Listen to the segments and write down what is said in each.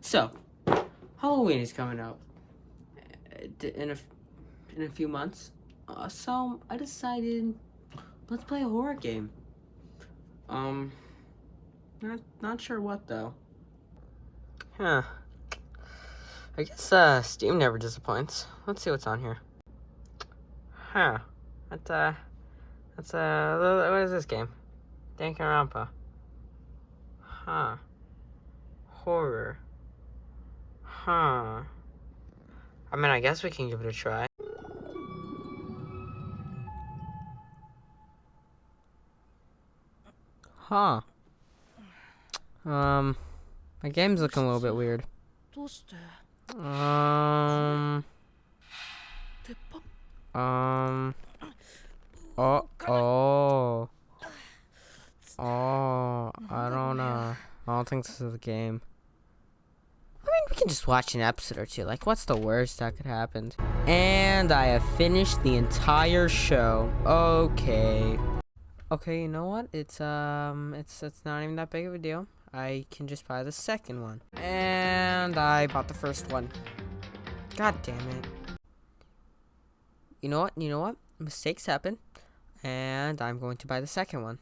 So, Halloween is coming up in a few months. So I decided let's play a horror game. Um, not sure what though. Huh. I guess Steam never disappoints. Let's see what's on here. Huh. That's what is this game? Danganronpa. Huh. Horror. Huh. I mean, I guess we can give it a try. Huh. My game's looking a little bit weird. Um. Oh. Oh. Oh. I don't know. I don't think this is the game. I mean, we can just watch an episode or two. Like, what's the worst that could happen? And I have finished the entire show. Okay. Okay, you know what? It's not even that big of a deal. I can just buy the second one. And I bought the first one. God damn it. You know what? You know what? Mistakes happen. And I'm going to buy the second one.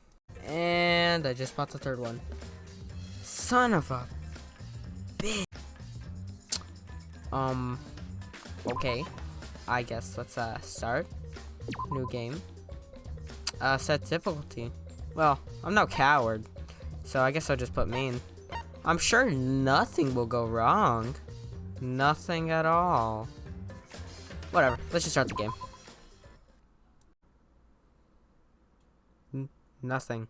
And I just bought the third one. Son of a bitch. Okay. I guess let's start. New game. Set difficulty. Well, I'm no coward. So I guess I'll just put main. I'm sure nothing will go wrong. Nothing at all. Whatever. Let's just start the game. Nothing.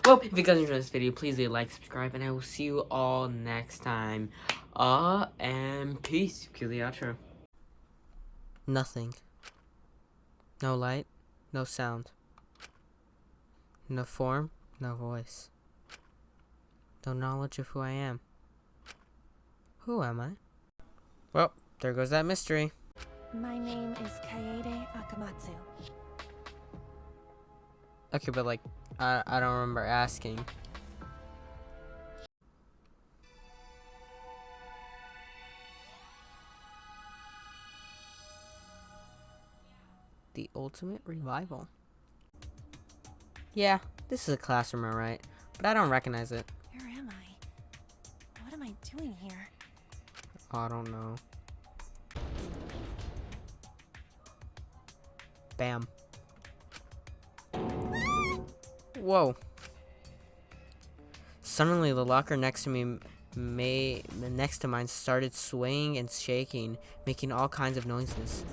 Well, if you guys enjoyed this video, please leave a like, subscribe, and I will see you all next time. And peace. Cue the outro. Nothing. No light. No sound. No form. No voice. No knowledge of who I am. Who am I? Well, there goes that mystery. My name is Kaede Akamatsu. Okay, but like, I don't remember asking. The ultimate revival. Yeah, this is a classroom, alright, but I don't recognize it. Where am I? What am I doing here? I don't know. Bam. Whoa. Suddenly, the locker next to mine started swaying and shaking, making all kinds of noises.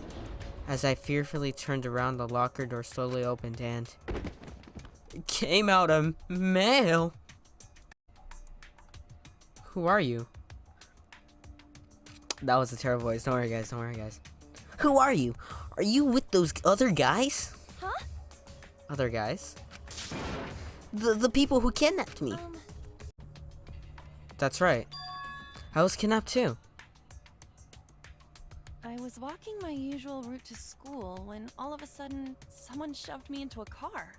As I fearfully turned around, the locker door slowly opened and came out a male. Who are you? That was a terrible voice. Don't worry, guys. Don't worry, guys. Who are you? Are you with those other guys? Huh? Other guys? The people who kidnapped me. That's right. I was kidnapped too. I was walking my usual route to school when all of a sudden someone shoved me into a car.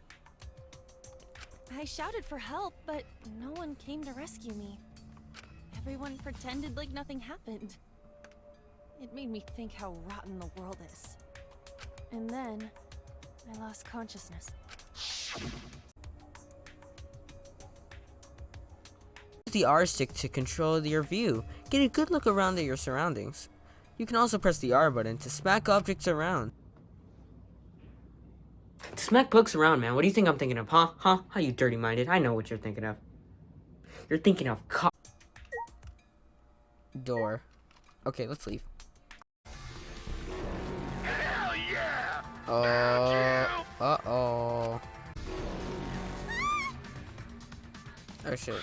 I shouted for help, but no one came to rescue me. Everyone pretended like nothing happened. It made me think how rotten the world is. And then I lost consciousness. Use the R stick to control your view. Get a good look around at your surroundings. You can also press the R button to smack objects around. To smack books around, man. What do you think I'm thinking of, huh? Huh? How you dirty-minded? I know what you're thinking of. You're thinking of door. Okay, let's leave. Hell yeah! Uh-oh. Oh, shit.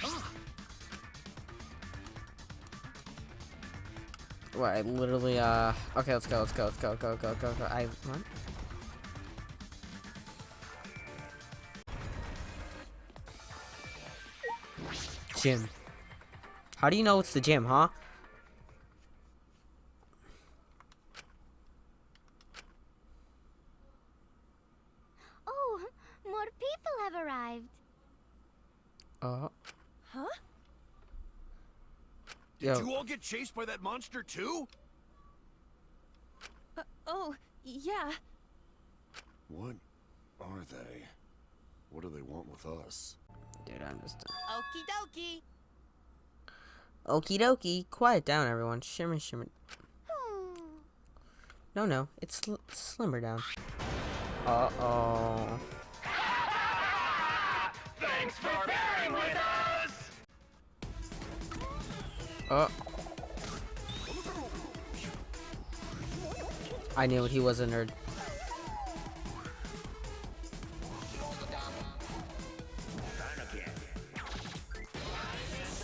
What, I literally, okay, let's go. What? Gym. How do you know it's the gym, huh? Oh, more people have arrived. Huh? Did you all get chased by that monster too? Oh, yeah. What are they? What do they want with us? Dude, I'm just... Okie dokie. Okie dokie. Quiet down, everyone. Shimmer, shimmer. No, it's slimmer down. Uh-oh. Thanks for bearing with us! I knew it. He was a nerd.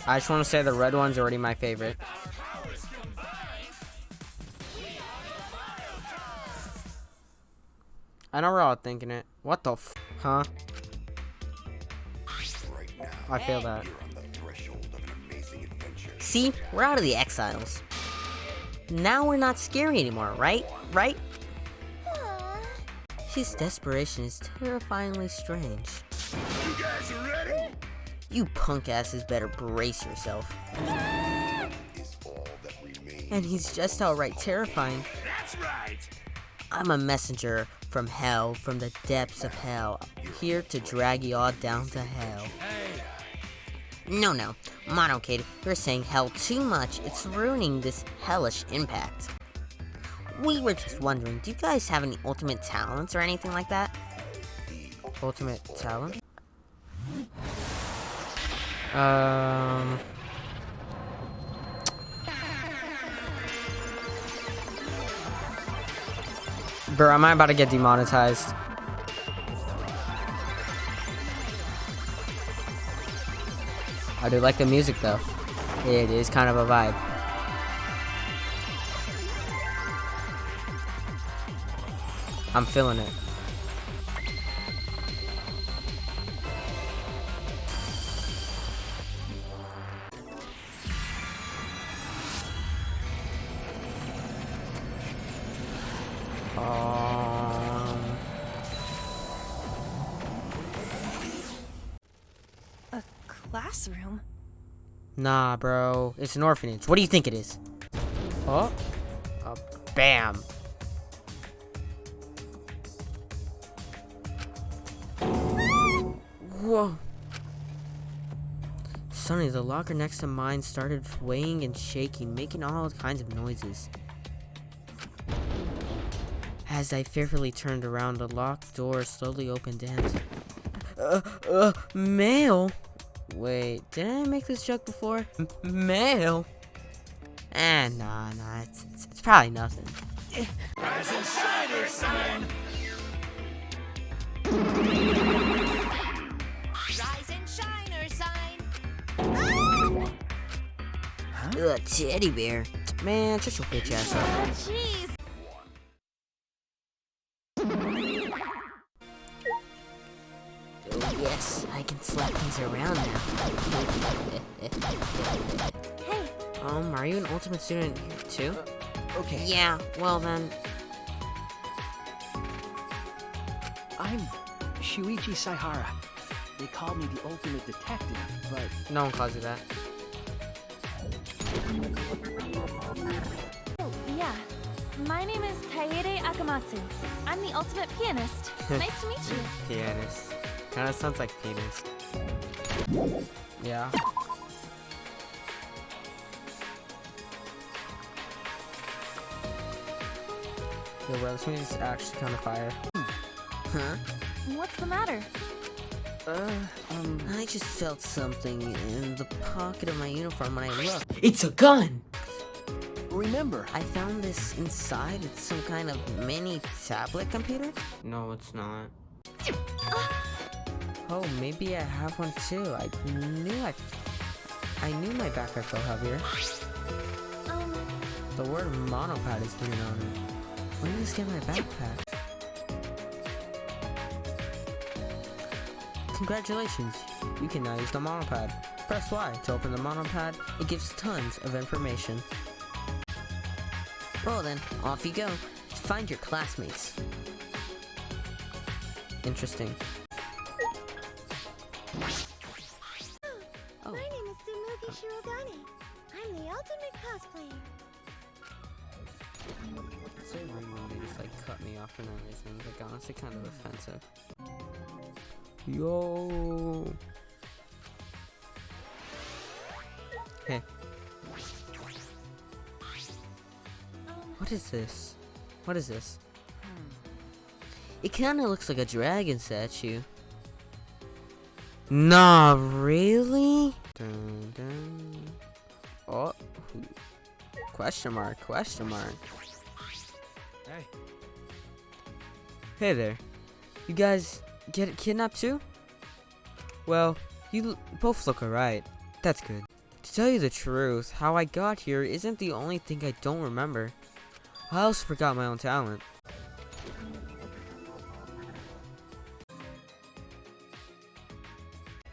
I just want to say the red one's already my favorite. I know we're all thinking it. What the f? Huh? Right now, I feel that. you're on the threshold of an amazing adventure. See? We're out of the exiles. Now we're not scary anymore, right? Right? His desperation is terrifyingly strange. You guys ready? You punk asses better brace yourself. Is all that remains. And he's just outright terrifying. That's right. I'm a messenger from hell, from the depths of hell, here to drag you all down to hell. No, Mono Kid, you're saying hell too much. It's ruining this hellish impact. We were just wondering, do you guys have any ultimate talents or anything like that? Ultimate talent? Bro, am I about to get demonetized? I do like the music though. It is kind of a vibe. I'm feeling it. A classroom? Nah, bro. It's an orphanage. What do you think it is? Oh. Bam. Whoa. Sonny, the locker next to mine started swaying and shaking, making all kinds of noises. As I fearfully turned around, the locked door slowly opened and... mail? Wait, did I make this joke before? Mail? Nah, it's probably nothing. Rise and shine, son! Rise and shine, or sign. Ugh, teddy bear. Man, shut your bitch ass up. Jeez. Oh, yes, I can slap things around now. Hey. Are you an ultimate student here too? Okay. Yeah, well then. I'm Shuichi Saihara. They call me the ultimate detective, but No one calls you that. Oh, yeah. My name is Kaede Akamatsu. I'm the ultimate pianist. Nice to meet you. Pianist. Kinda sounds like penis. Yeah. Yo, bro, this music's actually kind of fire. Huh? What's the matter? I just felt something in the pocket of my uniform when I looked. It's a gun! remember, I found this inside. It's some kind of mini tablet computer? No, it's not. Oh, maybe I have one too. I knew my backpack felt heavier. The word monopad is written on it. When did this get in my backpack? Congratulations, you can now use the monopad. Press Y to open the monopad. It gives tons of information. Well then, off you go. Find your classmates. Interesting. My name is Tsumugi Shirogane. I'm the ultimate cosplayer. It's so rude when they just like cut me off for no reason. Like honestly kind of offensive. Yo. Hey. What is this? What is this? It kinda looks like a dragon statue. Nah, really? Dun, dun. Oh. Question mark, question mark. Hey. Hey there. You guys get kidnapped too? Well, you both look alright. That's good. To tell you the truth, how I got here isn't the only thing I don't remember. I also forgot my own talent.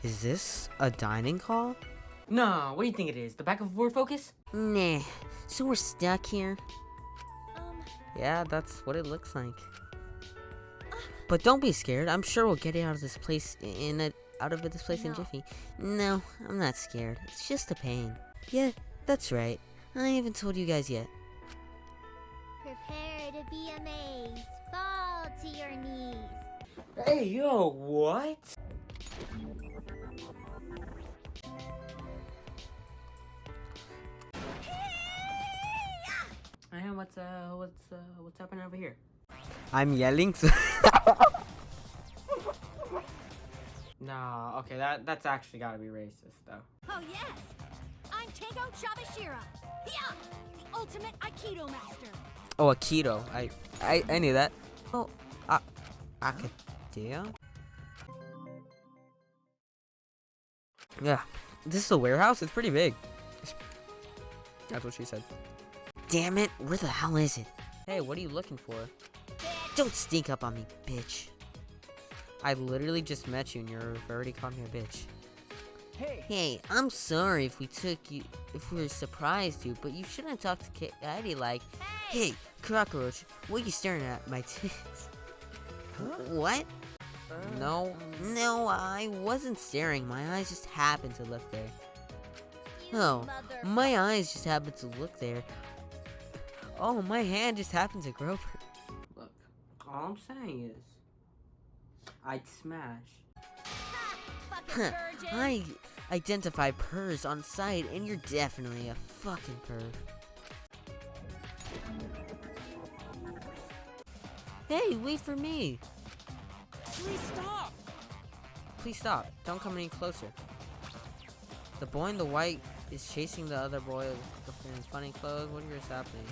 Is this a dining hall? No, what do you think it is? The back of Ford Focus? Nah, so we're stuck here. Yeah, that's what it looks like. But don't be scared. I'm sure we'll get it out of this place in jiffy. No, I'm not scared. It's just a pain. Yeah, that's right. I haven't told you guys yet. Prepare to be amazed. Fall to your knees. Hey, yo, what? Hey, what's happening over here? I'm yelling. So no, okay, that's actually gotta be racist though. Oh yes, I'm Tego Chabashira. Yeah, the ultimate Aikido master. Oh, Aikido. I knew that. Oh, Aikido. Yeah, this is a warehouse. It's pretty big. That's what she said. Damn it! Where the hell is it? Hey, what are you looking for? Don't stink up on me, bitch. I literally just met you and you've already called me a bitch. Hey, I'm sorry if we surprised you, but you shouldn't talk to Katie like, hey, cockroach, what are you staring at? My tits? What? No, I wasn't staring. My eyes just happened to look there. Oh, my eyes just happened to look there. Oh, my hand just happened to grow. Look, all I'm saying is, I'd smash. Huh, I identify purrs on sight, and you're definitely a fucking perv. Hey, wait for me. Please stop. Please stop. Don't come any closer. The boy in the white is chasing the other boy in his funny clothes. What is happening?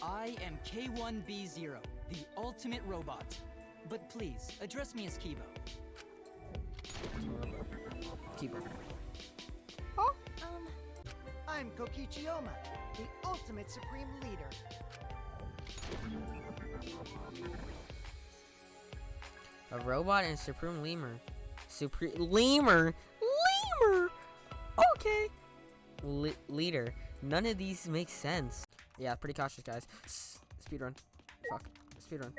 I am K1B0, the ultimate robot. But please, address me as Kibo. Kibo. I'm Kokichiyama, the ultimate supreme leader. A robot and supreme lemur. Lemur? Okay. Leader. None of these make sense. Yeah, pretty cautious, guys. Speedrun. Fuck. Speedrun.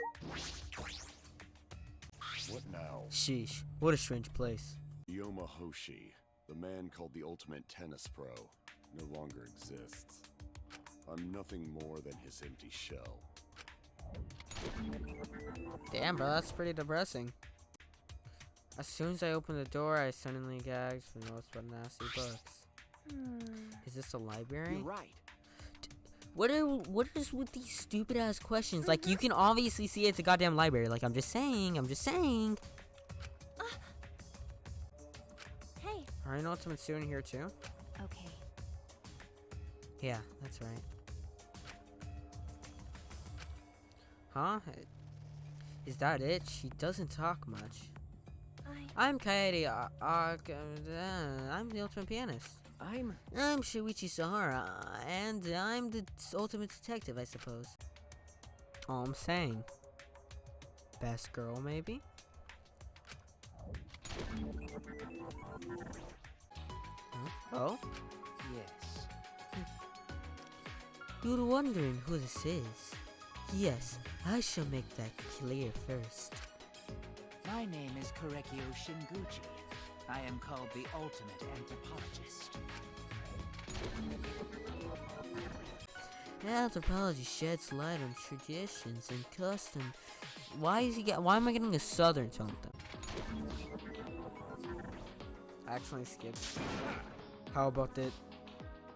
What now? Sheesh. What a strange place. Yoma Hoshi, the man called the ultimate tennis pro, no longer exists. I'm nothing more than his empty shell. Damn, bro, that's pretty depressing. As soon as I opened the door, I suddenly gagged for notes but nasty books. Is this a library? You're right. What is with these stupid ass questions? Like, you can obviously see it's a goddamn library. Like, I'm just saying. Hey. Are you know ultimate student here too? Okay. Yeah, that's right. Huh? Is that it? She doesn't talk much. I'm Kaede. I'm the ultimate pianist. I'm Shuichi Sahara, and I'm the ultimate detective, I suppose. All I'm saying. Best girl, maybe? Huh? Oh? Yes. You're wondering who this is? Yes, I shall make that clear first. My name is Korekio Shinguchi. I am called the ultimate anthropologist. Anthropology sheds light on traditions and customs. Why am I getting a southern tone with them? I actually skipped. How about that?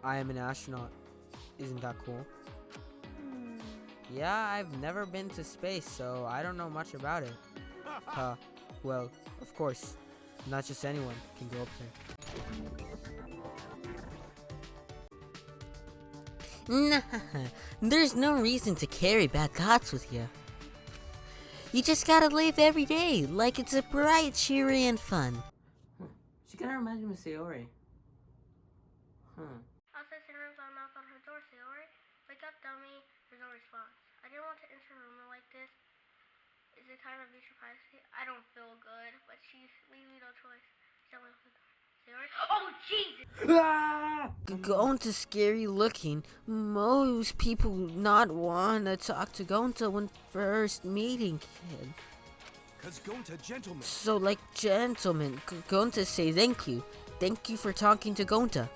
I am an astronaut. Isn't that cool? Yeah, I've never been to space, so I don't know much about it. Well, of course, not just anyone can go up there. Nah, there's no reason to carry bad thoughts with you. You just gotta live every day like it's a bright, cheery, and fun. She kinda reminds me of Sayori. Outside Syndrome's on knock on her door, Sayori. Wake up, dummy. There's no response. I didn't want to enter a room like this. Is it time to be your privacy? I don't feel good, but she leaves me no choice. She's on the door. Sayori? Oh, Jesus! Gonta's scary looking. Most people would not want to talk to Gonta when first meeting him. Cause Gonta gentleman. So like gentlemen, Gonta say thank you. Thank you for talking to Gonta.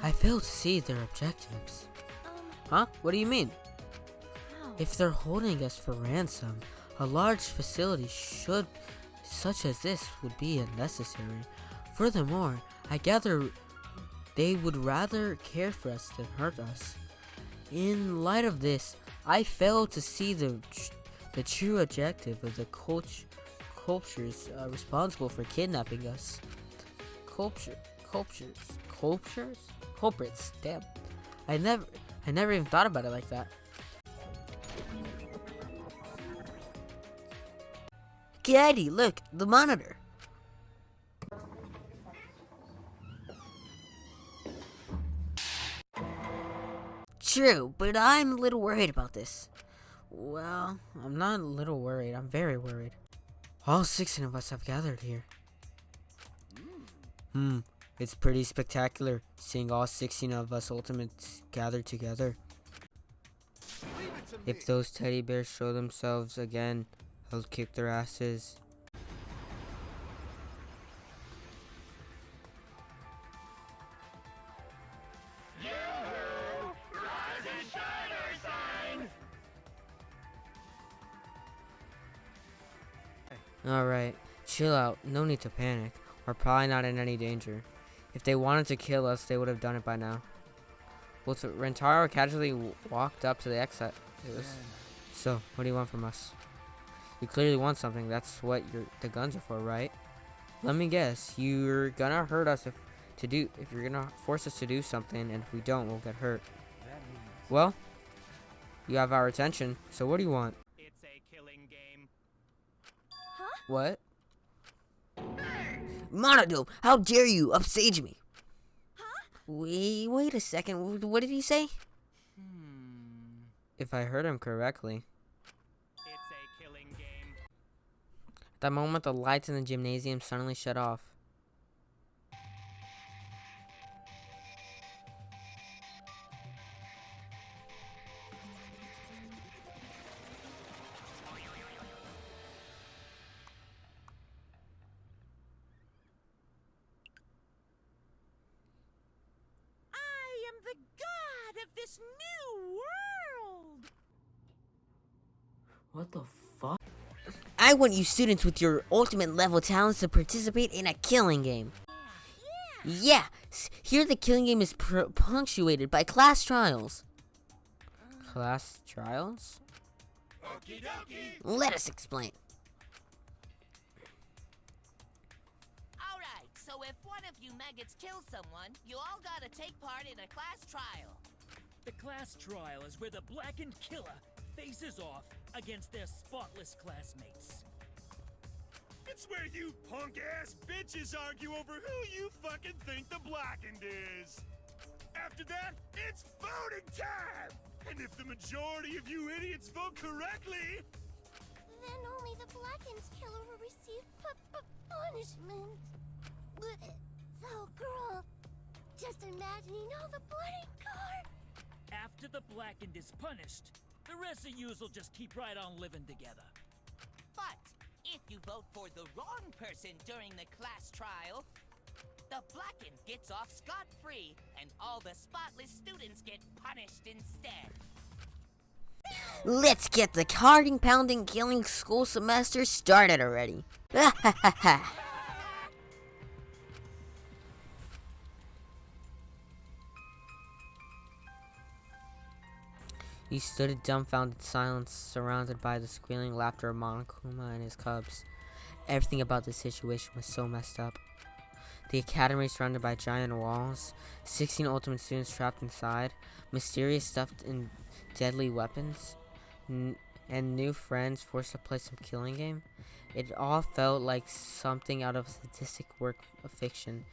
I fail to see their objectives. Huh? What do you mean? If they're holding us for ransom, a large facility such as this would be unnecessary. Furthermore, I gather they would rather care for us than hurt us. In light of this, I fail to see the true objective of the cultures responsible for kidnapping us. Culprits. Damn. I never even thought about it like that. Gaddy, look, the monitor. True, but I'm a little worried about this. Well, I'm not a little worried, I'm very worried. All 16 of us have gathered here. It's pretty spectacular seeing all 16 of us Ultimates gathered together. If those teddy bears show themselves again, I'll kick their asses. Alright, chill out, no need to panic. We're probably not in any danger. If they wanted to kill us, they would have done it by now. Well, Rentaro casually walked up to the exit. So, what do you want from us? You clearly want something. That's what the guns are for, right? Let me guess. You're gonna hurt us if you're gonna force us to do something, and if we don't, we'll get hurt. Well, you have our attention. So, what do you want? It's a killing game. Huh? What? Monodome, how dare you upstage me? Huh? Wait a second. What did he say? If I heard him correctly. It's a killing game. At that moment, the lights in the gymnasium suddenly shut off. The god of this new world! What the fuck? I want you students with your ultimate level talents to participate in a killing game. Yeah! Here the killing game is punctuated by class trials. Class trials? Okie dokie. Let us explain. Alright, so if one of you maggots kills someone, you all gotta take part in a class trial. The class trial is where the blackened killer faces off against their spotless classmates. It's where you punk-ass bitches argue over who you fucking think the blackened is. After that, it's voting time! And if the majority of you idiots vote correctly... Then only the blackened killer will receive punishment. So, girl, just imagining all the bloody gore. After the blackened is punished, the rest of yous will just keep right on living together. But if you vote for the wrong person during the class trial, the blackened gets off scot-free, and all the spotless students get punished instead. Let's get the carding, pounding, killing school semester started already. He stood in dumbfounded silence, surrounded by the squealing laughter of Monokuma and his cubs. Everything about the situation was so messed up. The academy surrounded by giant walls, 16 ultimate students trapped inside, mysterious stuffed in deadly weapons, and new friends forced to play some killing game. It all felt like something out of a sadistic work of fiction.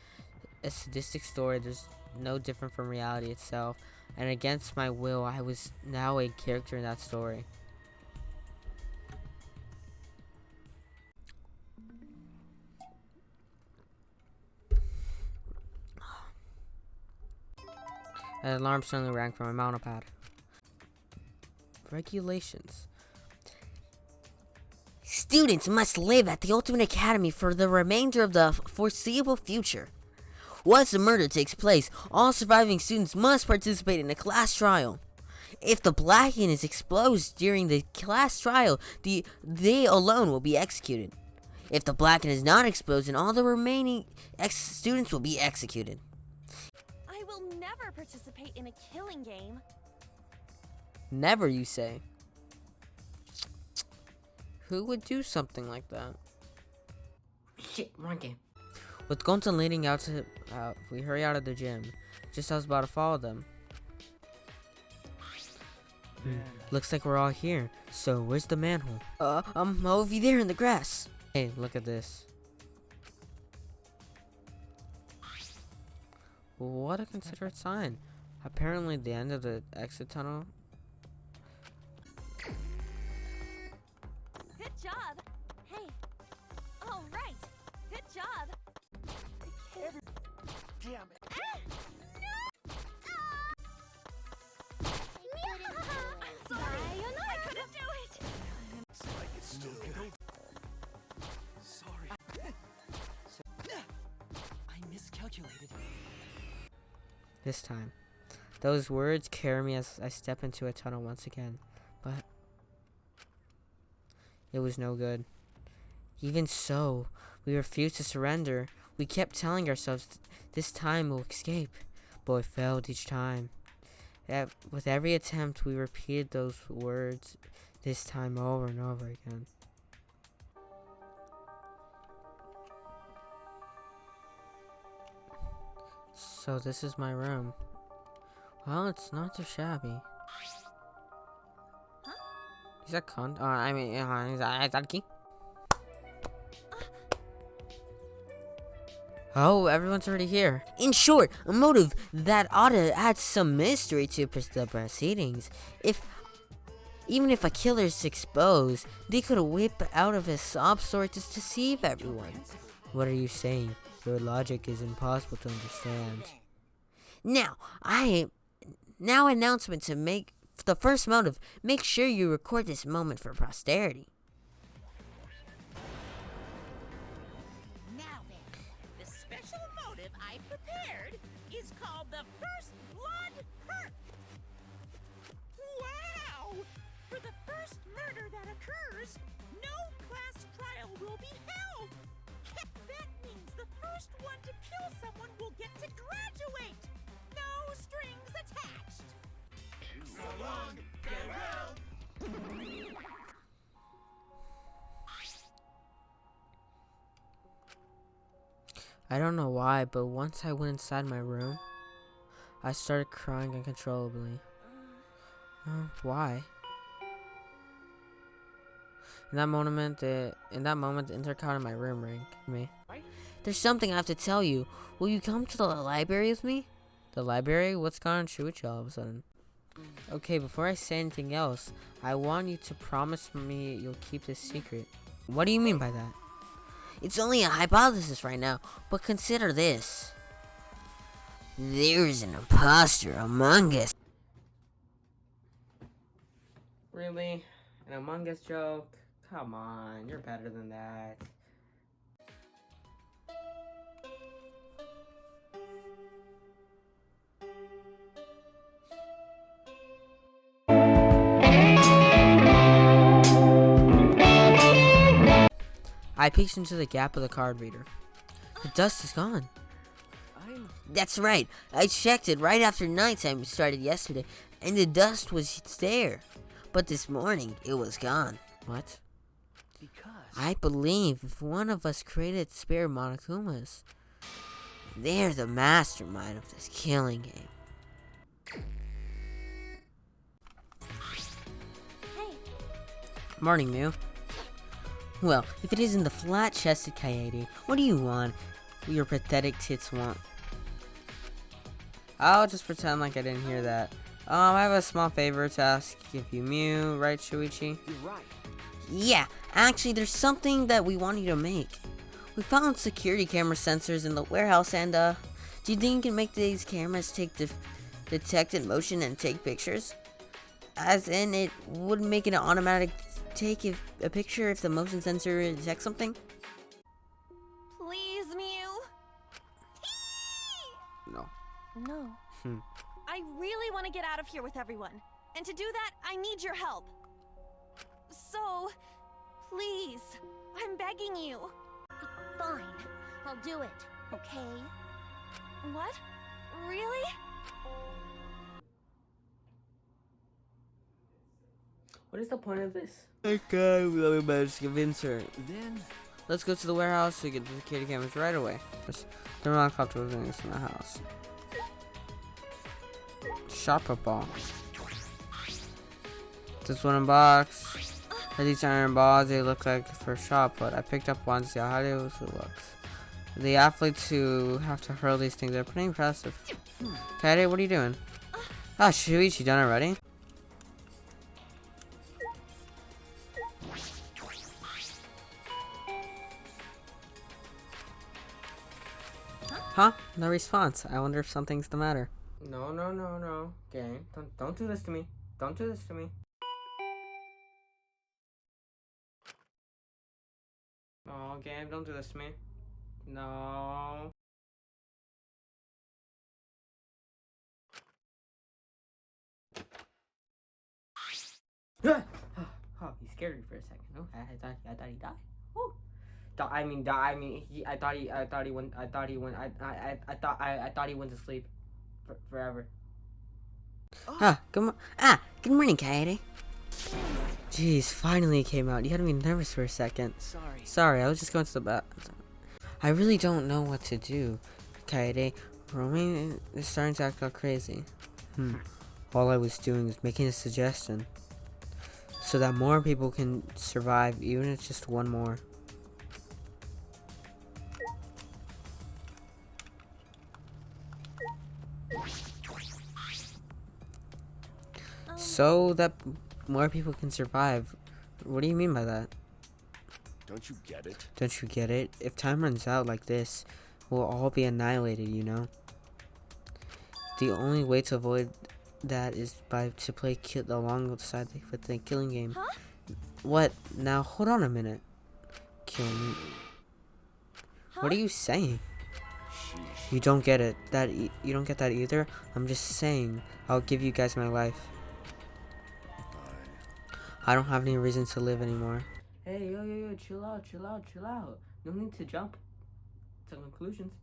A sadistic story that's no different from reality itself, and against my will, I was now a character in that story. An alarm suddenly rang from my mountain pad. Regulations. Students must live at the Ultimate Academy for the remainder of the foreseeable future. Once the murder takes place, all surviving students must participate in a class trial. If the Blacken is exposed during the class trial, they alone will be executed. If the Blacken is not exposed, then all the remaining students will be executed. I will never participate in a killing game. Never, you say? Who would do something like that? Shit, wrong game. With Gonta leading out to, we hurry out of the gym. Just as I was about to follow them. Looks like we're all here. So, where's the manhole? Over there in the grass. Hey, look at this. What a considerate sign. Apparently the end of the exit tunnel. Good job. Hey. All right. Good job. Damn it. I'm sorry. I couldn't do it. It's like it's still good. Sorry. I miscalculated. This time. Those words carry me as I step into a tunnel once again. But it was no good. Even so, we refused to surrender. We kept telling ourselves this time we'll escape, but we failed each time. With every attempt, we repeated those words this time over and over again. So this is my room. Well, it's not too shabby. Huh? Is that con? Is that a key? Oh, everyone's already here. In short, a motive that ought to add some mystery to the proceedings. Even if a killer is exposed, they could whip out of a sob story to deceive everyone. What are you saying? Your logic is impossible to understand. Now announcement to make the first motive. Make sure you record this moment for posterity. Now then, the special motive I prepared is called the First Blood Hurt. Wow! For the first murder that occurs, no class trial will be held. That means the first one to kill someone will get to graduate. No strings attached. So long, farewell. I don't know why, but once I went inside my room, I started crying uncontrollably. Why? In that moment, the intercom in my room rang me. There's something I have to tell you. Will you come to the library with me? The library? What's gone on Shuichi all of a sudden? Okay, before I say anything else, I want you to promise me you'll keep this secret. What do you mean by that? It's only a hypothesis right now, but consider this. There's an imposter among us. Really? An Among Us joke? Come on, you're better than that. I peeked into the gap of the card reader. The dust is gone. That's right. I checked it right after nighttime started yesterday, and the dust was there. But this morning, it was gone. What? Because I believe if one of us created spare Monokumas, they're the mastermind of this killing game. Hey. Morning, Mew. Well, if it isn't the flat-chested Coyote, what do you want? Your pathetic tits want. I'll just pretend like I didn't hear that. I have a small favor to ask of you, Mew, right, Shuichi? you're right. Yeah, actually, there's something that we want you to make. We found security camera sensors in the warehouse, and, do you think you can make these cameras take detected motion and take pictures? As in, it would make it an automatic take a picture if the motion sensor detects something? Please, Mew. No. No. I really want to get out of here with everyone. And to do that, I need your help. So, please, I'm begging you. Fine. I'll do it. Okay? What? Really? What is the point of this? Okay, we managed to convince her. Then Let's go to the warehouse to get the security cameras right away. The helicopter was in the house. Shopper ball. This one in box. These iron balls, they look like for shop, but I picked up one to see how it looks. The athletes who have to hurl these things are pretty impressive. Kaede, what are you doing? Ah, Shuichi, done already? Huh? No response. I wonder if something's the matter. No. Game. Don't do this to me. Don't do this to me. Oh, game, don't do this to me. No. Oh, he scared me for a second. Oh, I thought he died. Oh. I thought he went to sleep forever. Good morning, Kaede. Jeez, finally it came out. You had me nervous for a second. Sorry, I was just going to the bathroom. I really don't know what to do, Kaede. Romaine is starting to act all crazy. All I was doing was making a suggestion. So that more people can survive, even if it's just one more. So that more people can survive. What do you mean by that? Don't you get it? Don't you get it? If time runs out like this, we'll all be annihilated, you know? The only way to avoid that is to play alongside with the killing game. Huh? What? Now, hold on a minute. Kill me. Huh? What are you saying? Sheesh. You don't get it. You don't get that either? I'm just saying, I'll give you guys my life. I don't have any reason to live anymore. Hey, yo, chill out. No need to jump to conclusions.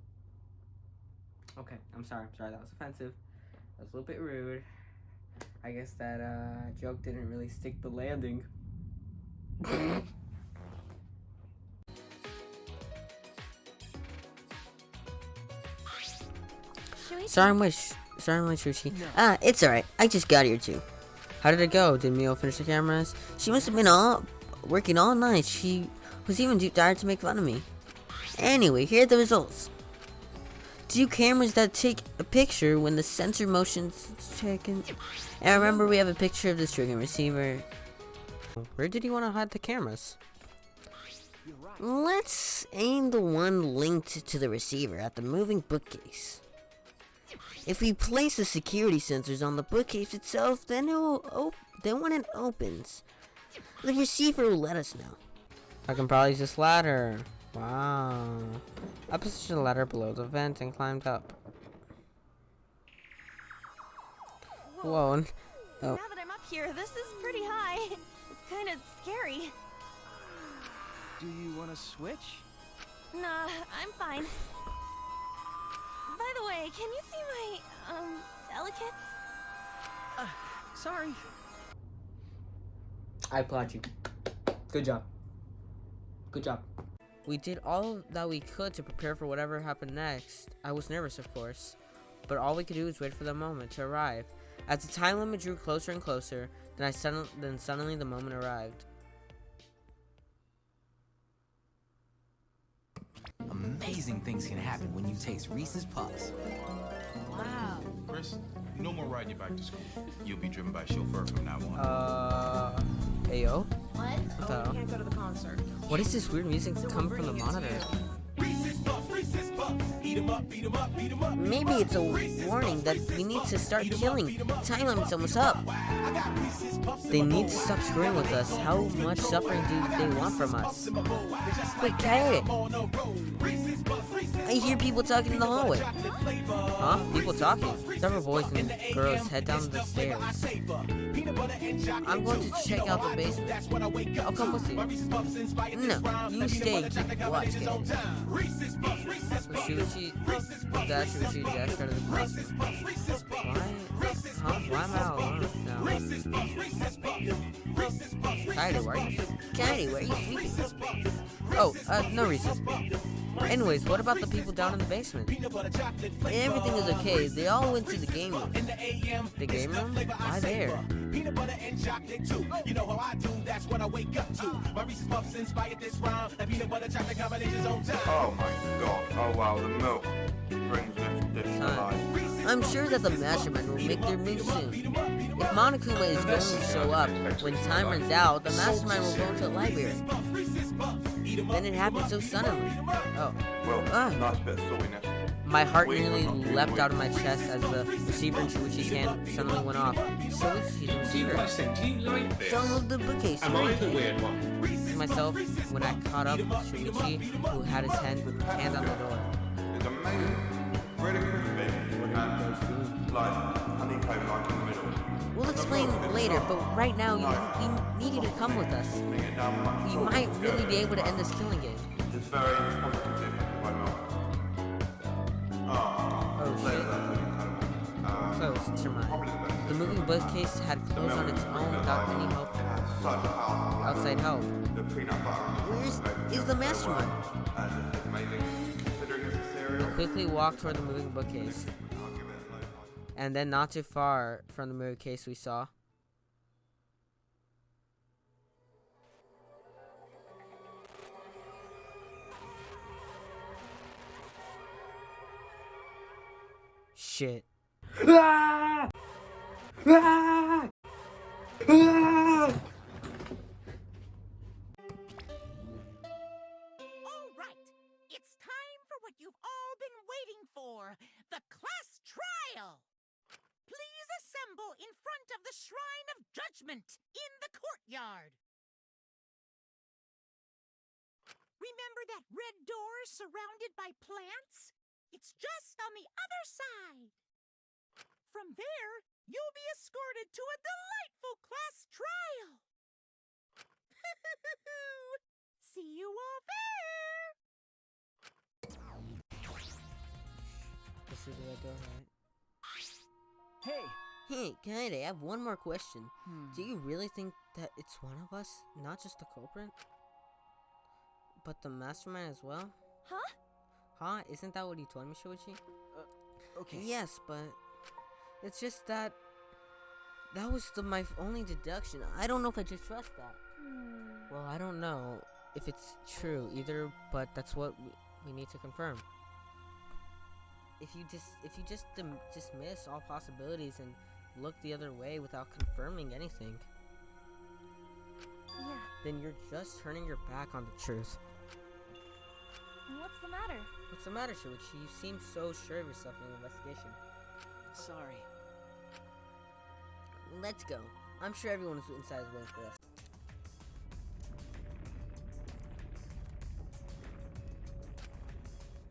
Okay, I'm sorry, that was offensive. That was a little bit rude. I guess that joke didn't really stick the landing. Sorry, I'm late, Shuichi. No. It's alright. I just got here too. How did it go? Did Mio finish the cameras? She must have been working all night. She was even too tired to make fun of me. Anyway, here are the results. 2 cameras that take a picture when the sensor motion's taken. And remember, we have a picture of the string and receiver. Where did you want to hide the cameras? Let's aim the one linked to the receiver at the moving bookcase. If we place the security sensors on the bookcase itself, then when it opens, the receiver will let us know. I can probably use this ladder. Wow. I positioned the ladder below the vent and climbed up. Whoa. Oh. Now that I'm up here, this is pretty high. It's kind of scary. Do you want to switch? Nah, I'm fine. By the way, can you see my, delicates? Sorry. I applaud you. Good job. Good job. We did all that we could to prepare for whatever happened next. I was nervous, of course, but all we could do was wait for the moment to arrive. As the time limit drew closer and closer, then suddenly the moment arrived. Amazing things can happen when you taste Reese's Puffs. Wow. Chris, no more riding your bike to school. You'll be driven by a chauffeur from now on. Ayo? What? Oh, we can't go to the concert. What is this weird music coming from the monitor? Maybe it's a warning that we need to start killing. Time limit's almost up. They need to stop screwing with us. How much suffering do they want from us? Wait, Coyote! I hear people talking in the hallway. Huh? People talking? Several boys and girls head down the stairs. I'm going to check out the basement. I'll come with you. No, you stay and keep watch, guys. She dashed out of the classroom. Why? Huh? Why am I all alone now? Kaede, why are you sleeping? Oh, no reason. Anyways, what about the people down in the basement? Everything is okay. They all went to the game room. The game room? Why there? Oh my god. Oh wow, the milk brings this to life. I'm sure that the mastermind will make their move soon. If Monokuma is going to show up when time runs out, the mastermind will go into the library. Then it happened so suddenly. Oh. Well, nice bit of saltiness. My heart nearly leapt out of my chest as the receiver in Shuichi's hand suddenly went off. Shuichi's receiver. Fell of the bookcase. Am I the weird one? To myself when I caught up with Shuichi, who had his hand on the door. It's amazing. Really crispy. And like honeycomb like in the middle. We'll explain later, but right now we need you to come with us. We might really be able to end this killing game. It's very positive. Oh shit. Closed, surmise. The moving bookcase had closed on its own without any help. Outside help. Where is the mastermind? We quickly walked toward the moving bookcase. And then not too far from the moving case we saw. Shit. Ah! Ah! Ah! All right, it's time for what you've all been waiting for, the class trial. Please assemble in front of the Shrine of Judgment in the courtyard. Remember that red door surrounded by plants? It's just on the other side. From there, you'll be escorted to a delightful class trial. See you all there. This is the red door, right? Hey, Kaede, I have one more question. Do you really think that it's one of us? Not just the culprit? But the mastermind as well? Huh? Huh? Isn't that what you told me, Shuichi? Okay. Yes, but it's just that was my only deduction. I don't know if I just trust that. Well, I don't know if it's true either, but that's what we need to confirm. If you just dismiss all possibilities and look the other way without confirming anything, then you're just turning your back on the truth. What's the matter? What's the matter, Shuichi? You seem so sure of yourself in the investigation. Sorry. Let's go. I'm sure everyone inside is waiting for us.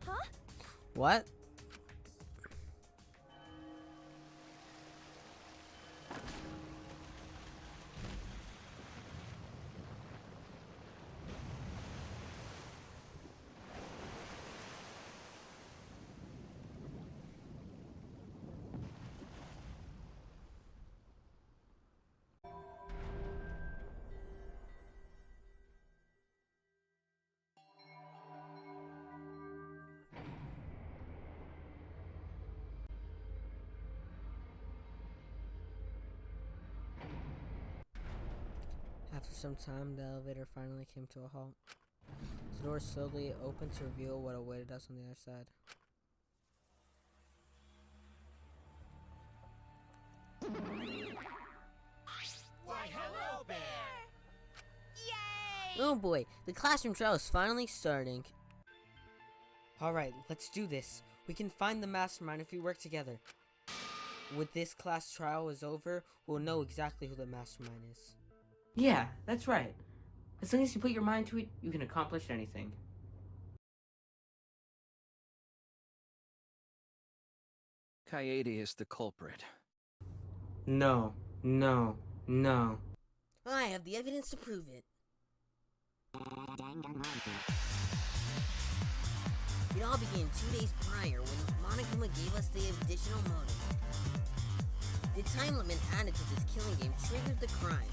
Huh? What? After some time, the elevator finally came to a halt. The door slowly opened to reveal what awaited us on the other side. Why, hello there! Yay! Oh boy, the classroom trial is finally starting. Alright, let's do this. We can find the mastermind if we work together. When this class trial is over, we'll know exactly who the mastermind is. Yeah, that's right. As long as you put your mind to it, you can accomplish anything. Coyote is the culprit. No, no, no. I have the evidence to prove it. It all began 2 days prior when Monokuma gave us the additional motive. The time limit added to this killing game triggered the crime.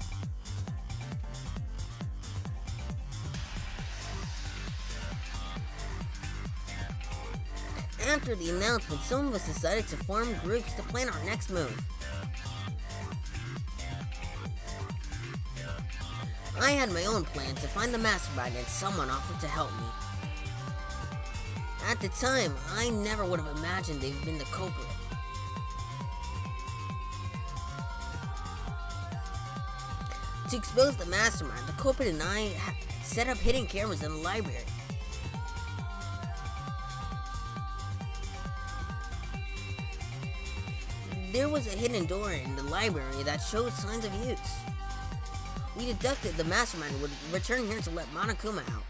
After the announcement, some of us decided to form groups to plan our next move. I had my own plan to find the mastermind and someone offered to help me. At the time, I never would have imagined they'd been the culprit. To expose the mastermind, the culprit and I set up hidden cameras in the library. There was a hidden door in the library that showed signs of use. We deducted the mastermind would return here to let Monokuma out.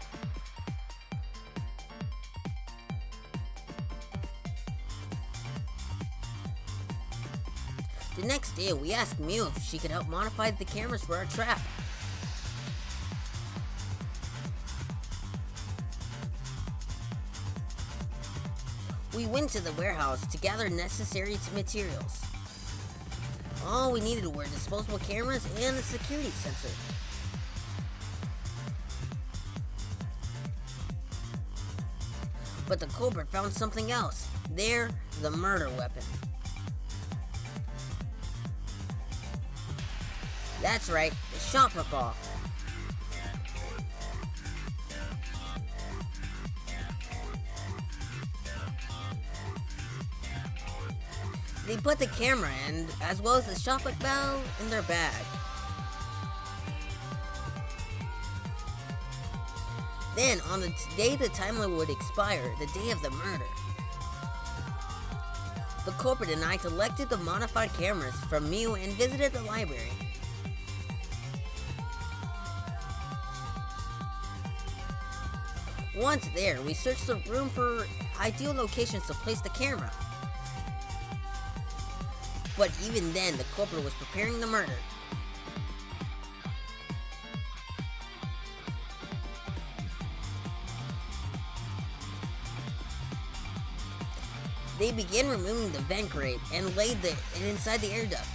The next day, we asked Mew if she could help modify the cameras for our trap. We went to the warehouse to gather necessary materials. All we needed were disposable cameras and a security sensor. But the culprit found something else. There, the murder weapon. That's right, the shopper ball. They put the camera and, as well as the shopper bell, in their bag. Then, on the day the time limit would expire, the day of the murder, the culprit and I collected the modified cameras from Mew and visited the library. Once there, we searched the room for ideal locations to place the camera. But even then, the culprit was preparing the murder. They began removing the vent grate and laid it inside the air duct.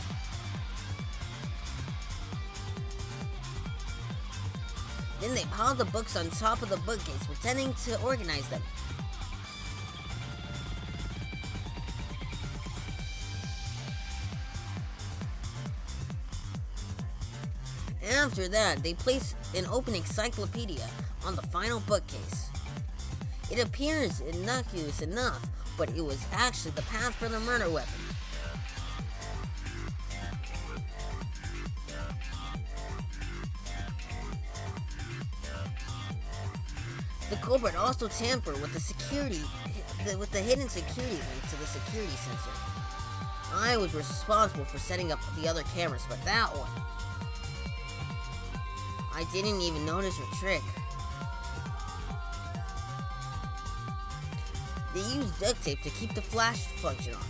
Then they piled the books on top of the bookcase, pretending to organize them. After that, they placed an open encyclopedia on the final bookcase. It appears innocuous enough, but it was actually the path for the murder weapon. The culprit also tampered with the hidden security link to the security sensor. I was responsible for setting up the other cameras, but that one, I didn't even notice her trick. They used duct tape to keep the flash function on.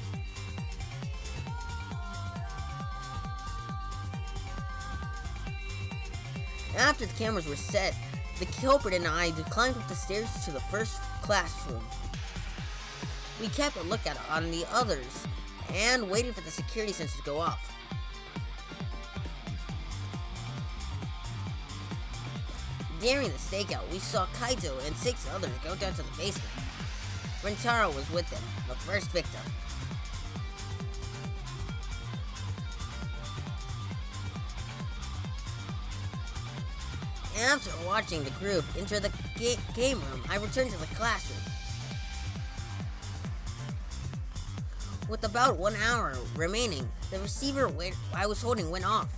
After the cameras were set, the culprit and I climbed up the stairs to the first classroom. We kept a lookout on the others and waited for the security sensor to go off. During the stakeout, we saw Kaito and 6 others go down to the basement. Rentaro was with them, the first victim. After watching the group enter the game room, I returned to the classroom. With about 1 hour remaining, the receiver I was holding went off.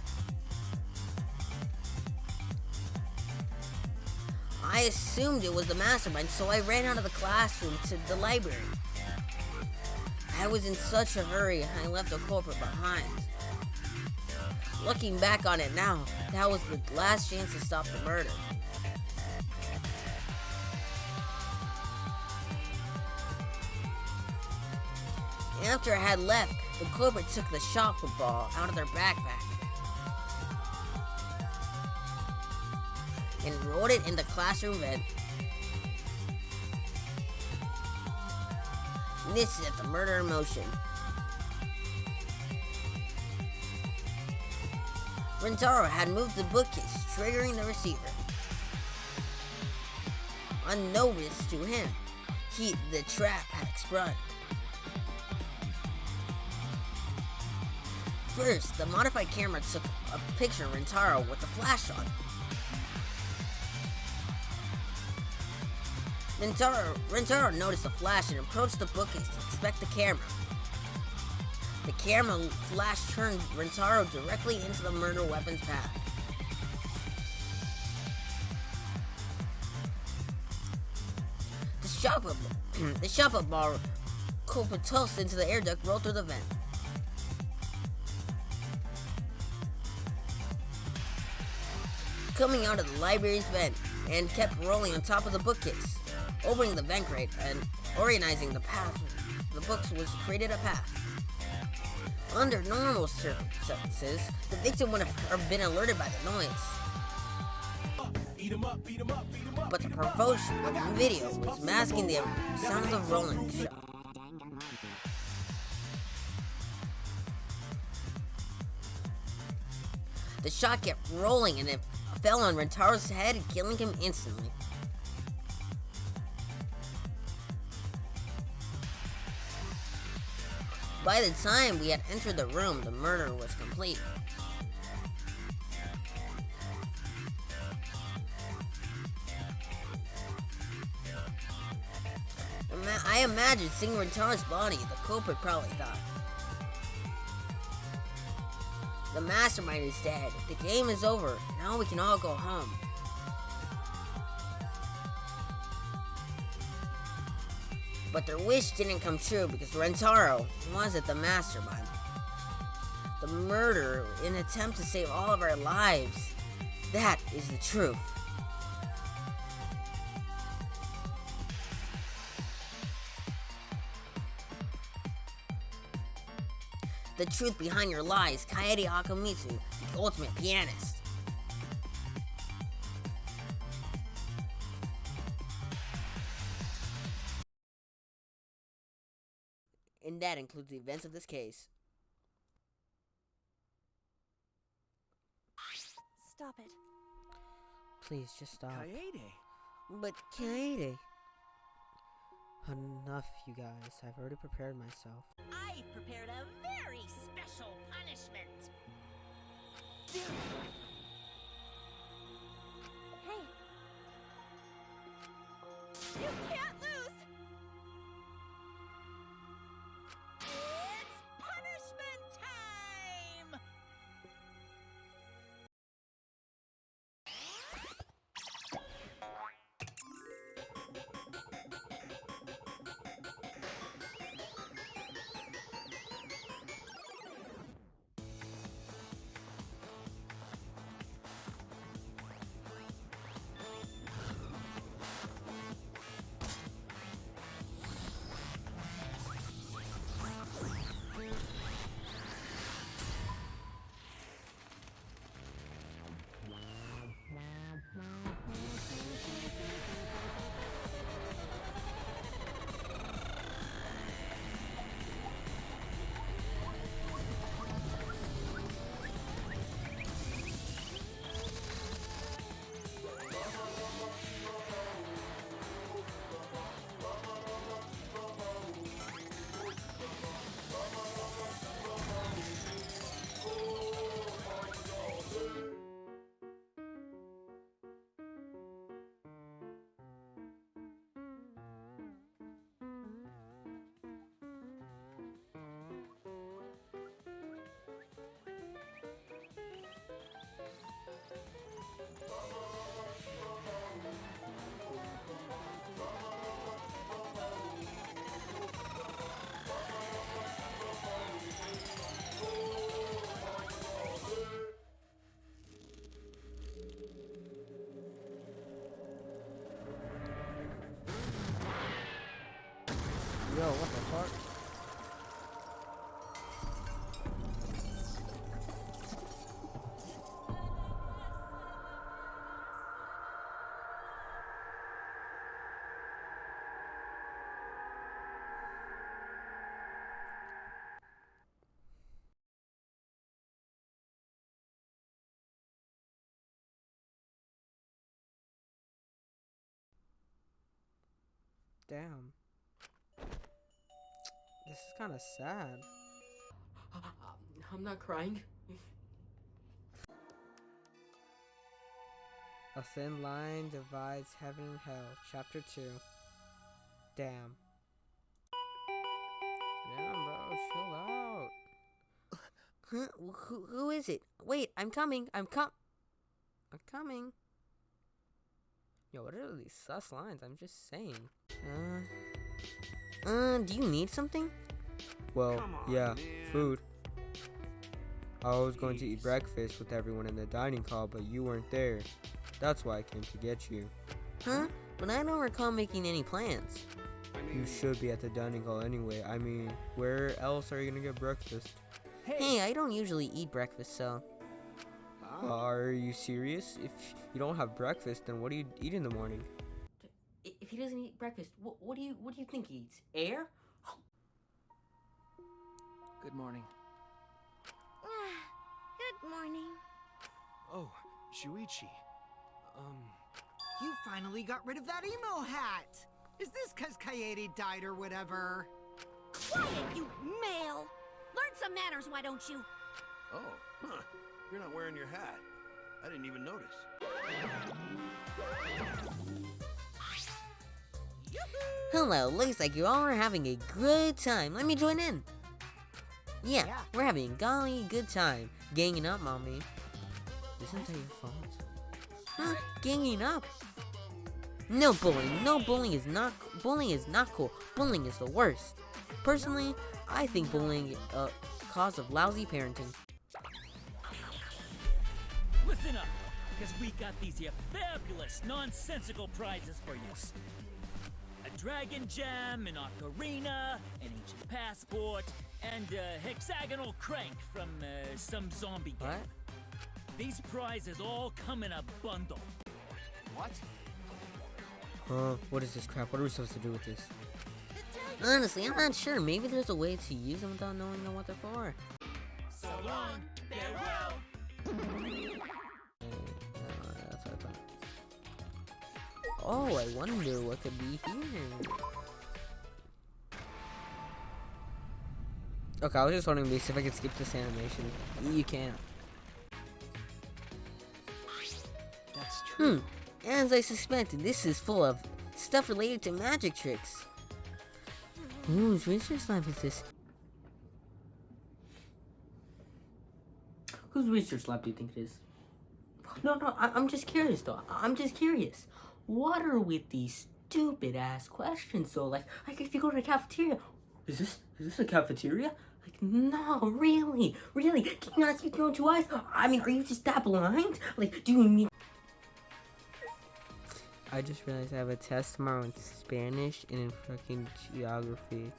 I assumed it was the mastermind, so I ran out of the classroom to the library. I was in such a hurry, I left the culprit behind. Looking back on it now, that was the last chance to stop the murder. After I had left, the culprit took the shot put ball out of their backpack and rolled it in the classroom vent. This set the murder in motion. Rentaro had moved the bookcase, triggering the receiver. Unnoticed to him, the trap had sprung. First, the modified camera took a picture of Rentaro with the flash on. Rentaro noticed the flash and approached the bookcase to inspect the camera. The camera flash turned Rentaro directly into the murder weapon's path. The shot ball culprit tossed into the air duct rolled through the vent. Coming out of the library's vent and kept rolling on top of the bookcase, opening the vent crate and organizing the path. The books was created a path. Under normal circumstances, the victim would have been alerted by the noise. But the provocation video was masking the sound of the rolling shot. The shot kept rolling and it fell on Rentaro's head, killing him instantly. By the time we had entered the room, the murder was complete. I imagine seeing Rentaro's body, the culprit probably thought, the mastermind is dead, the game is over, now we can all go home. But their wish didn't come true because Rentaro wasn't the mastermind. The murder in an attempt to save all of our lives. That is the truth. The truth behind your lies, Kaede Akamitsu, the ultimate pianist. And that includes the events of this case. Stop it. Please, just stop. Kaede. But Kaede. Enough, you guys. I've already prepared myself. I've prepared a very special punishment. Hey. You can't lose. It's punishment time. Yo, what the fuck? Damn. This is kind of sad. I'm not crying. A thin line divides heaven and hell. Chapter 2. Damn. Damn, bro. Chill out. Huh? Who is it? Wait, I'm coming. I'm coming. Yo, what are these sus lines? I'm just saying. Do you need something? Well, yeah, food. I was going to eat breakfast with everyone in the dining hall, but you weren't there. That's why I came to get you. Huh? But I don't recall making any plans. You should be at the dining hall anyway. I mean, where else are you gonna get breakfast? Hey, I don't usually eat breakfast, so... Are you serious? If you don't have breakfast, then what do you eat in the morning? If he doesn't eat breakfast, what do you think he eats? Air? Good morning. Good morning. Oh, Shuichi. You finally got rid of that emo hat! Is this 'cause Kaede died or whatever? Quiet, you male! Learn some manners, why don't you? Oh, huh. You're not wearing your hat. I didn't even notice. Hello, looks like you all are having a good time. Let me join in. Yeah, we're having a golly good time. Ganging up, mommy. Isn't that your fault? Huh? Ganging up? No bullying. No bullying is not cool. Bullying is the worst. Personally, I think bullying is a cause of lousy parenting. Listen up, because we got these here fabulous, nonsensical prizes for you. A dragon gem, an ocarina, an ancient passport, and a hexagonal crank from some zombie game. What? These prizes all come in a bundle. What? What is this crap? What are we supposed to do with this? Honestly, I'm not sure. Maybe there's a way to use them without knowing what they're for. So long, farewell. That's what I thought. Oh, I wonder what could be here. Okay, I was just wondering if I could skip this animation. You can't. That's true. As I suspected, this is full of stuff related to magic tricks. Whose research lab is this? Whose research lab do you think it is? No, I'm just curious though. I'm just curious. What are with these stupid ass questions though? Like if you go to the cafeteria, is this a cafeteria? Like, no, really? Can you not see with your own two eyes? I mean, are you just that blind? Like, do you need... I just realized I have a test tomorrow in Spanish and in fucking geography.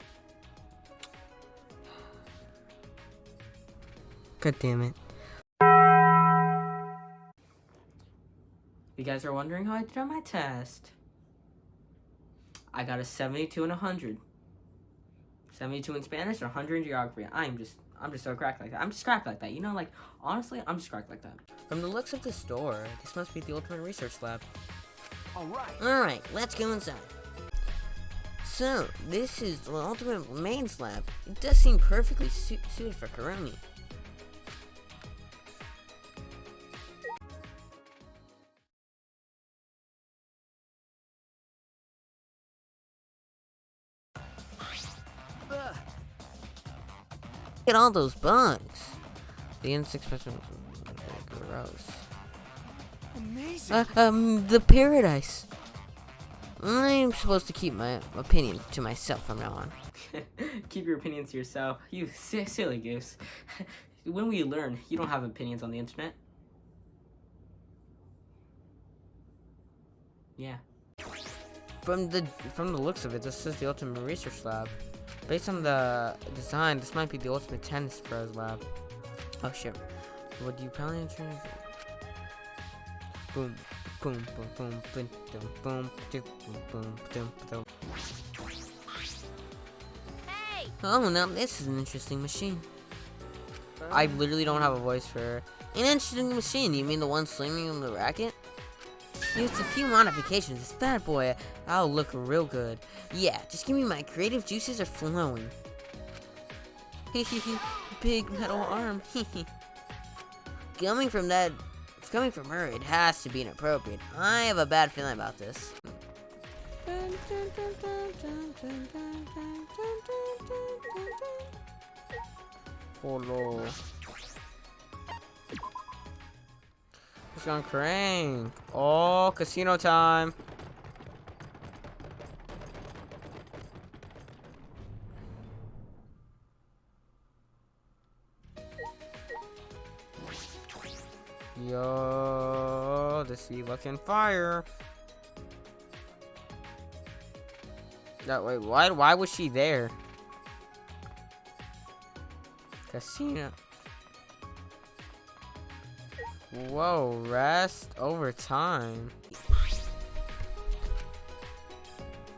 God damn it. You guys are wondering how I did on my test. I got a 72 and 100. 72 in Spanish or 100 in geography. I'm just so cracked like that. I'm just cracked like that. You know, like, honestly, I'm just cracked like that. From the looks of the store, this must be the Ultimate Research Lab. Alright, let's go inside. So, this is the Ultimate Mains Lab. It does seem perfectly suited for Karumi. Look at all those bugs. The insect specimen is gross. Amazing. The paradise. I'm supposed to keep my opinion to myself from now on. Keep your opinions to yourself. You silly goose. When we learn, you don't have opinions on the internet. Yeah. From the looks of it, this is the ultimate research lab. Based on the design, this might be the ultimate tennis pros lab. Oh shit. Would you probably enter? Boom, boom, boom, boom, boom, boom, boom, boom, boom, boom. Hey! Oh, now this is an interesting machine. I literally don't have a voice for her. An interesting machine? You mean the one swinging on the racket? Used a few modifications. This bad boy, I'll look real good. Yeah, just give me my creative juices are flowing. Big metal arm. Coming from her, it has to be inappropriate. I have a bad feeling about this. Oh no. It's gonna crank. Oh, casino time. Yo, the sea looking fire. That way, why was she there? Casino. Whoa, rest over time.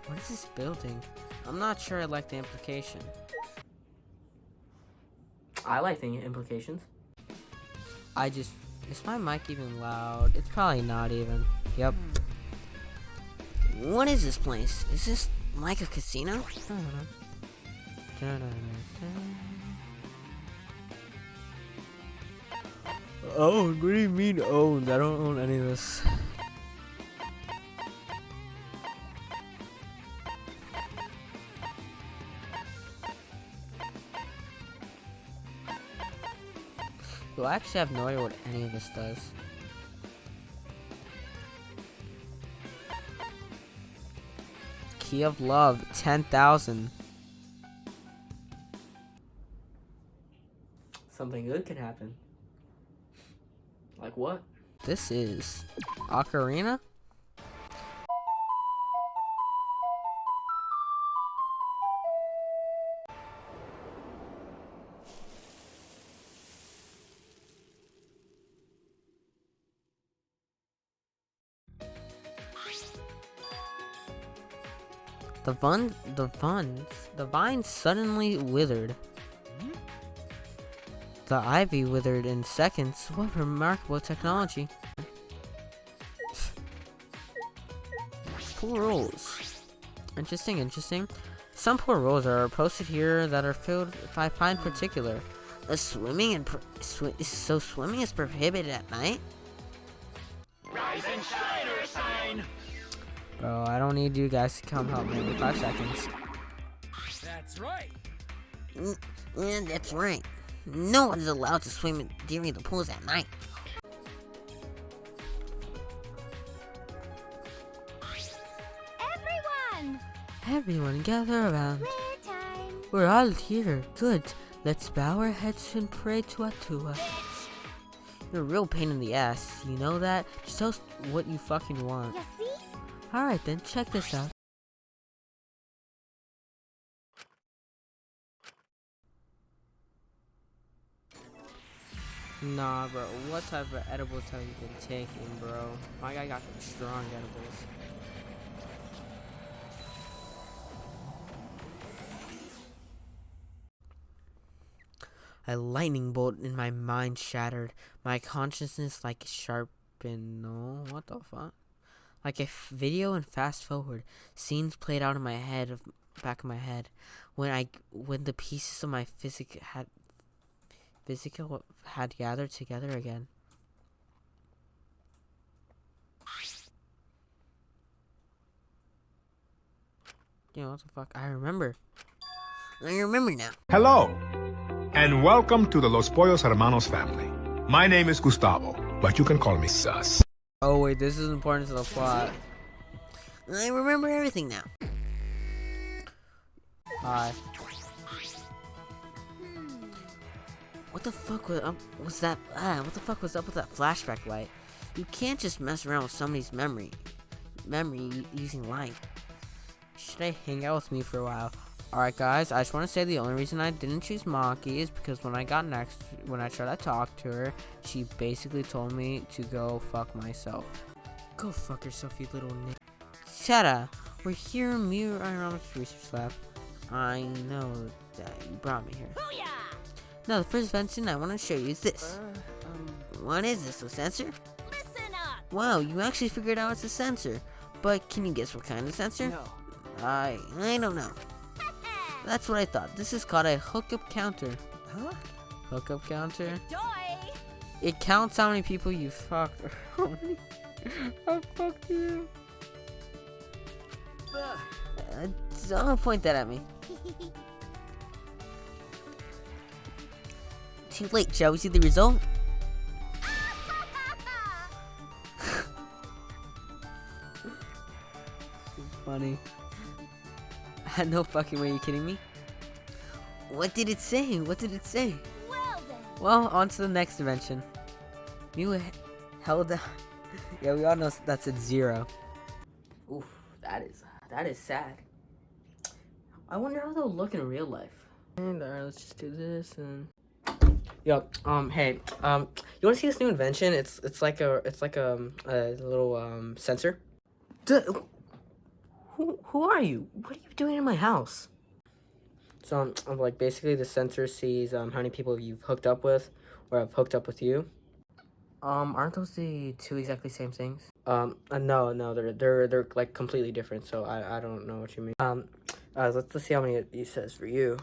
What is this building? I'm not sure I like the implication. I like the implications. Is my mic even loud? It's probably not even. Yep. What is this place? Is this like a casino? Oh, what do you mean owned? I don't own any of this. Well, I actually have no idea what any of this does. Key of Love, 10,000. Something good could happen. Like what? This is Ocarina? The vines suddenly withered. The ivy withered in seconds. What remarkable technology. Pool rules. Interesting. Some poor rules are posted here that are filled by fine particular. Swimming is prohibited at night? Rise and shine or sign. Bro, I don't need you guys to come help me in 5 seconds. That's right. Yeah, that's right. No one is allowed to swim during the pools at night. Everyone gather around. We're all here. Good. Let's bow our heads and pray to Atua. You're a real pain in the ass. You know that? Just tell us what you fucking want. Alright then, check this out. Nah, bro. What type of edibles have you been taking, bro? My guy got some strong edibles. A lightning bolt in my mind shattered. My consciousness like sharpened. No, what the fuck? Like a video and fast forward. Scenes played out in my head, back of my head. When the pieces of my physical had gathered together again. Yeah, what the fuck? I remember now. Hello, and welcome to the Los Pollos Hermanos family. My name is Gustavo, but you can call me Sus. Oh wait, this is important to the plot. I remember everything now. Hi. What the fuck was that? What the fuck was up with that flashback light? You can't just mess around with somebody's memory using light. Should I hang out with me for a while? Alright guys, I just want to say the only reason I didn't choose Maki is because when I tried to talk to her, she basically told me to go fuck myself. Go fuck yourself, you little n***. Shut up. We're here in Mirror Iron's research lab. I know that you brought me here. Booyah! Now the first invention I want to show you is this. What is this, a sensor? Listen up! Wow, you actually figured out it's a sensor. But can you guess what kind of sensor? No. I don't know. That's what I thought. This is called a hookup counter. Huh? Hookup counter? Joy! It counts how many people you fucked. I fucked you. Don't point that at me. Too late, shall we see the result? Funny. No fucking way, you kidding me? What did it say? What did it say? Well then. Well, on to the next invention. You held down. Yeah, we all know that's a 0. Oof, that is sad. I wonder how they'll look in real life. And let's just do this and. Yo, hey, you want to see this new invention? It's like a little sensor. Who are you? What are you doing in my house? So like basically the sensor sees how many people you've hooked up with, or have hooked up with you. Aren't those the two exactly same things? No, they're like completely different. So I don't know what you mean. Let's see how many it says for you.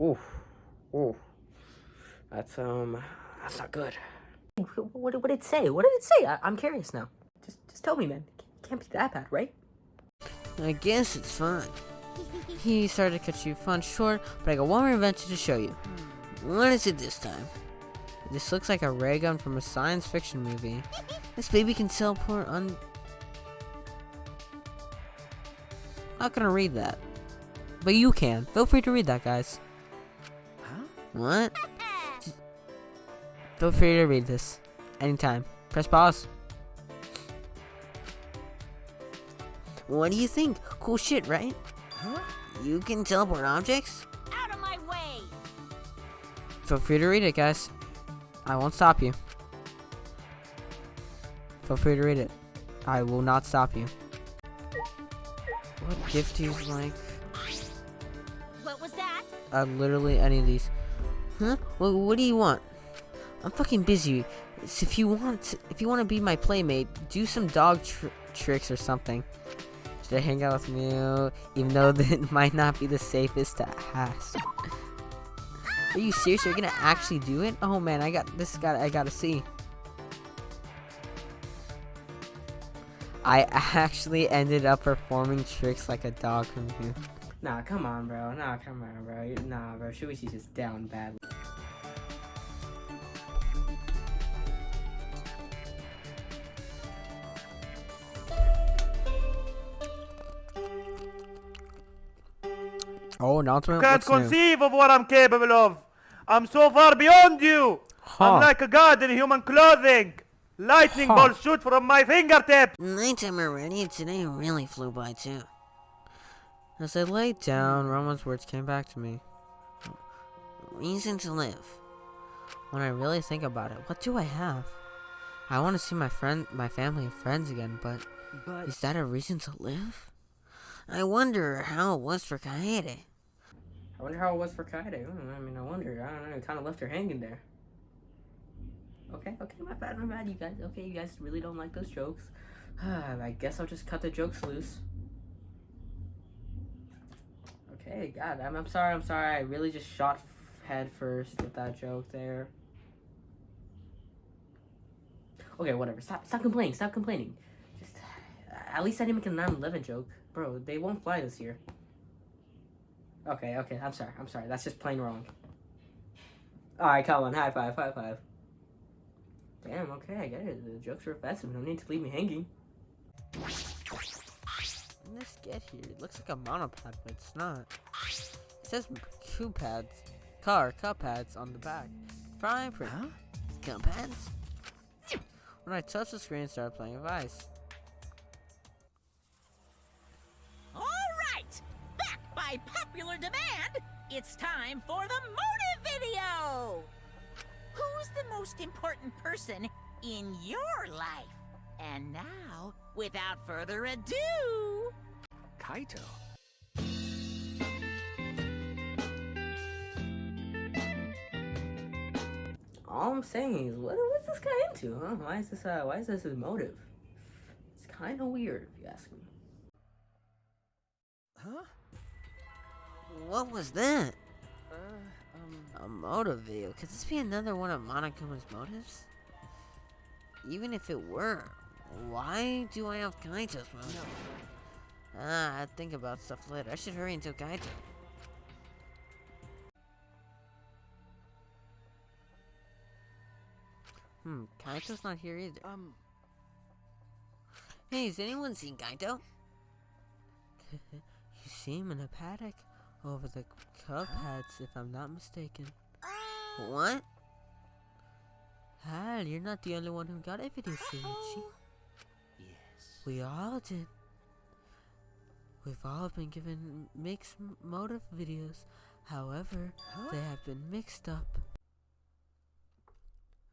Ooh. That's not good. What did it say? What did it say? I'm curious now. Just tell me, man. It can't be that bad, right? I guess it's fine. He started to cut you fun short, but I got one more invention to show you. What is it this time? This looks like a ray gun from a science fiction movie. This baby can teleport on. Not gonna read that. But you can. Feel free to read that, guys. Huh? What? Feel free to read this. Anytime. Press pause. What do you think? Cool shit, right? Huh? You can teleport objects? Out of my way! Feel free to read it, guys. I won't stop you. Feel free to read it. I will not stop you. What gift do you like? What was that? Literally any of these. Huh? Well, what do you want? I'm fucking busy. So if you want to be my playmate, do some dog tricks or something. Should I hang out with you? Even though that might not be the safest to ask. Are you serious? You're gonna actually do it? Oh man, I gotta see. I actually ended up performing tricks like a dog from you. Nah, come on, bro. Nah, bro. Shuichi's just down badly. Oh, announcement. Can't conceive of what I'm capable of. I'm so far beyond you. I'm like a god in human clothing. Lightning bolts shoot from my fingertips. Nighttime already, and today really flew by too. As I laid down, Roman's words came back to me. Reason to live. When I really think about it, what do I have? I want to see my family and friends again, but is that a reason to live? I wonder how it was for Kaede. I wonder how it was for Kaede. I wonder. I don't know. It kind of left her hanging there. Okay, my bad, you guys. Okay, you guys really don't like those jokes. I guess I'll just cut the jokes loose. Okay, God, I'm sorry. I really just shot head first with that joke there. Okay, whatever. Stop complaining. Just, at least I didn't make a 9/11 joke. Bro, they won't fly this year. Okay, I'm sorry. That's just plain wrong. Alright, come on, high five. Damn, okay, I get it. The jokes are offensive. No need to leave me hanging. Let's get here. It looks like a monopod, but it's not. It says cup pads on the back. Frying print. Huh? Cup pads? When I touched the screen, it started playing a Vice. All right! popular demand, it's time for the motive video! Who's the most important person in your life? And now, without further ado... Kaito? All I'm saying is, what's this guy into? Huh? Why is this his motive? It's kind of weird, if you ask me. Huh? What was that? A motive video. Could this be another one of Monokuma's motives? Even if it were, why do I have Kaito's motive? I'd think about stuff later. I should hurry and tell Kaito. Kaito's not here either. Hey, has anyone seen Kaito? You see him in a paddock over the Cub Heads, if I'm not mistaken. What? Hal, you're not the only one who got a video, Shinichi. Yes. We all did. We've all been given mixed motive videos. However, they have been mixed up.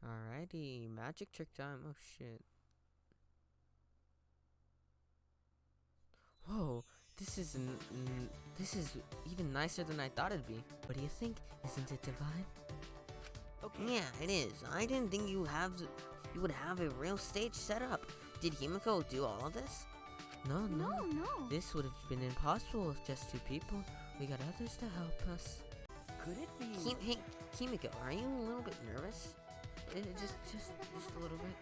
Alrighty, magic trick time. Oh shit. Whoa, this is even nicer than I thought it'd be. What do you think? Isn't it divine? Okay. Yeah, it is. I didn't think you would have a real stage set up. Did Himiko do all of this? No. No. This would have been impossible with just 2 people. We got others to help us. Could it be... Hey, Himiko, are you a little bit nervous? Just a little bit.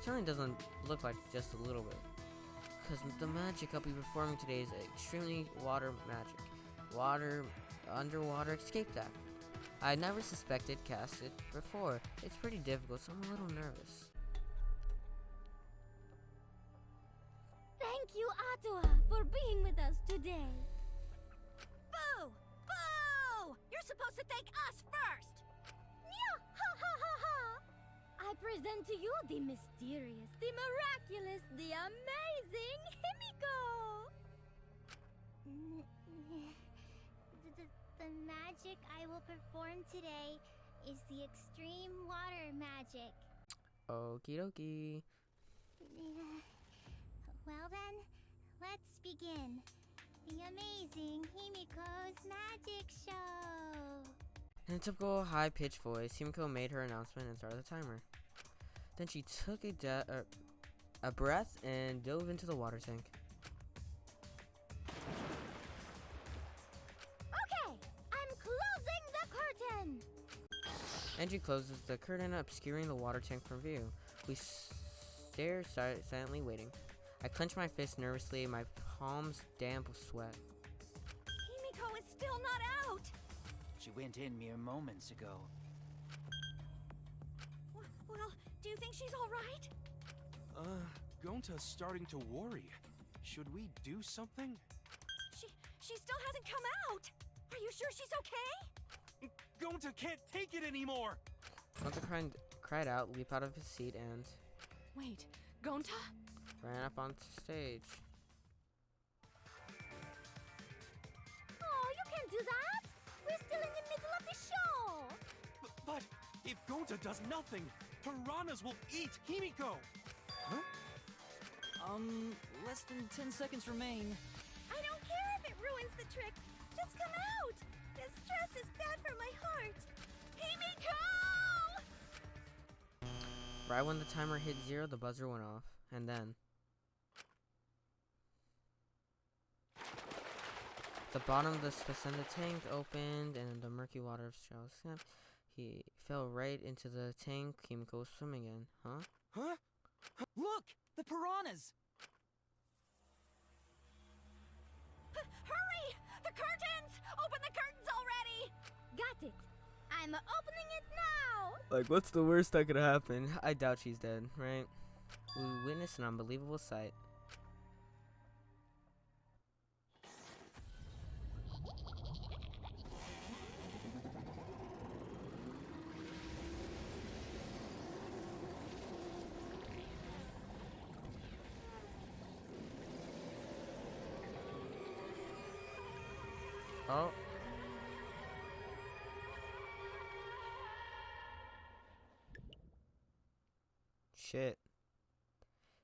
Certainly doesn't look like just a little bit. Because the magic I'll be performing today is extremely water magic. Underwater escape deck. I never suspected cast it before. It's pretty difficult, so I'm a little nervous. Thank you, Atua, for being with us today. Boo! Boo! You're supposed to thank us first! Yeah, ha ha ha ha! I present to you the mysterious, the miraculous, the amazing Himiko! The magic I will perform today is the extreme water magic. Okie dokie. Well then, let's begin. The amazing Himiko's magic show. In a typical high-pitched voice, Himiko made her announcement and started the timer. Then she took a breath and dove into the water tank. Okay, I'm closing the curtain. And she closes the curtain, obscuring the water tank from view. We stare silently waiting. I clench my fist nervously, my palms damp with sweat. Himiko is still not out! She went in mere moments ago. Well, do you think she's alright? Gonta's starting to worry. Should we do something? She still hasn't come out! Are you sure she's okay? Gonta can't take it anymore! Gonta cried out, leaped out of his seat, and... Wait, Gonta? Ran up onto stage. Oh, you can't do that! We're still in the middle of the show! But if Gonta does nothing, piranhas will eat Himiko! Huh? Less than 10 seconds remain. I don't care if it ruins the trick! Just come out! This stress is bad for my heart! Himiko! Right when the timer hit 0, the buzzer went off. And then... the bottom of the suspended tank opened and the murky water shell snapped. He fell right into the tank. Himiko was swimming in. Huh? Huh? Look! The piranhas! Hurry! The curtains! Open the curtains already! Got it! I'm opening it now! Like, what's the worst that could happen? I doubt she's dead, right? We witnessed an unbelievable sight. Oh. Shit.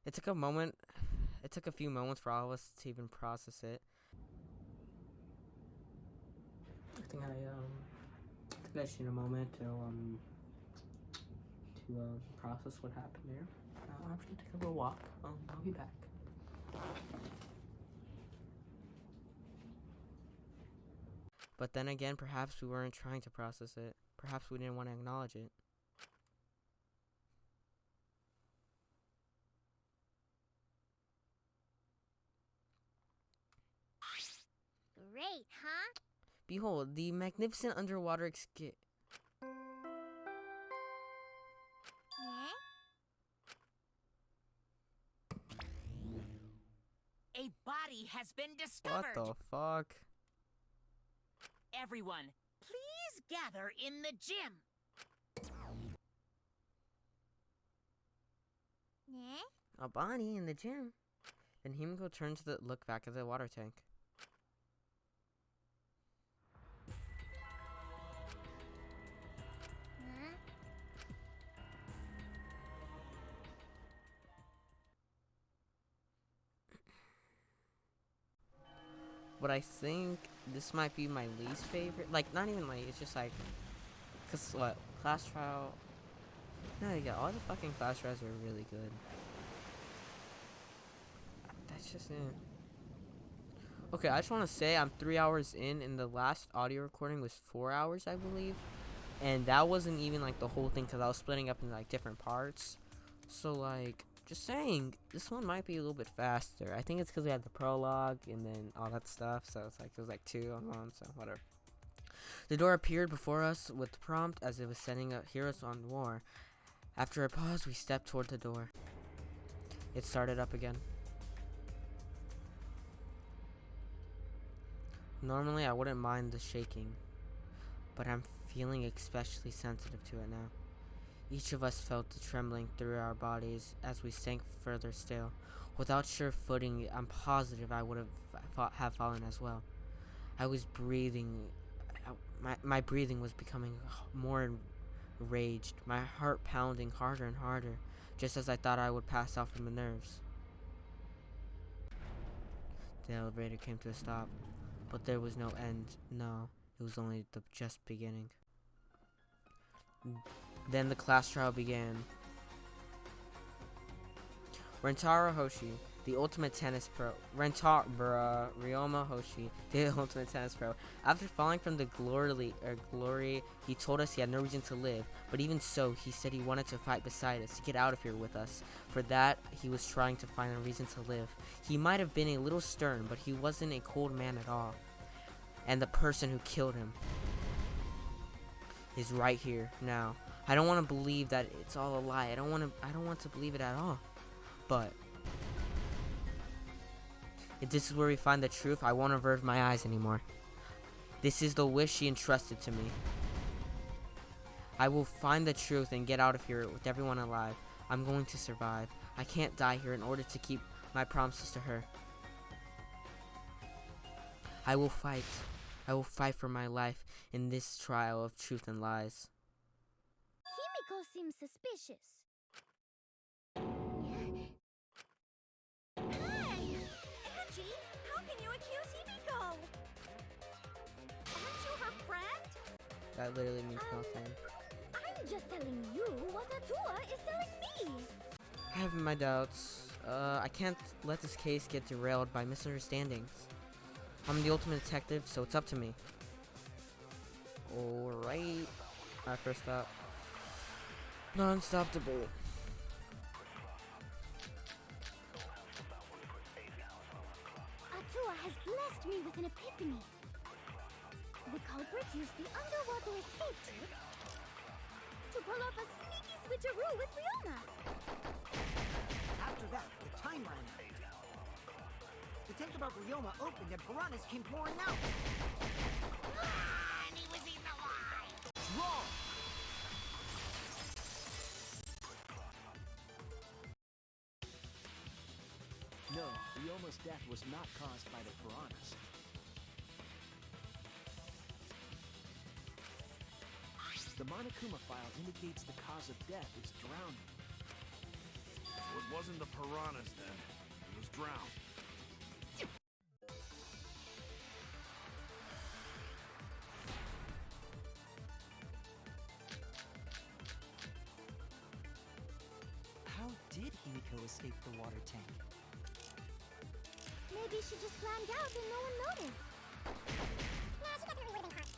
It took a moment. It took a few moments for all of us to even process it. I think I just need a moment to process what happened there. I'm just gonna take a little walk. I'll be back. But then again, perhaps we weren't trying to process it. Perhaps we didn't want to acknowledge it. Great, huh? Behold, the magnificent underwater skit. A body has been discovered. What the fuck? Everyone, please gather in the gym. A body in the gym. Then Himiko turned to look back at the water tank. But I think this might be my least favorite. Like, not even like, it's just like, cause what, class trial? No, yeah, all the fucking class trials are really good. That's just it. Okay, I just want to say I'm 3 hours in, and the last audio recording was 4 hours, I believe. And that wasn't even like the whole thing, cause I was splitting up into like different parts. So like, just saying, this one might be a little bit faster. I think it's because we had the prologue and then all that stuff. So it's like, it was like 2 on 1, so whatever. The door appeared before us with the prompt as it was setting up heroes on war. After a pause, we stepped toward the door. It started up again. Normally, I wouldn't mind the shaking, but I'm feeling especially sensitive to it now. Each of us felt the trembling through our bodies as we sank further still. Without sure footing, I'm positive I would have fallen as well. I was breathing. My breathing was becoming more enraged, my heart pounding harder and harder, just as I thought I would pass out from the nerves. The elevator came to a stop, but there was no end. No, it was only the just beginning. Then the class trial began. Ryoma Hoshi, the ultimate tennis pro. Ryoma Hoshi, the ultimate tennis pro. After falling from the glory, he told us he had no reason to live. But even so, he said he wanted to fight beside us, to get out of here with us. For that, he was trying to find a reason to live. He might have been a little stern, but he wasn't a cold man at all. And the person who killed him is right here now. I don't want to believe that it's all a lie. I don't want to believe it at all. But if this is where we find the truth, I won't avert my eyes anymore. This is the wish she entrusted to me. I will find the truth and get out of here with everyone alive. I'm going to survive. I can't die here in order to keep my promises to her. I will fight. I will fight for my life in this trial of truth and lies. Himiko seems suspicious. Hey! Angie, how can you accuse Himiko? Aren't you her friend? That literally means nothing. I'm just telling you what Atua is telling me. I have my doubts. I can't let this case get derailed by misunderstandings. I'm the ultimate detective, so it's up to me. Alright. Alright, first up. Non-stop debate. Atua has blessed me with an epiphany. The culprit used the underwater escape trick to pull off a sneaky switcheroo with Ryoma. After that, the time ran out. The tank about Ryoma opened and piranhas came pouring out. And he was eaten alive. Wrong! No, Ryoma's death was not caused by the piranhas. The Monokuma file indicates the cause of death is drowning. So it wasn't the piranhas then. It was drowned. How did Himiko escape the water tank? Maybe she just climbed out and no one noticed. Nah, she definitely would have been caught.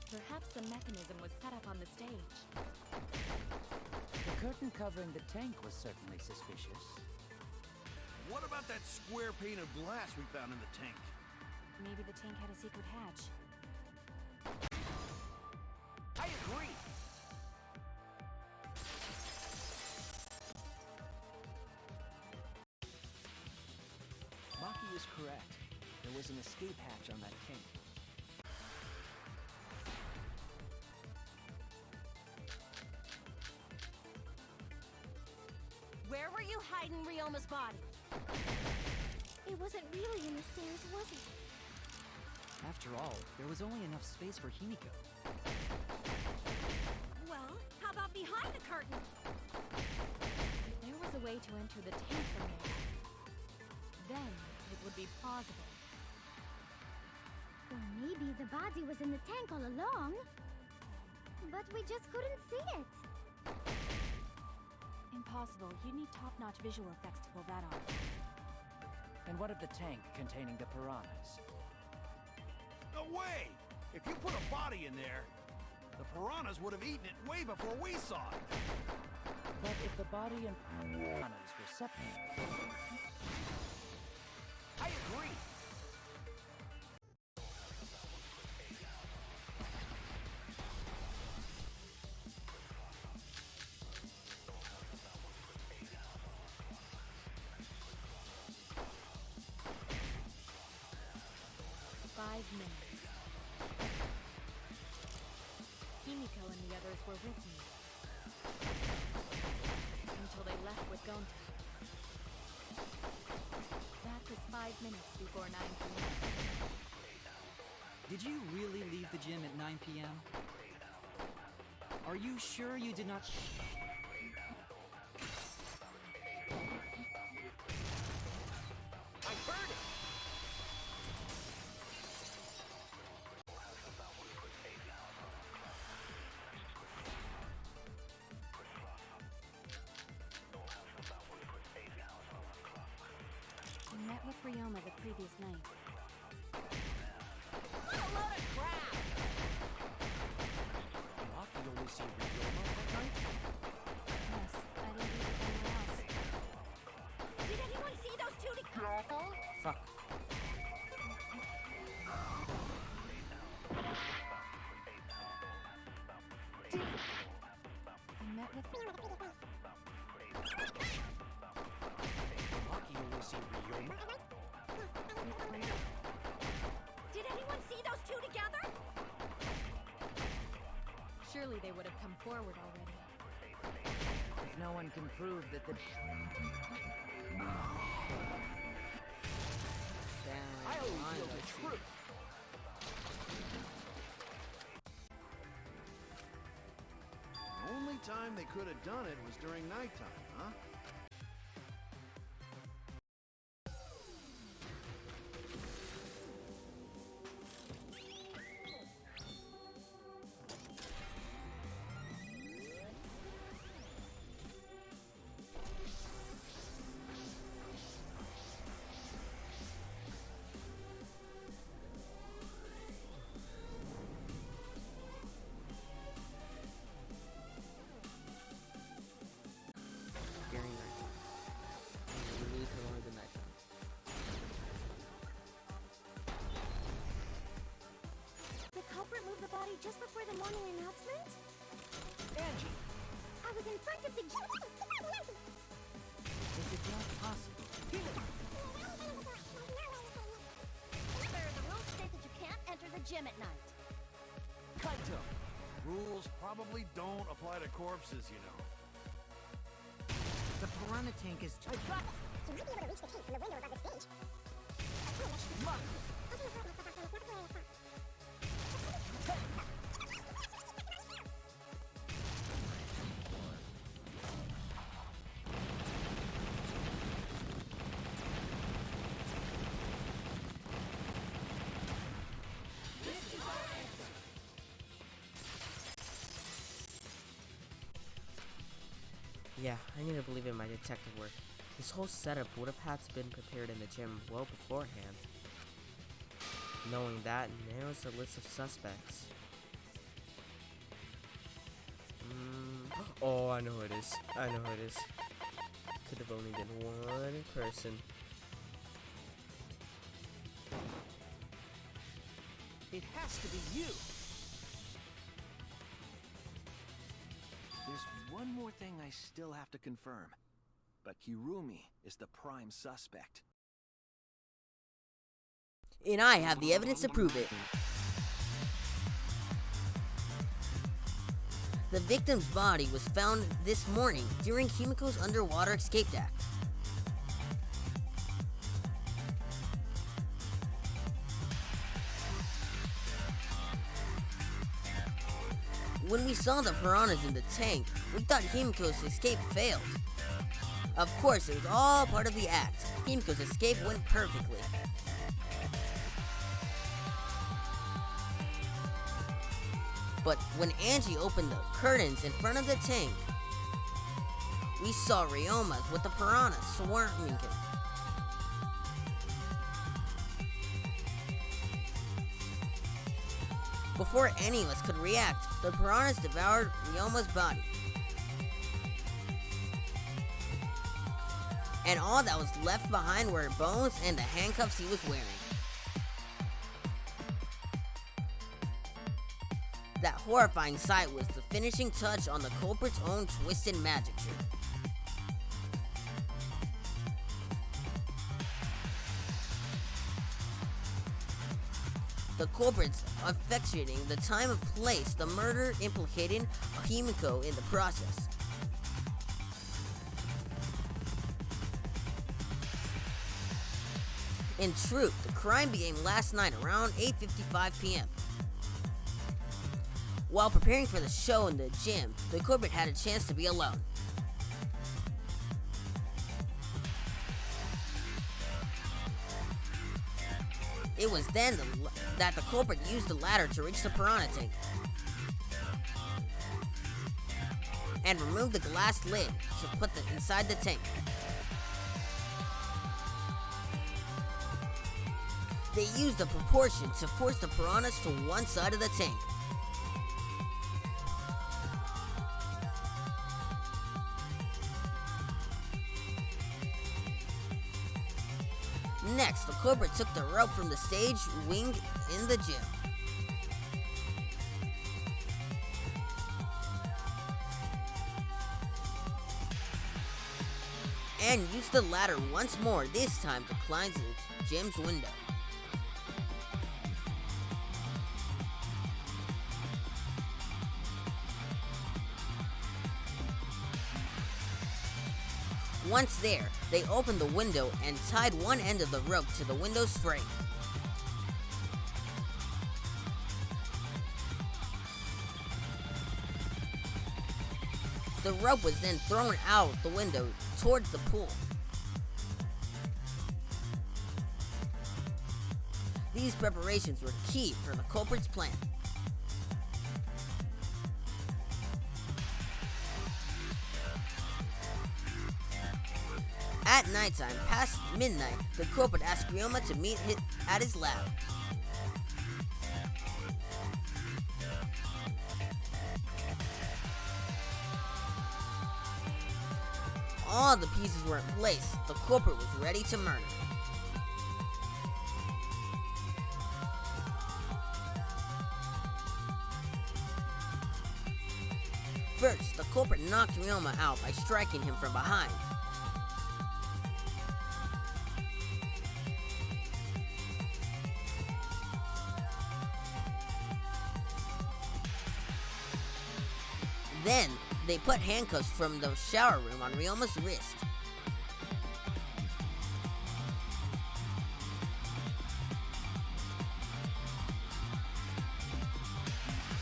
Perhaps a mechanism was set up on the stage. The curtain covering the tank was certainly suspicious. What about that square pane of glass we found in the tank? Maybe the tank had a secret hatch. I agree! Maki is correct. There was an escape hatch on that tank. Where were you hiding Ryoma's body? It wasn't really in the stairs, was it? After all, there was only enough space for Himiko. Well, how about behind the curtain? If there was a way to enter the tank from there, then it would be plausible. Or maybe the body was in the tank all along, but we just couldn't see it. Impossible. You need top-notch visual effects to pull that off. And what of the tank containing the piranhas? No way! If you put a body in there, the piranhas would have eaten it way before we saw it. But if the body and piranhas were separated... I agree! Minutes. Himiko and the others were with me until they left with Gonta. That was 5 minutes before 9 p.m. Did you really leave the gym at 9 p.m.? Are you sure you did not... I heard it! I met with Ryoma the previous night. What a load of crap! Maki only saw Ryoma that night? Yes, I didn't leave it anywhere else. Did anyone see those two together? Fuck. I met with... Maki only saw Ryoma? Did anyone see those two together? Surely they would have come forward already. If no one can prove that the... I will reveal the truth! The only time they could have done it was during nighttime, huh? During nighttime. We need to learn the nighttime. The culprit moved the body just before the morning announcement? Angie! I was in front of the... Is it not possible? Sir, the rules state that you can't enter the gym at night. Kaito! Rules probably don't apply to corpses, you know. The piranha tank is... So you might be able to reach the tank from the window above the stage. Maki! Yeah, I need to believe in my detective work. This whole setup would have had to been prepared in the gym well beforehand. Knowing that narrows the list of suspects. Oh, I know who it is. I know who it is. Could have only been one person. It has to be you. There's one more thing I still have to confirm. But Kirumi is the prime suspect. And I have the evidence to prove it. The victim's body was found this morning during Himiko's underwater escape act. When we saw the piranhas in the tank, we thought Himiko's escape failed. Of course, it was all part of the act. Himiko's escape went perfectly. But when Angie opened the curtains in front of the tank, we saw Ryomas with the piranhas swarming him. Before any of us could react, the piranhas devoured Ryoma's body. And all that was left behind were bones and the handcuffs he was wearing. That horrifying sight was the finishing touch on the culprit's own twisted magic trick. The culprits effectuating the time and place the murder implicating Himiko in the process. In truth, the crime began last night around 8:55 p.m. While preparing for the show in the gym, the culprit had a chance to be alone. It was then that the culprit used the ladder to reach the piranha tank and removed the glass lid to put it inside the tank. They used the proportion to force the piranhas to one side of the tank. Next, the culprit took the rope from the stage wing in the gym. And used the ladder once more, this time to climb the gym's window. Once there, they opened the window and tied one end of the rope to the window's frame. The rope was then thrown out the window towards the pool. These preparations were key for the culprit's plan. At nighttime, past midnight, the culprit asked Ryoma to meet at his lab. All the pieces were in place. The culprit was ready to murder. First, the culprit knocked Ryoma out by striking him from behind. Then, they put handcuffs from the shower room on Ryoma's wrist.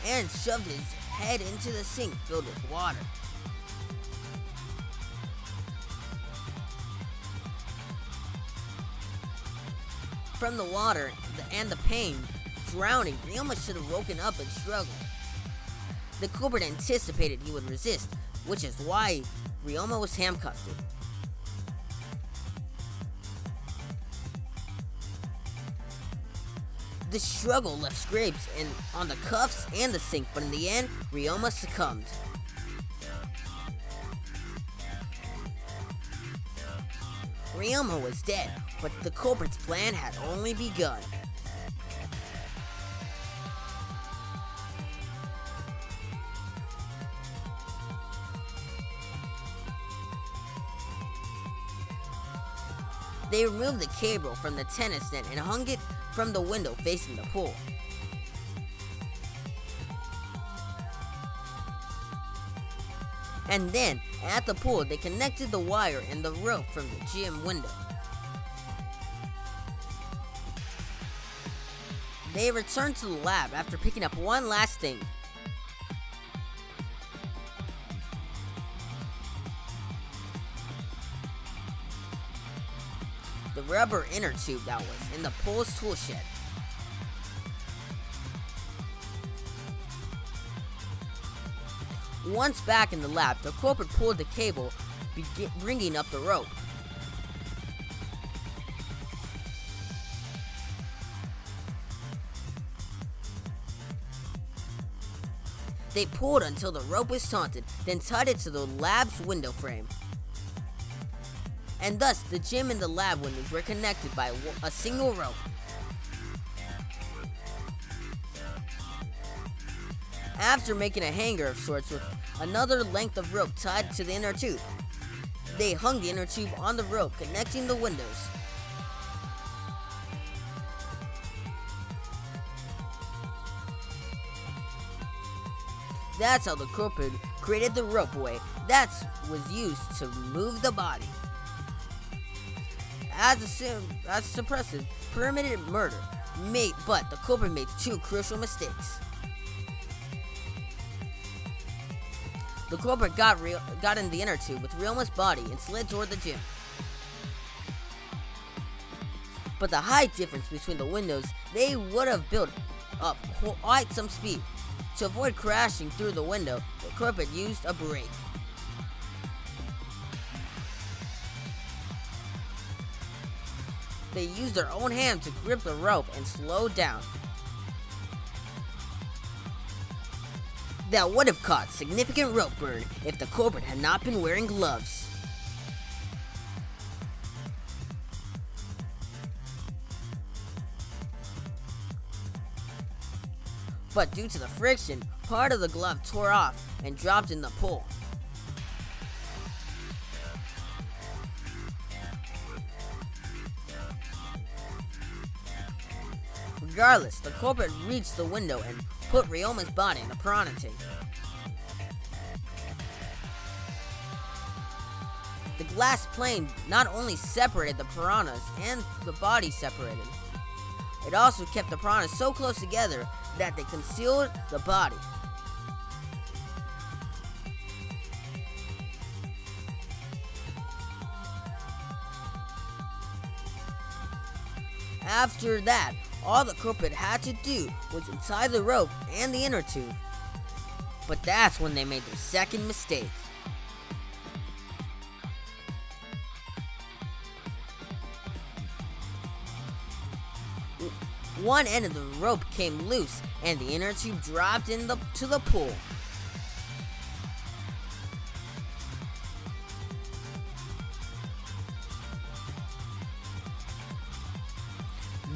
And shoved his head into the sink filled with water. From the water and the pain, drowning, Ryoma should have woken up and struggled. The culprit anticipated he would resist, which is why Ryoma was handcuffed. The struggle left scrapes on the cuffs and the sink, but in the end, Ryoma succumbed. Ryoma was dead, but the culprit's plan had only begun. They removed the cable from the tennis net and hung it from the window facing the pool. And then, at the pool, they connected the wire and the rope from the gym window. They returned to the lab after picking up one last thing. The rubber inner tube that was in the pool's tool shed. Once back in the lab, the culprit pulled the cable, bringing up the rope. They pulled until the rope was taunted, then tied it to the lab's window frame. And thus, the gym and the lab windows were connected by a single rope. After making a hanger of sorts with another length of rope tied to the inner tube, they hung the inner tube on the rope connecting the windows. That's how the culprit created the ropeway that was used to move the body. As a suppressive, permitted murder, but the culprit made two crucial mistakes. The culprit got in the inner tube with Ryoma's body and slid toward the gym. But the height difference between the windows, they would have built up quite some speed. To avoid crashing through the window, the culprit used a brake. They used their own hand to grip the rope and slow down. That would have caused significant rope burn if the culprit had not been wearing gloves. But due to the friction, part of the glove tore off and dropped in the pool. Regardless, the culprit reached the window and put Ryoma's body in the piranha tank. The glass plane not only separated the piranhas and the body separated, it also kept the piranhas so close together that they concealed the body. After that, all the culprit had to do was untie the rope and the inner tube. But that's when they made their second mistake. One end of the rope came loose and the inner tube dropped to the pool.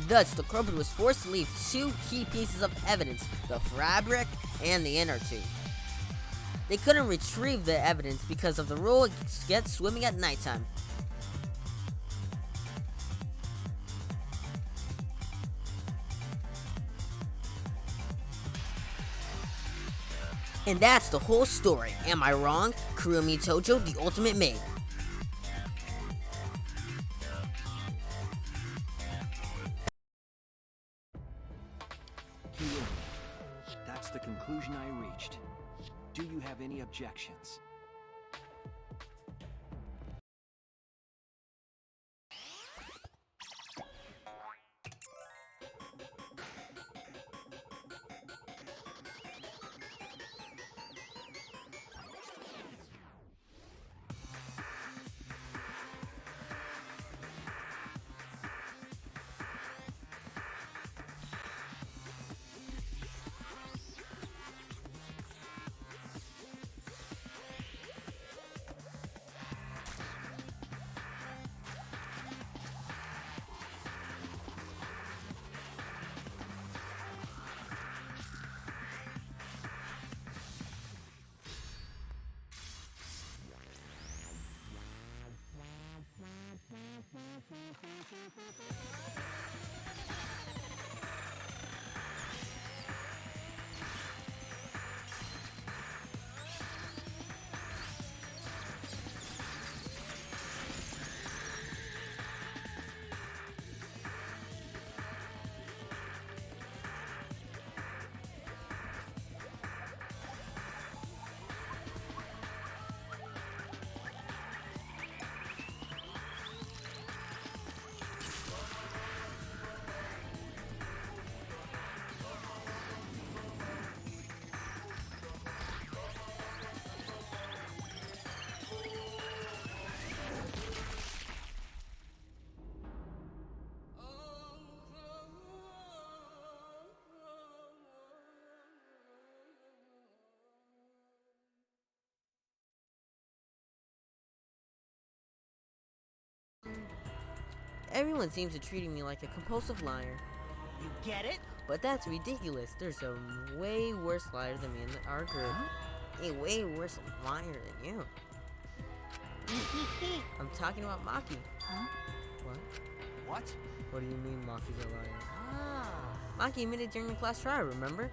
Thus, the culprit was forced to leave two key pieces of evidence, the fabric and the inner tube. They couldn't retrieve the evidence because of the rule against swimming at nighttime. And that's the whole story. Am I wrong? Kurumi Tojo, the ultimate maid. That's the conclusion I reached. Do you have any objections? Everyone seems to treating me like a compulsive liar. You get it? But that's ridiculous. There's a way worse liar than me in our group. A way worse liar than you. I'm talking about Maki. Huh? What? What? What do you mean Maki's a liar? Ah. Maki admitted during the class trial, remember?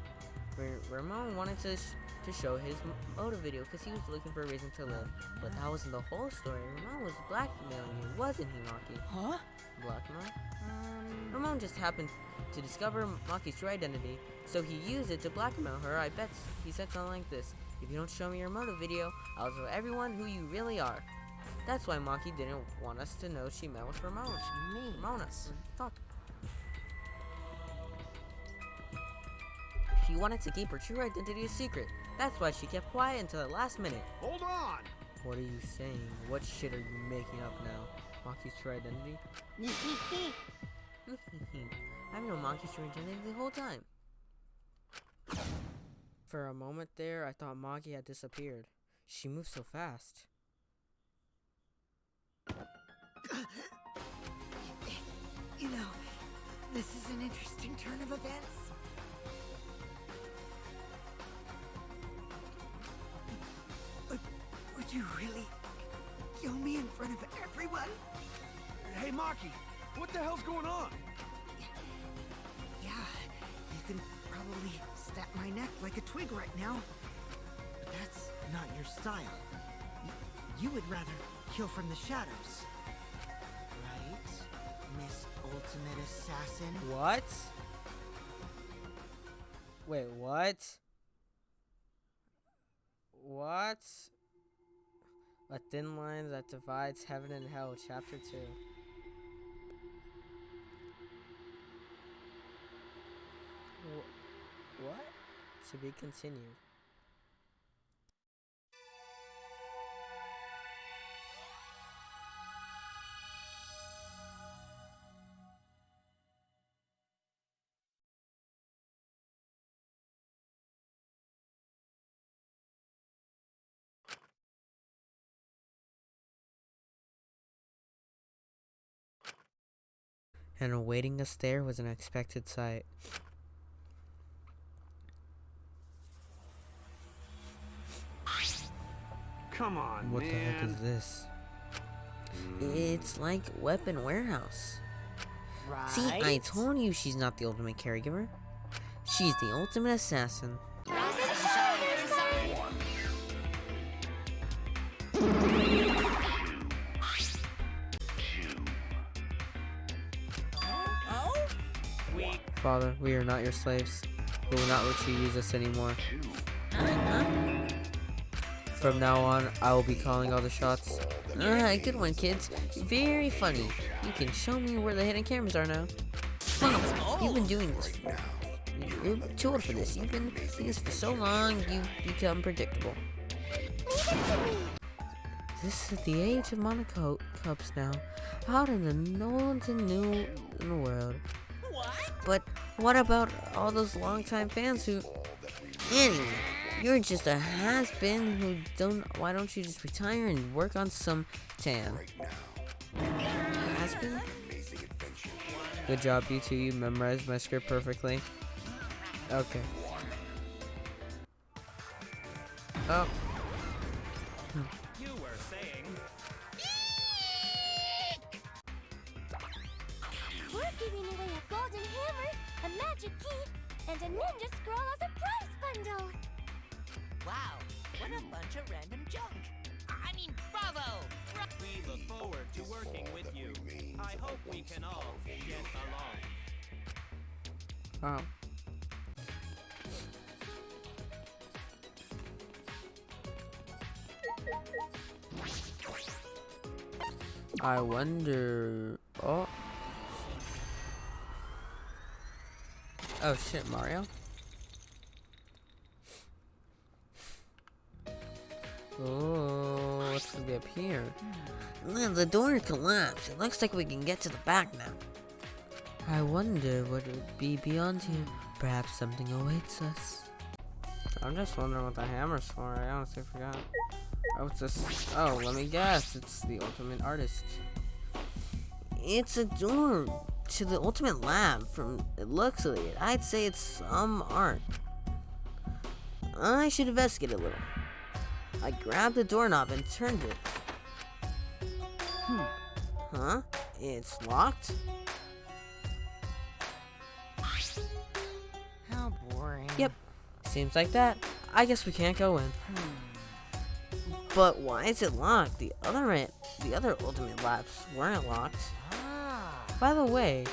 Ramon wanted to show his motive video because he was looking for a reason to live. But that wasn't the whole story. Ramon was blackmailing you, wasn't he, Maki? Huh? Blackmail? Ramon just happened to discover Maki's true identity, so he used it to blackmail her. I bet he said something like this: if you don't show me your motive video, I'll tell everyone who you really are. That's why Maki didn't want us to know she met with Ramon. Ramona. Fuck. She wanted to keep her true identity a secret. That's why she kept quiet until the last minute. Hold on! What are you saying? What shit are you making up now? Maki's true identity? I've known Maki's true identity the whole time. For a moment there, I thought Maki had disappeared. She moved so fast. You know, this is an interesting turn of events. Would you really kill me in front of everyone? Hey, Maki, what the hell's going on? Yeah, you can probably snap my neck like a twig right now. But that's not your style. You would rather kill from the shadows. Right, Miss Ultimate Assassin? What? Wait, what? What? A thin line that divides heaven and hell, chapter 2. What? To be continued. And awaiting us there was an unexpected sight. Come on, What man. the heck is this? It's like Weapon Warehouse. Right? See, I told you she's not the ultimate caregiver. She's the ultimate assassin. Father, we are not your slaves. We will not let you use us anymore. From now on, I will be calling all the shots. Good one, kids. Very funny. You can show me where the hidden cameras are now. Please, you've been doing this. You're too old for this. You've been doing this for so long, you've become predictable. This is the age of Monaco Cups now. Out in the new world. But what about all those longtime fans who... Anyway, you're just a has-been who don't... Why don't you just retire and work on some tan? Has-been? Good job, you two. You memorized my script perfectly. Okay. Oh. You were saying... We're giving away a golden hammer, a magic key, and a ninja scroll as a prize bundle. Wow, what a bunch of random junk. I mean, bravo! We look forward to working with you. I hope we can all get along. Oh. I wonder... Oh. Oh shit, Mario. Oh, what's gonna be up here? The door collapsed. It looks like we can get to the back now. I wonder what it would be beyond here. Perhaps something awaits us. I'm just wondering what the hammer's for. I honestly forgot. Oh, it's this. Oh, let me guess. It's the ultimate artist. It's a door to the ultimate lab. From the looks of it, I'd say it's some art. I should investigate a little. I grabbed the doorknob and turned it. Huh? It's locked? How boring. Yep. Seems like that. I guess we can't go in. But why is it locked? The other ultimate labs weren't locked. By the way,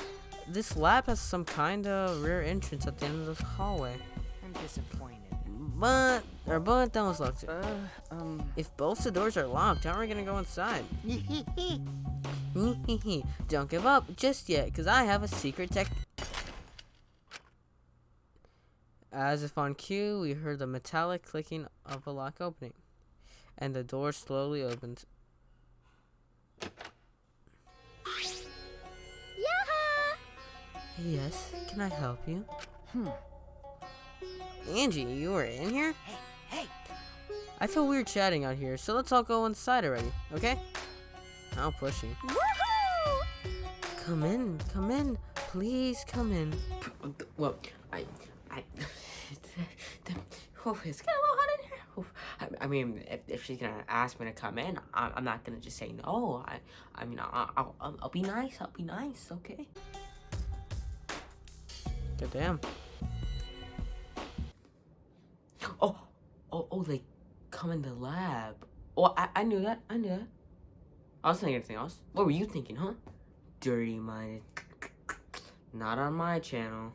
this lab has some kind of rear entrance at the end of this hallway. I'm disappointed. But that was locked too. If both the doors are locked, how are we gonna go inside? Don't give up just yet, because I have a secret tech. As if on cue, we heard the metallic clicking of a lock opening, and the door slowly opened. Yes, can I help you? Angie, you were in here? Hey! I feel weird chatting out here, so let's all go inside already, okay? How pushy. Come in, please come in. Well, it's getting a little hot in here. I mean, if she's gonna ask me to come in, I'm not gonna just say no. I'll be nice. I'll be nice, okay? Good damn. Oh, they come in the lab. Oh, I knew that. I was thinking anything else. What were you thinking, huh? Dirty-minded. Not on my channel.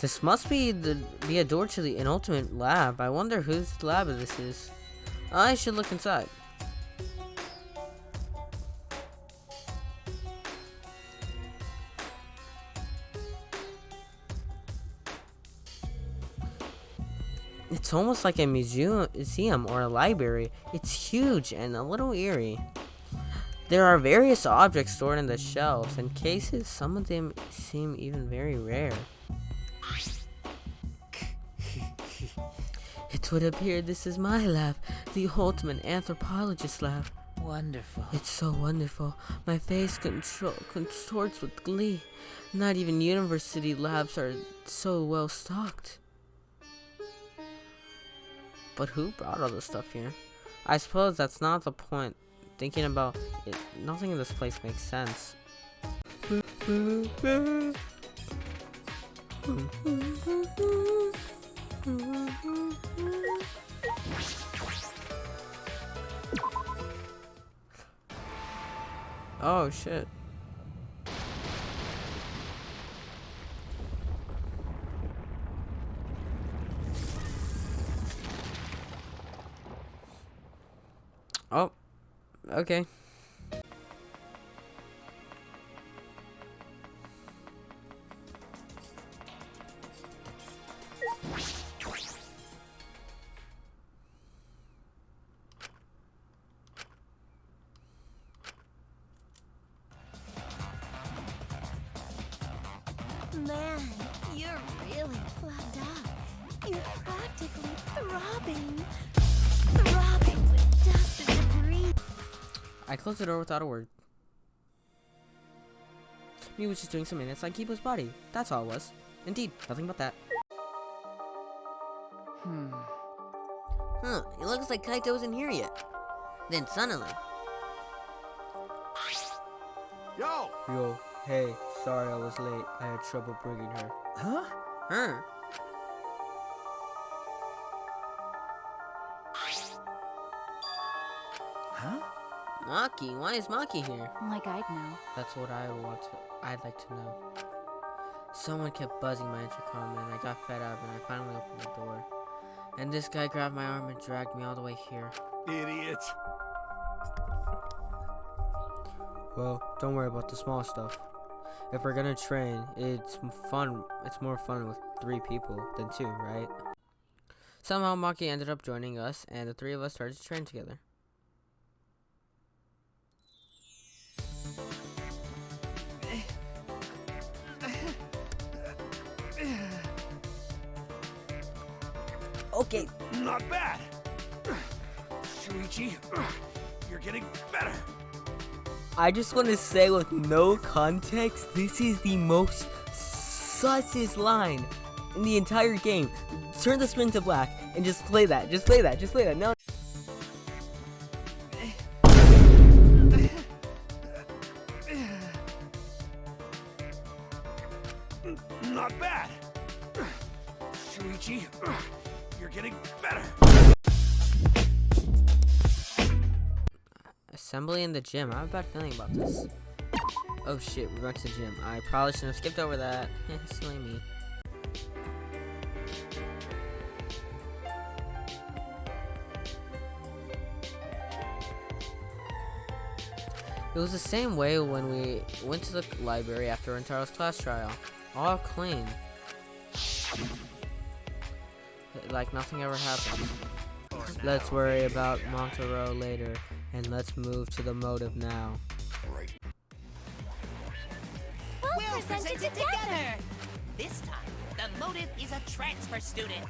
This must be a door to the ultimate lab. I wonder whose lab this is. I should look inside. It's almost like a museum or a library. It's huge and a little eerie. There are various objects stored in the shelves and cases. Some of them seem even very rare. It would appear this is my lab, the ultimate anthropologist lab. Wonderful. It's so wonderful. My face contorts with glee. Not even university labs are so well stocked. But who brought all this stuff here? I suppose that's not the point. Thinking about it, nothing in this place makes sense. Oh shit. Oh, okay. Man, you're really plugged up. You're practically throbbing. Throbbing with dust and debris. I closed the door without a word. Me was just doing some minutes like Kibo's body. That's all it was. Indeed, nothing but that. Huh, it looks like Kaito isn't here yet. Then suddenly... Yo, hey, sorry I was late. I had trouble bringing her. Huh? Her? Huh? Maki? Why is Maki here? Like I'd know. That's what I'd like to know. Someone kept buzzing my intercom and I got fed up and I finally opened the door. And this guy grabbed my arm and dragged me all the way here. Idiot. Well, don't worry about the small stuff. If we're gonna train, it's fun. It's more fun with 3 people than 2, right? Somehow Maki ended up joining us and the 3 of us started to train together. Okay. Not bad. Shuichi, You're getting better. I just want to say with no context, this is the most sussest line in the entire game. Turn the screen to black and just play that. Just play that. Just play that. No. Not bad. Shuichi, you're getting better. Assembly in the gym. I have a bad feeling about this. Oh shit, we went to the gym. I probably shouldn't have skipped over that. Silly me. It was the same way when we went to the library after Rintaro's class trial. All clean. Like nothing ever happened. Let's worry about Montero later, and let's move to the motive now. We'll present it together! This time, the motive is a transfer student.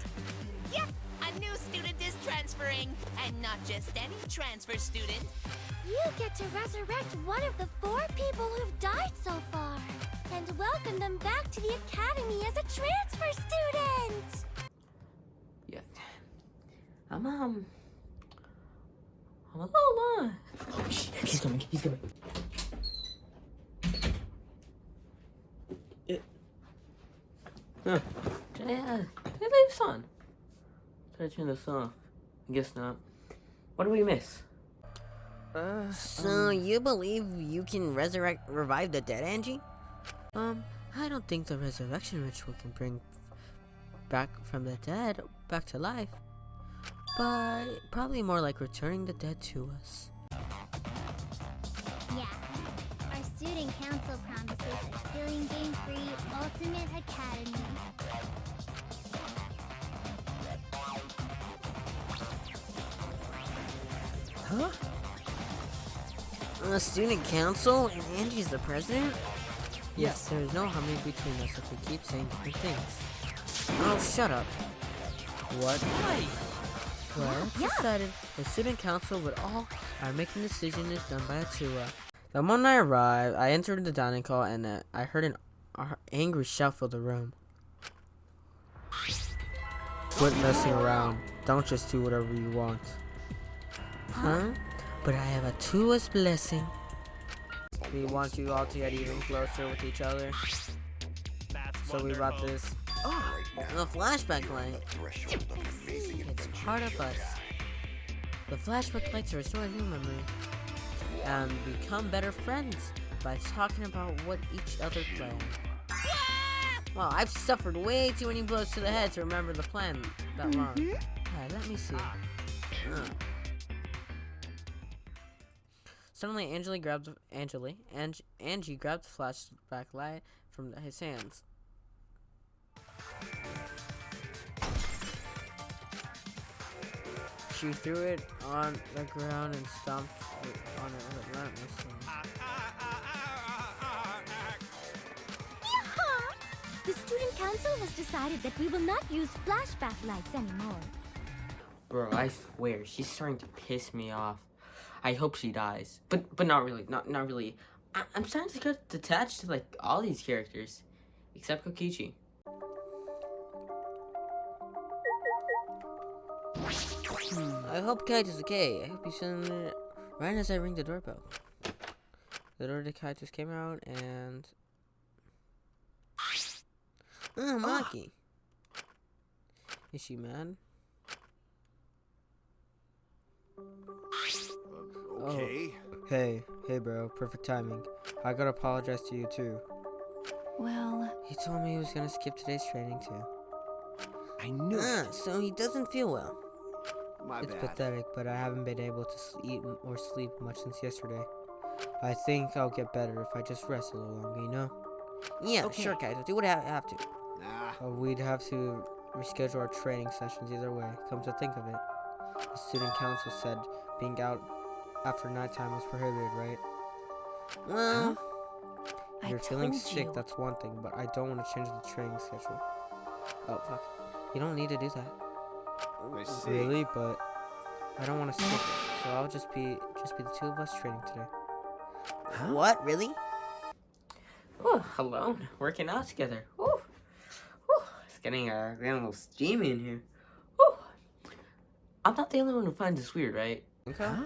Yep, a new student is transferring, and not just any transfer student. You get to resurrect one of the 4 people who've died so far, and welcome them back to the academy as a transfer student! Yeah. I'm a little, Oh, he's coming, he's coming. Huh. Did I leave this on? Did I turn this off? I guess not. What do we miss? So you believe you can revive the dead, Angie? I don't think the resurrection ritual can bring back from the dead back to life, but probably more like returning the dead to us. Yeah. Our student council promises a killing game-free ultimate academy. Huh? The student council and Angie's the president? Yes, there's no harmony between us if we keep saying different things. Oh, shut up. What? Well, decided the student council would all are making decision is done by Atua. The moment I arrived, I entered the dining hall and I heard an angry shout fill the room. Quit messing around. Don't just do whatever you want. Huh? But I have Atua's blessing. We want you all to get even closer with each other. So we brought this. The flashback light. It's part of us. The flashback lights restore a new memory and become better friends by talking about what each other planned. Well, I've suffered way too many blows to the head to remember the plan that long. Let me see. Suddenly, Angie grabbed the flashback light from his hands. She threw it on the ground and stomped it on it relentlessly. Yeehaw! The student council has decided that we will not use flashback lights anymore. Bro, I swear, she's starting to piss me off. I hope she dies. But not really, not really. I'm starting to get detached to, like, all these characters. Except Kokichi. I hope Kite is okay. I hope he's feeling it right as I ring the doorbell. The door to Kite just came out and... Oh, Maki. Is she mad? Okay. Oh. Hey bro, perfect timing. I gotta apologize to you too. Well... He told me he was gonna skip today's training too. I knew it. So he doesn't feel well. It's bad. pathetic, but I haven't been able to eat or sleep much since yesterday. I think I'll get better if I just rest a little longer, you know? Yeah, Okay. sure, guys. I'll do what I have to. Nah. We'd have to reschedule our training sessions either way. Come to think of it, the student council said being out after nighttime was prohibited, right? Well, you're feeling sick, that's one thing, but I don't want to change the training schedule. Oh, fuck. You don't need to do that. I see. Really? But I don't want to skip it. so I'll just be the two of us training today. Huh? What? Really? Oh, alone, working out together. Oh, it's getting a little steamy in here. Oh, I'm not the only one who finds this weird, right? Okay. Huh?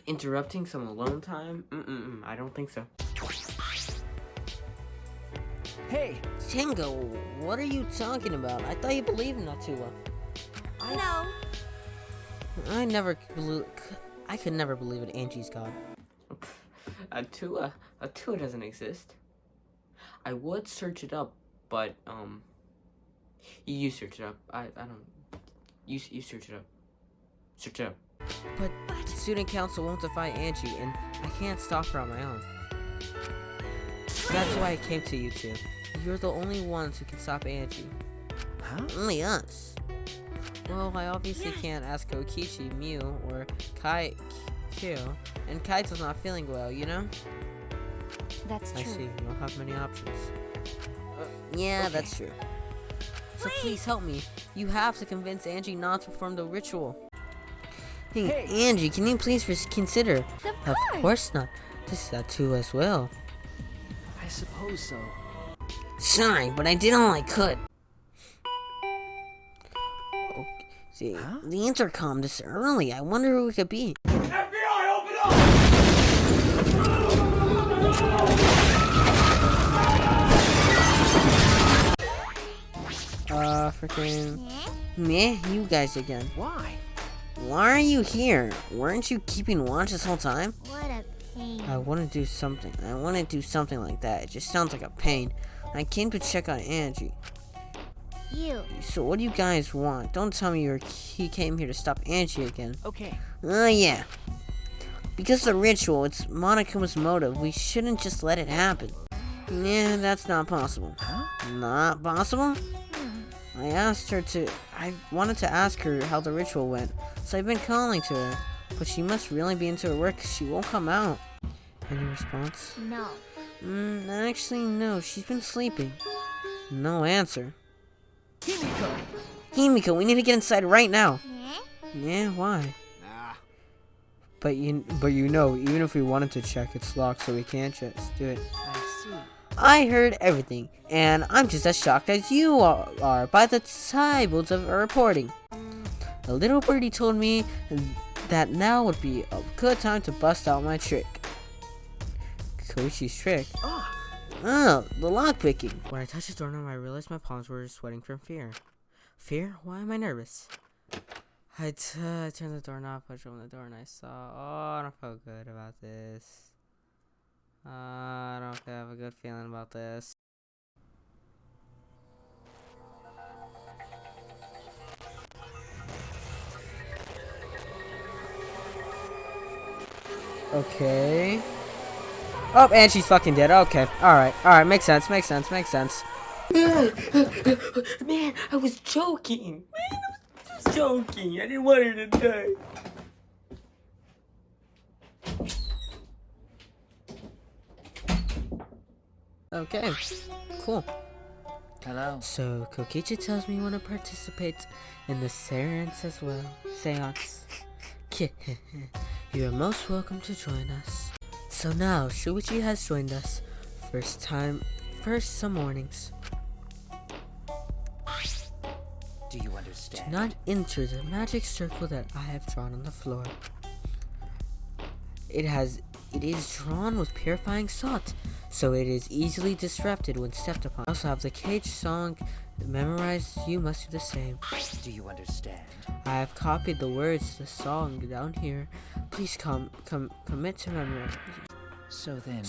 Interrupting some alone time? I don't think so. Hey! Tango, what are you talking about? I thought you believed in Atua. No. I could never believe in Angie's god. Atua doesn't exist. I would search it up, but, you search it up. I don't, you search it up. Search it up. But the student council won't defy Angie, and I can't stop her on my own. That's why I came to you two. You're the only ones who can stop Angie. Huh? Only us. Well, I obviously can't ask Kokichi, Mew, or Kyo, and Kaito's not feeling well, you know? That's true. I see, you don't have many options. Yeah, okay. That's true. So please help me. You have to convince Angie not to perform the ritual. Hey, Angie, can you please consider? Of course not. This is Atua as well. I suppose so. Sorry, but I did all I could. Oh, see, the intercom this early. I wonder who it could be. FBI, open up! Freaking. Meh, you guys again. Why? Why are you here? Weren't you keeping watch this whole time? What a pain. I want to do something. Like that. It just sounds like a pain. I came to check on Angie. You. So what do you guys want? Don't tell me he came here to stop Angie again. Okay. Yeah. Because the ritual, it's Monikuma's motive. We shouldn't just let it happen. Yeah, that's not possible. Huh? Not possible? I wanted to ask her how the ritual went, so I've been calling to her. But she must really be into her work, 'cause she won't come out. Any response? No. Actually, no. She's been sleeping. No answer. Himiko! Himiko, we need to get inside right now. Yeah? Yeah, why? Nah. But you know, even if we wanted to check, it's locked, so we can't just do it. I see. I heard everything, and I'm just as shocked as you are by the types of reporting. A little birdie told me that now would be a good time to bust out my trick. Koichi's trick? Oh, the lockpicking. When I touched the doorknob, I realized my palms were sweating from fear. Fear? Why am I nervous? I turned the doorknob, pushed open the door, and I saw. Oh, I don't feel good about this. I don't have a good feeling about this. Okay. Oh, and she's fucking dead. Okay. Alright. Makes sense. Man, I was joking. I didn't want her to die. Okay. Cool. Hello. So, Kokichi tells me you want to participate in the seance as well. Seance. You are most welcome to join us. So now, Shuichi has joined us. First some mornings. Do you understand? Do not enter the magic circle that I have drawn on the floor. It is drawn with purifying salt, so it is easily disrupted when stepped upon. I also have the cage song memorized. You must do the same. Do you understand? I have copied the words to the song down here. Please commit to memory. So then,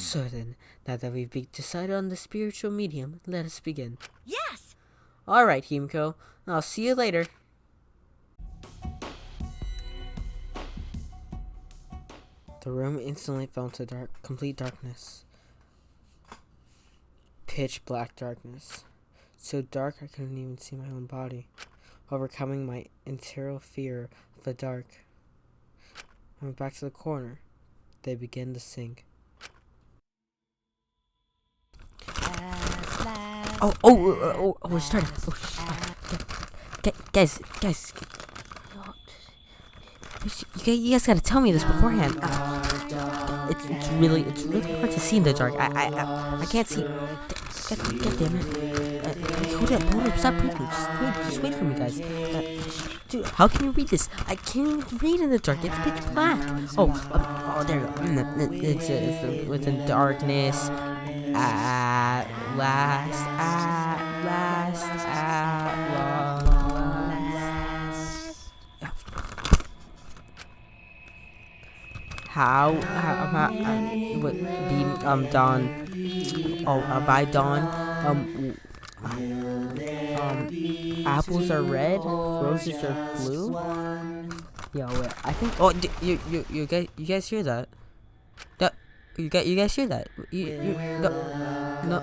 now that we've decided on the spiritual medium, let us begin. Yes! Alright, Himiko. I'll see you later. The room instantly fell into complete darkness. Pitch black darkness. So dark I couldn't even see my own body, overcoming my interior fear of the dark. I went back to the corner. They began to sing. We're starting. Guys. You guys gotta tell me this beforehand. It's really hard to see in the dark. I can't see. God damn it. Hold up, stop breathing. Just wait for me, guys. Dude, how can you read this? I can't read in the dark. It's pitch black. Oh, there you go. It's within darkness. At last. Dawn. By dawn, apples are red, roses are blue. Yo, wait, I think. Oh, you guys hear that? You guys hear that? No.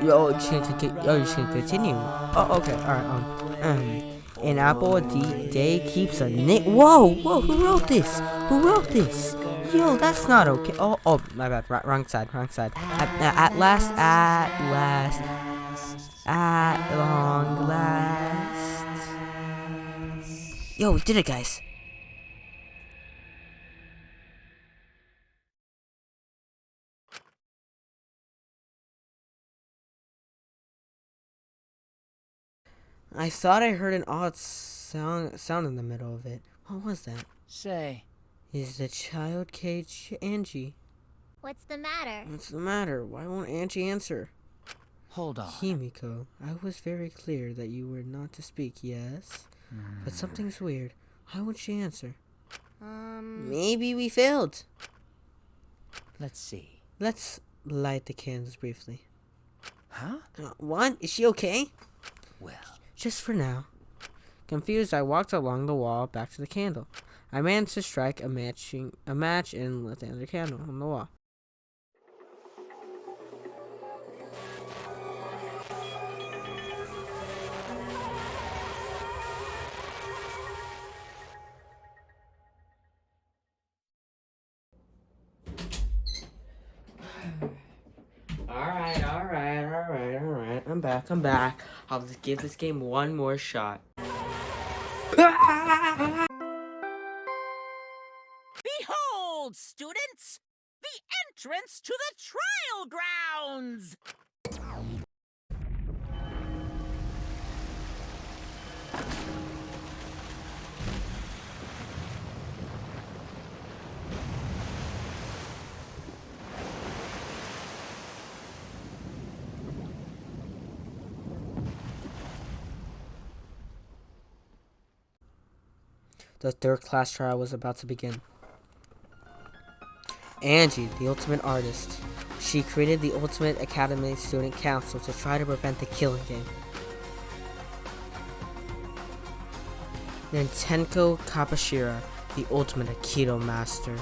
You're just gonna continue. Oh, okay, all right. An apple a day keeps a nick. Whoa! Who wrote this? Yo, that's not okay. Oh, my bad. Wrong side. At long last. Yo, we did it, guys. I thought I heard an odd sound in the middle of it. What was that? Say, is the child cage Angie? What's the matter? Why won't Angie answer? Hold on. Himiko, I was very clear that you were not to speak, yes? But something's weird. Why won't she answer? Maybe we failed. Let's see. Let's light the candles briefly. Huh? What? Is she okay? Well, just for now. Confused, I walked along the wall back to the candle. I managed to strike a match and lit the other candle on the wall. Alright. I'm back. I'll just give this game one more shot. Behold, students, the entrance to the trial grounds! The third class trial was about to begin. Angie, the ultimate artist. She created the Ultimate Academy Student Council to try to prevent the killing game. Nentenko Kapashira, the ultimate Aikido master.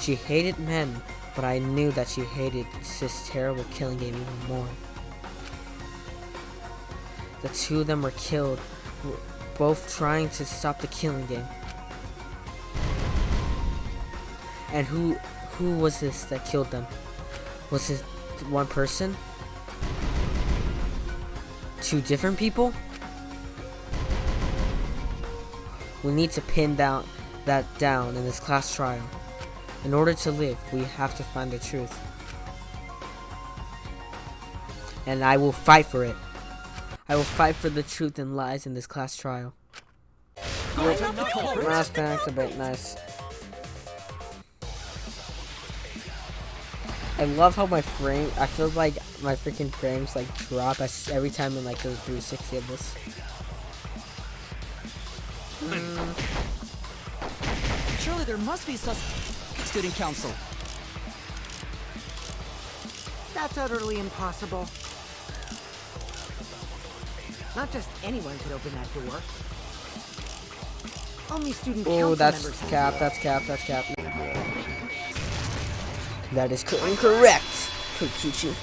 She hated men, but I knew that she hated this terrible killing game even more. The two of them were killed, both trying to stop the killing game. And who was this that killed them? Was it one person? Two different people? We need to pin that down in this class trial. In order to live, we have to find the truth. And I will fight for it. I will fight for the truth and lies in this class trial. Last back's a bit nice. I love how I feel like my freaking frames like drop every time it like goes 360 of this. Surely there must be some student council. That's utterly impossible. Not just anyone could open that door. Only student council members. That's cap. That is incorrect, Kokichi.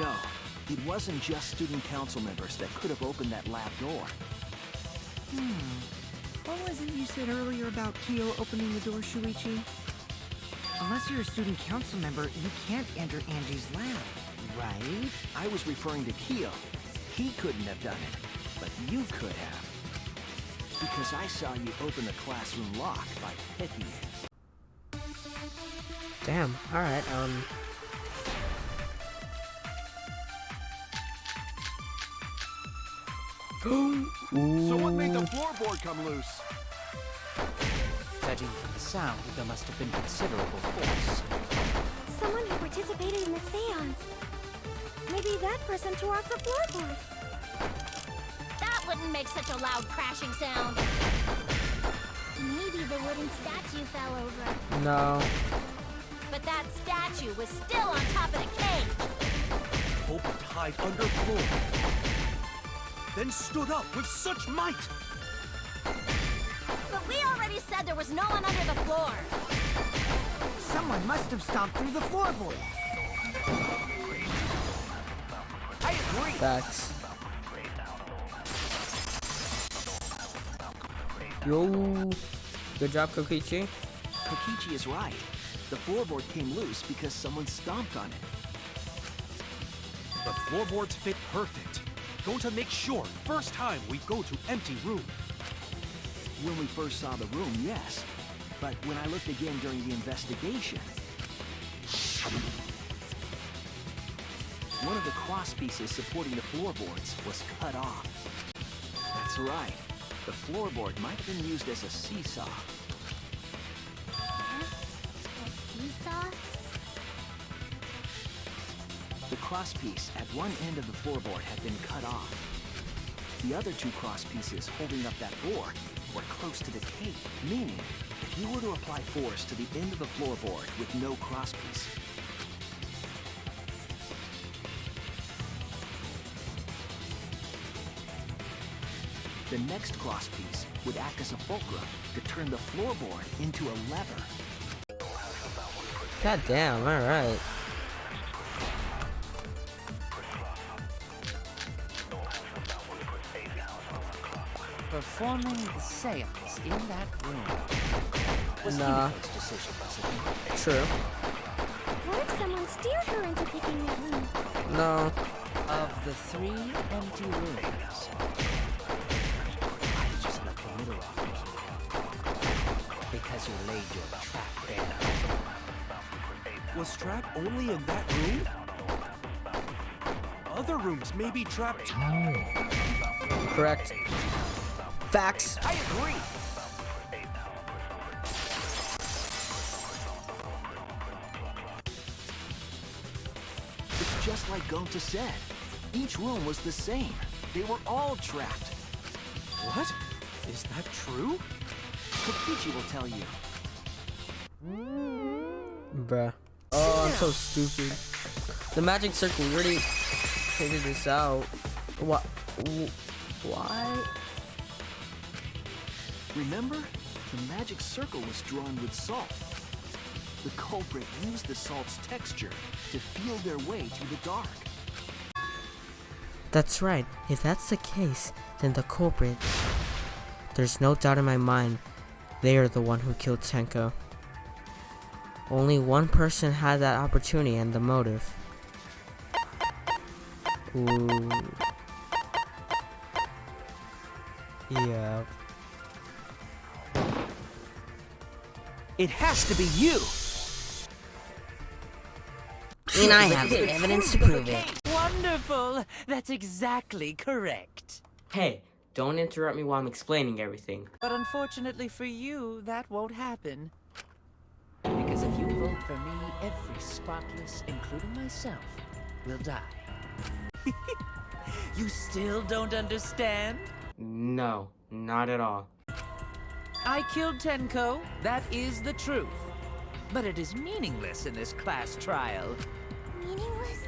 No, it wasn't just student council members that could have opened that lab door. What was it you said earlier about Kyo opening the door, Shuichi? Unless you're a student council member, you can't enter Angie's lab, right? I was referring to Kyo. He couldn't have done it, but you could have. Because I saw you open the classroom lock by picking it. Damn. All right. So what made the floorboard come loose? Judging from the sound, there must have been considerable force. Someone who participated in the seance. Maybe that person tore off the floorboard. That wouldn't make such a loud crashing sound. Maybe the wooden statue fell over. No. But that statue was still on top of the cage. Opened hide under floor. Then stood up with such might. But we already said there was no one under the floor. Someone must have stomped through the floorboard. I agree. Facts. Yo. Good job, Kokichi. Kokichi is right. The floorboard came loose because someone stomped on it. The floorboards fit perfect. Going to make sure first time we go to empty room. When we first saw the room, yes. But when I looked again during the investigation, one of the cross pieces supporting the floorboards was cut off. That's right. The floorboard might have been used as a seesaw. A seesaw? The crosspiece at one end of the floorboard had been cut off. The other two crosspieces holding up that board were close to the cage, meaning if you were to apply force to the end of the floorboard with no crosspiece, the next crosspiece would act as a fulcrum to turn the floorboard into a lever. God damn. All right. Performing the seance in that room was Nah. Himiko's decision, wasn't it? True. What if someone steered her into picking that room? No. Of the 3 empty rooms, I just left the middle of it. Because you laid your trap there. Was trap only in that room? Other rooms may be trapped too. Correct. Facts. I agree. It's just like Gonta said. Each room was the same. They were all trapped. What? Is that true? Kokichi will tell you. Bruh. Oh, I'm so stupid. The magic circle really figured this out. What? Why? Remember? The magic circle was drawn with salt. The culprit used the salt's texture to feel their way through the dark. That's right. If that's the case, then the culprit. There's no doubt in my mind, they are the one who killed Tenko. Only one person had that opportunity and the motive. Ooh. Yeah. It has to be you! And I have the evidence to prove it. Wonderful! That's exactly correct. Hey, don't interrupt me while I'm explaining everything. But unfortunately for you, that won't happen. Because if you vote for me, every spotless, including myself, will die. You still don't understand? No, not at all. I killed Tenko, that is the truth. But it is meaningless in this class trial. Meaningless?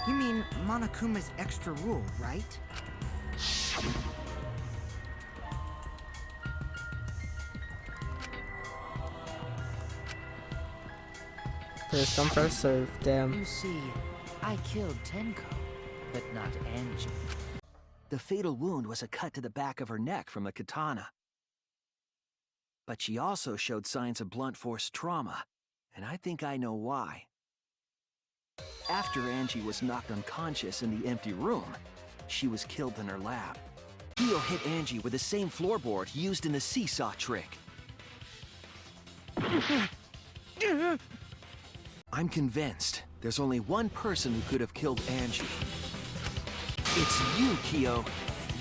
You mean Monokuma's extra rule, right? First come, first serve. Damn. You see, I killed Tenko, but not Angie. The fatal wound was a cut to the back of her neck from the katana. But she also showed signs of blunt force trauma, and I think I know why. After Angie was knocked unconscious in the empty room, she was killed in her lab. Kyo hit Angie with the same floorboard used in the seesaw trick. I'm convinced there's only one person who could have killed Angie. It's you, Kyo.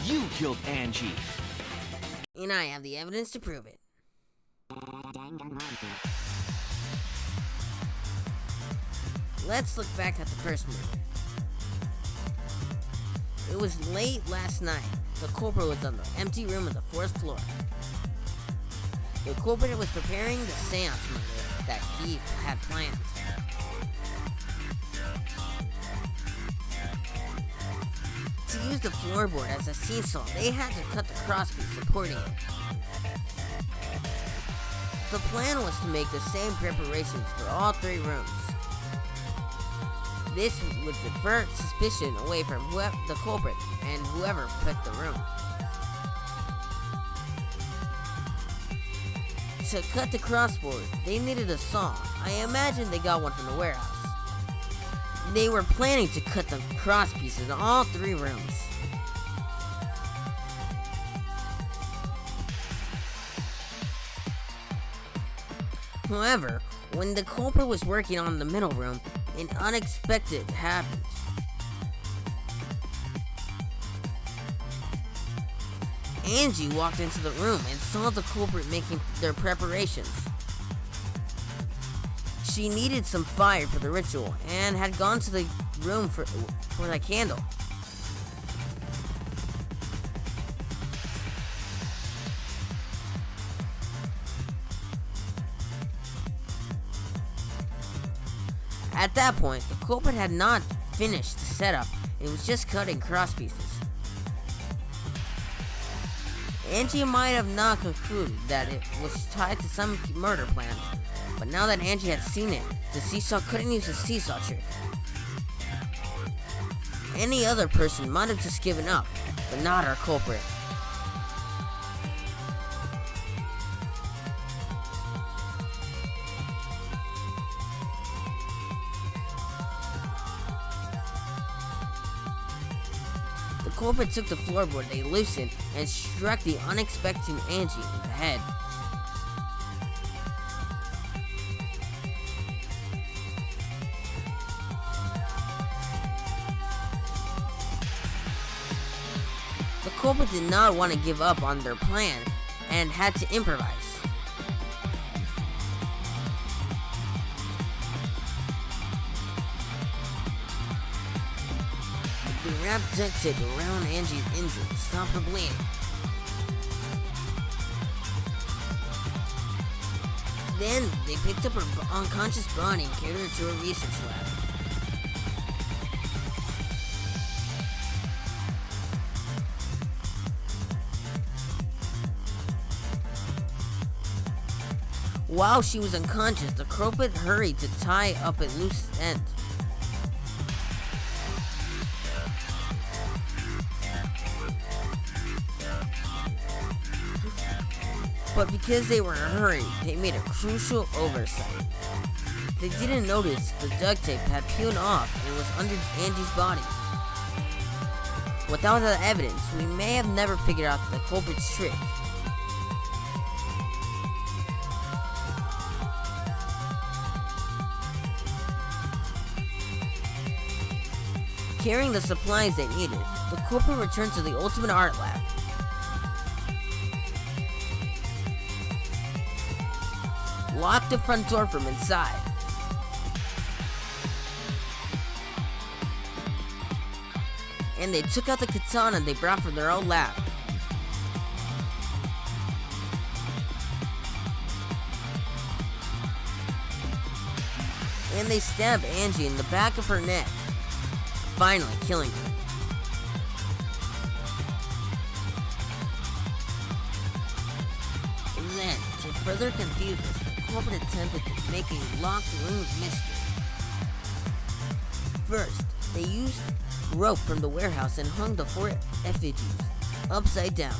You killed Angie. And I have the evidence to prove it. Let's look back at the first murder. It was late last night. The culprit was on the empty room on the 4th floor. The culprit was preparing the seance murder that he had planned. To use the floorboard as a seesaw, they had to cut the crosspiece supporting it. The plan was to make the same preparations for all 3 rooms. This would divert suspicion away from the culprit and whoever picked the room. To cut the crossboard, they needed a saw. I imagine they got one from the warehouse. They were planning to cut the cross pieces in all 3 rooms. However, when the culprit was working on the middle room, an unexpected happened. Angie walked into the room and saw the culprit making their preparations. She needed some fire for the ritual and had gone to the room for a candle. At that point, the culprit had not finished the setup and was just cutting cross pieces. Angie might have not concluded that it was tied to some murder plan, but now that Angie had seen it, the seesaw couldn't use the seesaw trick. Any other person might have just given up, but not our culprit. The culprit took the floorboard they loosened and struck the unexpected Angie in the head. The culprit did not want to give up on their plan and had to improvise. They wrapped duct tape around Angie's injury to stop her bleeding. Then they picked up her unconscious body and carried her to a research lab. While she was unconscious, the culprit hurried to tie up a loose end. But because they were in a hurry, they made a crucial oversight. They didn't notice the duct tape had peeled off and was under Angie's body. Without that evidence, we may have never figured out the culprit's trick. Carrying the supplies they needed, the culprit returned to the Ultimate Art Lab. Locked the front door from inside. And they took out the katana they brought from their own lab. And they stabbed Angie in the back of her neck, finally killing her. And then, to further confuse us, the culprit attempted to make a locked room mystery. First, they used rope from the warehouse and hung the 4 effigies upside down.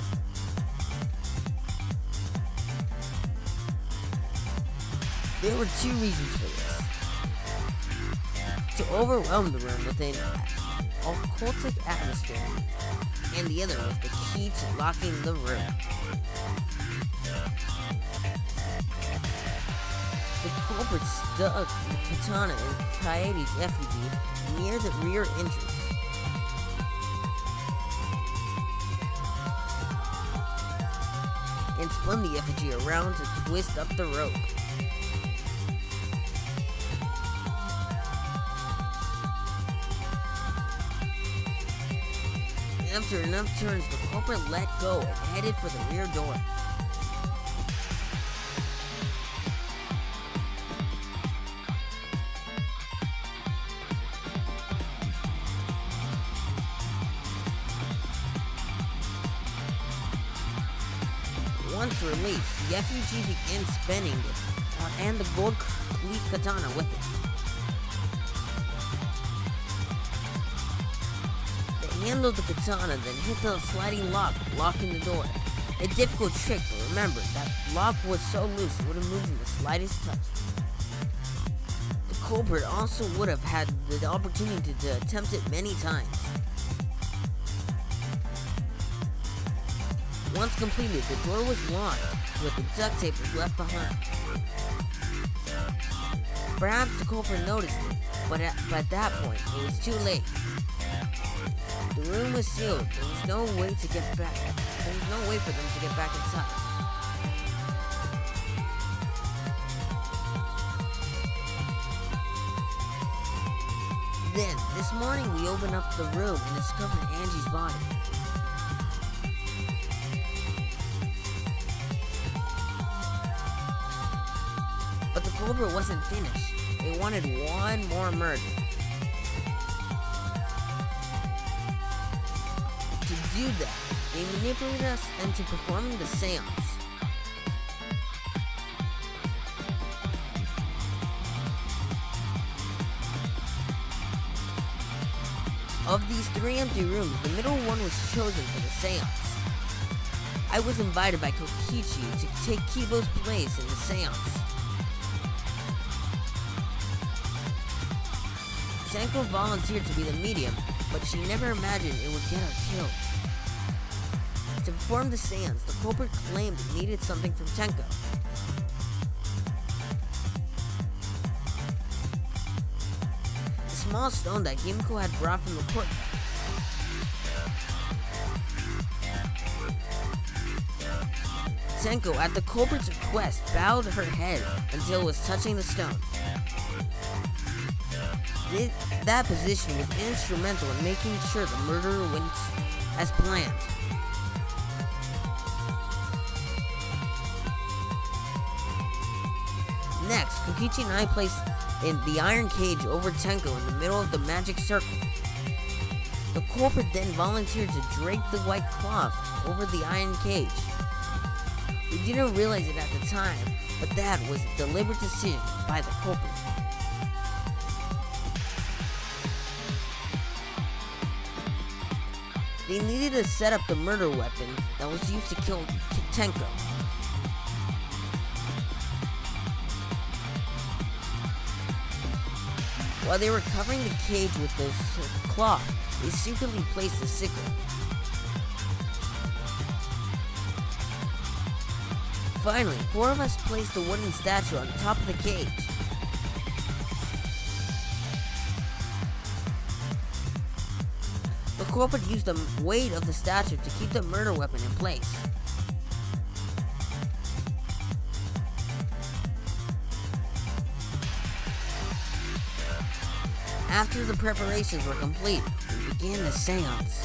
There were 2 reasons for this. to overwhelm the room with an occultic atmosphere, and the other was the key to locking the room. The culprit stuck the katana in Coyote's effigy near the rear entrance. And spun the effigy around to twist up the rope. After enough turns, the culprit let go and headed for the rear door. Once released, the effigy began spinning it, and the gold leaf katana with it. The handle of the katana then hit the sliding lock, locking the door. A difficult trick, but remember, that lock was so loose it would have moved in the slightest touch. The culprit also would have had the opportunity to attempt it many times. Once completed, the door was locked, with the duct tape was left behind. Perhaps the culprit noticed it, but at that point, it was too late. The room was sealed. There was no way to get back. There was no way for them to get back inside. Then, this morning, we opened up the room and discovered Angie's body. But the culprit wasn't finished. They wanted one more murder. To do that, they manipulated us into performing the seance. Of these 3 empty rooms, the middle one was chosen for the seance. I was invited by Kokichi to take Kibo's place in the seance. Senko volunteered to be the medium, but she never imagined it would get her killed. To perform the seance, the culprit claimed it needed something from Tenko. The small stone that Himiko had brought from the court. Tenko, at the culprit's request, bowed her head until it was touching the stone. That position was instrumental in making sure the murderer went as planned. Next, Kokichi and I placed in the iron cage over Tenko in the middle of the magic circle. The culprit then volunteered to drape the white cloth over the iron cage. We didn't realize it at the time, but that was a deliberate decision by the culprit. They needed to set up the murder weapon that was used to kill Tenko. While they were covering the cage with the cloth, they secretly placed the sickle. Finally, 4 of us placed the wooden statue on top of the cage. The culprit used the weight of the statue to keep the murder weapon in place. After the preparations were complete, we began the seance.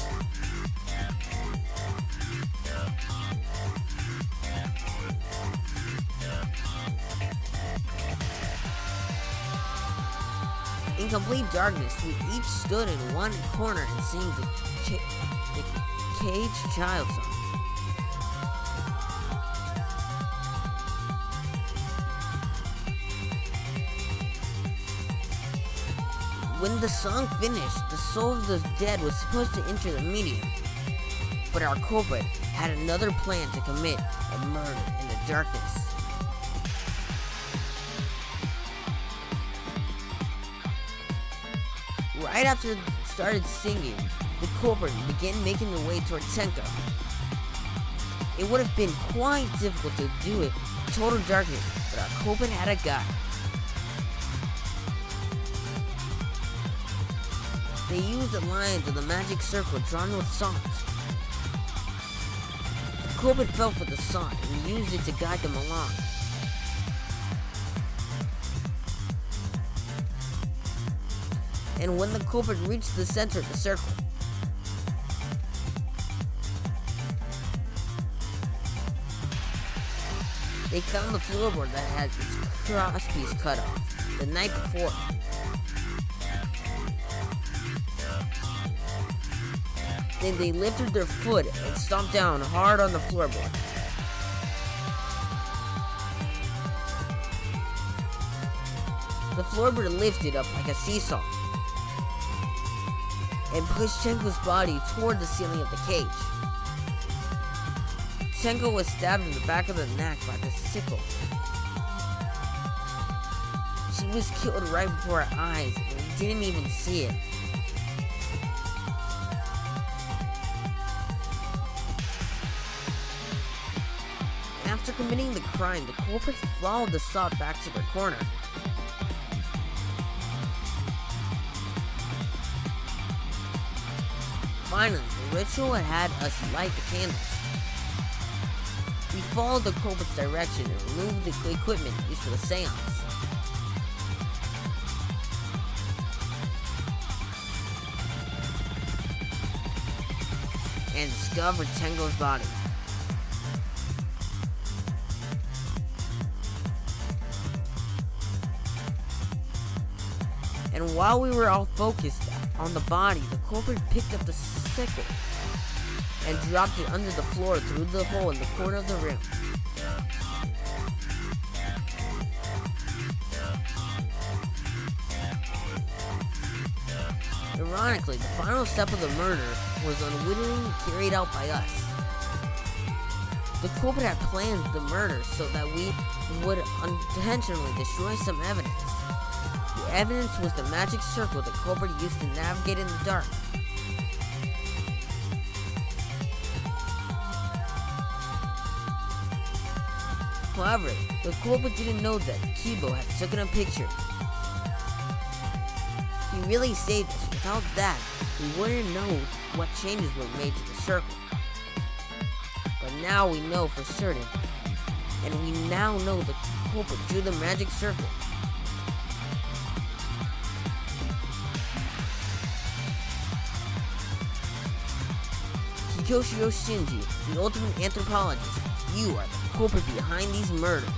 In complete darkness, we each stood in one corner and sang the Cage Child song. When the song finished, the soul of the dead was supposed to enter the medium, but our culprit had another plan to commit a murder in the darkness. right after it started singing, the culprit began making their way toward Tenko. It would have been quite difficult to do it in total darkness, but our culprit had a guide. They used the lines of the magic circle drawn with salt. The culprit fell for the salt and used it to guide them along. And when the culprit reached the center of the circle, they found the floorboard that had its crosspiece cut off the night before. Then they lifted their foot and stomped down hard on the floorboard. The floorboard lifted up like a seesaw and pushed Tenko's body toward the ceiling of the cage. Tenko was stabbed in the back of the neck by the sickle. She was killed right before our eyes, and we didn't even see it. After committing the crime, the culprits followed the saw back to their corner. Finally, the ritual had us light the candles. We followed the culprit's direction and removed the equipment used for the seance. And discovered Tenko's body. And while we were all focused on the body, the culprit picked up the sickle and dropped it under the floor through the hole in the corner of the room. Ironically, the final step of the murder was unwittingly carried out by us. The culprit had planned the murder so that we would unintentionally destroy some evidence. The evidence was the magic circle the culprit used to navigate in the dark. However, the culprit didn't know that Kibo had taken a picture. He really saved us. Without that, we wouldn't know what changes were made to the circle. But now we know for certain, and we now know the culprit drew the magic circle. Kyoshiro Shinji, the ultimate anthropologist, you are the culprit behind these murders.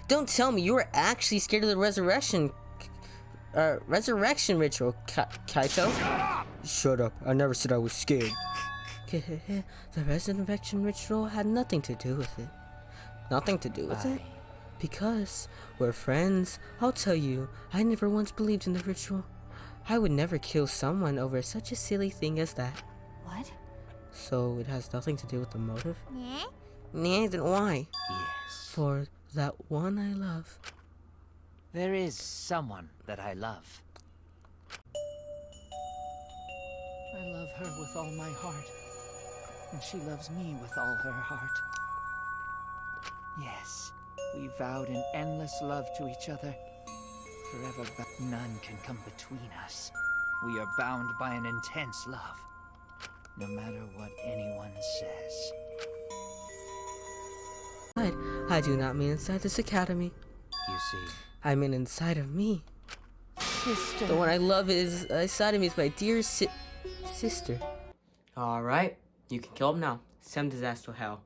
Don't tell me you were actually scared of the resurrection ritual, Kaito. Shut up. I never said I was scared. The resurrection ritual had nothing to do with it. Nothing to do with it? Because we're friends. I'll tell you, I never once believed in the ritual. I would never kill someone over such a silly thing as that. What? So it has nothing to do with the motive? Nah? Nah, then why? Yes. For that one I love. There is someone that I love. I love her with all my heart, and she loves me with all her heart. Yes, we vowed an endless love to each other. Forever, but none can come between us. We are bound by an intense love, no matter what anyone says. I do not mean inside this academy. You see, I mean inside of me. sister. The one I love is inside of me is my dear sister. Alright, you can kill him now. Send his ass to hell.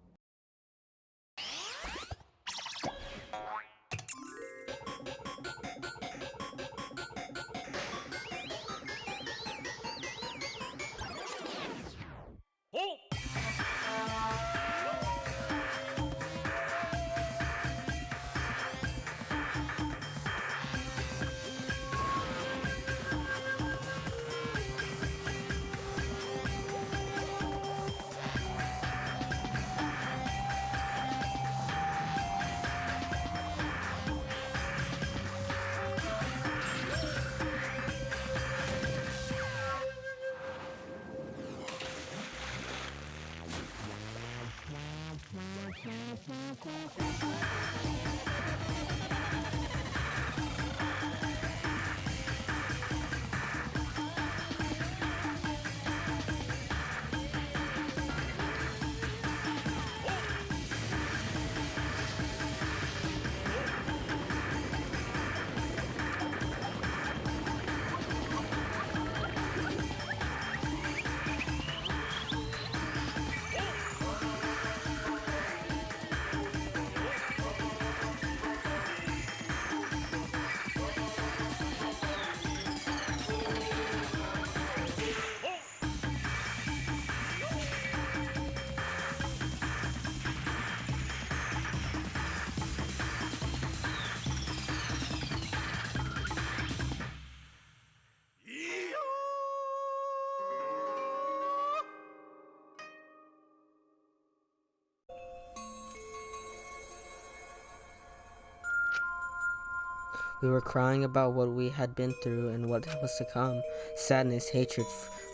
We were crying about what we had been through and what was to come. Sadness, hatred,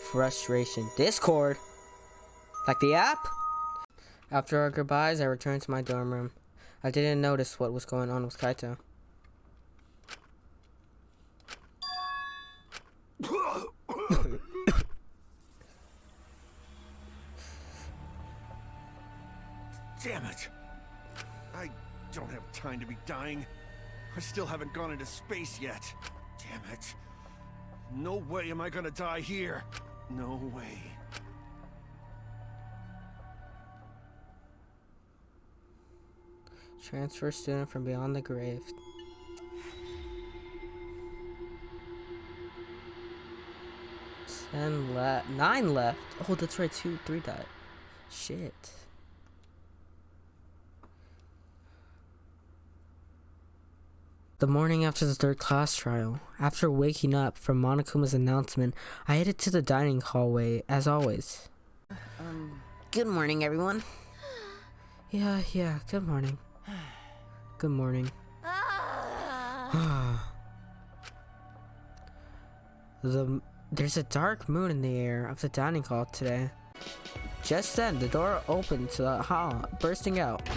frustration, discord. Like the app? After our goodbyes, I returned to my dorm room. I didn't notice what was going on with Kaito. Damn it! I don't have time to be dying. I still haven't gone into space yet. Damn it. No way am I gonna die here. No way. Transfer student from beyond the grave. 9 left. Oh, that's right. 2, 3 died. Shit. The morning after the 3rd class trial, after waking up from Monokuma's announcement, I headed to the dining hallway, as always. Good morning, everyone. Yeah, good morning. Good morning. There's a dark moon in the air of the dining hall today. Just then, the door opened to the hall, bursting out.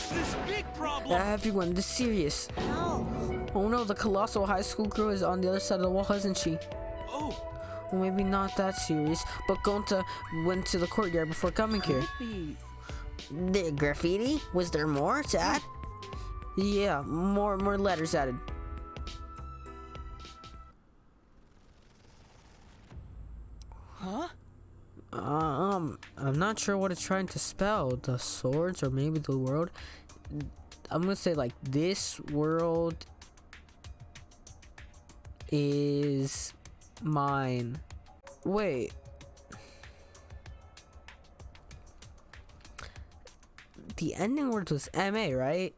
This big problem! Everyone, this is serious. Oh no, the colossal high school girl is on the other side of the wall, isn't she? Oh! Well, maybe not that serious, but Gonta went to the courtyard before coming here. The graffiti? Was there more to add? Yeah, more letters added. Huh? I'm not sure what it's trying to spell. The swords or maybe the world. I'm gonna say like this world is mine. Wait. The ending word was MA, right?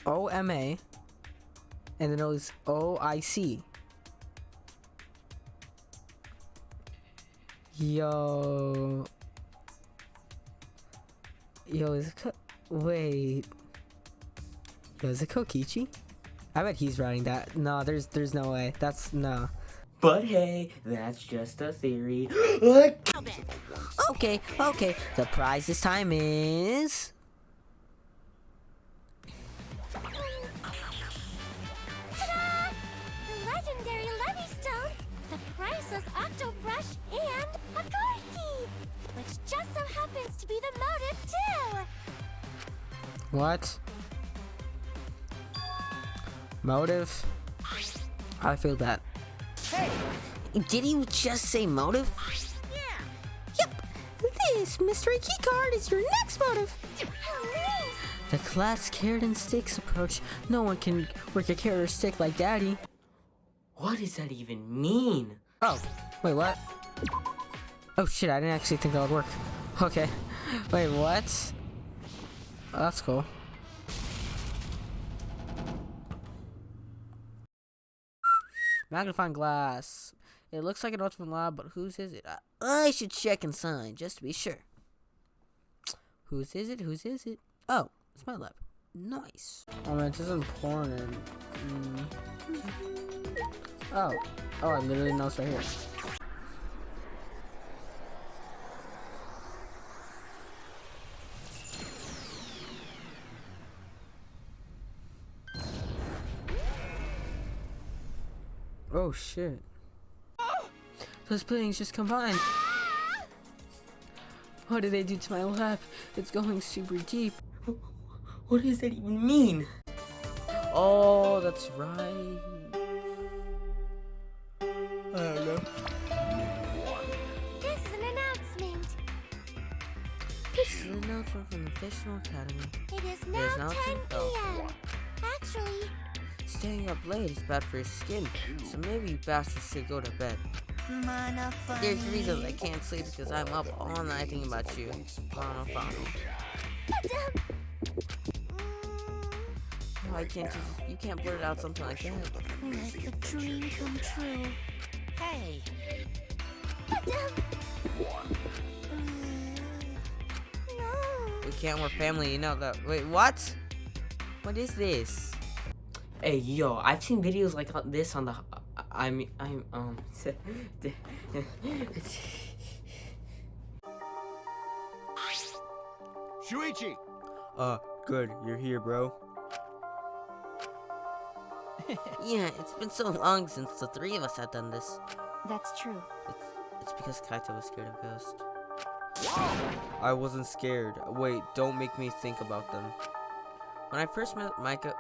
OMA. And then it was OIC. Yo, is it wait. Yo, is it Kokichi? I bet he's writing that. No, there's no way. That's no. But hey, that's just a theory. Okay. The prize this time is Ta-da! The legendary Levystone, the priceless Octo Brush, and a card key, which just so happens to be the motive too. what? Motive? I feel that. Hey! Did you just say motive? Yeah! Yep! This mystery keycard is your next motive! The class carrot and sticks approach. No one can work a carrot or stick like Daddy. What does that even mean? Oh, wait, what? Oh shit, I didn't actually think that would work. Okay. Wait, what? Oh, that's cool. Magnifying glass. It looks like an ultimate lab, but whose is it? I should check inside just to be sure. Whose is it? Whose is it? Oh, it's my lab. Nice. Oh man, this isn't pouring in. Oh, Oh, I literally know it's right here. Oh shit. Those buildings just combined. What did they do to my lab? It's going super deep. What does that even mean? Oh, that's right. I don't know. This is an announcement. This is an announcement from the Fictional Academy. It is now 10 p.m. Actually, Staying up late is bad for your skin, so maybe you bastards should go to bed. There's reasons I can't sleep because I'm up all night thinking about you. Why can't you can't blurt out something like that? like a dream come true. Hey, We can't, we're family, you know that. Wait, what? What is this? Hey, yo, I've seen videos like this on the. Shuichi! Good, you're here, bro. Yeah, it's been so long since the three of us have done this. That's true. It's because Kaito was scared of ghosts. I wasn't scared. Wait, don't make me think about them. When I first met Maki,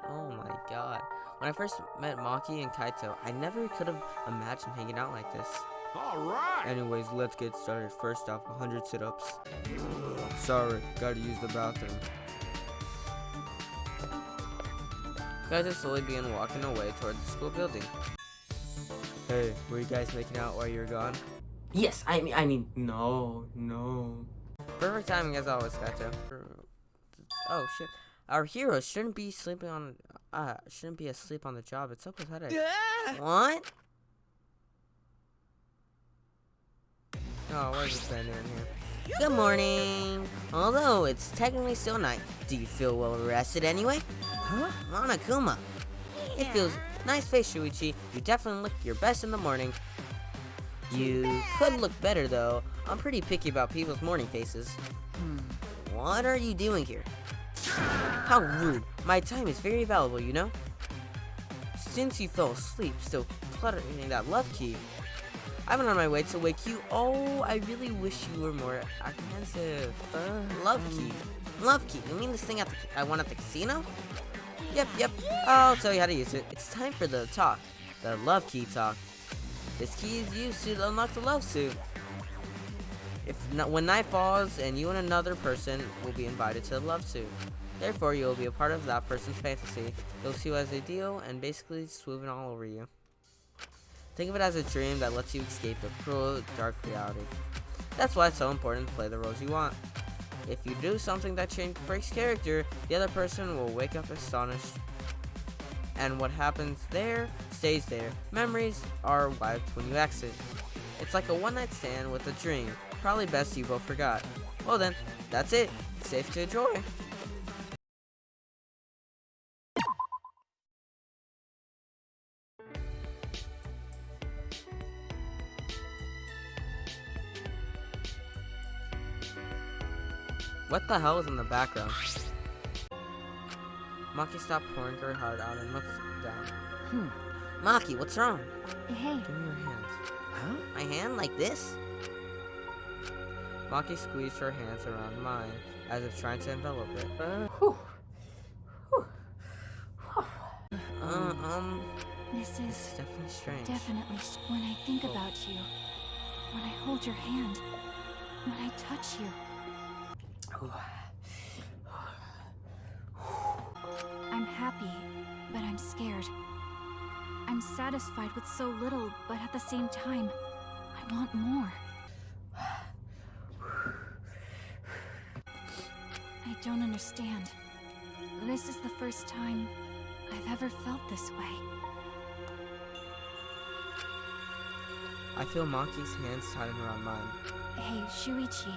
oh my god. When I first met Maki and Kaito, I never could have imagined hanging out like this. Alright! Anyways, let's get started. First off, 100 sit-ups. Sorry, gotta use the bathroom. Kaito slowly began walking away toward the school building. Hey, were you guys making out while you were gone? Yes, I mean, no. Perfect timing as always, Kaito. Oh shit. Our hero shouldn't be asleep on the job. It's so pathetic. What? Oh, where's this man doing here? Good morning. Although it's technically still night, do you feel well rested anyway? Huh? Monokuma. It feels nice face, Shuichi. You definitely look your best in the morning. You could look better though. I'm pretty picky about people's morning faces. What are you doing here? How rude. My time is very valuable, you know? Since you fell asleep, still cluttering that love key, I've been on my way to wake you. Oh, I really wish you were more apprehensive. Love key. Love key. You mean this thing I won at the casino? Yep. I'll tell you how to use it. It's time for the talk. The love key talk. This key is used to unlock the love suit. When night falls and you and another person will be invited to the love suit. Therefore, you will be a part of that person's fantasy. You'll see you as a deal and basically swooping all over you. Think of it as a dream that lets you escape the cruel, dark reality. That's why it's so important to play the roles you want. If you do something that breaks character, the other person will wake up astonished. And what happens there, stays there. Memories are wiped when you exit. It's like a one-night stand with a dream. Probably best you both forgot. Well then, that's it. It's safe to enjoy. What the hell is in the background? Maki stopped pouring her heart out and looked down. Maki, what's wrong? Hey. Give me your hand. Huh? My hand like this? Maki squeezed her hands around mine, as if trying to envelop it. This is definitely strange. Definitely. When I think about you, when I hold your hand, when I touch you. I'm happy, but I'm scared. I'm satisfied with so little, but at the same time, I want more. I don't understand. This is the first time I've ever felt this way. I feel Maki's hands tighten around mine. Hey, Shuichi.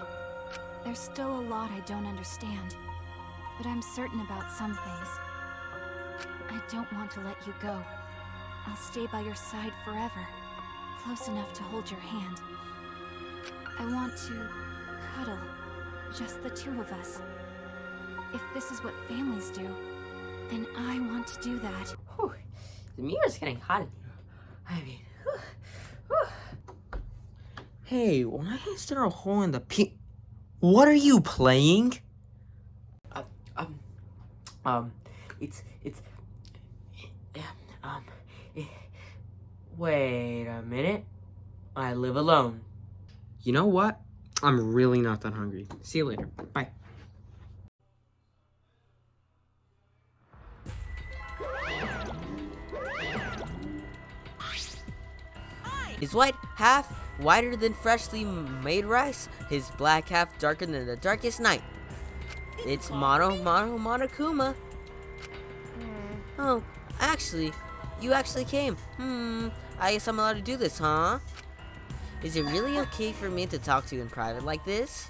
There's still a lot I don't understand, but I'm certain about some things. I don't want to let you go. I'll stay by your side forever, close enough to hold your hand. I want to cuddle, just the two of us. If this is what families do, then I want to do that. Whew. The mirror's getting hot in here. I mean, hey, why is there a hole in the What are you playing? Wait a minute. I live alone. You know what? I'm really not that hungry. See you later. Bye. His white half whiter than freshly made rice, his black half darker than the darkest night. It's Monokuma. Oh, actually, you actually came. I guess I'm allowed to do this, huh? Is it really okay for me to talk to you in private like this?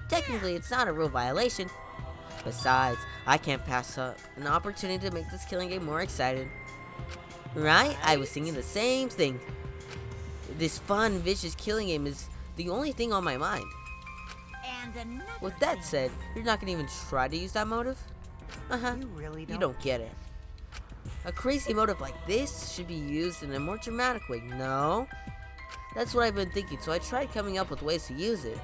Technically, it's not a real violation. Besides, I can't pass up an opportunity to make this killing game more exciting. Right? I was thinking the same thing. This fun, vicious killing game is the only thing on my mind. With that said, you're not gonna even try to use that motive? You don't get it. A crazy motive like this should be used in a more dramatic way, no? That's what I've been thinking, so I tried coming up with ways to use it.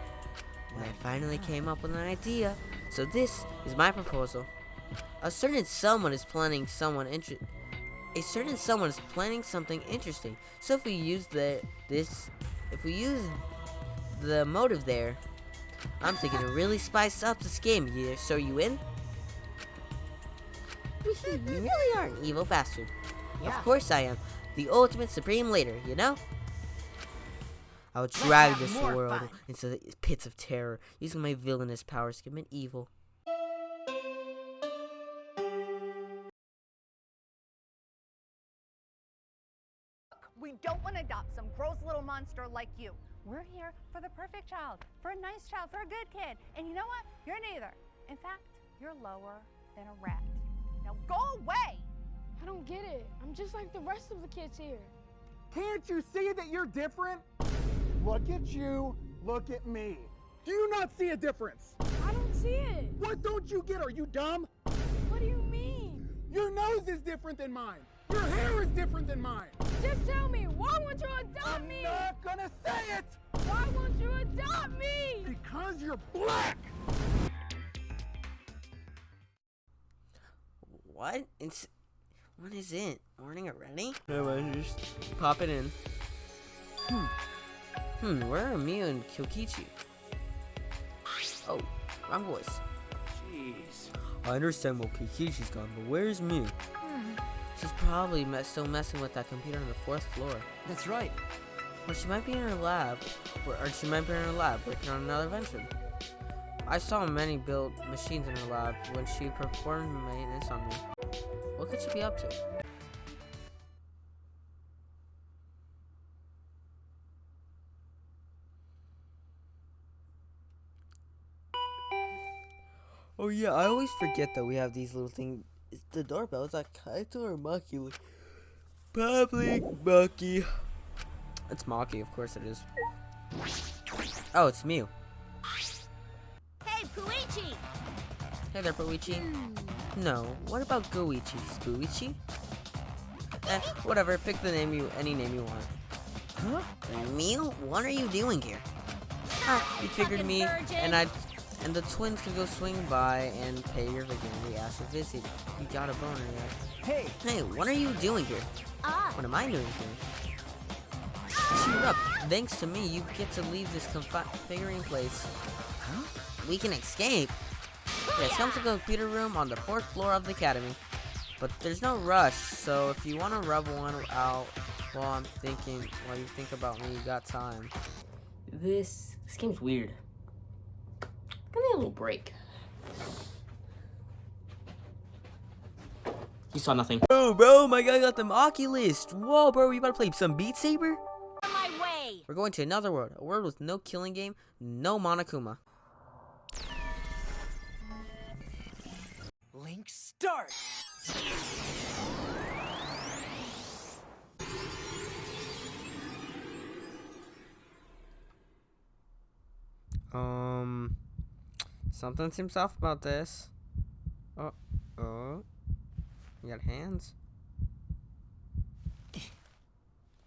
And I finally came up with an idea. So this is my proposal. A certain someone is planning something interesting. So if we use the motive there, I'm thinking to really spice up this game. Yeah, so you in? You really are an evil bastard. Of course I am. The ultimate supreme leader, you know? I will drag this world into the pits of terror, using my villainous powers to commit evil. We don't want to adopt some gross little monster like you. We're here for the perfect child, for a nice child, for a good kid. And you know what? You're neither. In fact, you're lower than a rat. Now go away! I don't get it. I'm just like the rest of the kids here. Can't you see that you're different? Look at you, look at me. Do you not see a difference? I don't see it. What don't you get? Are you dumb? What do you mean? Your nose is different than mine. Your hair is different than mine. Just tell me, why won't you adopt me? I'm not gonna say it! Why won't you adopt me? Because you're black! What? What is it? Morning already? No, just pop it in. Where are Miu and Kyokichi? Oh, wrong voice. Jeez. I understand where Kyokichi's gone, but where's Miu? She's probably still messing with that computer on the 4th floor. That's right. Or she might be in her lab. Or she might be in her lab working on another invention. I saw many built machines in her lab when she performed maintenance on me. What could she be up to? Oh yeah, I always forget that we have these little things. Is the doorbell? Is that Kaito or Maki? Probably Maki. It's Maki, of course it is. Oh, it's Miu. Hey, Puichi! Hey there, Puichi. No, what about Goichi? Spuichi? Whatever, pick the name any name you want. Huh? Miu? What are you doing here? You figured me and the twins could go swing by and pay your virginity as a visit. You got a boner there. Hey, what are you doing here? What am I doing here? Cheer up. Thanks to me, you get to leave this configuring place. Huh? We can escape. Yes, come to the computer room on the 4th floor of the academy. But there's no rush, so if you want to rub one out while you think about me, you got time. This game's weird. Give me a little break. You saw nothing. Bro, my guy got the Oculus. Whoa, bro, you about to play some Beat Saber? On my way! We're going to another world. A world with no killing game, no Monokuma. Link start! Something seems off about this. Oh, you got hands?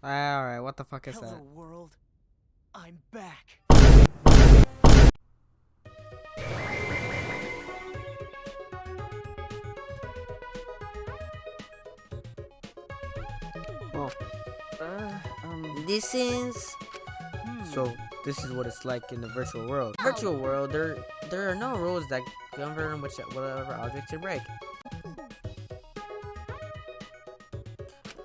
Alright, what the fuck is that? Hello, world. I'm back. Oh. This is... So, this is what it's like in the virtual world. Virtual world, there are no rules that govern whatever object you break.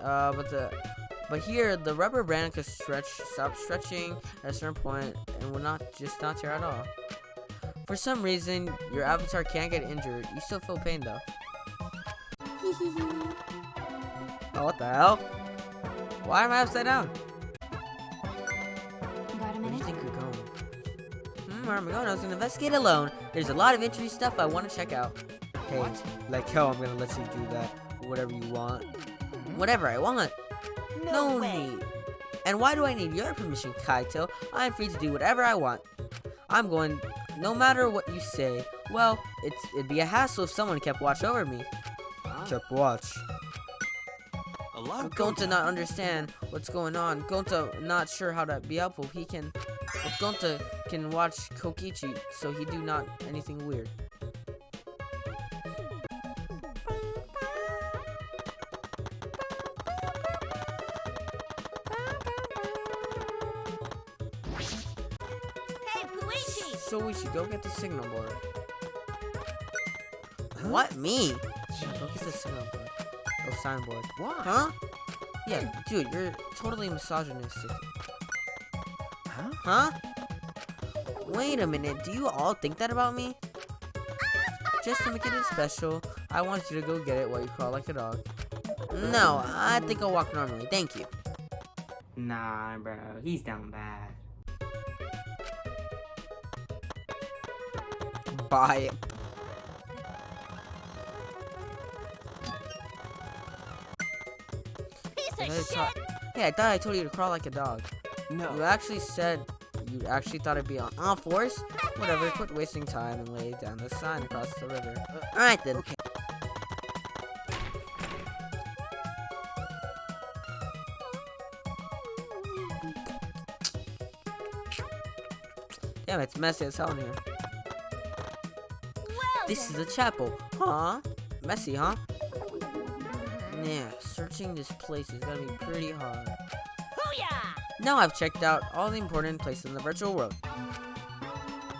But here, the rubber band could stop stretching at a certain point and will not tear at all. For some reason, your avatar can't get injured. You still feel pain though. Oh, what the hell? Why am I upside down? Got a Where do you minute? think you're going? Where am I going? I was gonna investigate alone. There's a lot of interesting stuff I want to check out. Hey, like hell, I'm gonna let you do that. Whatever you want. Whatever I want. No need. And why do I need your permission, Kaito? I'm free to do whatever I want. I'm going, no matter what you say. Well, it'd be a hassle if someone kept watch over me. Kept watch. Gonta not understand what's going on. Gonta not sure how to be helpful. Gonta can watch Kokichi, so he do not anything weird. Hey, Luigi! So we should go get the signal board. What? Me? Yeah, go get the signal board. Oh, signboard. Why? Huh? Yeah, dude, you're totally misogynistic. Huh? Wait a minute, do you all think that about me? Just to make it special, I want you to go get it while you crawl like a dog. No, I think I'll walk normally, thank you. Nah, bro, he's down bad. Bye. Piece of shit! Hey, I thought I told you to crawl like a dog. No. You actually thought it'd be on all fours? Whatever, quit wasting time and lay down the sign across the river. Alright then. Okay. Damn, it's messy as hell in here. This is a chapel, huh? Messy, huh? Yeah, searching this place is gonna be pretty hard. Booyah! Now I've checked out all the important places in the virtual world.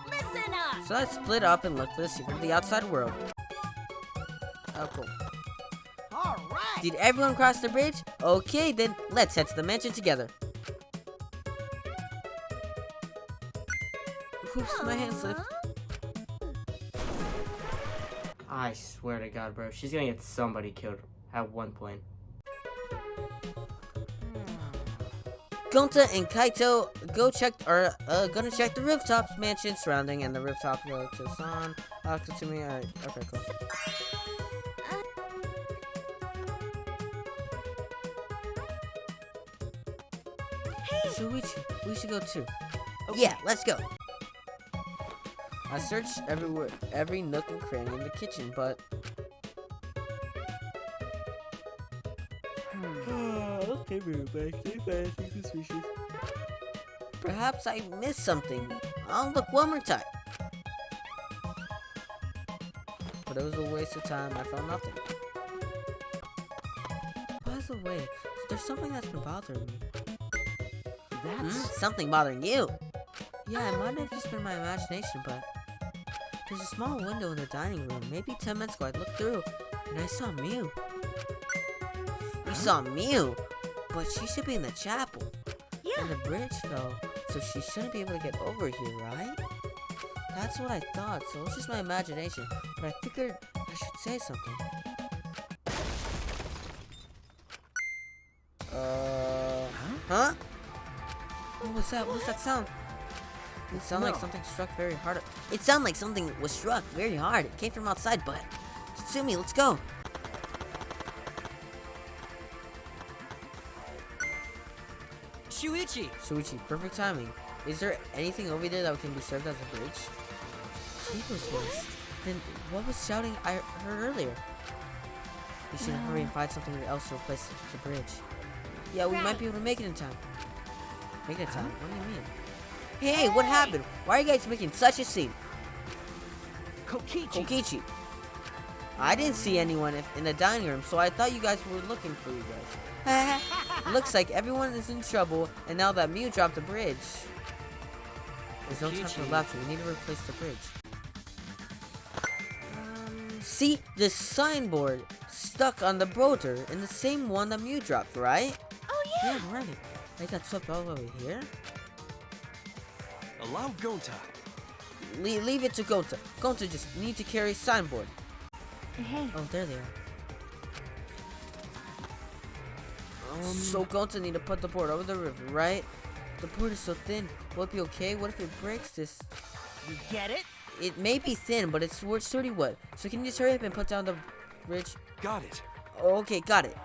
Listen up! So let's split up and look for the secret of the outside world. Oh, cool. Alright! Did everyone cross the bridge? Okay, then let's head to the mansion together. Oops, my hand slipped. I swear to God, bro, she's gonna get somebody killed at one point. Gonta and Kaito gonna check the rooftops mansion surrounding and the rooftop go to San Akatsumi. Alright, okay, cool. So we should go too. Okay. Yeah, let's go. I searched everywhere, every nook and cranny in the kitchen, but okay, back. Stay fast, stay suspicious. Perhaps I missed something. I'll look one more time. But it was a waste of time. I found nothing. By the way, there's something that's been bothering me. That's something bothering you. Yeah, it might have just been my imagination, but there's a small window in the dining room. Maybe 10 minutes ago I looked through, and I saw Mew. You saw Mew? But she should be in the chapel. Yeah. And the bridge fell, so she shouldn't be able to get over here, right? That's what I thought, so it's just my imagination. But I figured I should say something. Huh? What was that? What was that sound? It sounded like something struck very hard. It sounded like something was struck very hard. It came from outside, but... Tsumi, let's go. Shuichi, perfect timing. Is there anything over there that can be served as a bridge? Chico's voice. Then what was shouting I heard earlier? We should hurry and find something else to replace the bridge. Yeah, we might be able to make it in time. Make it in time? What do you mean? Hey, what happened? Why are you guys making such a scene? Kokichi. I didn't see anyone in the dining room, so I thought you guys were looking for you guys. Looks like everyone is in trouble, and now that Mew dropped the bridge. There's no time for laughter. We need to replace the bridge. See, this signboard stuck on the boulder in the same one that Mew dropped, right? Oh yeah! Yeah, right. They got swept all the way here. Allow Gonta. Leave it to Gonta. Gonta just need to carry signboard. Hey. Oh, there they are. So Gonta need to put the board over the river, right? The board is so thin. Will it be okay? What if it breaks this? You get it? It may be thin, but it's sturdy wood. So can you just hurry up and put down the bridge? Got it. Okay, got it.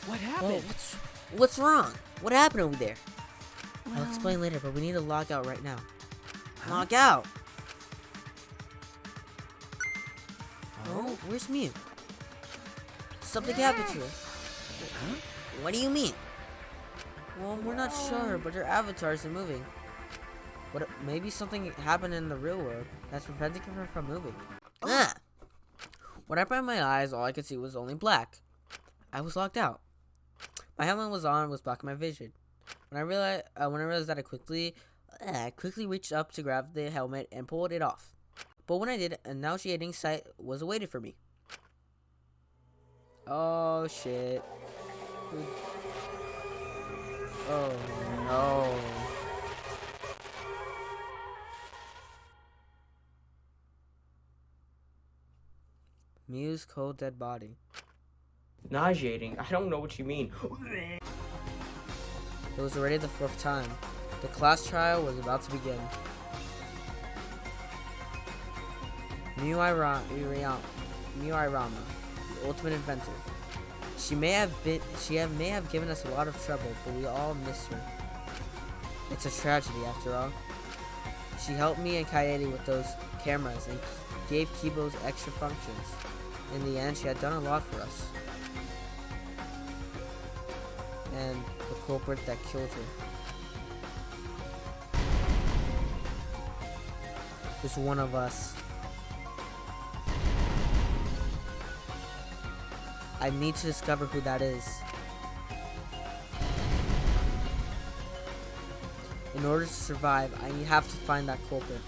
What happened? What's wrong? What happened over there? I'll explain later, but we need to log out right now. Log out! Oh, where's Mew? Something happened to her. Huh? What do you mean? Well, we're not sure, but her avatar isn't moving. But maybe something happened in the real world that's preventing her from moving. Ah! When I opened my eyes, all I could see was only black. I was locked out. My helmet was on, was blocking my vision. When I realized that, I quickly reached up to grab the helmet and pulled it off. But when I did, a nauseating sight was awaited for me. Oh shit. Oh no. Mew's cold dead body. Nauseating? I don't know what you mean. It was already the 4th time. The class trial was about to begin. Mew Irama, the ultimate inventor. She may have given us a lot of trouble, but we all miss her. It's a tragedy after all. She helped me and Kaede with those cameras and gave Kibo's extra functions. In the end, she had done a lot for us. And the culprit that killed her was one of us. I need to discover who that is. In order to survive, I have to find that culprit.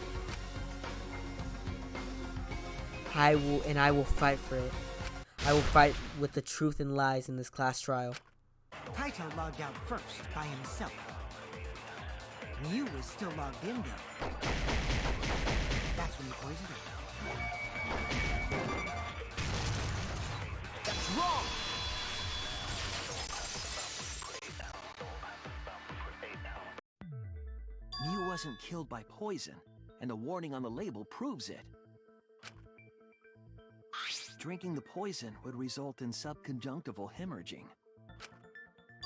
I will fight for it. I will fight with the truth and lies in this class trial. Kaito logged out first by himself. Mew was still logged in though. That's when you poisoned her. That's wrong! Mew wasn't killed by poison, and the warning on the label proves it. Drinking the poison would result in subconjunctival hemorrhaging.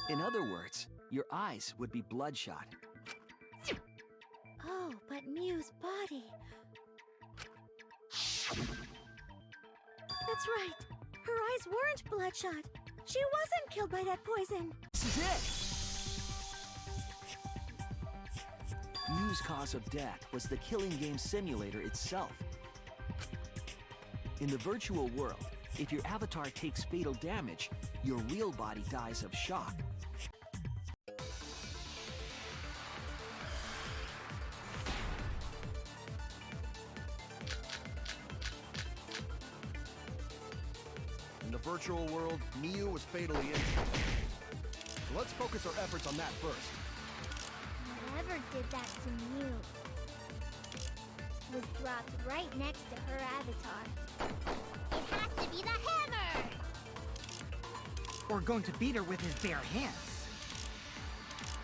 In other words, your eyes would be bloodshot. Oh, but Mew's body. That's right. Her eyes weren't bloodshot. She wasn't killed by that poison. This is it! Mew's cause of death was the killing game simulator itself. In the virtual world, if your avatar takes fatal damage, your real body dies of shock. In the virtual world, Mew was fatally injured. So let's focus our efforts on that first. Whoever did that to Mew was dropped right next to her avatar. It has to be the hammer! Or going to beat her with his bare hands.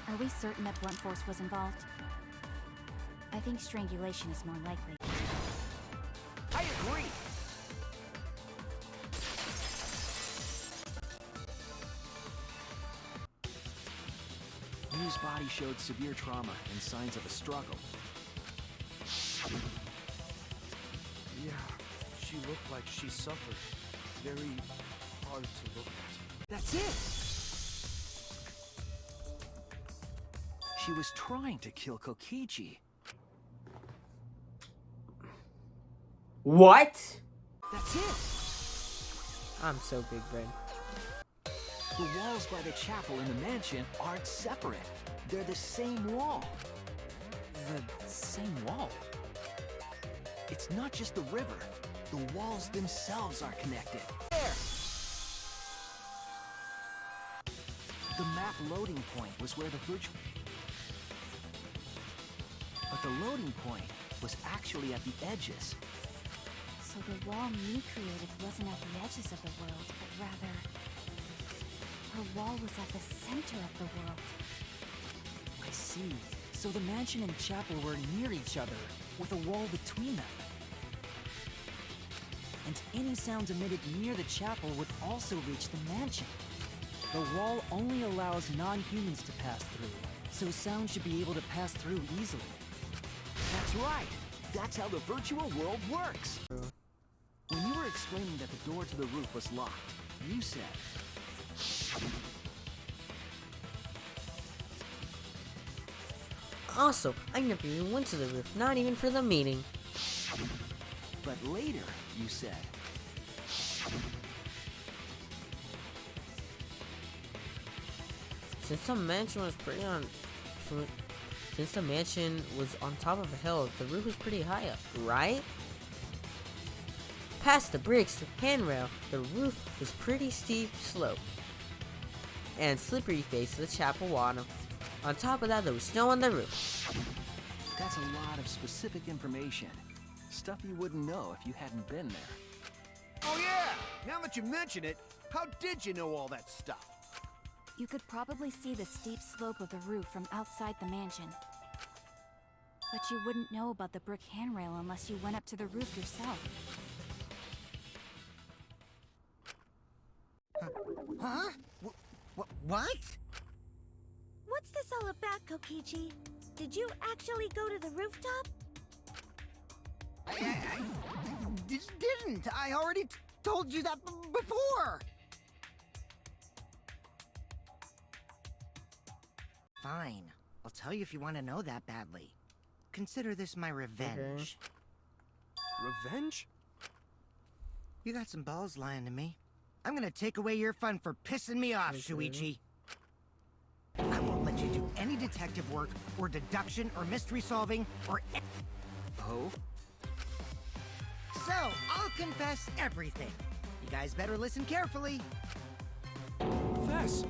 Are we certain that blunt force was involved? I think strangulation is more likely. I agree! Mew's body showed severe trauma and signs of a struggle. Yeah, she looked like she suffered. Very hard to look at. That's it! She was trying to kill Kokichi. What? That's it! I'm so big brain. The walls by the chapel in the mansion aren't separate. They're the same wall. The same wall? It's not just the river. The walls themselves are connected. There! The map loading point was where the virtual... But the loading point was actually at the edges. So the wall Mew created wasn't at the edges of the world, but rather... her wall was at the center of the world. I see. So the mansion and chapel were near each other, with a wall between them. And any sounds emitted near the chapel would also reach the mansion. The wall only allows non-humans to pass through, so sound should be able to pass through easily. That's right! That's how the virtual world works! When you were explaining that the door to the roof was locked, you said... Also, I never even went to the roof, not even for the meeting. But later, you said... Since the mansion was on top of a hill, the roof was pretty high up, right? Past the bricks handrail, the roof was pretty steep slope and slippery face of the chapel wall. On top of that, there was snow on the roof. That's a lot of specific information. Stuff you wouldn't know if you hadn't been there. Oh yeah! Now that you mention it, how did you know all that stuff? You could probably see the steep slope of the roof from outside the mansion. But you wouldn't know about the brick handrail unless you went up to the roof yourself. Huh? What? What's this all about, Kokichi? Did you actually go to the rooftop? I didn't. I already told you that before. Fine. I'll tell you if you want to know that badly. Consider this my revenge. Revenge? You got some balls lying to me. I'm gonna take away your fun for pissing me off, Shuichi. I won't let you do any detective work, or deduction, or mystery solving, or... Oh? So, I'll confess everything. You guys better listen carefully. Confess?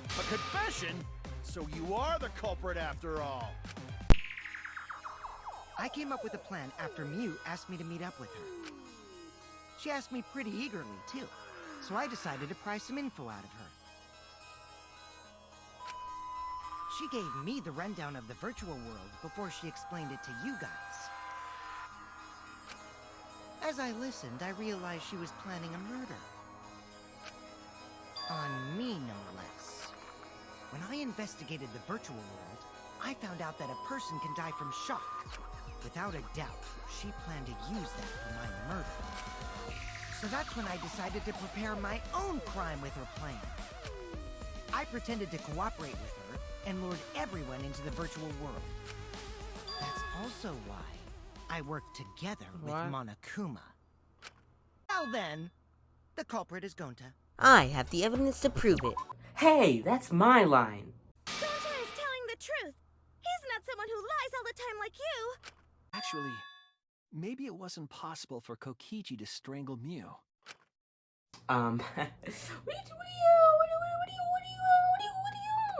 A confession? So you are the culprit after all. I came up with a plan after Mew asked me to meet up with her. She asked me pretty eagerly, too. So I decided to pry some info out of her. She gave me the rundown of the virtual world before she explained it to you guys. As I listened, I realized she was planning a murder. On me, no less. When I investigated the virtual world, I found out that a person can die from shock. Without a doubt, she planned to use that for my murder. So that's when I decided to prepare my own crime with her plan. I pretended to cooperate with her and lured everyone into the virtual world. That's also why I worked together with Monokuma. Well then, the culprit is Gonta. I have the evidence to prove it. Hey, that's my line. Gonta is telling the truth. He's not someone who lies all the time like you. Actually, maybe it wasn't possible for Kokichi to strangle Mew.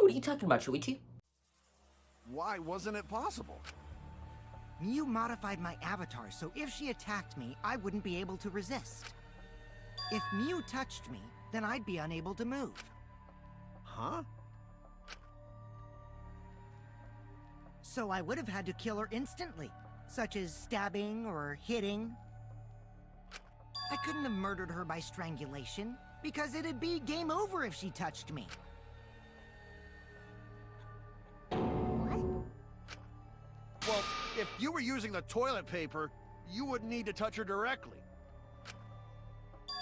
What are you talking about, Shuichi? Why wasn't it possible? Mew modified my avatar, so if she attacked me, I wouldn't be able to resist. If Mew touched me, then I'd be unable to move. Huh? So I would have had to kill her instantly, such as stabbing or hitting. I couldn't have murdered her by strangulation, because it'd be game over if she touched me. If you were using the toilet paper, you wouldn't need to touch her directly.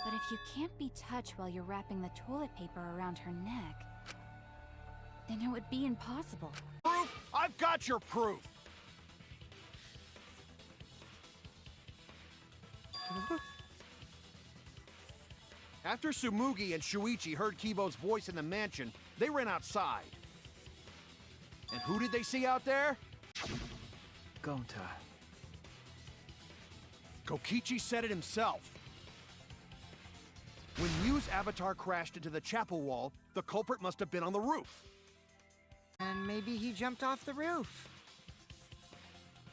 But if you can't be touched while you're wrapping the toilet paper around her neck, then it would be impossible. Proof? I've got your proof! After Tsumugi and Shuichi heard Kibo's voice in the mansion, they ran outside. And who did they see out there? Gonta. Kokichi said it himself. When Miu's avatar crashed into the chapel wall, the culprit must have been on the roof. And maybe he jumped off the roof.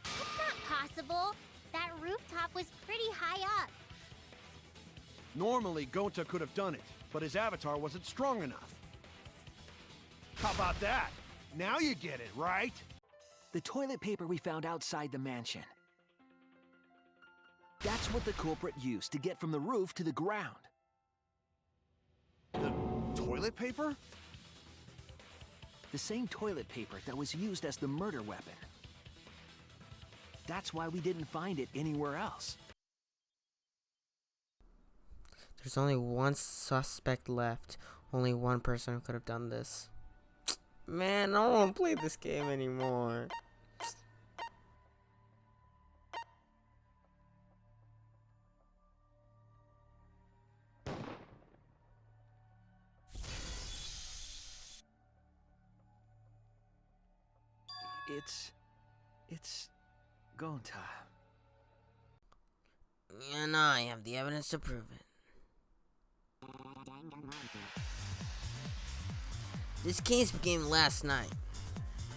That's not possible. That rooftop was pretty high up. Normally, Gonta could have done it, but his avatar wasn't strong enough. How about that? Now you get it, right? The toilet paper we found outside the mansion. That's what the culprit used to get from the roof to the ground. The toilet paper? The same toilet paper that was used as the murder weapon. That's why we didn't find it anywhere else. There's only one suspect left. Only one person who could have done this. Man, I don't want to play this game anymore. It's Gonta. And I have the evidence to prove it. This case began last night.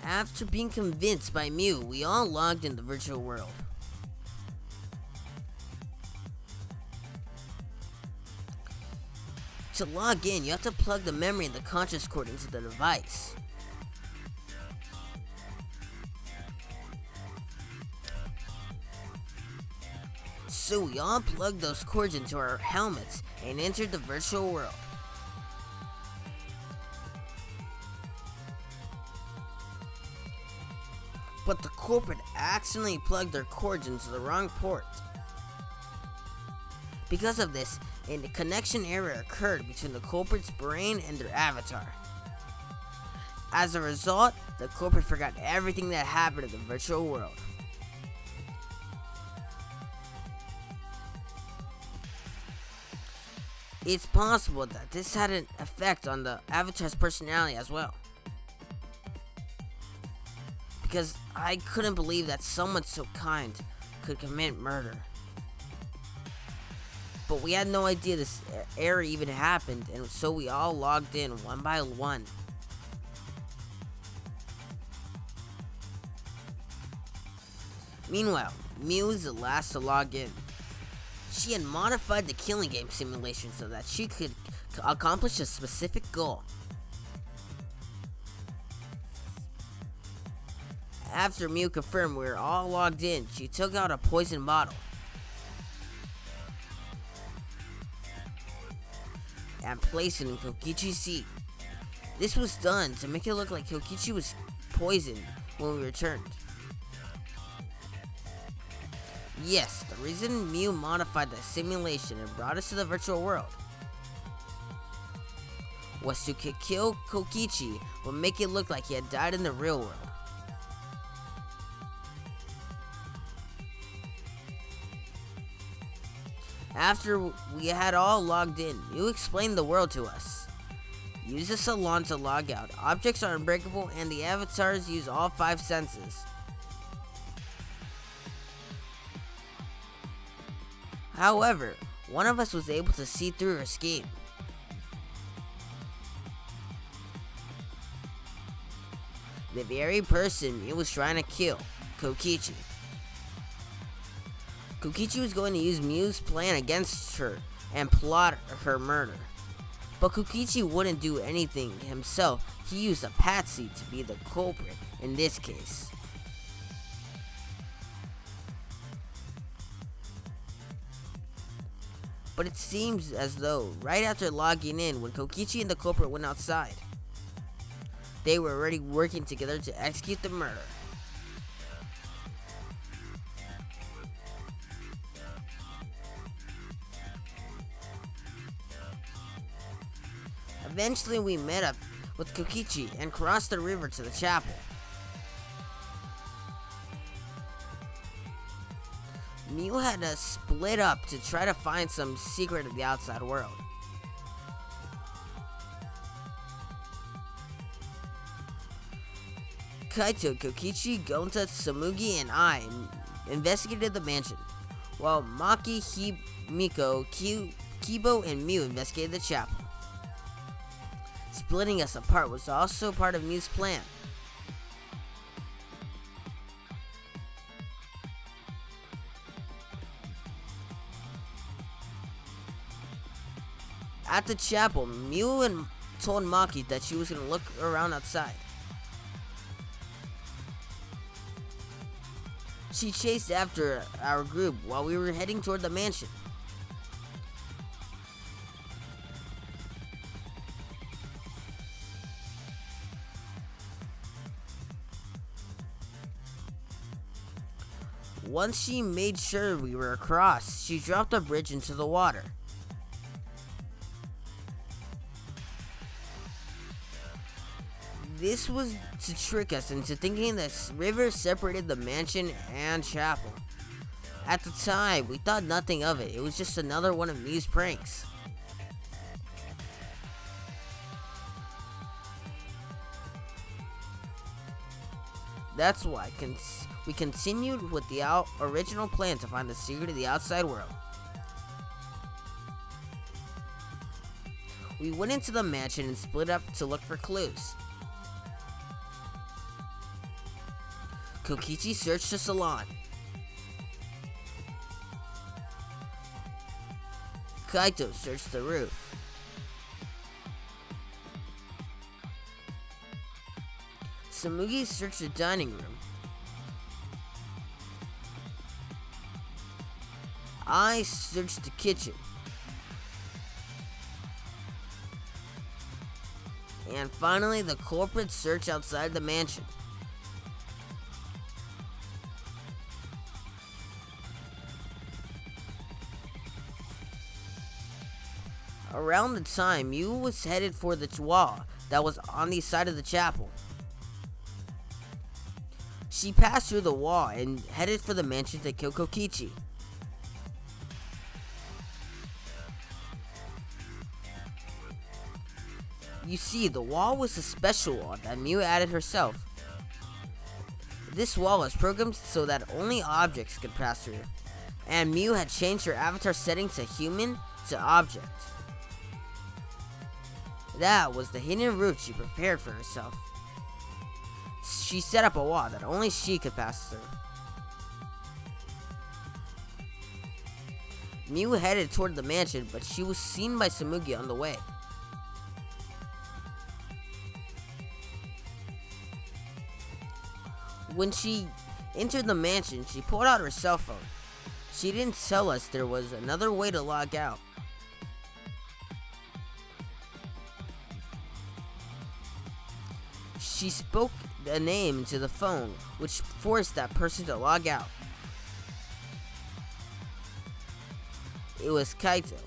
After being convinced by Miu, we all logged in the virtual world. To log in, you have to plug the memory and the conscious cord into the device. So we all plugged those cords into our helmets and entered the virtual world. But the culprit accidentally plugged their cords into the wrong port. Because of this, a connection error occurred between the culprit's brain and their avatar. As a result, the culprit forgot everything that happened in the virtual world. It's possible that this had an effect on the avatar's personality as well. Because I couldn't believe that someone so kind could commit murder. But we had no idea this error even happened, and so we all logged in one by one. Meanwhile, Miu is the last to log in. She had modified the killing game simulation so that she could accomplish a specific goal. After Miu confirmed we were all logged in, she took out a poison bottle and placed it in Kokichi's seat. This was done to make it look like Kokichi was poisoned when we returned. Yes, the reason Miu modified the simulation and brought us to the virtual world was to kill Kokichi but make it look like he had died in the real world. After we had all logged in, Miu explained the world to us. Use the salon to log out. Objects are unbreakable and the avatars use all 5 senses. However, one of us was able to see through her escape. The very person Miu was trying to kill, Kokichi. Kokichi was going to use Miu's plan against her and plot her murder. But Kokichi wouldn't do anything himself. He used a patsy to be the culprit in this case. But it seems as though right after logging in, when Kokichi and the culprit went outside, they were already working together to execute the murder. Eventually, we met up with Kokichi and crossed the river to the chapel. Mew had to split up to try to find some secret of the outside world. Kaito, Kokichi, Gonta, Samugi, and I investigated the mansion, while Maki, Miko, Kibo, and Mew investigated the chapel. Splitting us apart was also part of Mew's plan. At the chapel, Mew told Maki that she was going to look around outside. She chased after our group while we were heading toward the mansion. Once she made sure we were across, she dropped a bridge into the water. This was to trick us into thinking the river separated the mansion and chapel. At the time, we thought nothing of it. It was just another one of Mew's pranks. That's why we continued with the original plan to find the secret of the outside world. We went into the mansion and split up to look for clues. Kokichi searched the salon. Kaito searched the roof. Samugi searched the dining room. I searched the kitchen. And finally, the culprit searched outside the mansion. Around the time, Mew was headed for the wall that was on the side of the chapel. She passed through the wall and headed for the mansion to kill Kokichi. You see, the wall was a special wall that Mew added herself. This wall was programmed so that only objects could pass through, and Mew had changed her avatar setting to human to object. That was the hidden route she prepared for herself. She set up a wall that only she could pass through. Mew headed toward the mansion, but she was seen by Samugi on the way. When she entered the mansion, she pulled out her cell phone. She didn't tell us there was another way to log out. She spoke a name to the phone, which forced that person to log out. It was Kaito,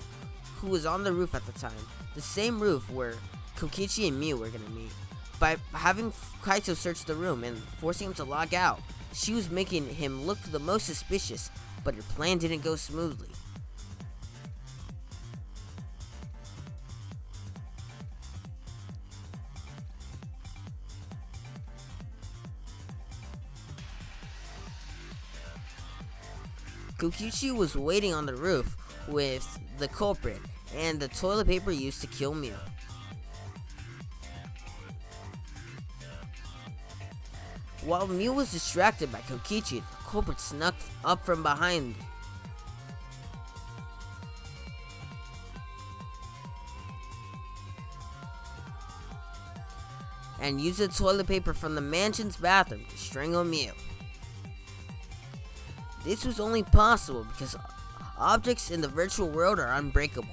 who was on the roof at the time, the same roof where Kokichi and Mew were gonna meet. By having Kaito search the room and forcing him to log out, she was making him look the most suspicious, but her plan didn't go smoothly. Kokichi was waiting on the roof with the culprit and the toilet paper used to kill Mew. While Mew was distracted by Kokichi, the culprit snuck up from behind. And used the toilet paper from the mansion's bathroom to strangle Mew. This was only possible because objects in the virtual world are unbreakable.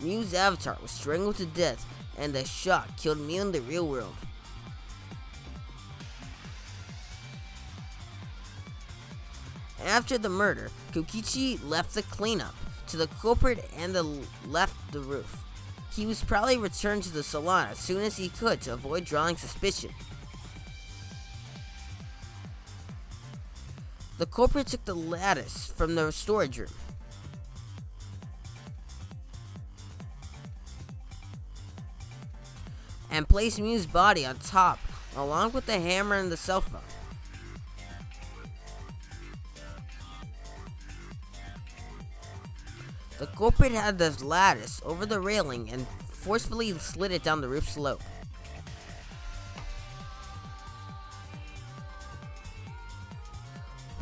Mew's avatar was strangled to death, and the shock killed me in the real world. After the murder, Kokichi left the cleanup to the culprit and left the roof. He was probably returned to the salon as soon as he could to avoid drawing suspicion. The culprit took the lattice from the storage room. And placed Mew's body on top, along with the hammer and the cell phone. The culprit had the lattice over the railing and forcefully slid it down the roof slope.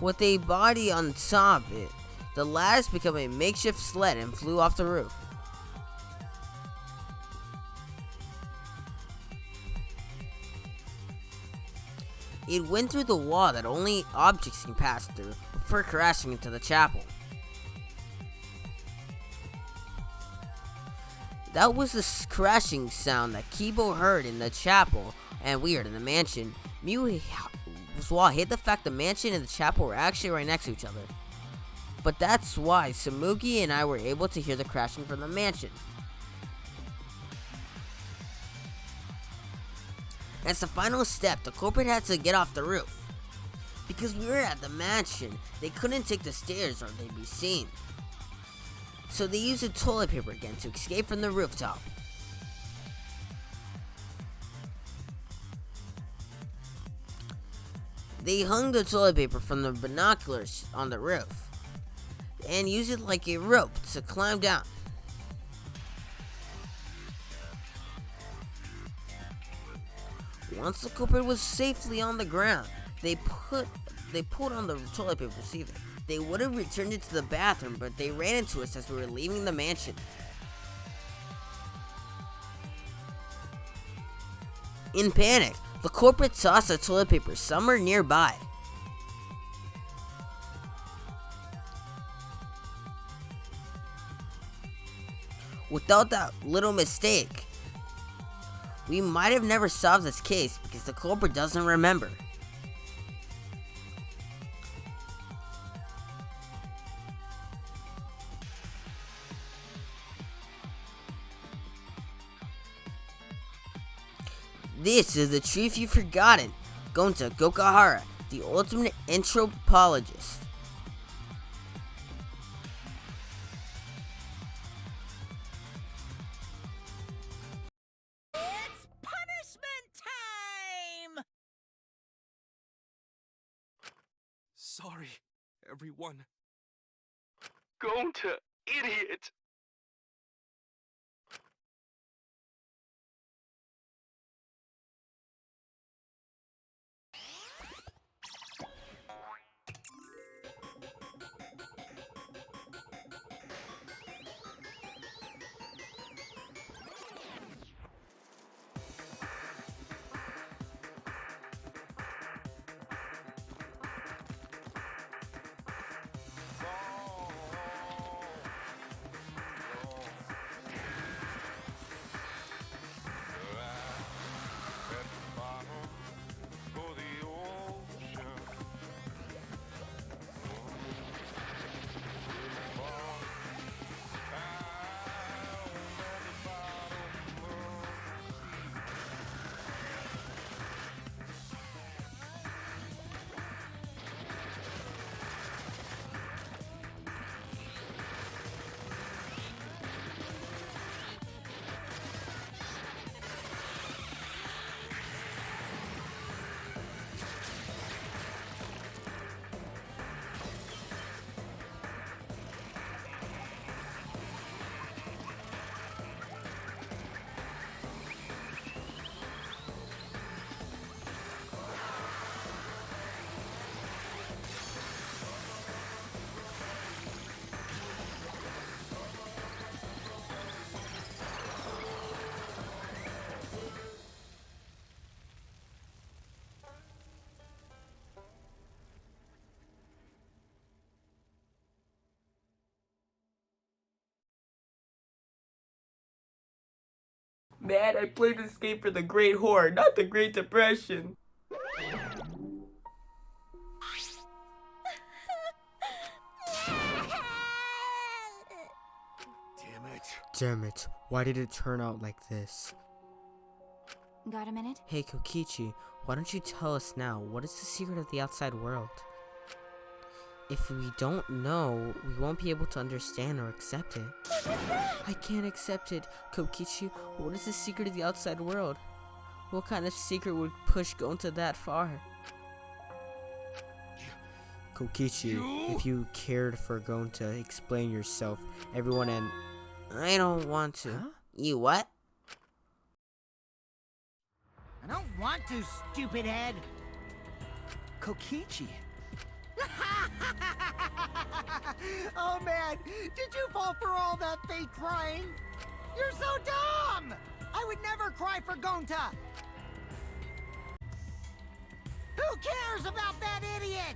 With a body on top, the lattice became a makeshift sled and flew off the roof. It went through the wall that only objects can pass through before crashing into the chapel. That was the crashing sound that Kibo heard in the chapel and we heard in the mansion. Mew hid the fact the mansion and the chapel were actually right next to each other. But that's why Tsumugi and I were able to hear the crashing from the mansion. As the final step, the culprit had to get off the roof. Because we were at the mansion, they couldn't take the stairs or they'd be seen. So they used the toilet paper again to escape from the rooftop. They hung the toilet paper from the binoculars on the roof and used it like a rope to climb down. Once the culprit was safely on the ground, they pulled on the toilet paper to receive it. They would have returned it to the bathroom, but they ran into us as we were leaving the mansion. In panic, the culprit tossed the toilet paper somewhere nearby. Without that little mistake, we might have never solved this case because the culprit doesn't remember. This is the truth you've forgotten. Gonta Gokahara, the ultimate anthropologist. It's punishment time! Sorry, everyone. Gonta, idiot! Man, I played this game for the Great Horror, not the Great Depression. Damn it. Why did it turn out like this? Got a minute? Hey Kokichi, why don't you tell us now, what is the secret of the outside world? If we don't know, we won't be able to understand or accept it. I can't accept it. Kokichi, what is the secret of the outside world? What kind of secret would push Gonta that far? Kokichi, if you cared for Gonta, explain yourself. Everyone and... I don't want to. Huh? You what? I don't want to, stupid head. Kokichi. Oh man, did you fall for all that fake crying? You're so dumb! I would never cry for Gonta! Who cares about that idiot?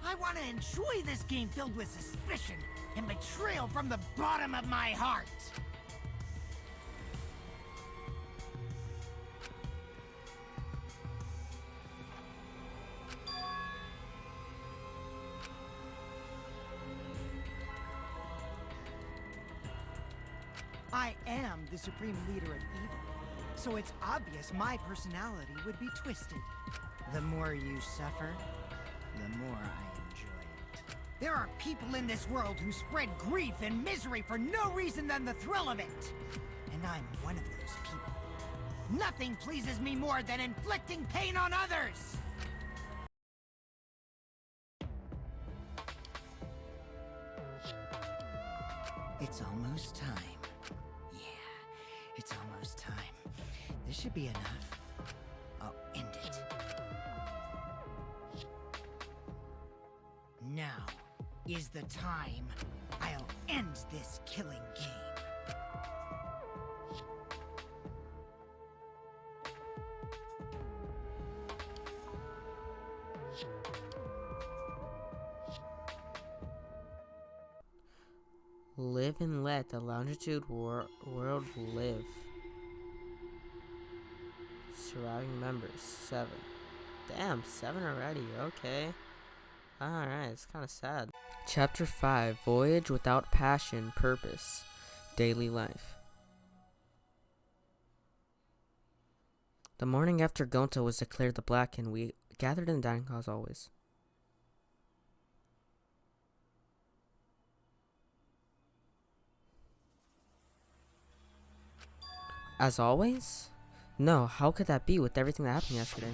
I want to enjoy this game filled with suspicion and betrayal from the bottom of my heart. I am the supreme leader of evil, so it's obvious my personality would be twisted. The more you suffer, the more I enjoy it. There are people in this world who spread grief and misery for no reason than the thrill of it. And I'm one of those people. Nothing pleases me more than inflicting pain on others! It's almost time. It's almost time. This should be enough. I'll end it. Now is the time. I'll end this killing game. Live and let the longitude world live. Surviving members, 7. Damn, 7 already, okay. Alright, it's kinda sad. Chapter 5, Voyage Without Passion, Purpose, Daily Life. The morning after Gonta was declared the Blacken, we gathered in the dining hall as always. As always? No, how could that be with everything that happened yesterday?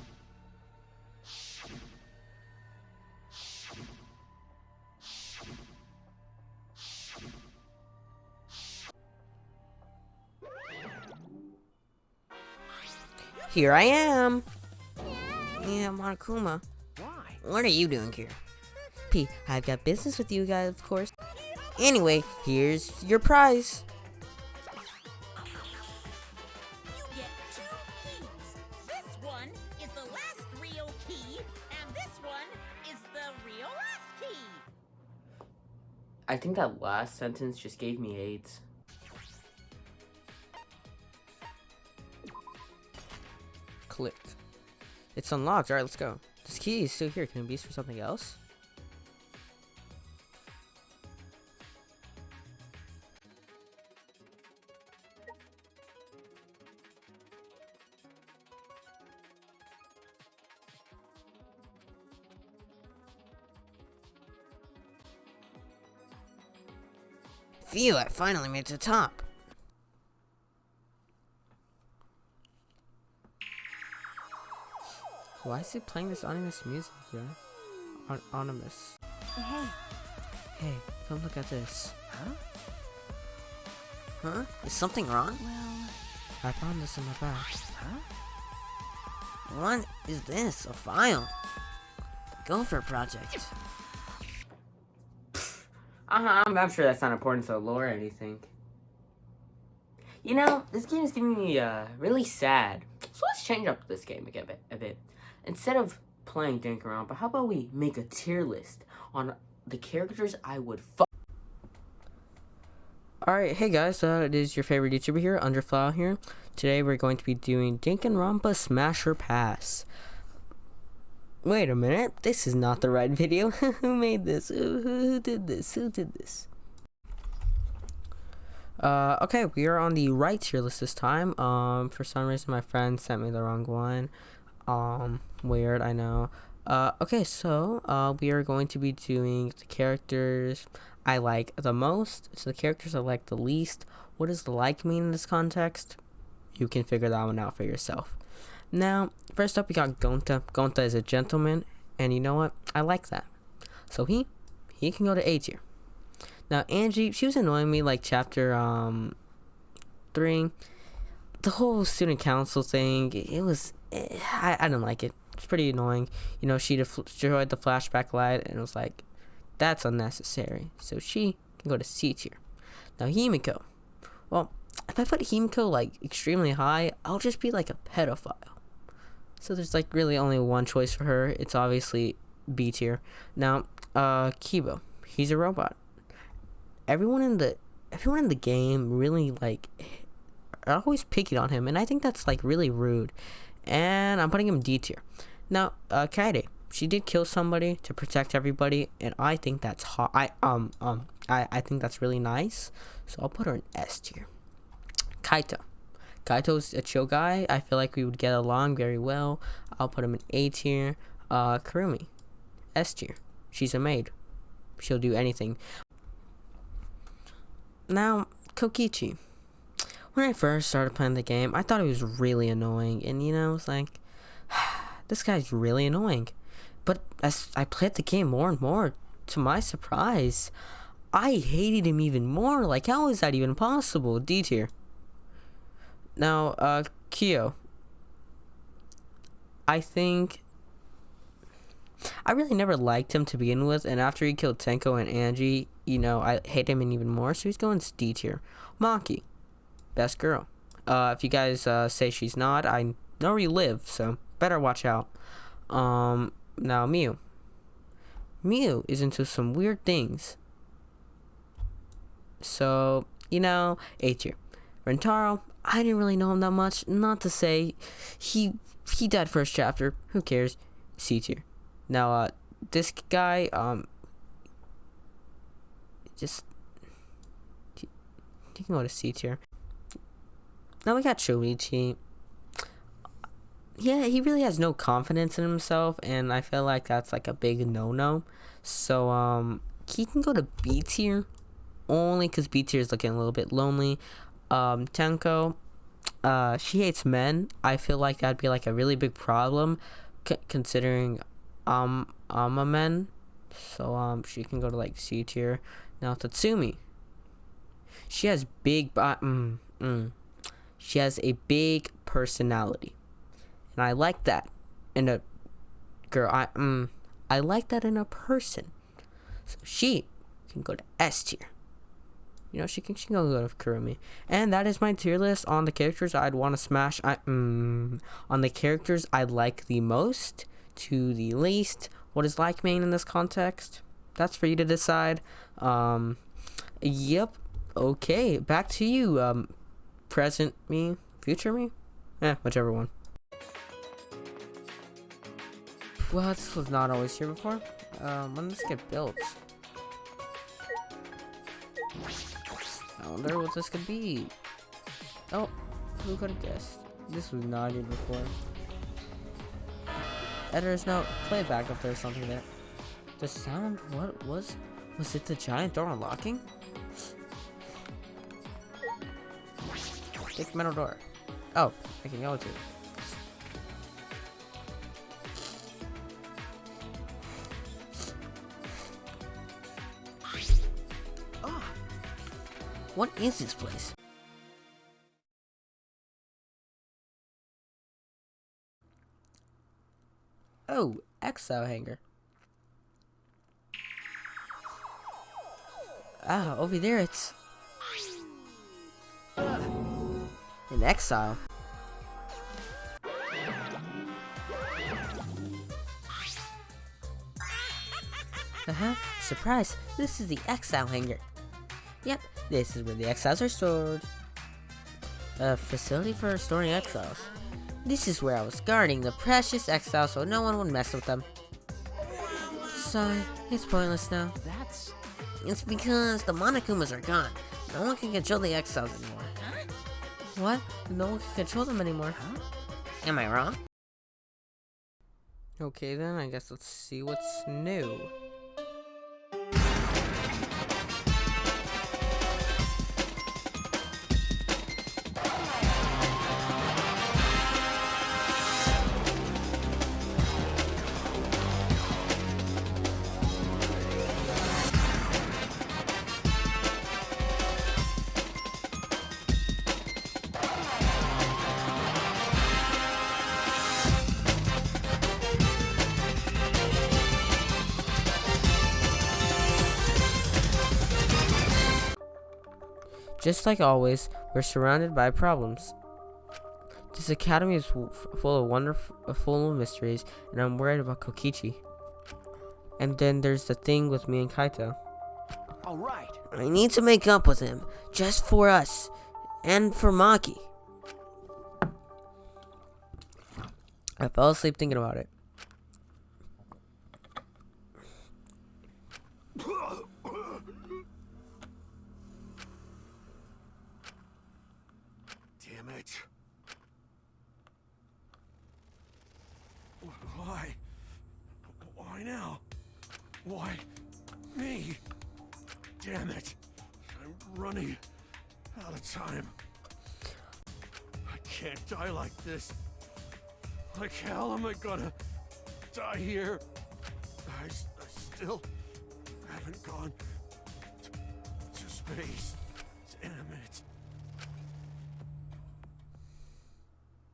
Here I am! Yeah, Monokuma. Why? What are you doing here? P, I've got business with you guys, of course. Anyway, here's your prize. I think that last sentence just gave me AIDS. Click. It's unlocked. Alright, let's go. This key is still here. Can it be used for something else? Phew, I finally made it to the top. Why is he playing this ominous music, bro? Anonymous. Hey. Hey, come look at this. Huh? Huh? Is something wrong? Well... I found this in my bag. Huh? What is this? A file? Gopher project. I'm sure that's not important to the lore or anything. You know, this game is getting me really sad. So let's change up this game a bit. Instead of playing Danganronpa, how about we make a tier list on the characters I would fuck? Alright, hey guys, it is your favorite YouTuber here, Underflow here. Today we're going to be doing Danganronpa Smash or Pass. Wait a minute, this is not the right video. Who made this? Who did this? Who did this? Okay, we are on the right tier list this time. For some reason my friend sent me the wrong one. Weird, I know. Okay, so, we are going to be doing the characters I like the most, so the characters I like the least. What does the like mean in this context? You can figure that one out for yourself. Now, first up we got Gonta. Gonta is a gentleman, and you know what? I like that. So he can go to A tier. Now Angie, she was annoying me like chapter 3. The whole student council thing, it was, I didn't like it. It's pretty annoying. You know, she destroyed the flashback light, and it was like, that's unnecessary. So she can go to C tier. Now Himiko. Well, if I put Himiko like extremely high, I'll just be like a pedophile. So there's like really only one choice for her. It's obviously B tier. Now, Kibo. He's a robot. Everyone in the game really like are always picking on him, and I think that's like really rude. And I'm putting him D tier. Now, Kaede. She did kill somebody to protect everybody, and I think that's hot. I think that's really nice. So I'll put her in S tier. Kaito. Kaito's a chill guy. I feel like we would get along very well. I'll put him in A tier. Kurumi. S tier. She's a maid. She'll do anything. Now, Kokichi. When I first started playing the game, I thought he was really annoying, and you know, I was like, this guy's really annoying. But as I played the game more and more, to my surprise, I hated him even more. Like, how is that even possible? D tier. Now, Kyo. I think I really never liked him to begin with, and after he killed Tenko and Angie, you know, I hate him even more, so he's going to D tier. Maki. Best girl. If you guys say she's not, I know where you live, so better watch out. Now Miu. Miu is into some weird things. So, you know, A tier. Rentaro, I didn't really know him that much. Not to say he died first chapter. Who cares? C tier. Now, this guy, just he can go to C tier. Now we got Shoichi. Yeah, he really has no confidence in himself, and I feel like that's like a big no-no. So, he can go to B tier, only because B tier is looking a little bit lonely. Tenko, she hates men. I feel like that'd be like a really big problem, considering I'm a man. So, she can go to like C tier. Now, Tatsumi. She has she has a big personality. And I like that in a girl. I like that in a person. So she can go to S tier. You know, she can go to Kurumi. And that is my tier list on the characters I'd want to smash. On the characters I like the most to the least. What is like mean in this context? That's for you to decide. Yep. Okay, back to you. Present me, future me? Whichever one. Well, this was not always here before. When did this get built? I wonder what this could be. Oh, who could have guessed? This was not here before. Editor's note, play it back if there's something there. The sound, what was it the giant door unlocking? Big metal door. Oh, I can go to it. What is this place? Oh, exile hanger. Ah, over there it's in exile. Surprise! This is the exile hanger. Yep, This is where the exiles are stored. A facility for storing exiles. This is where I was guarding the precious exiles so no one would mess with them. Sorry, it's pointless now. It's because the Monokumas are gone. No one can control the exiles anymore. What? No one can control them anymore, huh? Am I wrong? Okay then, I guess let's see what's new. Just like always, we're surrounded by problems. This academy is full of mysteries, and I'm worried about Kokichi. And then there's the thing with me and Kaito. Alright. I need to make up with him, just for us, and for Maki. I fell asleep thinking about it. Damn it. Why? Why now? Why me? Damn it. I'm running out of time. I can't die like this. Like hell am I gonna die here? I still haven't gone to space. Damn it.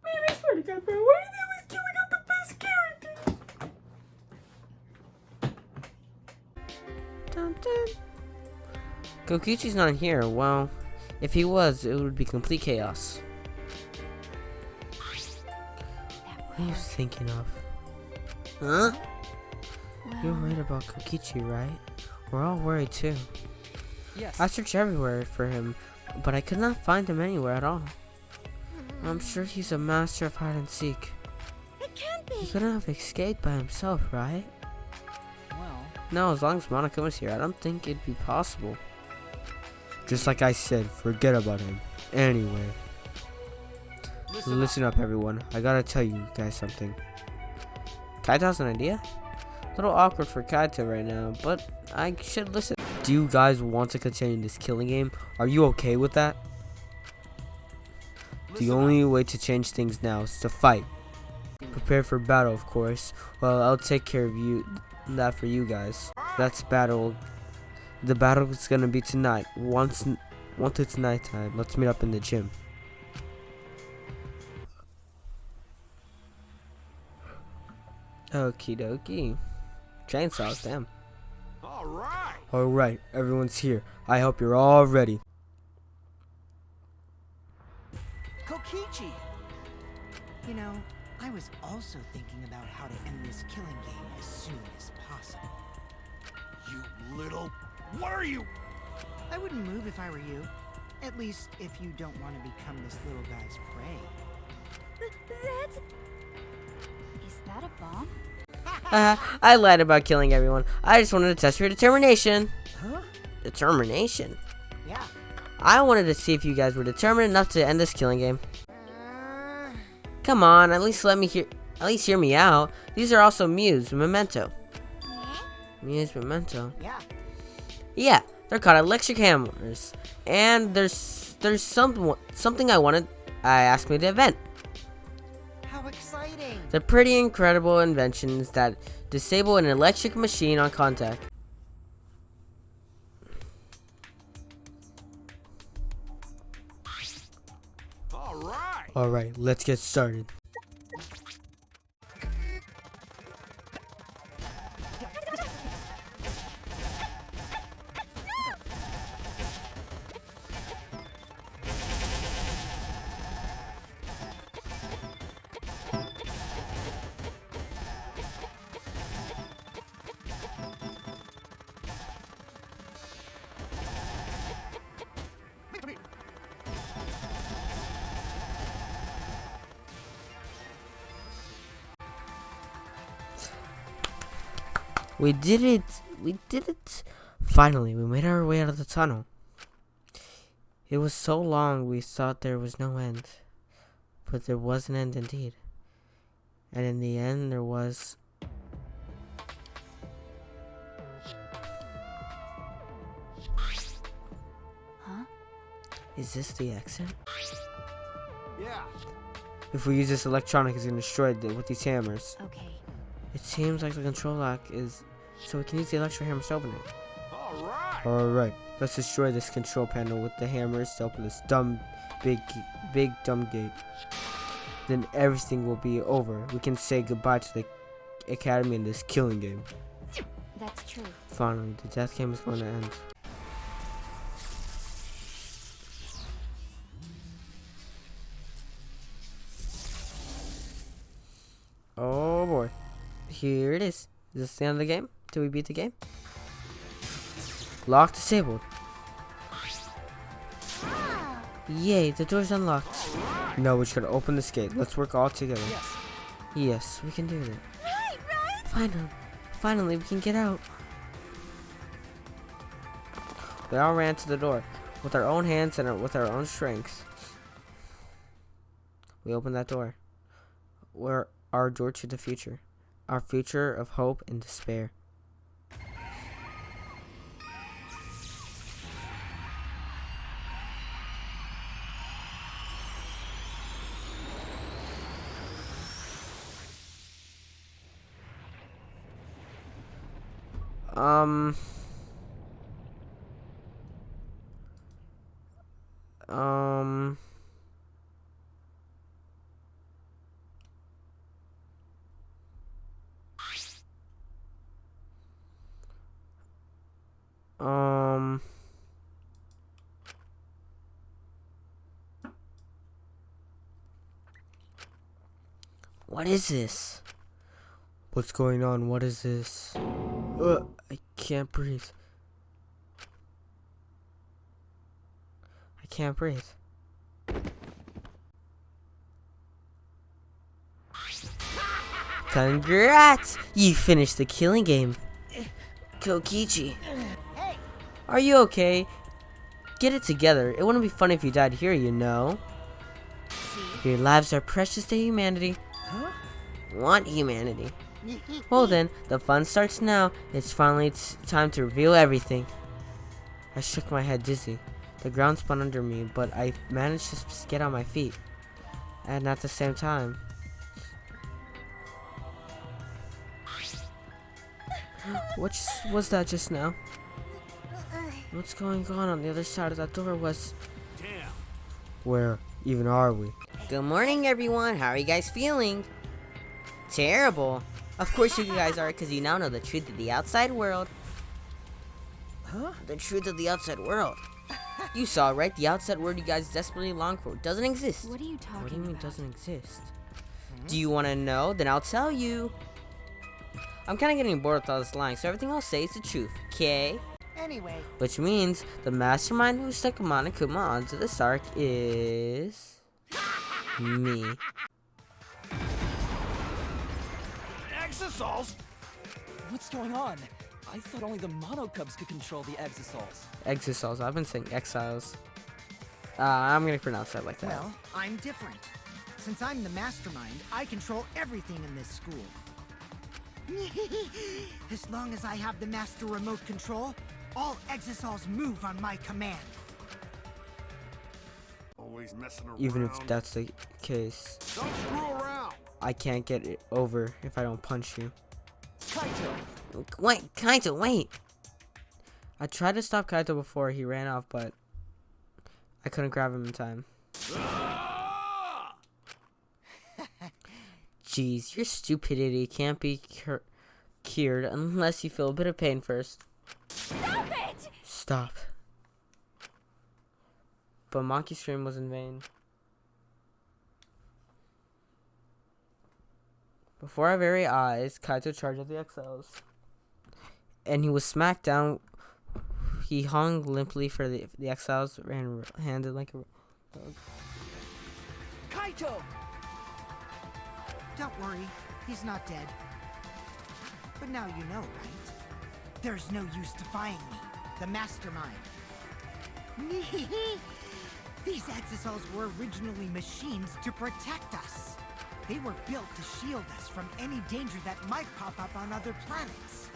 Man, I swear to God, bro, why are they always killing up the best characters? Dun, dun. Kokichi's not here. Well, if he was, it would be complete chaos. What are you thinking of? Huh? You're worried about Kokichi, right? We're all worried too. Yes. I searched everywhere for him, but I could not find him anywhere at all. I'm sure he's a master of hide and seek. It can't be. He couldn't have escaped by himself, right? Well. No, as long as Monokuma's here, I don't think it'd be possible. Just like I said, forget about him. Anyway. Listen up, everyone. I gotta tell you guys something. Kaito has an idea? A little awkward for Kaito right now, but I should listen. Do you guys want to continue this killing game? Are you okay with that? The only way to change things now is to fight. Prepare for battle, of course. Well, I'll take care of that for you guys. That's battle. The battle is gonna be tonight. Once it's nighttime, let's meet up in the gym. Okie dokie. Chainsaws, damn. Alright, everyone's here. I hope you're all ready. Kokichi! You know, I was also thinking about how to end this killing game as soon as possible. You little... What are you? I wouldn't move if I were you. At least if you don't want to become this little guy's prey. That's... Is that a bomb? I lied about killing everyone. I just wanted to test your determination. Huh? Determination? Yeah. I wanted to see if you guys were determined enough to end this killing game. Come on, at least hear me out. These are also Muse, Memento. Muse, Memento. Yeah. Yeah, they're called electric hammers. And there's something I asked me to invent. How exciting! They're pretty incredible inventions that disable an electric machine on contact. Alright, let's get started. We did it! We did it! Finally, we made our way out of the tunnel. It was so long we thought there was no end. But there was an end indeed. And in the end, there was... Huh? Is this the exit? Yeah. If we use this electronic, it's going to destroy it with these hammers. Okay. It seems like the control lock is... So we can use the electro hammers to open it. Alright. Alright. Let's destroy this control panel with the hammers to open this dumb, big dumb gate. Then everything will be over. We can say goodbye to the academy in this killing game. That's true. Finally, the death game is going to end. Oh boy. Here it is. Is this the end of the game? Did we beat the game? Lock disabled. Yay, the door's unlocked. No, we just gotta open this gate. Let's work all together. Yes, we can do that. Finally, we can get out. We all ran to the door with our own hands and with our own strength. We opened that door. We're our door to the future. Our future of hope and despair. What is this? What's going on? What is this? I can't breathe. I can't breathe. Congrats! You finished the killing game. Kokichi. Are you okay? Get it together. It wouldn't be fun if you died here, you know. Your lives are precious to humanity. Want humanity. Well then, the fun starts now. It's finally time to reveal everything. I shook my head dizzy. The ground spun under me, but I managed to get on my feet. And at the same time... What was that just now? What's going on the other side of that door was... Damn. Where even are we? Good morning, everyone. How are you guys feeling? Terrible. Of course you guys are, because you now know the truth of the outside world. Huh? The truth of the outside world. You saw, right? The outside world you guys desperately long for doesn't exist. What are you talking about? What do you mean doesn't exist? Do you want to know? Then I'll tell you. I'm kind of getting bored with all this lying, so everything I'll say is the truth, okay? Anyway. Which means the mastermind who stuck Monokuma onto this arc is... me. Exosols? What's going on? I thought only the Monocubs could control the Exosols. Exosols. I've been saying exiles. I'm gonna pronounce that like that. Well, I'm different. Since I'm the mastermind, I control everything in this school. As long as I have the master remote control, all Exosols move on my command. Always messing around. Even if that's the case, Don't screw around. I can't get it over if I don't punch you. Kaito! Wait, Kaito, wait! I tried to stop Kaito before he ran off, but I couldn't grab him in time. Jeez, your stupidity can't be cured unless you feel a bit of pain first. Stop it! Stop. But Monkey's scream was in vain. Before our very eyes, Kaito charged at the Exiles. And he was smacked down. He hung limply for the Exiles, ran handed like a dog. Kaito! Don't worry, he's not dead. But now you know, right? There's no use defying me, the mastermind. These exosols were originally machines to protect us. They were built to shield us from any danger that might pop up on other planets.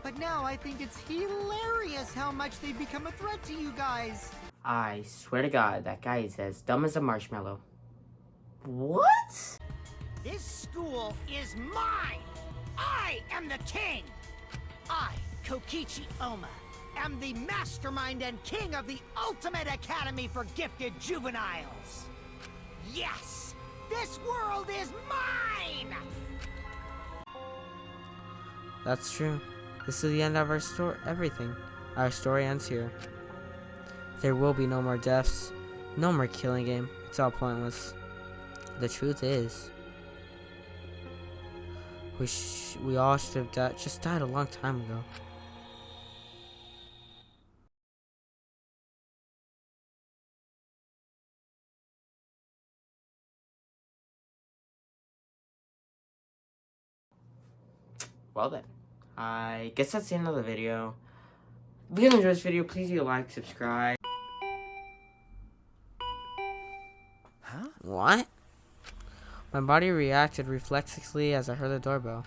But now I think it's hilarious how much they've become a threat to you guys. I swear to God, that guy is as dumb as a marshmallow. What? This school is mine! I am the king! I, Kokichi Oma, am the mastermind and king of the ultimate academy for gifted juveniles! Yes! This world is mine! That's true. This is the end of our story. Everything. Our story ends here. There will be no more deaths, no more killing game. It's all pointless. The truth is, we all should have just died a long time ago. Well then, I guess that's the end of the video. If you enjoyed this video, please do like, subscribe. Huh? What? My body reacted reflexively as I heard the doorbell.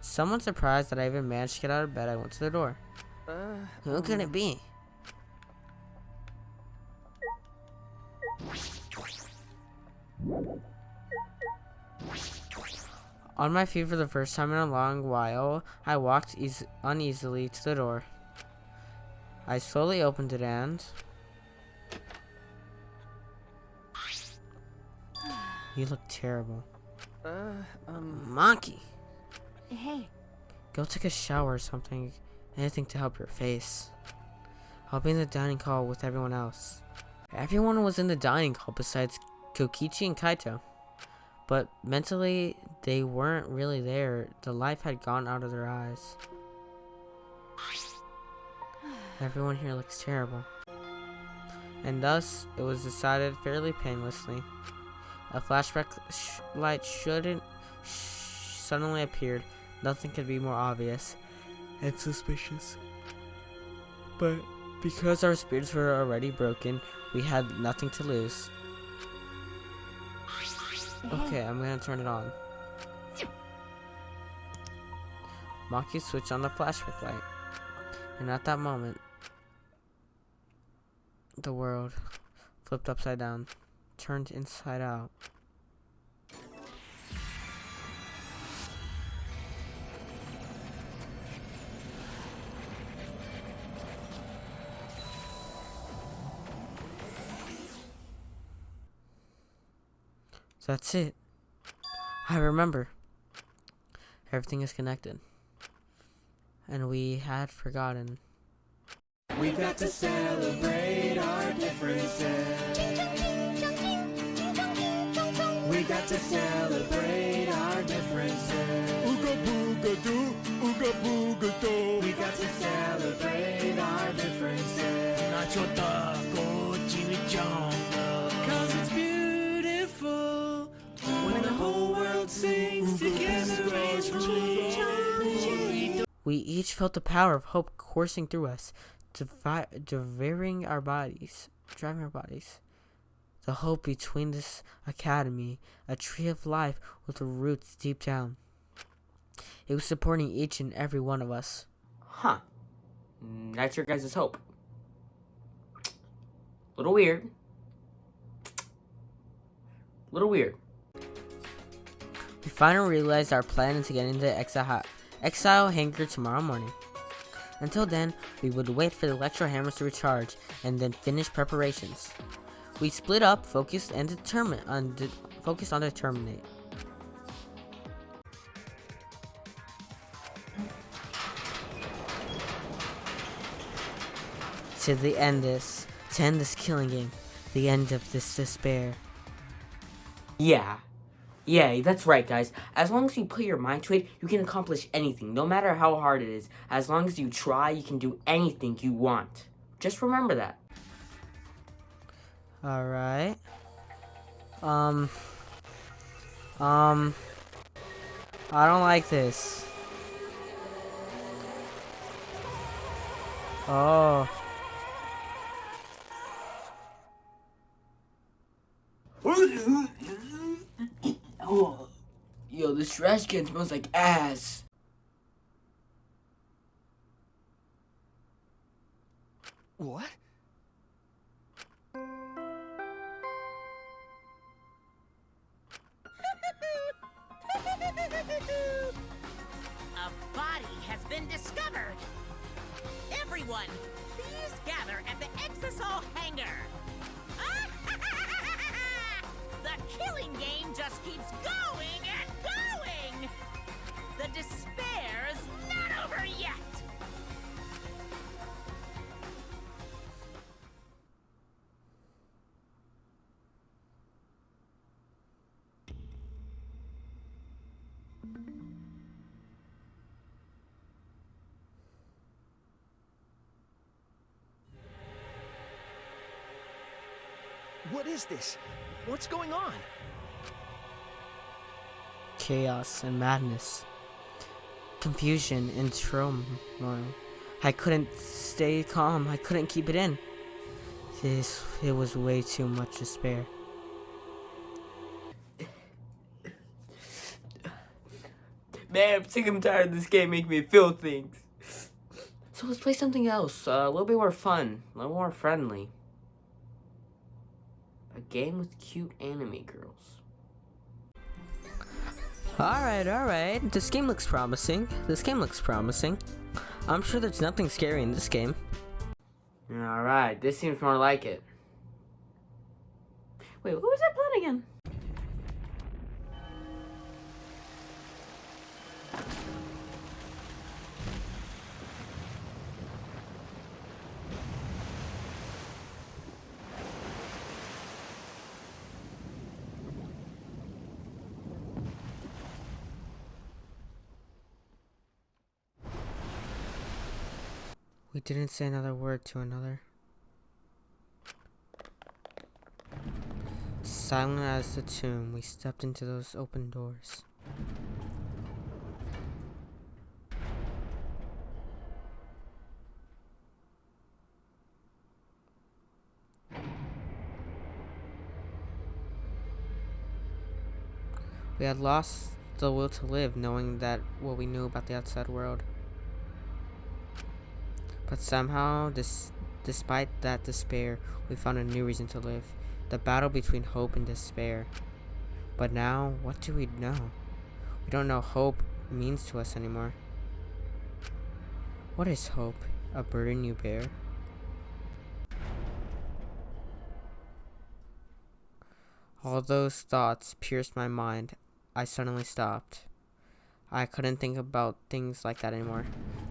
Someone surprised that I even managed to get out of bed. I went to the door. Who could it be? On my feet for the first time in a long while, I walked uneasily to the door. I slowly opened it and... You look terrible. Maki! Hey. Go take a shower or something. Anything to help your face. I'll be in the dining hall with everyone else. Everyone was in the dining hall besides Kokichi and Kaito. But mentally, they weren't really there. The life had gone out of their eyes. Everyone here looks terrible. And thus, it was decided fairly painlessly. A flashback light suddenly appeared. Nothing could be more obvious and suspicious. But because our spirits were already broken, we had nothing to lose. Okay, I'm gonna turn it on. Maki switched on the flashback light. And at that moment, the world flipped upside down, turned inside out. That's it. I remember. Everything is connected. And we had forgotten. We got to celebrate our differences. We got to celebrate our differences. Ooga booga doo, ooga booga doo. We got to celebrate our differences. Cause it's beautiful when the whole world sings together peacefully. We each felt the power of hope coursing through us, driving our bodies. The hope between this academy, a tree of life with roots deep down. It was supporting each and every one of us. Huh. That's your guys' hope. Little weird. Little weird. We finally realized our plan into getting the exile hangar tomorrow morning. Until then, we would wait for the electro hammers to recharge and then finish preparations. We split up, focused on determinate. To end this killing game, the end of this despair. Yeah, that's right, guys. As long as you put your mind to it, you can accomplish anything, no matter how hard it is. As long as you try, you can do anything you want. Just remember that. Alright. I don't like this. Oh. Oh. Yo, this trash can smells like ass. What? A body has been discovered. Everyone, please gather at the Exisol hangar. The killing game just keeps going and going. The despair's not over yet. What is this? What's going on? Chaos and madness. Confusion and turmoil. I couldn't stay calm. I couldn't keep it in. It was way too much despair. Man, I'm sick and tired of this game making me feel things. So let's play something else. A little bit more fun. A little more friendly. A game with cute anime girls. Alright. This game looks promising. I'm sure there's nothing scary in this game. Alright, this seems more like it. Wait, what was that plan again? We didn't say another word to another. Silent as the tomb, we stepped into those open doors. We had lost the will to live, knowing that what we knew about the outside world. But somehow, despite that despair, we found a new reason to live. The battle between hope and despair. But now, what do we know? We don't know hope means to us anymore. What is hope? A burden you bear? All those thoughts pierced my mind. I suddenly stopped. I couldn't think about things like that anymore.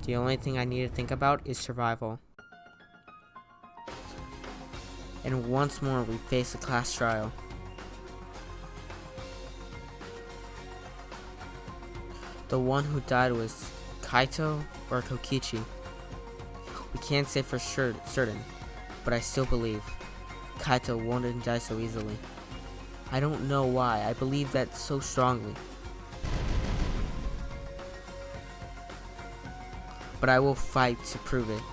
The only thing I need to think about is survival. And once more, we face a class trial. The one who died was Kaito or Kokichi. We can't say for sure, certain, but I still believe Kaito won't die so easily. I don't know why, I believe that so strongly. But I will fight to prove it.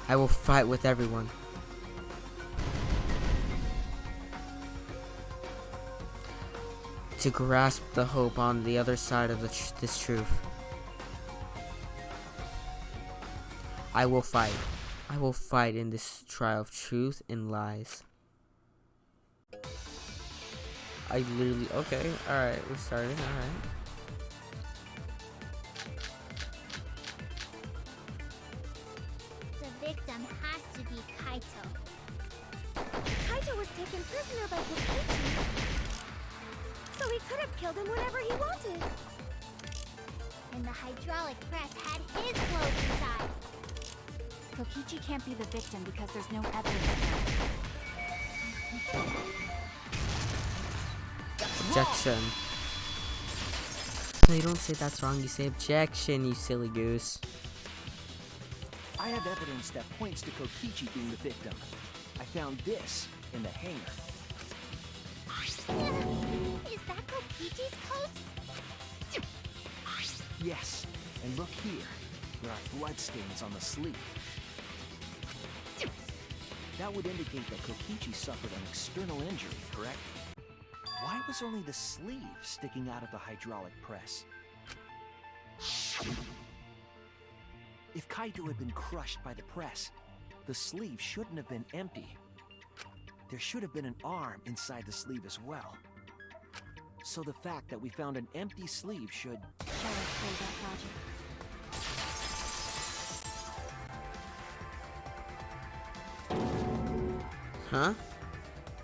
I will fight with everyone. To grasp the hope on the other side of this truth. I will fight. I will fight in this trial of truth and lies. I literally, okay, alright, we're starting, alright. The victim has to be Kaito. Kaito was taken prisoner by Kokichi, so he could have killed him whenever he wanted. And the hydraulic press had his clothes inside. Kokichi can't be the victim because there's no evidence. Objection. No, you don't say that's wrong, you say objection, you silly goose. I have evidence that points to Kokichi being the victim. I found this in the hangar. Is that Kokichi's coat? Yes, and look here. There are bloodstains on the sleeve. That would indicate that Kokichi suffered an external injury, correct? Why was only the sleeve sticking out of the hydraulic press? If Kaito had been crushed by the press, the sleeve shouldn't have been empty. There should have been an arm inside the sleeve as well. So the fact that we found an empty sleeve should... Shall I play that logic? Huh?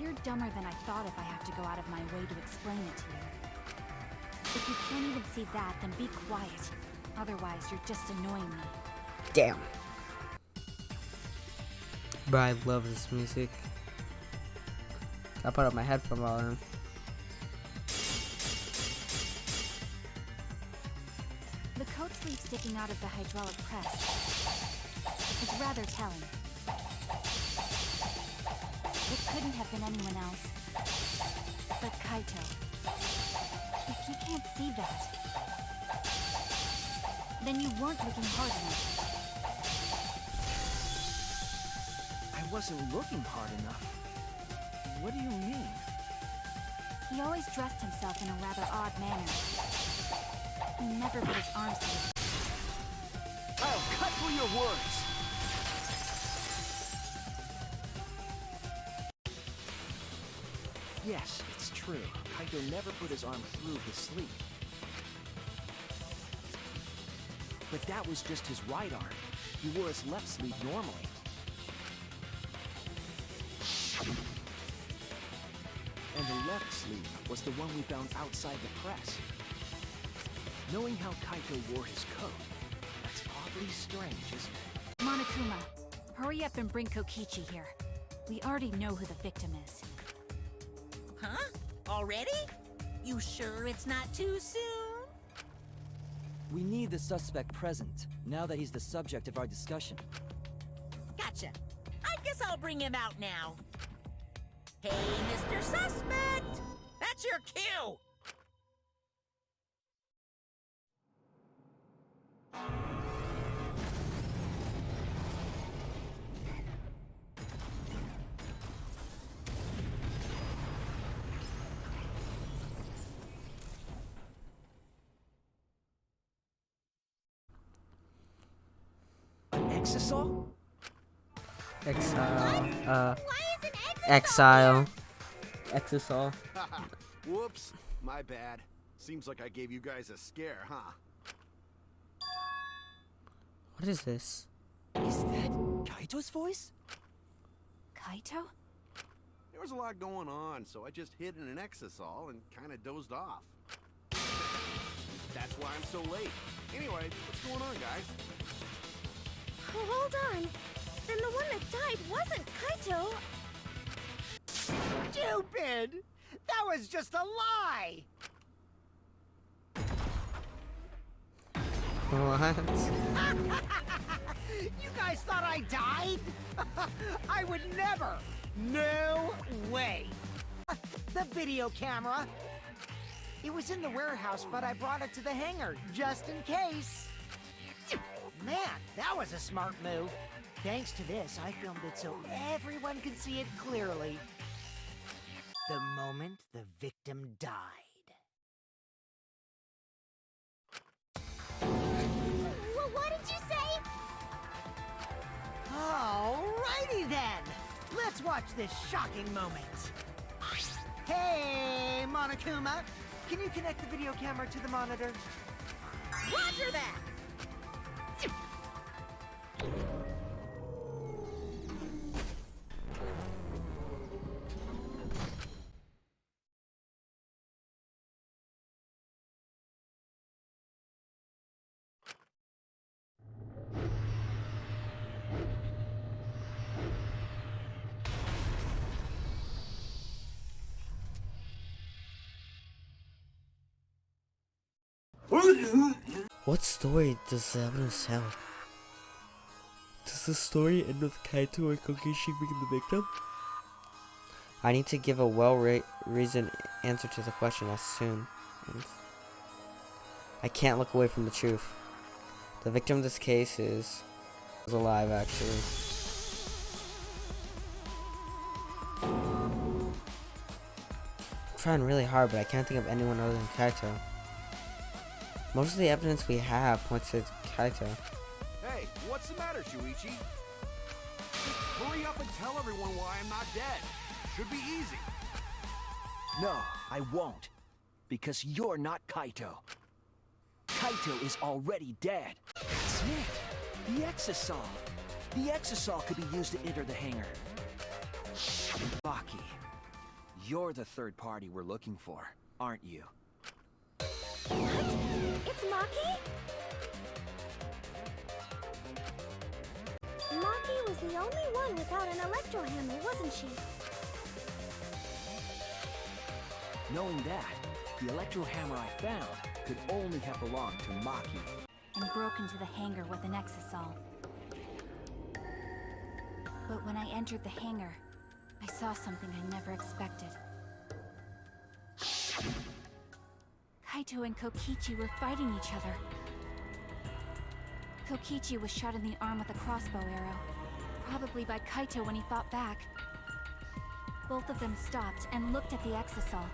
You're dumber than I thought if I have to go out of my way to explain it to you. If you can't even see that, then be quiet. Otherwise, you're just annoying me. Damn. But I love this music. I put up my headphone volume. The coat sleeve sticking out of the hydraulic press is rather telling. It couldn't have been anyone else but Kaito. If you can't see that, then you weren't looking hard enough. I wasn't looking hard enough. What do you mean? He always dressed himself in a rather odd manner. He never put his arms to his... I'll cut through your words! Yes, it's true. Kaito never put his arm through the sleeve. But that was just his right arm. He wore his left sleeve normally. And the left sleeve was the one we found outside the press. Knowing how Kaito wore his coat, that's awfully strange, isn't it? Monokuma, hurry up and bring Kokichi here. We already know who the victim is. Huh? Already? You sure it's not too soon? We need the suspect present, now that he's the subject of our discussion. Gotcha. I guess I'll bring him out now. Hey, Mr. Suspect! That's your cue! Exisal? Exile. Exile. Exisal. Whoops, my bad. Seems like I gave you guys a scare, huh? What is this? Is that Kaito's voice? Kaito? There was a lot going on, so I just hid in an exisal and kind of dozed off. That's why I'm so late. Anyway, what's going on, guys? Oh, hold on. Then the one that died wasn't Kaito. Stupid! That was just a lie! What? You guys thought I died? I would never! No way! The video camera! It was in the warehouse, but I brought it to the hangar, just in case. Man, that was a smart move. Thanks to this, I filmed it so everyone can see it clearly. The moment the victim died. Well, what did you say? Alrighty then! Let's watch this shocking moment. Hey, Monokuma! Can you connect the video camera to the monitor? Roger that! What story does the evidence tell? Does the story end with Kaito and Kokishi being the victim? I need to give a well-reasoned answer to the question as soon. I can't look away from the truth. The victim of this case is alive, actually. I'm trying really hard, but I can't think of anyone other than Kaito. Most of the evidence we have points to Kaito. Hey, what's the matter, Shuichi? Just hurry up and tell everyone why I'm not dead. Should be easy. No, I won't. Because you're not Kaito. Kaito is already dead. That's it. The Exisal. The Exisal could be used to enter the hangar. Maki, you're the third party we're looking for, aren't you? What? It's Maki? Maki was the only one without an electro hammer, wasn't she? Knowing that, the electro hammer I found could only have belonged to Maki. And broke into the hangar with an Exisal. But when I entered the hangar, I saw something I never expected. Kaito and Kokichi were fighting each other. Kokichi was shot in the arm with a crossbow arrow, probably by Kaito when he fought back. Both of them stopped and looked at the Exisal,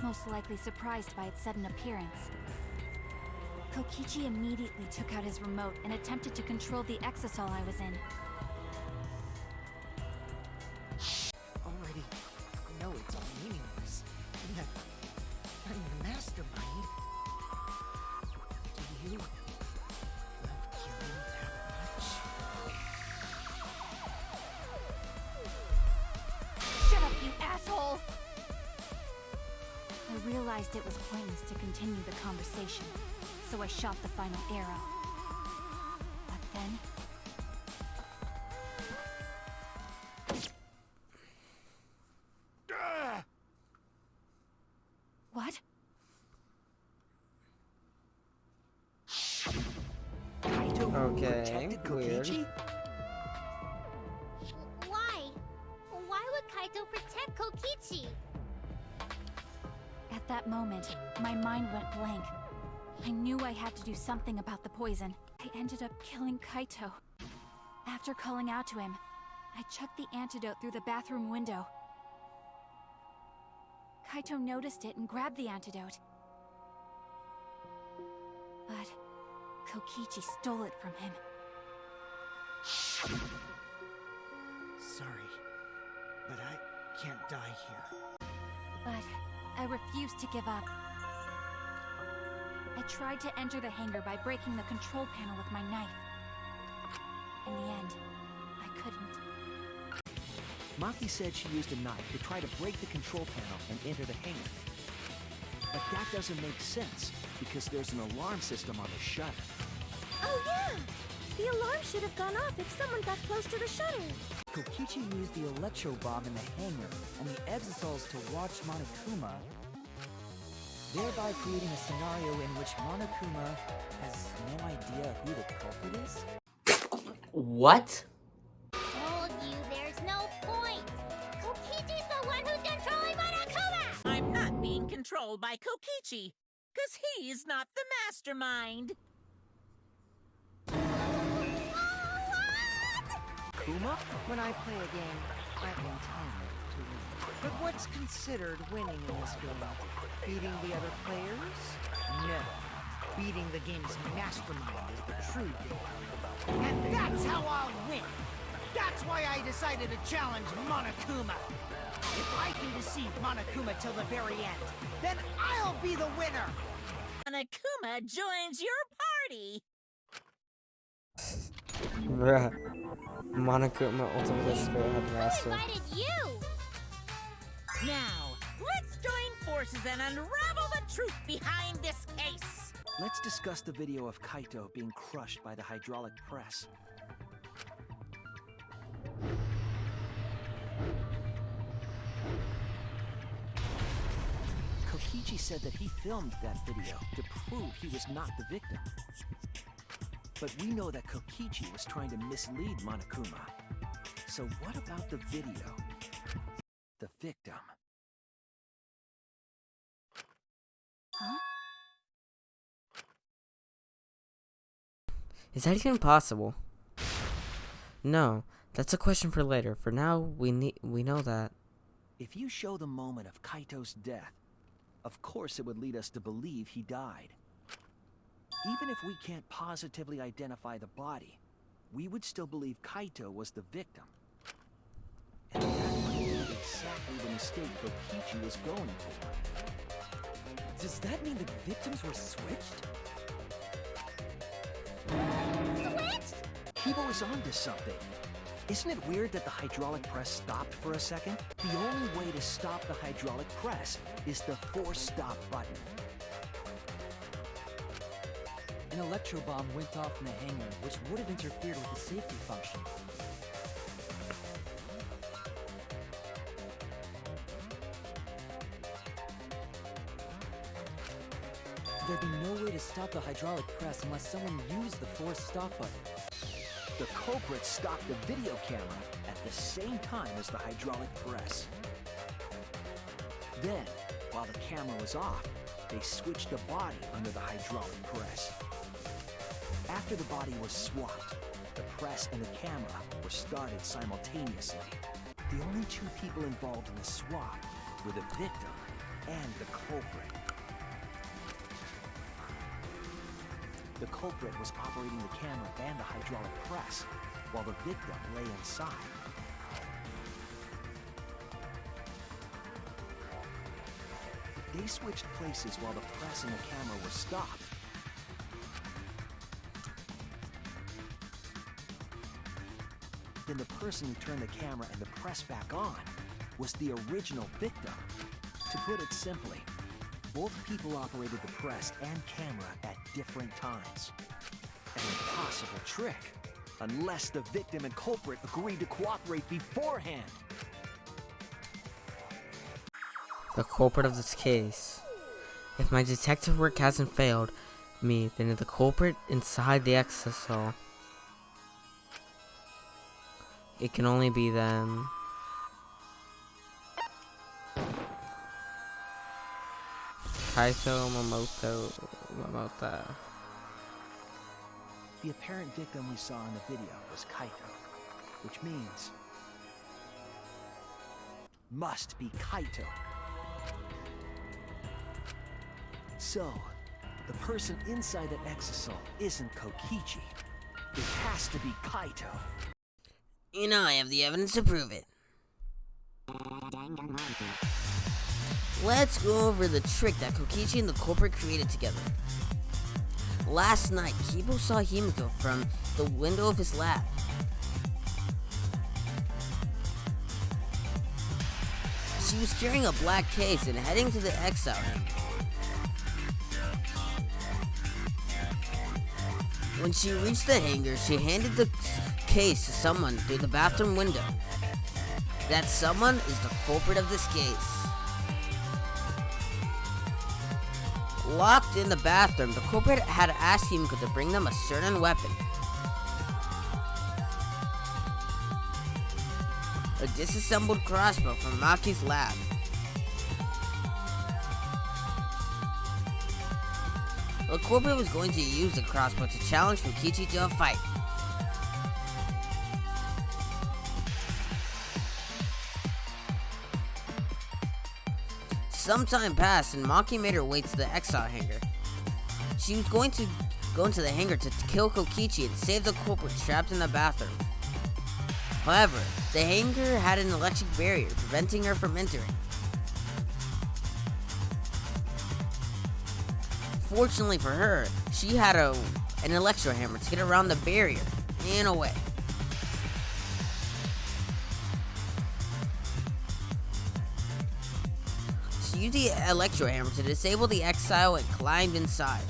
most likely surprised by its sudden appearance. Kokichi immediately took out his remote and attempted to control the Exisal I was in. Already know it's all meaningless. And that I'm the mastermind. Do you love killing that much? Shut up, you asshole! I realized it was pointless to continue the conversation, so I shot the final arrow. But then... What? Kaito Okay, protected weird. Kokichi? Why? Why would Kaito protect Kokichi? At that moment, my mind went blank. I knew I had to do something about the poison. I ended up killing Kaito. After calling out to him, I chucked the antidote through the bathroom window. Kaito noticed it and grabbed the antidote. But Kokichi stole it from him. Sorry, but I can't die here. But I refused to give up. I tried to enter the hangar by breaking the control panel with my knife. In the end, I couldn't. Maki said she used a knife to try to break the control panel and enter the hangar. But that doesn't make sense, because there's an alarm system on the shutter. Oh yeah! The alarm should have gone off if someone got close to the shutter. Kokichi used the electro bomb in the hangar and the Exisals to watch Monokuma, thereby creating a scenario in which Monokuma has no idea who the culprit is? What? Told you there's no point. Kokichi's the one who's controlling Monokuma! I'm not being controlled by Kokichi, because he's not the mastermind. Kuma? When I play a game, I intend to win. But what's considered winning in this game? Beating the other players? No. Beating the game's mastermind is the true game. And that's how I'll win! That's why I decided to challenge Monokuma! If I can deceive Monokuma till the very end, then I'll be the winner! Monokuma joins your party! Bruh. Monokuma ultimately spearhead master. Who invited you? Now, let's join forces and unravel the truth behind this case! Let's discuss the video of Kaito being crushed by the hydraulic press. Kokichi said that he filmed that video to prove he was not the victim. But we know that Kokichi was trying to mislead Monokuma. So what about the video? The victim. Huh? Is that even possible? No, that's a question for later. For now, we know that. If you show the moment of Kaito's death, of course it would lead us to believe he died. Even if we can't positively identify the body, we would still believe Kaito was the victim. And that might be exactly the mistake Kokichi was going for. Does that mean the victims were switched? Switched? Kibo is onto something. Isn't it weird that the hydraulic press stopped for a second? The only way to stop the hydraulic press is the force stop button. An electro bomb went off in the hangar, which would have interfered with the safety function. There'd be no way to stop the hydraulic press unless someone used the force stop button. The culprit stopped the video camera at the same time as the hydraulic press. Then, while the camera was off, they switched the body under the hydraulic press. After the body was swapped, the press and the camera were started simultaneously. The only two people involved in the swap were the victim and the culprit. The culprit was operating the camera and the hydraulic press, while the victim lay inside. They switched places while the press and the camera were stopped. Then the person who turned the camera and the press back on was the original victim. To put it simply, both people operated the press and camera at different times. An impossible trick, unless the victim and culprit agreed to cooperate beforehand. The culprit of this case. If my detective work hasn't failed me, then the culprit inside the exisal. It can only be them. Kaito Momota. The apparent victim we saw in the video was Kaito, which means must be Kaito. So, the person inside that exisal isn't Kokichi. It has to be Kaito. You know, I have the evidence to prove it. Let's go over the trick that Kokichi and the culprit created together. Last night, Kibo saw Himiko from the window of his lab. She was carrying a black case and heading to the exile hangar. When she reached the hangar, she handed the case to someone through the bathroom window. That someone is the culprit of this case. Locked in the bathroom, the culprit had asked Himiko to bring them a certain weapon. A disassembled crossbow from Maki's lab. The culprit was going to use the crossbow to challenge Kokichi to a fight. Some time passed and Maki made her way to the exile hangar. She was going to go into the hangar to kill Kokichi and save the culprit trapped in the bathroom. However, the hangar had an electric barrier preventing her from entering. Fortunately for her, she had an electro hammer to get around the barrier and away. She used the electro hammer to disable the exile and climbed inside.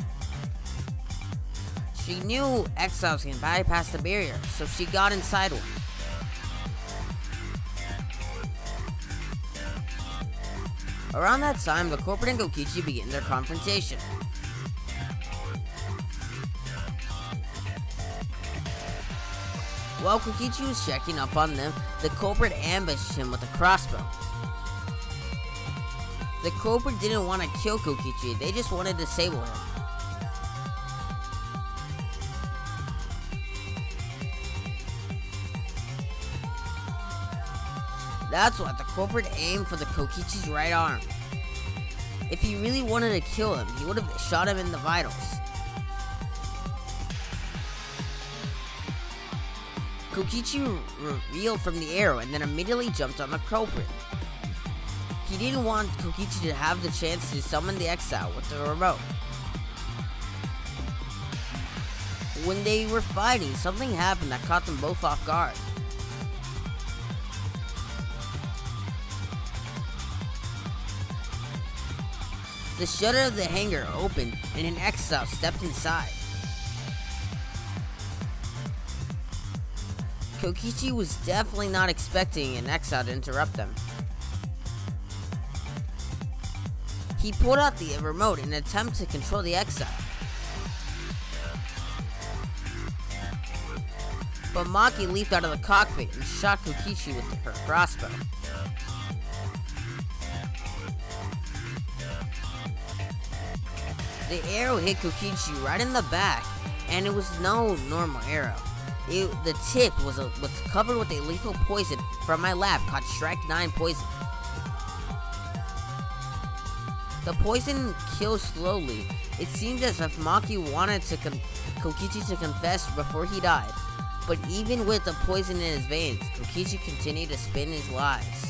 She knew exiles can bypass the barrier, so she got inside one. Around that time, the culprit and Kokichi began their confrontation. While Kokichi was checking up on them, the culprit ambushed him with a crossbow. The culprit didn't want to kill Kokichi, they just wanted to disable him. That's why the culprit aimed for the Kokichi's right arm. If he really wanted to kill him, he would have shot him in the vitals. Kokichi reeled from the arrow and then immediately jumped on the culprit. He didn't want Kokichi to have the chance to summon the exile with the remote. When they were fighting, something happened that caught them both off guard. The shutter of the hangar opened and an exile stepped inside. Kokichi was definitely not expecting an exile to interrupt them. He pulled out the remote in an attempt to control the exile. But Maki leaped out of the cockpit and shot Kokichi with her crossbow. The arrow hit Kokichi right in the back, and it was no normal arrow. The tip was covered with a lethal poison from my lab called Strike 9 poison. The poison kills slowly. It seemed as if Maki wanted Kokichi to confess before he died, but even with the poison in his veins, Kokichi continued to spin his lies.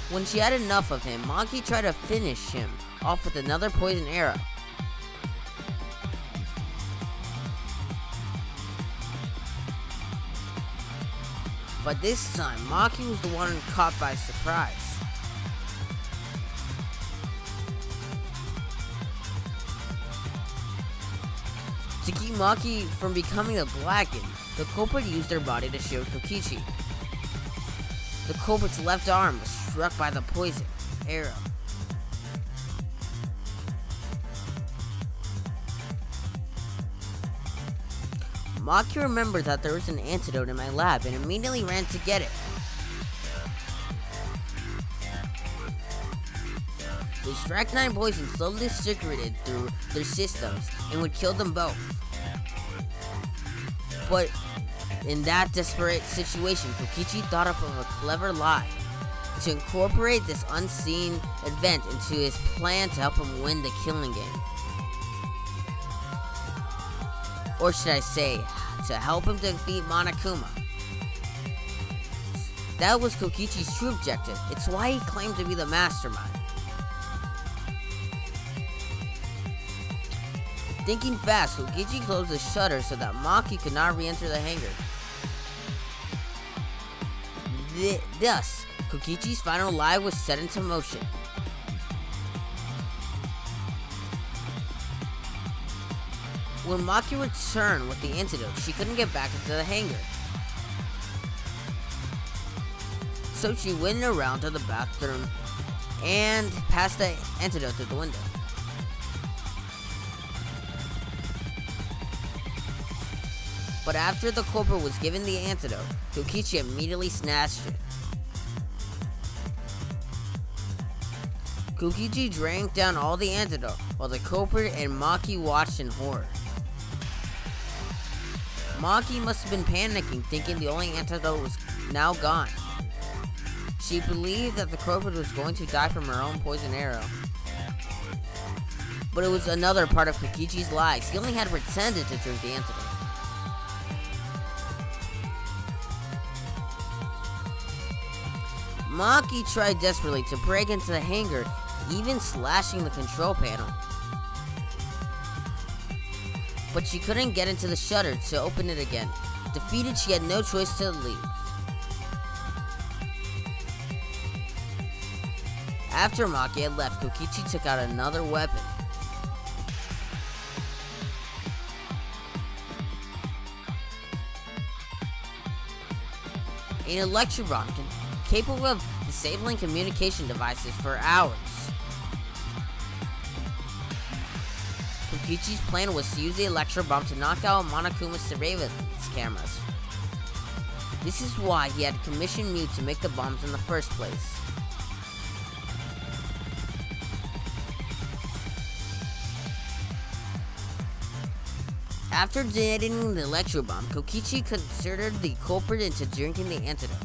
When she had enough of him, Maki tried to finish him off with another poison arrow. But this time, Maki was the one caught by surprise. To keep Maki from becoming a blackened, the culprit used their body to shield Kokichi. The culprit's left arm was struck by the poison arrow. Maki remembered that there was an antidote in my lab and immediately ran to get it. The Strike 9 poison slowly circulated through their systems and would kill them both. But in that desperate situation, Kokichi thought up of a clever lie to incorporate this unseen event into his plan to help him win the killing game. Or should I say, to help him defeat Monokuma. That was Kokichi's true objective. It's why he claimed to be the mastermind. Thinking fast, Kokichi closed the shutter so that Maki could not re-enter the hangar. Thus, Kokichi's final lie was set into motion. When Maki returned with the antidote, she couldn't get back into the hangar. So she went around to the bathroom and passed the antidote through the window. But after the culprit was given the antidote, Kokichi immediately snatched it. Kokichi drank down all the antidote, while the culprit and Maki watched in horror. Maki must have been panicking, thinking the only antidote was now gone. She believed that the culprit was going to die from her own poison arrow. But it was another part of Kokichi's lies. He only had pretended to drink the antidote. Maki tried desperately to break into the hangar, even slashing the control panel. But she couldn't get into the shutter to open it again. Defeated, she had no choice to leave. After Maki had left, Kokichi took out another weapon. An electron capable of disabling communication devices for hours. Kokichi's plan was to use the electro bomb to knock out Monokuma's surveillance cameras. This is why he had commissioned Mew to make the bombs in the first place. After detonating the electro bomb, Kokichi considered the culprit into drinking the antidote.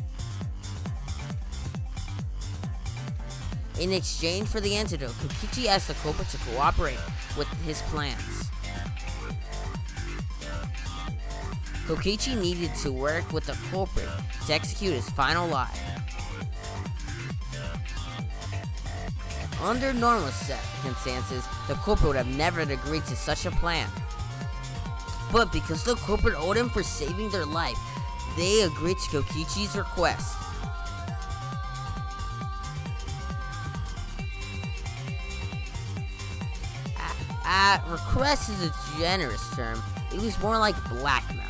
In exchange for the antidote, Kokichi asked the culprit to cooperate with his plans. Kokichi needed to work with the culprit to execute his final lie. Under normal circumstances, the culprit would have never agreed to such a plan. But because the culprit owed him for saving their life, they agreed to Kokichi's request. Request is a generous term. It was more like blackmail.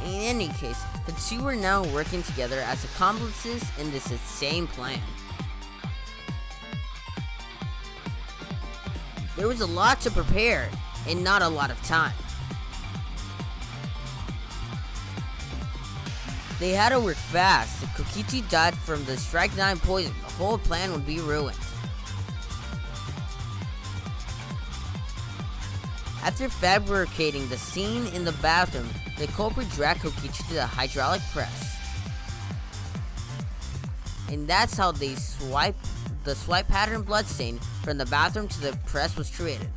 In any case, the two were now working together as accomplices in this insane plan. There was a lot to prepare, and not a lot of time. They had to work fast. If Kokichi died from the Strike 9 poison, the whole plan would be ruined. After fabricating the scene in the bathroom, the culprit dragged Kokichi to the hydraulic press. And that's how the swipe pattern bloodstain from the bathroom to the press was created.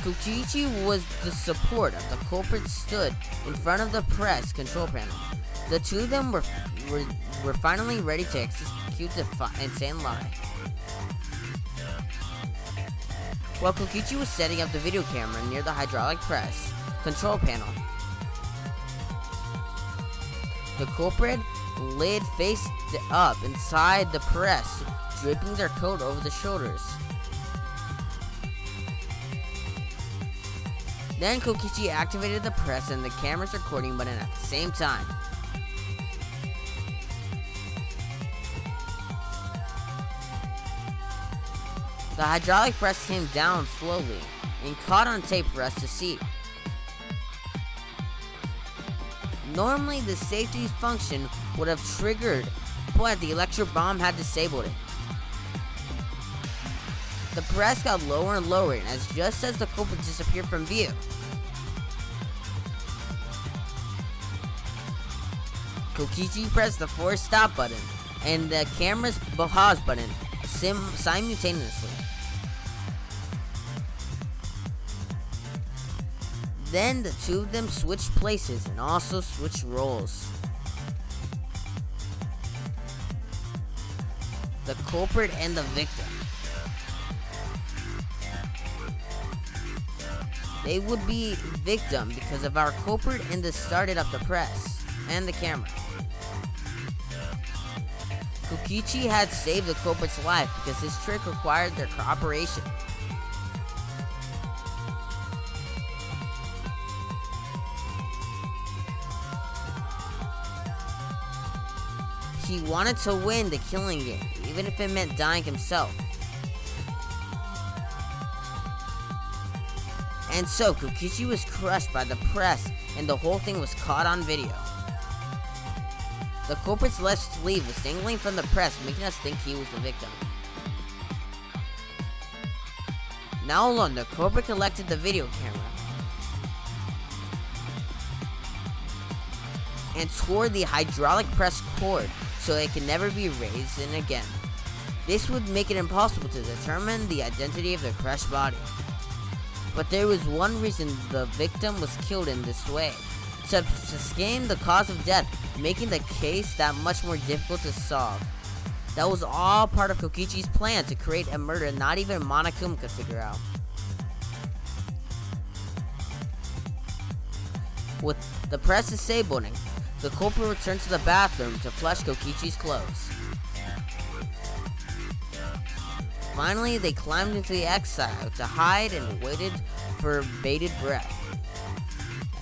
Kokichi was the support of the culprit stood in front of the press control panel. The two of them were finally ready to execute the insane lie. While Kokichi was setting up the video camera near the hydraulic press control panel, the culprit laid face up inside the press, draping their coat over the shoulders. Then Kokichi activated the press and the camera's recording button at the same time. The hydraulic press came down slowly and caught on tape for us to see. Normally the safety function would have triggered, but the electro bomb had disabled it. The press got lower and lower, and just as the culprit disappeared from view, Kokichi pressed the force stop button and the camera's pause button simultaneously. Then the two of them switched places and also switched roles. The culprit and the victim. They would be victim because of our culprit and the started up the press and the camera. Kokichi had saved the culprit's life because his trick required their cooperation. He wanted to win the killing game, even if it meant dying himself. And so, Kokichi was crushed by the press, and the whole thing was caught on video. The culprit's left sleeve was dangling from the press, making us think he was the victim. Now alone, the culprit collected the video camera and tore the hydraulic press cord so it could never be raised in again. This would make it impossible to determine the identity of the crushed body. But there was one reason the victim was killed in this way: to scheme the cause of death, making the case that much more difficult to solve. That was all part of Kokichi's plan to create a murder not even Monokuma could figure out. With the press disabling, the culprit returned to the bathroom to flush Kokichi's clothes. Finally, they climbed into the exile to hide and waited for bated breath.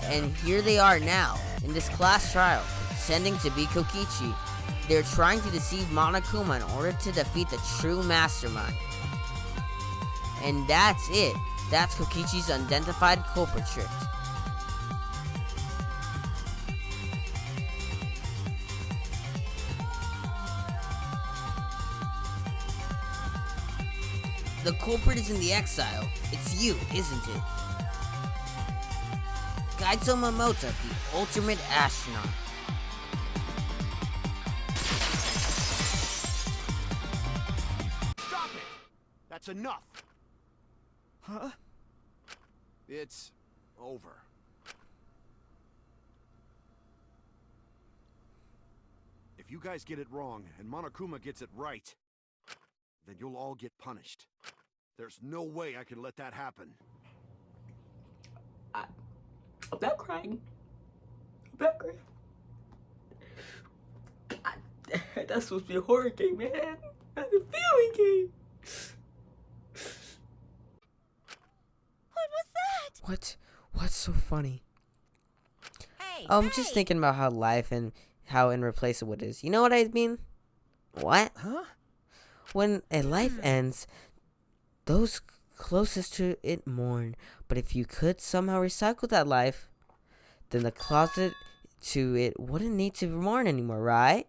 And here they are now, in this class trial, pretending to be Kokichi. They're trying to deceive Monokuma in order to defeat the true mastermind. And that's it. That's Kokichi's unidentified culprit trick. The culprit is in the exile. It's you, isn't it? Kaito Momota, the ultimate astronaut. Stop it! That's enough. Huh? It's over. If you guys get it wrong and Monokuma gets it right, then you'll all get punished. There's no way I can let that happen. I'm not crying. I'm not crying. God, that's supposed to be a horror game, man. Not a feeling game. What was that? What's so funny? Hey, I'm just thinking about how life and how irreplaceable it is. You know what I mean? What? Huh? When a life ends, those closest to it mourn. But if you could somehow recycle that life, then the closet to it wouldn't need to mourn anymore, right?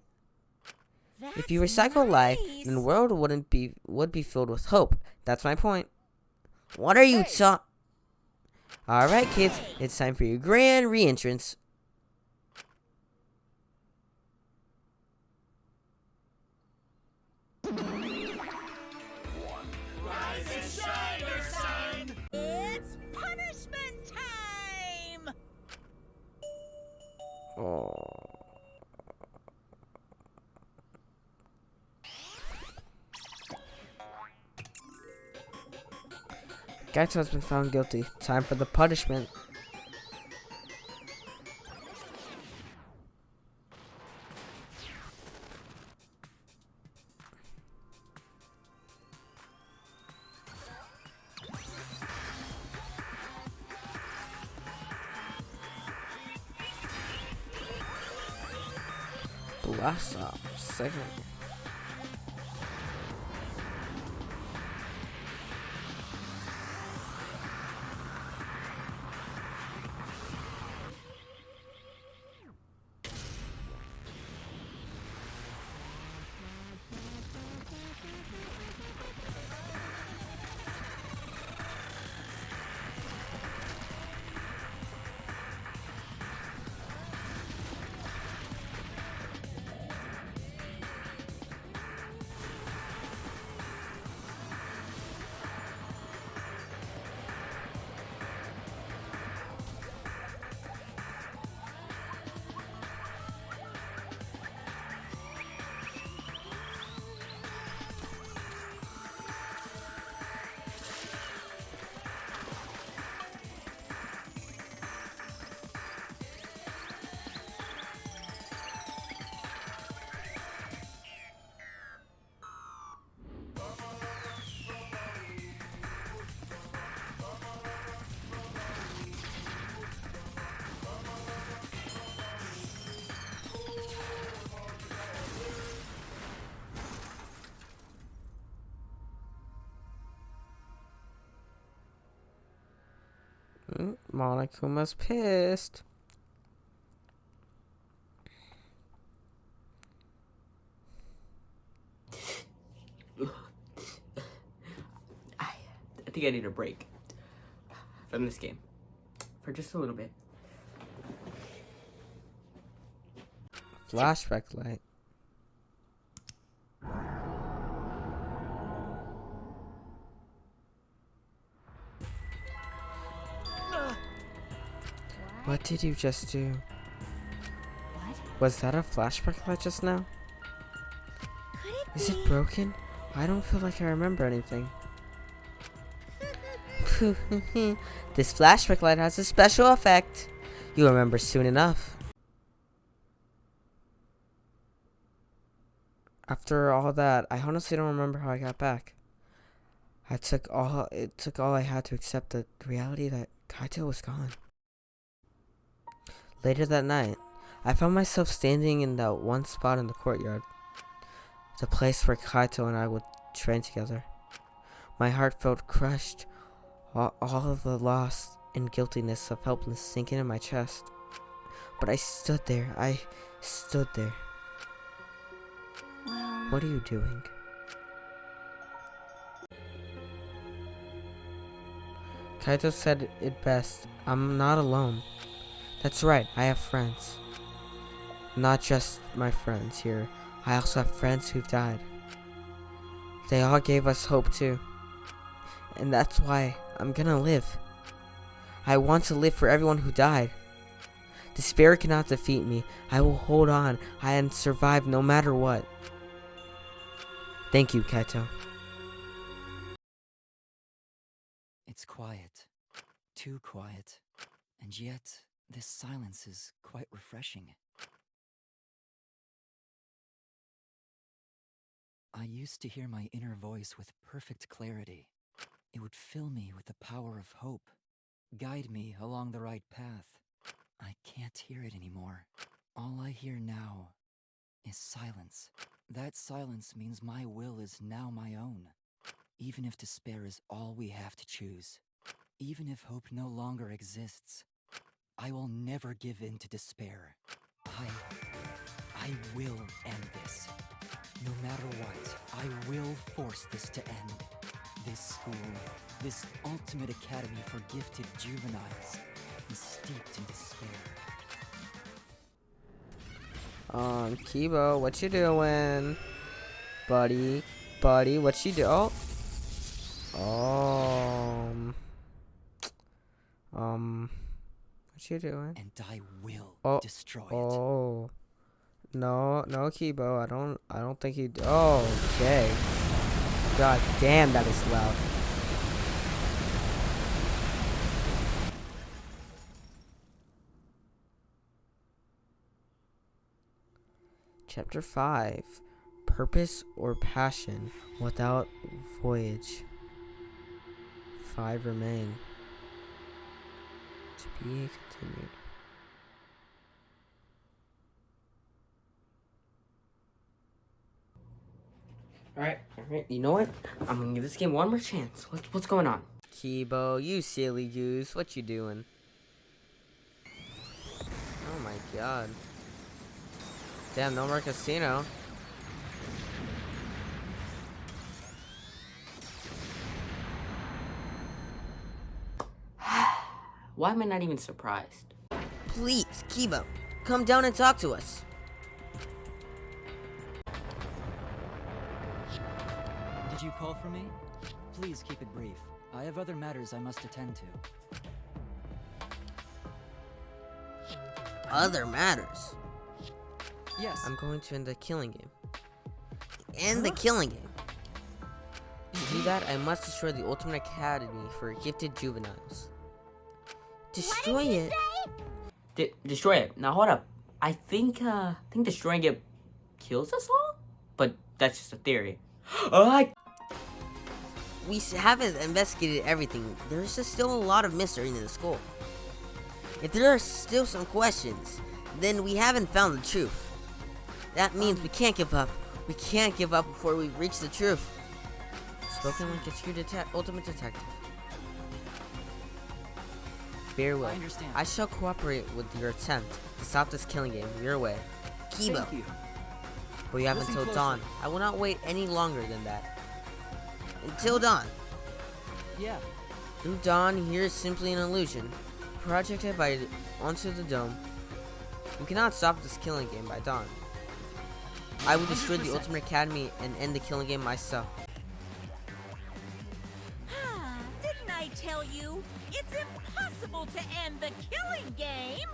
If you recycle life, then the world would be filled with hope. That's my point. What are you talking? All right, kids, it's time for your grand re-entrance. Rise and shine, your son! It's punishment time! Oh. Gaito has been found guilty. Time for the punishment. Blast off. Second. Monokuma's pissed. I think I need a break from this game for just a little bit. Flashback light. What did you just do? What? Was that a flashback light just now? Is it broken? I don't feel like I remember anything. This flashback light has a special effect. You'll remember soon enough. After all that, I honestly don't remember how I got back. It took all I had to accept the reality that Kaito was gone. Later that night, I found myself standing in that one spot in the courtyard. The place where Kaito and I would train together. My heart felt crushed, all of the loss and guiltiness of helplessness sinking in my chest. But I stood there. Well, What are you doing? Kaito said it best. I'm not alone. That's right, I have friends. Not just my friends here. I also have friends who've died. They all gave us hope too. And that's why I'm gonna live. I want to live for everyone who died. Despair cannot defeat me. I will hold on and survive no matter what. Thank you, Kaito. It's quiet. Too quiet. And yet, this silence is quite refreshing. I used to hear my inner voice with perfect clarity. It would fill me with the power of hope, guide me along the right path. I can't hear it anymore. All I hear now is silence. That silence means my will is now my own. Even if despair is all we have to choose, even if hope no longer exists, I will never give in to despair. I will end this. No matter what, I will force this to end. This school, this ultimate academy for gifted juveniles, is steeped in despair. Kibo, what you doing? Buddy, what you do? What you doing? And I will destroy it. Oh. No, Kibo, I don't think he oh, okay. God damn, that is loud. Chapter 5. Purpose or passion without voyage. 5 remain. To be continued. Alright, you know what? I'm gonna give this game one more chance. What's going on? Kibo, you silly goose. What you doing? Oh my god. Damn, no more casino. Why am I not even surprised? Please, Kibo, come down and talk to us. Did you call for me? Please keep it brief. I have other matters I must attend to. Other matters? Yes. I'm going to end the killing game. End the killing game. To do that, I must destroy the Ultimate Academy for gifted juveniles. Destroy it? Destroy it. Now hold up. I think destroying it kills us all? But that's just a theory. We haven't investigated everything. There's just still a lot of mystery in the school. If there are still some questions, then we haven't found the truth. That means we can't give up. We can't give up before we reach the truth. Spoken like a true ultimate detective. Bear will. I shall cooperate with your attempt to stop this killing game your way. Kibo. Thank you. But you have until dawn. I will not wait any longer than that. Until dawn. Yeah. Through dawn, here is simply an illusion, projected onto the dome. We cannot stop this killing game by dawn. I will destroy the Ultimate Academy and end the killing game myself. Didn't I tell you? It's impossible to end the killing game!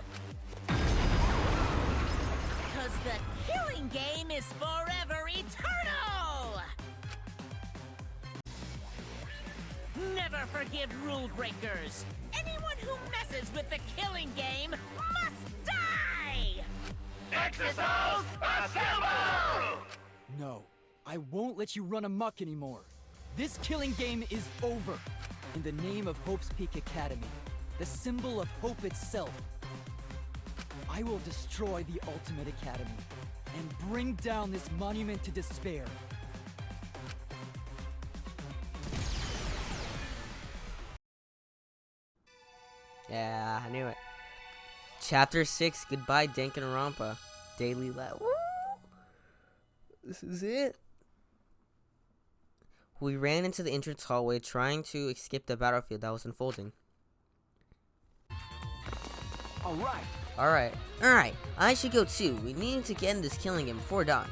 Because the killing game is forever eternal! Never forgive rule breakers! Anyone who messes with the killing game must die! Exercise assemble! No, I won't let you run amok anymore. This killing game is over. In the name of Hope's Peak Academy, the symbol of hope itself, I will destroy the Ultimate Academy and bring down this monument to despair. Yeah, I knew it. Chapter 6, Goodbye Danganronpa. Daily Life. This is it. We ran into the entrance hallway trying to escape the battlefield that was unfolding. Alright. Alright, I should go too. We need to get in this killing him before dawn.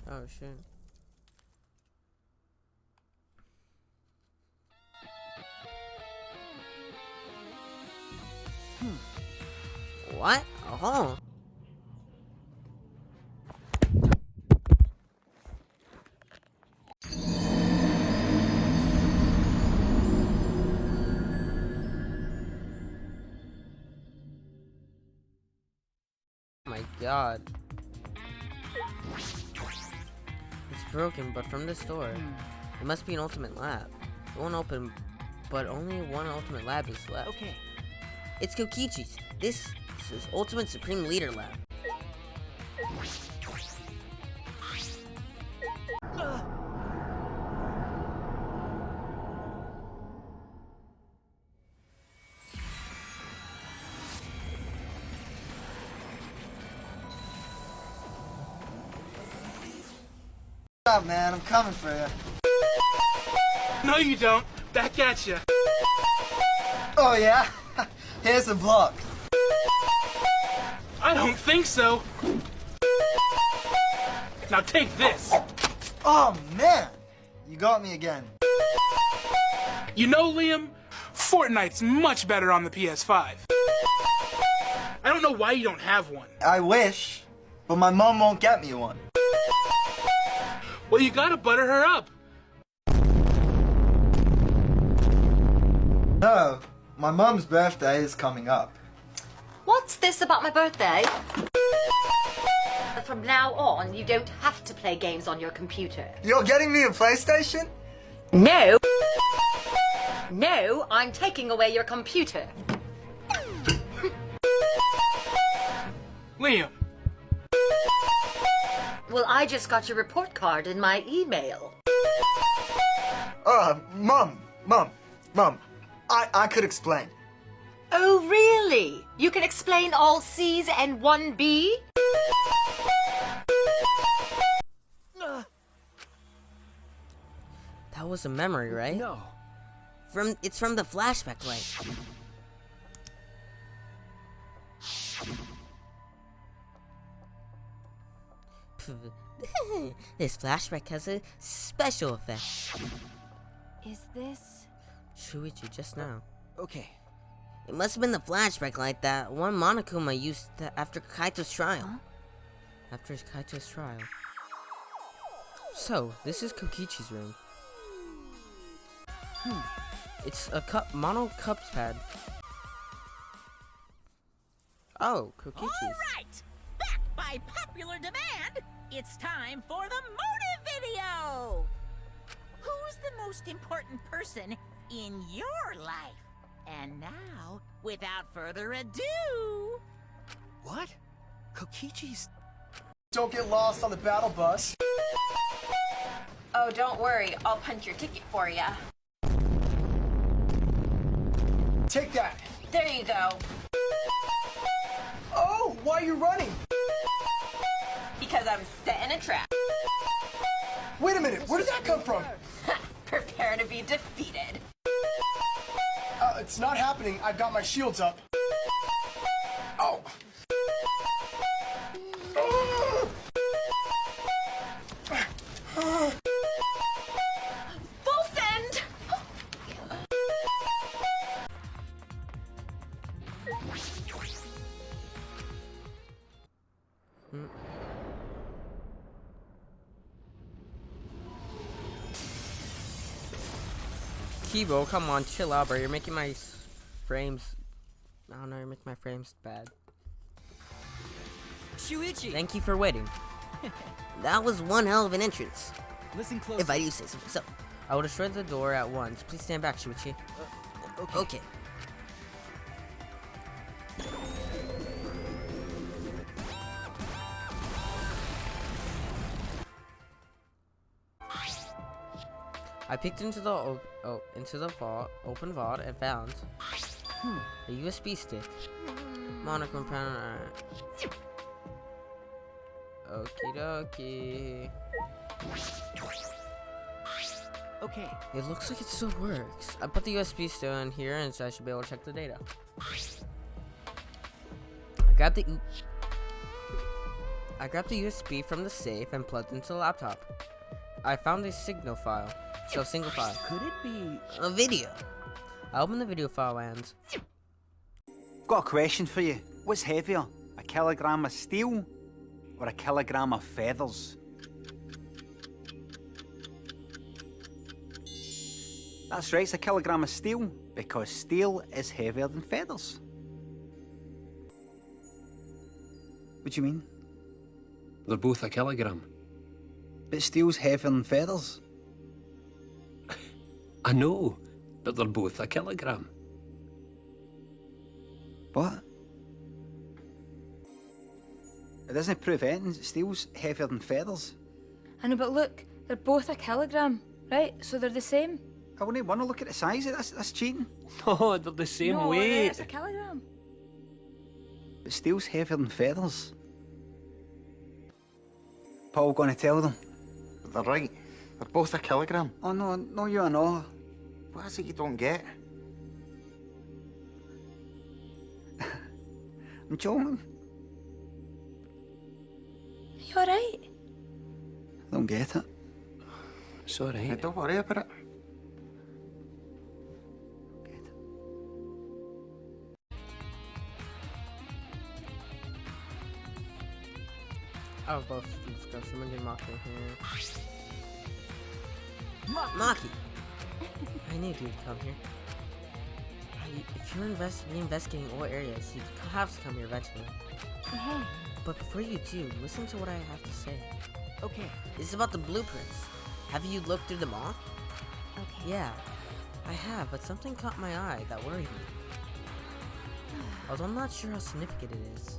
Oh shit. What? Oh. My god. It's broken, but from this door. It must be an ultimate lab. It won't open, but only one ultimate lab is left. Okay. It's Kokichi's. This is Ultimate Supreme Leader Lab. What's up, man? I'm coming for you. No, you don't. Back at you. Oh, yeah? Here's the block. I don't think so. Now take this. Oh, man. You got me again. You know, Liam, Fortnite's much better on the PS5. I don't know why you don't have one. I wish, but my mom won't get me one. Well, you gotta butter her up. No, my mom's birthday is coming up. What's this about my birthday? From now on, you don't have to play games on your computer. You're getting me a PlayStation? No! No, I'm taking away your computer. Liam. Well, I just got your report card in my email. Mom, I could explain. Oh, really? You can explain all C's and one B? That was a memory, right? No. It's from the flashback light. This flashback has a special effect. Is this... Shuichi, just now. Okay. It must have been the flashback light that one Monokuma used after Kaito's trial. Huh? After Kaito's trial. So, this is Kokichi's room. It's a mono cups pad. Oh, Kokichi's. All right, back by popular demand, it's time for the motive video. Who's the most important person in your life? And now, without further ado... What? Kokichi's... Don't get lost on the battle bus. Oh, don't worry. I'll punch your ticket for you. Take that. There you go. Oh, why are you running? Because I'm setting a trap. Wait a minute, where did that come from? Prepare to be defeated. It's not happening. I've got my shields up. Oh. Full send! Kibo, come on, chill out, bro. You're making my frames... I don't know, you're making my frames bad. Shuichi! Thank you for waiting. That was one hell of an entrance. Listen close. If I do say so myself. I will destroy the door at once. Please stand back, Shuichi. Okay. I peeked into the open vault and found A USB stick. Monocle panel. Okie dokie. Okay. It looks like it still works. I put the USB still in here, and so I should be able to check the data. I grabbed the USB from the safe and plugged into the laptop. I found a signal file. So single file. Could it be a video? I opened the video file and Got a question for you. What's heavier, a kilogram of steel or a kilogram of feathers? That's right, it's a kilogram of steel, because steel is heavier than feathers. What do you mean? They're both a kilogram. But steel's heavier than feathers. I know, but they're both a kilogram. What? It doesn't prove anything. Steel's heavier than feathers. I know, but look, they're both a kilogram, right? So they're the same. I wouldn't want to look at the size of this. That's cheating. No, they're the same no, weight. It's a kilogram. But steel's heavier than feathers. Paul going to tell them? They're right. They're both a kilogram. Oh, no, you are not. What is it you don't get? I'm joking. You alright? I don't get it. It's alright. Don't worry about it. oh, both. Let's go. Someone get Maki here. Maki! I knew you'd come here. If you're reinvestigating all areas, you have to come here eventually. Hey. But before you do, listen to what I have to say. Okay. It's about the blueprints. Have you looked through them all? Okay. Yeah, I have, but something caught my eye that worried me. Although I'm not sure how significant it is.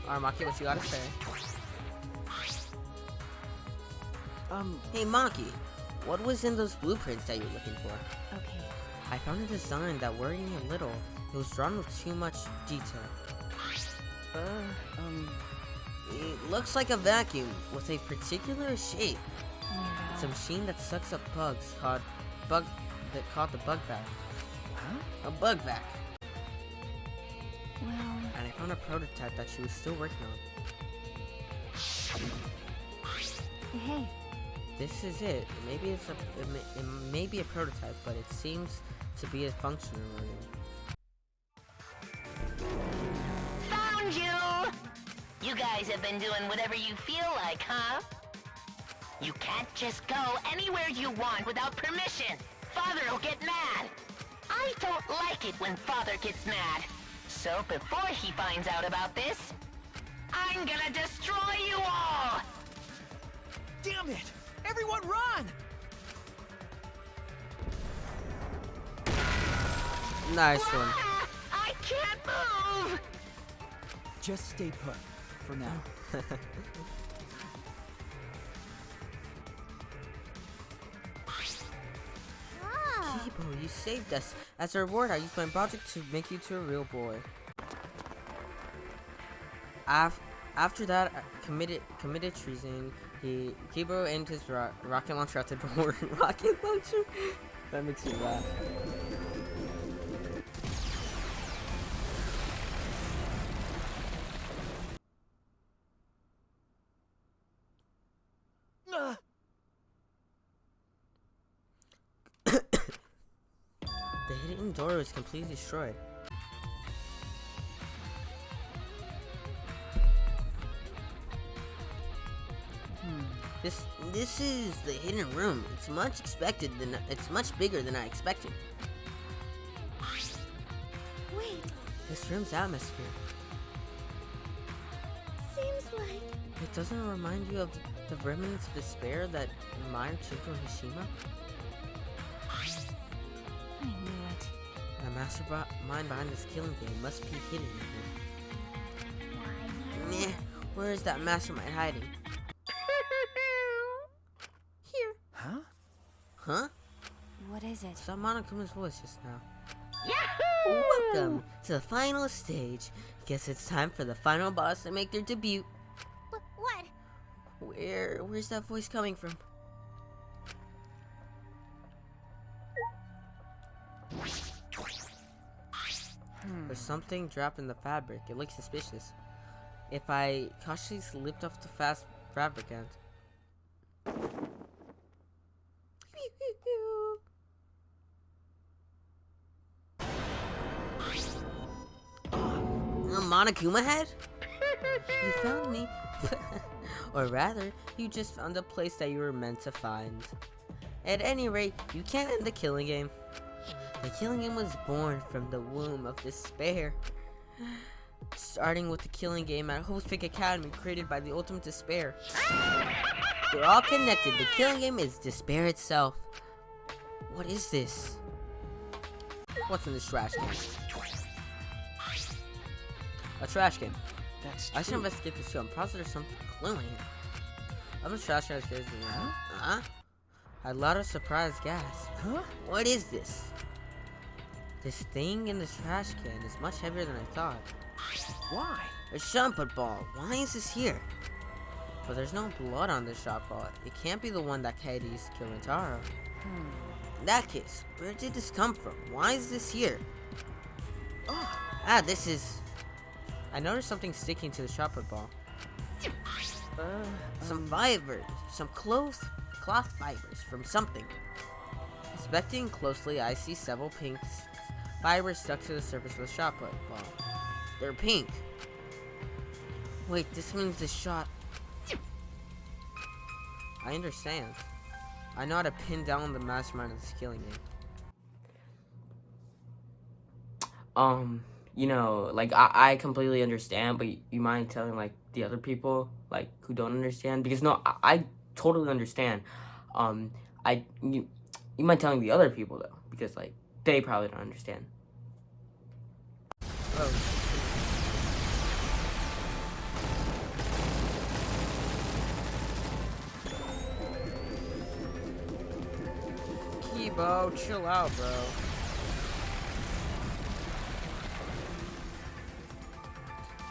Alright, Maki, what you gotta say? Hey, Maki, what was in those blueprints that you were looking for? Okay. I found a design that worried me a little. It was drawn with too much detail. It looks like a vacuum with a particular shape. It's a machine that sucks up bugs called the bug vac. Huh? A bug vac. Well. And I found a prototype that she was still working on. Hey. This is it. Maybe it may be a prototype, but it seems to be a functional one. Found you! You guys have been doing whatever you feel like, huh? You can't just go anywhere you want without permission. Father'll get mad. I don't like it when Father gets mad. So before he finds out about this, I'm gonna destroy you all! Damn it! Everyone run! Nice one. I can't move! Just stay put for now. Kibo, you saved us. As a reward, I used my project to make you to a real boy. After that, committed treason. Kibo aimed his rocket launcher at the door. Rocket launcher? That makes me laugh. The hidden door was completely destroyed. This is the hidden room. It's much bigger than I expected. Wait, This room's atmosphere. seems like... It doesn't remind you of the remnants of despair that admired Chico Hishima? I knew it. The mastermind behind this killing game must be hidden in here. Meh, where is that mastermind hiding? Here. Huh? Huh? What is it? Saw Monokuma's voice just now. Yahoo! Welcome to the final stage. Guess it's time for the final boss to make their debut. What? Where's that voice coming from? There's something dropped in the fabric. It looks suspicious. If I cautiously lift off the fast fabric end. Monokuma head? You found me. Or rather, you just found a place that you were meant to find. At any rate, you can't end the killing game. The killing game was born from the womb of despair. Starting with the killing game at Hope's Peak Academy created by the Ultimate Despair. They're all connected. The killing game is despair itself. What is this? What's in this trash can? A trash can. I should investigate this too. I'm positive there's something clue in here. I'm just trash can. Huh? A lot of surprised gasps. Huh? What is this? This thing in the trash can is much heavier than I thought. Why? A shot put ball. Why is this here? But there's no blood on this shot ball. It can't be the one that Kaede used to kill Rintaro. In that case, where did this come from? Why is this here? This is... I noticed something sticking to the shot put ball. Some fibers. Some cloth fibers from something. Inspecting closely, I see several pink fibers stuck to the surface of the shot put ball. They're pink. Wait, this means the shot... I understand. I know how to pin down the mastermind of this killing game. You know, like, I completely understand, but you mind telling, like, the other people, like, who don't understand? Because, no, I totally understand. You mind telling the other people, though, because, like, they probably don't understand. Oh. Kibo, chill out, bro.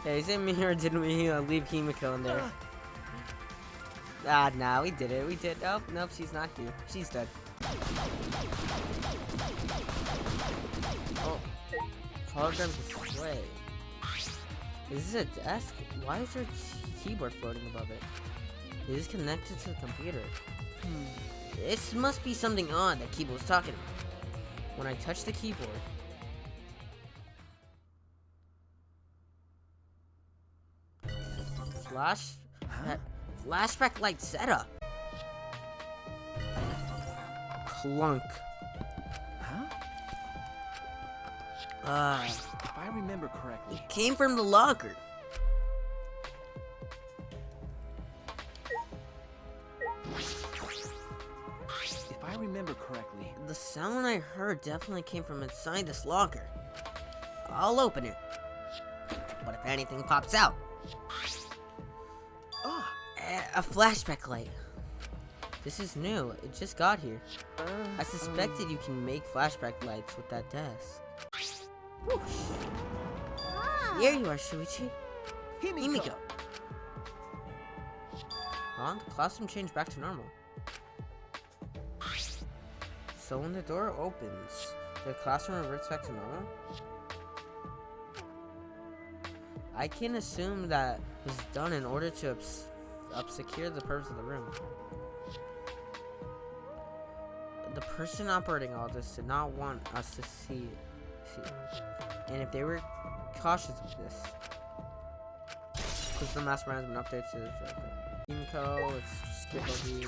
Hey, is it me or did we leave Himiko in there? Nah, we did it. We did. Nope, she's not here. She's dead. Oh. Hologram display. Is this a desk? Why is there a keyboard floating above it? Is this connected to the computer? This must be something odd that Kibo was talking about. When I touch the keyboard... Flashback light setup. Clunk. If I remember correctly, it came from the locker. If I remember correctly, the sound I heard definitely came from inside this locker. I'll open it. But if anything pops out, a flashback light. This is new. It just got here. I suspected you can make flashback lights with that desk. Here you are, Shuichi. Himiko. The classroom changed back to normal. So when the door opens, the classroom reverts back to normal? I can assume that was done in order to obscure the purpose of the room. The person operating all this did not want us to see it. And if they were cautious of this, because the mastermind has been updated to the Himiko, let's skip over here.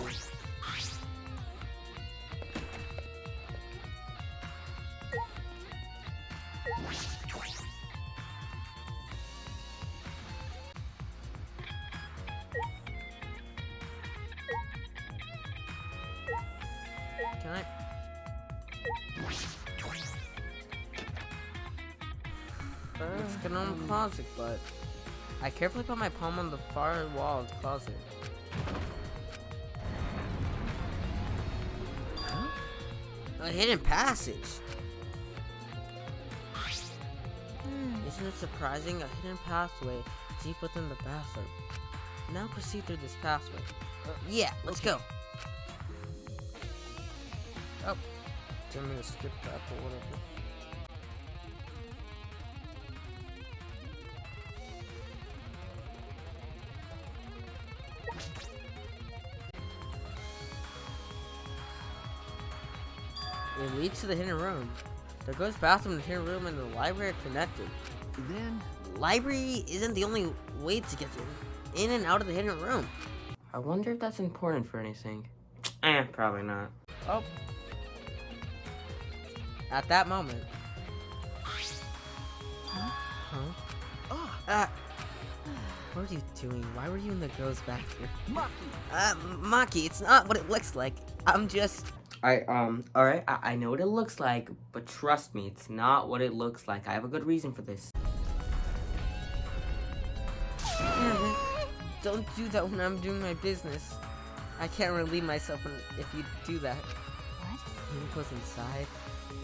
Can I? It's a normal closet, but I carefully put my palm on the far wall of the closet. A hidden passage. Isn't it surprising? A hidden pathway deep within the bathroom. Now proceed through this pathway. Yeah, let's go. Oh, didn't mean to skip that, but whatever. It leads to the hidden room. There goes bathroom, the hidden room, and the library are connected. Then, library isn't the only way to get in and out of the hidden room. I wonder if that's important for anything. Probably not. Oh. At that moment. What are you doing? Why were you in the girls' bathroom? Maki, it's not what it looks like. I'm just... Alright, I know what it looks like, but trust me, it's not what it looks like. I have a good reason for this. Don't do that when I'm doing my business. I can't relieve myself if you do that. What? You goes inside,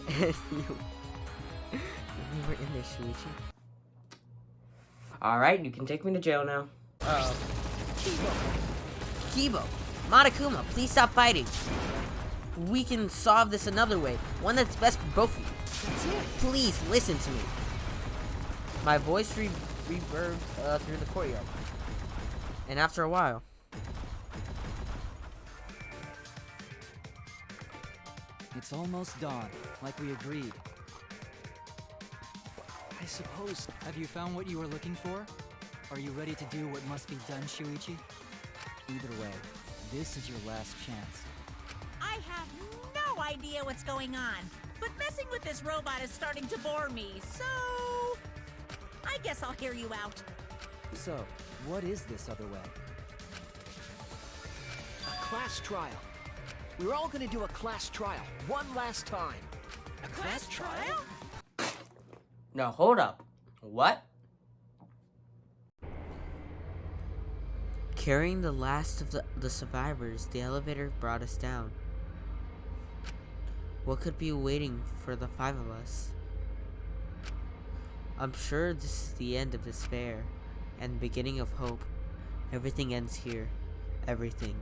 and you were in there, Shuichi. Alright, you can take me to jail now. Kibo! Monokuma, please stop fighting! We can solve this another way. One that's best for both of you. Please, listen to me. My voice reverbed through the courtyard. And after a while... It's almost dawn, like we agreed. I suppose... Have you found what you were looking for? Are you ready to do what must be done, Shuichi? Either way, this is your last chance. I have no idea what's going on, but messing with this robot is starting to bore me, so... I guess I'll hear you out. So, what is this other way? A class trial. We're all gonna do a class trial, one last time. A class trial? No, hold up. What? Carrying the last of the survivors, the elevator brought us down. What could be waiting for the 5 of us? I'm sure this is the end of despair and the beginning of hope. Everything ends here. Everything.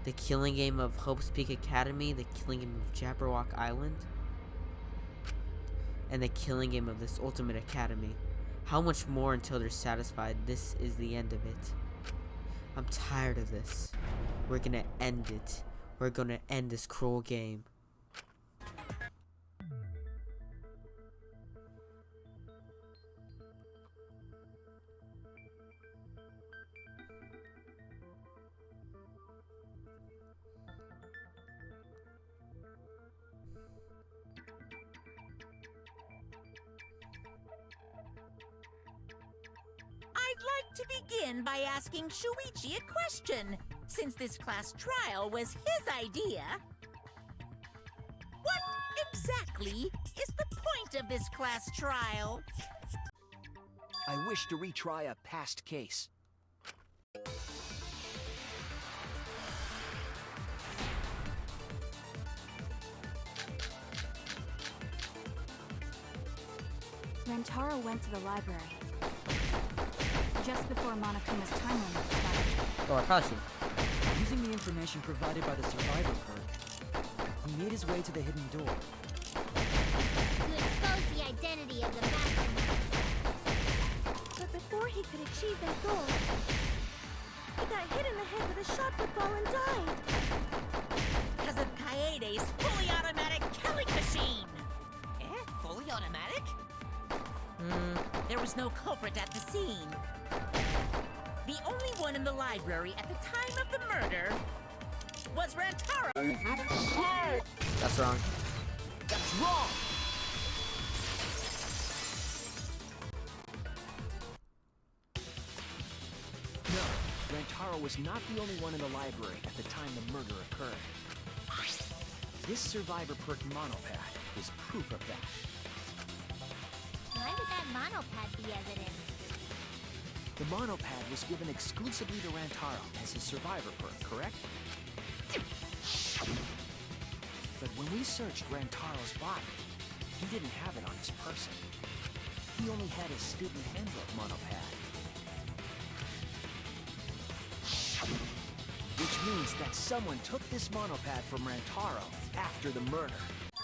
The killing game of Hope's Peak Academy, the killing game of Jabberwock Island, and the killing game of this Ultimate Academy. How much more until they're satisfied? This is the end of it. I'm tired of this. We're gonna end it. We're gonna end this cruel game. I'd like to begin by asking Shuichi a question, since this class trial was his idea. What exactly is the point of this class trial? I wish to retry a past case. Rentaro went to the library. Just before Monokuma's time limit expired. Oh, I probably should. Using the information provided by the survivor perk, he made his way to the hidden door. To expose the identity of the mastermind. But before he could achieve that goal, he got hit in the head with a shot put ball and died. Because of Kaede's fully automatic killing machine. Fully automatic? There was no culprit at the scene. The only one in the library at the time of the murder was Rentaro. That's wrong. That's wrong! No, Rentaro was not the only one in the library at the time the murder occurred. This survivor perk monopad is proof of that. Why would that monopad be evidence? The monopad was given exclusively to Rantaro as his survivor perk, correct? But when we searched Rantaro's body, he didn't have it on his person. He only had his student handbook monopad. Which means that someone took this monopad from Rantaro after the murder.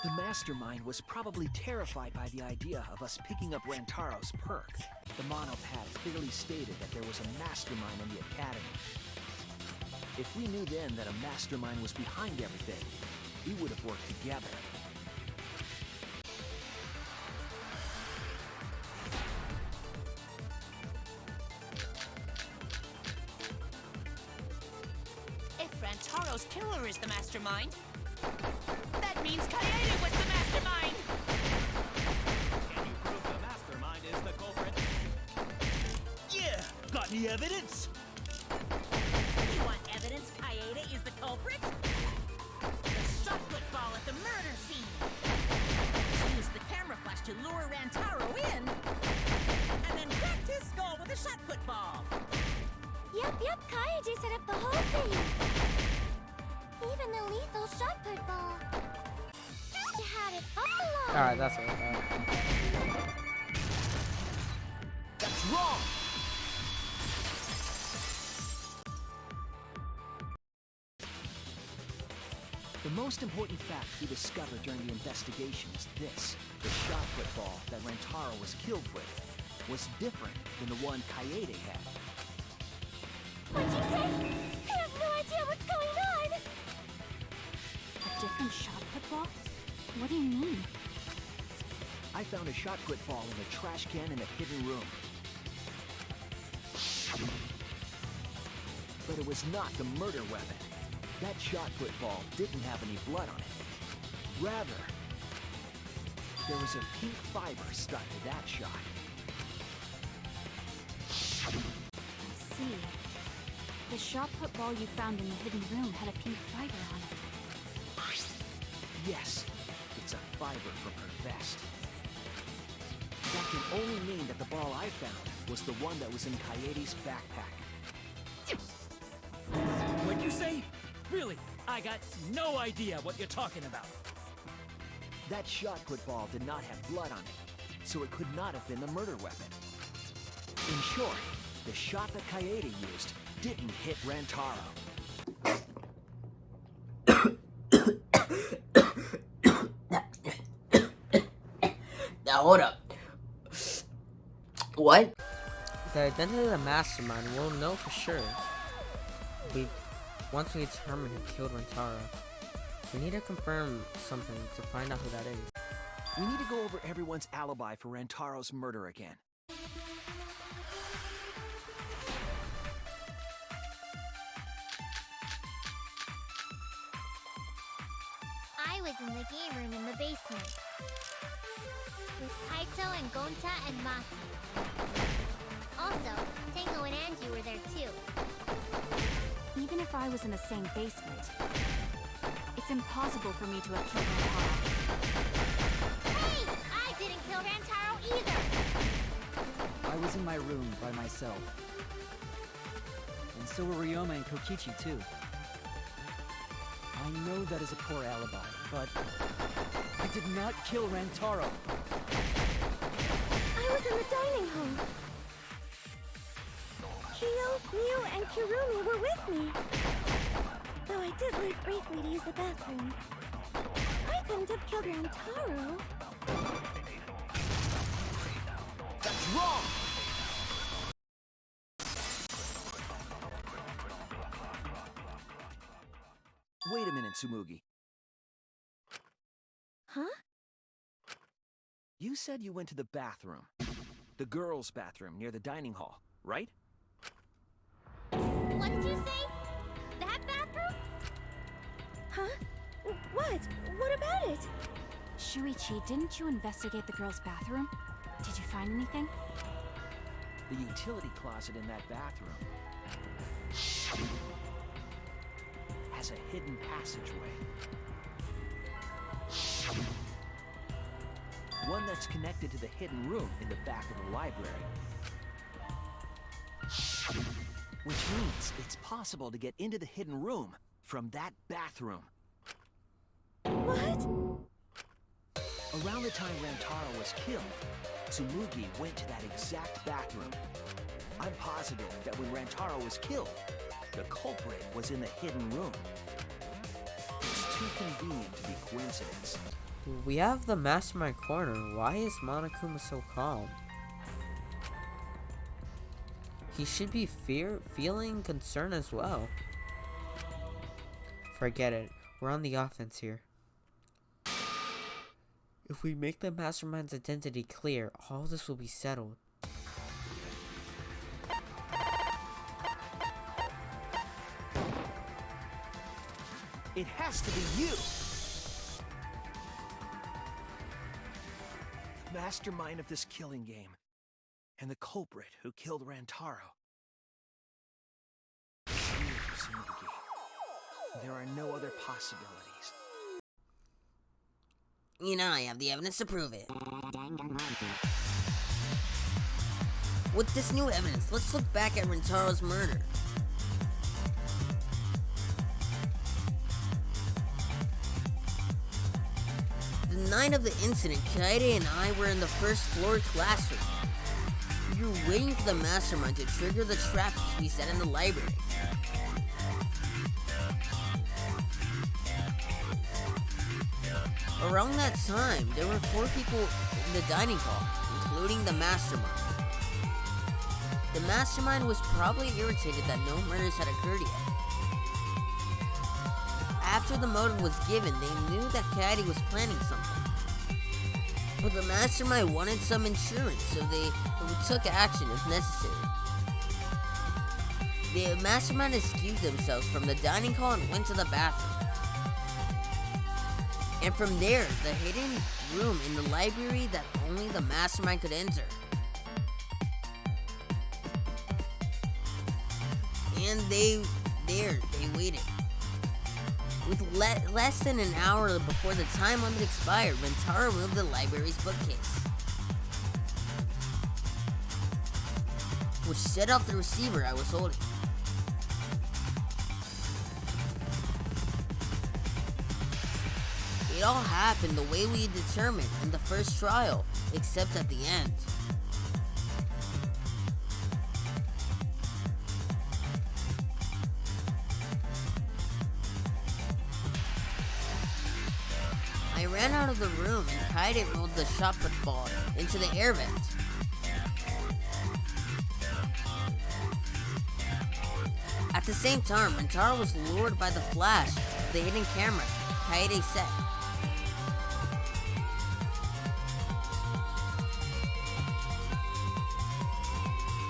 The mastermind was probably terrified by the idea of us picking up Rantaro's perk. The monopad clearly stated that there was a mastermind in the academy. If we knew then that a mastermind was behind everything, we would have worked together. If Rantaro's killer is the mastermind, that means Kaede was the mastermind! Can you prove the mastermind is the culprit? Yeah! Got any evidence? You want evidence Kaede is the culprit? The shot football at the murder scene! She used the camera flash to lure Rantaro in, and then cracked his skull with a shot football! Yep, Kaede set up the whole thing. Even the lethal shot put ball. She had it all along. Alright, that's what I thought. That's wrong! The most important fact we discovered during the investigation is this. The shot football that Rantaro was killed with was different than the one Kaede had. What'd you say? I have no idea what's going on. A different shot put ball? What do you mean? I found a shot put ball in a trash can in a hidden room. But it was not the murder weapon. That shot put ball didn't have any blood on it. Rather, there was a pink fiber stuck to that shot. I see. The shot put ball you found in the hidden room had a pink fiber on it. Yes, it's a fiber from her vest. That can only mean that the ball I found was the one that was in Kaede's backpack. What'd you say? Really? I got no idea what you're talking about. That shot put ball did not have blood on it, so it could not have been the murder weapon. In short, the shot that Kaede used didn't hit Rantaro. Now hold up. What? The identity of the mastermind we'll know for sure. Once we determine who killed Rantaro. We need to confirm something to find out who that is. We need to go over everyone's alibi for Rantaro's murder again. I was in the game room in the basement. With Kaito and Gonta and Maki. Also, Tango and Angie were there too. Even if I was in the same basement, it's impossible for me to have killed Rantaro. Hey! I didn't kill Rantaro either! I was in my room by myself. And so were Ryoma and Kokichi too. I know that is a poor alibi, but I did not kill Rantaro. I was in the dining hall. Kyo, Miu, and Kirumi were with me. Though I did leave briefly to use the bathroom. I couldn't have killed Rantaro. That's wrong! Wait a minute, Tsumugi. Huh? You said you went to the bathroom. The girls' bathroom near the dining hall, right? What did you say? That bathroom? Huh? What? What about it? Shuichi, didn't you investigate the girls' bathroom? Did you find anything? The utility closet in that bathroom has a hidden passageway. One that's connected to the hidden room in the back of the library. Which means it's possible to get into the hidden room from that bathroom. What? Around the time Rantaro was killed, Tsumugi went to that exact back room. I'm positive that when Rantaro was killed, the culprit was in the hidden room. It's too convenient to be coincidence. We have the mastermind corner. Why is Monokuma so calm? He should be feeling concern as well. Forget it. We're on the offense here. If we make the mastermind's identity clear, all this will be settled. It has to be you! The mastermind of this killing game, and the culprit who killed Rantaro. It's you, Tsumugi. There are no other possibilities. You know I have the evidence to prove it. With this new evidence, let's look back at Rentaro's murder. The night of the incident, Kaede and I were in the first floor classroom. We were waiting for the mastermind to trigger the trap we set in the library. Around that time, there were 4 people in the dining hall, including the mastermind. The mastermind was probably irritated that no murders had occurred yet. After the motive was given, they knew that Kaede was planning something. But the mastermind wanted some insurance, so they took action if necessary. The mastermind excused themselves from the dining hall and went to the bathroom. And from there, the hidden room in the library that only the mastermind could enter. And they waited. With less than an hour before the time limit expired, Rantaro removed the library's bookcase, which set off the receiver I was holding. It all happened the way we determined in the first trial, except at the end. I ran out of the room and Kaede rolled the shot put ball into the air vent. At the same time, Rantaro was lured by the flash of the hidden camera Kaede set.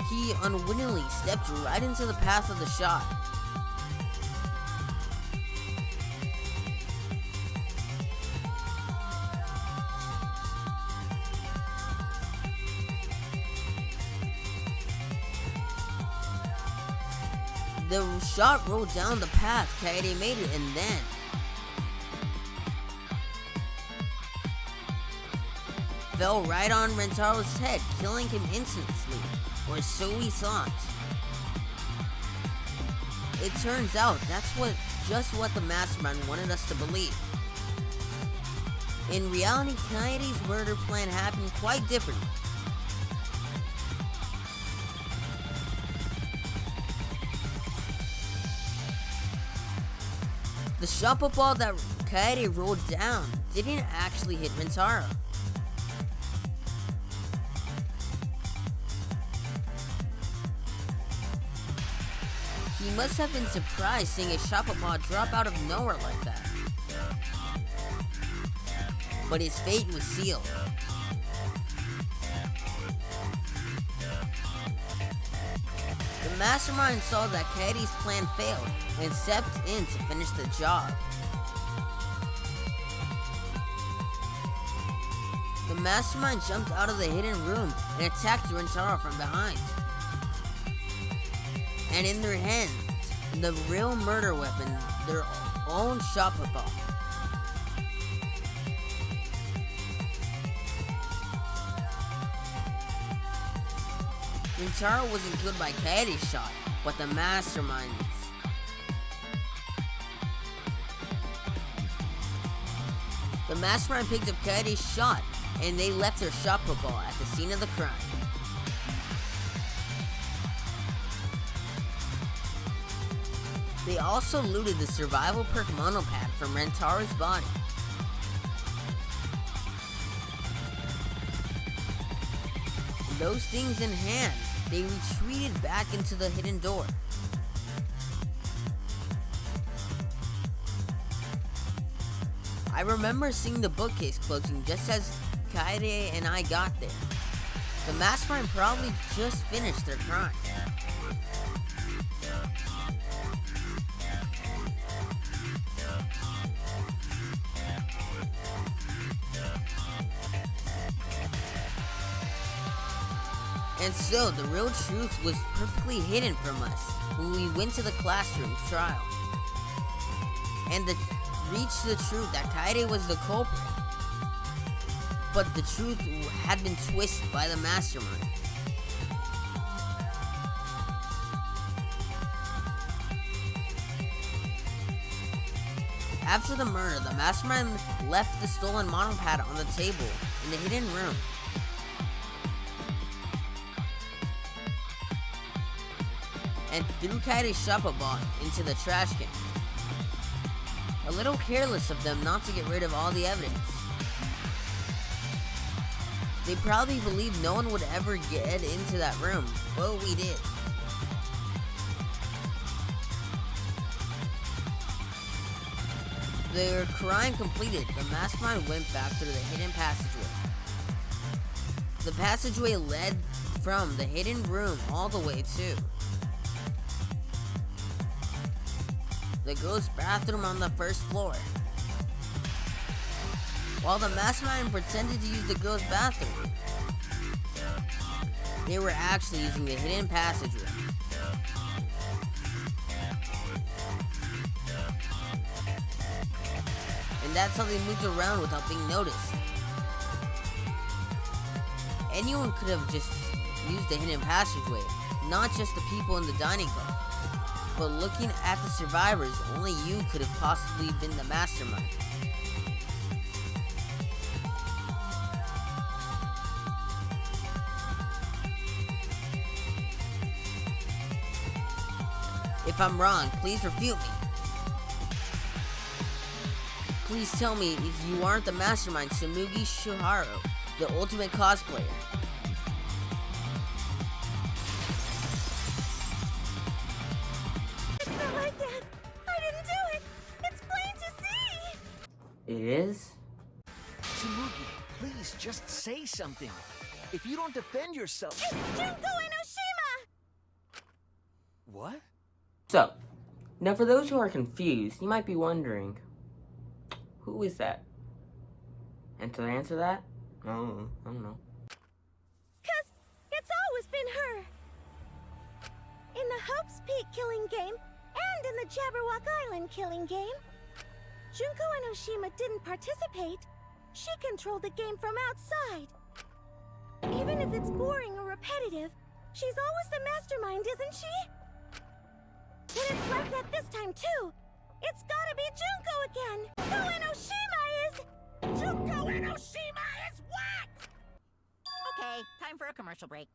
He unwittingly stepped right into the path of the shot. The shot rolled down the path Kaede made it, and then fell right on Rentaro's head, killing him instantly, or so we thought. It turns out that's just what the mastermind wanted us to believe. In reality, Kaede's murder plan happened quite differently. The shot put ball that Kaede rolled down didn't actually hit Rantaro. He must have been surprised seeing a shot put ball drop out of nowhere like that. But his fate was sealed. The mastermind saw that Kaede's plan failed and stepped in to finish the job. The mastermind jumped out of the hidden room and attacked Rantaro from behind. And in their hands, the real murder weapon, their own shot put ball. Rantaro wasn't killed by Kaede's shot, but the mastermind's. The mastermind picked up Kaede's shot, and they left their shot put ball at the scene of the crime. They also looted the survival perk monopad from Rentaro's body. Those things in hand, they retreated back into the hidden door. I remember seeing the bookcase closing just as Kaede and I got there. The mastermind probably just finished their crime. And so, the real truth was perfectly hidden from us when we went to the classroom trial. And reached the truth that Kaede was the culprit. But the truth had been twisted by the mastermind. After the murder, the mastermind left the stolen monopad on the table in the hidden room. And threw Kaede's shoppa ball into the trash can. A little careless of them not to get rid of all the evidence. They probably believed no one would ever get into that room, but we did. Their crime completed, the mastermind went back through the hidden passageway. The passageway led from the hidden room all the way to the girls' bathroom on the first floor. While the mastermind pretended to use the girls' bathroom, they were actually using the hidden passageway. And that's how they moved around without being noticed. Anyone could have just used the hidden passageway, not just the people in the dining car. But looking at the survivors, only you could have possibly been the mastermind. If I'm wrong, please refute me. Please tell me if you aren't the mastermind, Samugi Shuharo, the ultimate cosplayer. It is? Tsumugi, please just say something. If you don't defend yourself... It's Junko Enoshima! What? So, now for those who are confused, you might be wondering, who is that? And to answer that, I don't know. 'Cause it's always been her. In the Hope's Peak killing game, and in the Jabberwock Island killing game, Junko Enoshima didn't participate. She controlled the game from outside. Even if it's boring or repetitive, she's always the mastermind, isn't she? And it's like that this time too. It's gotta be Junko again. Junko Enoshima is... Junko Enoshima is what? Okay, time for a commercial break.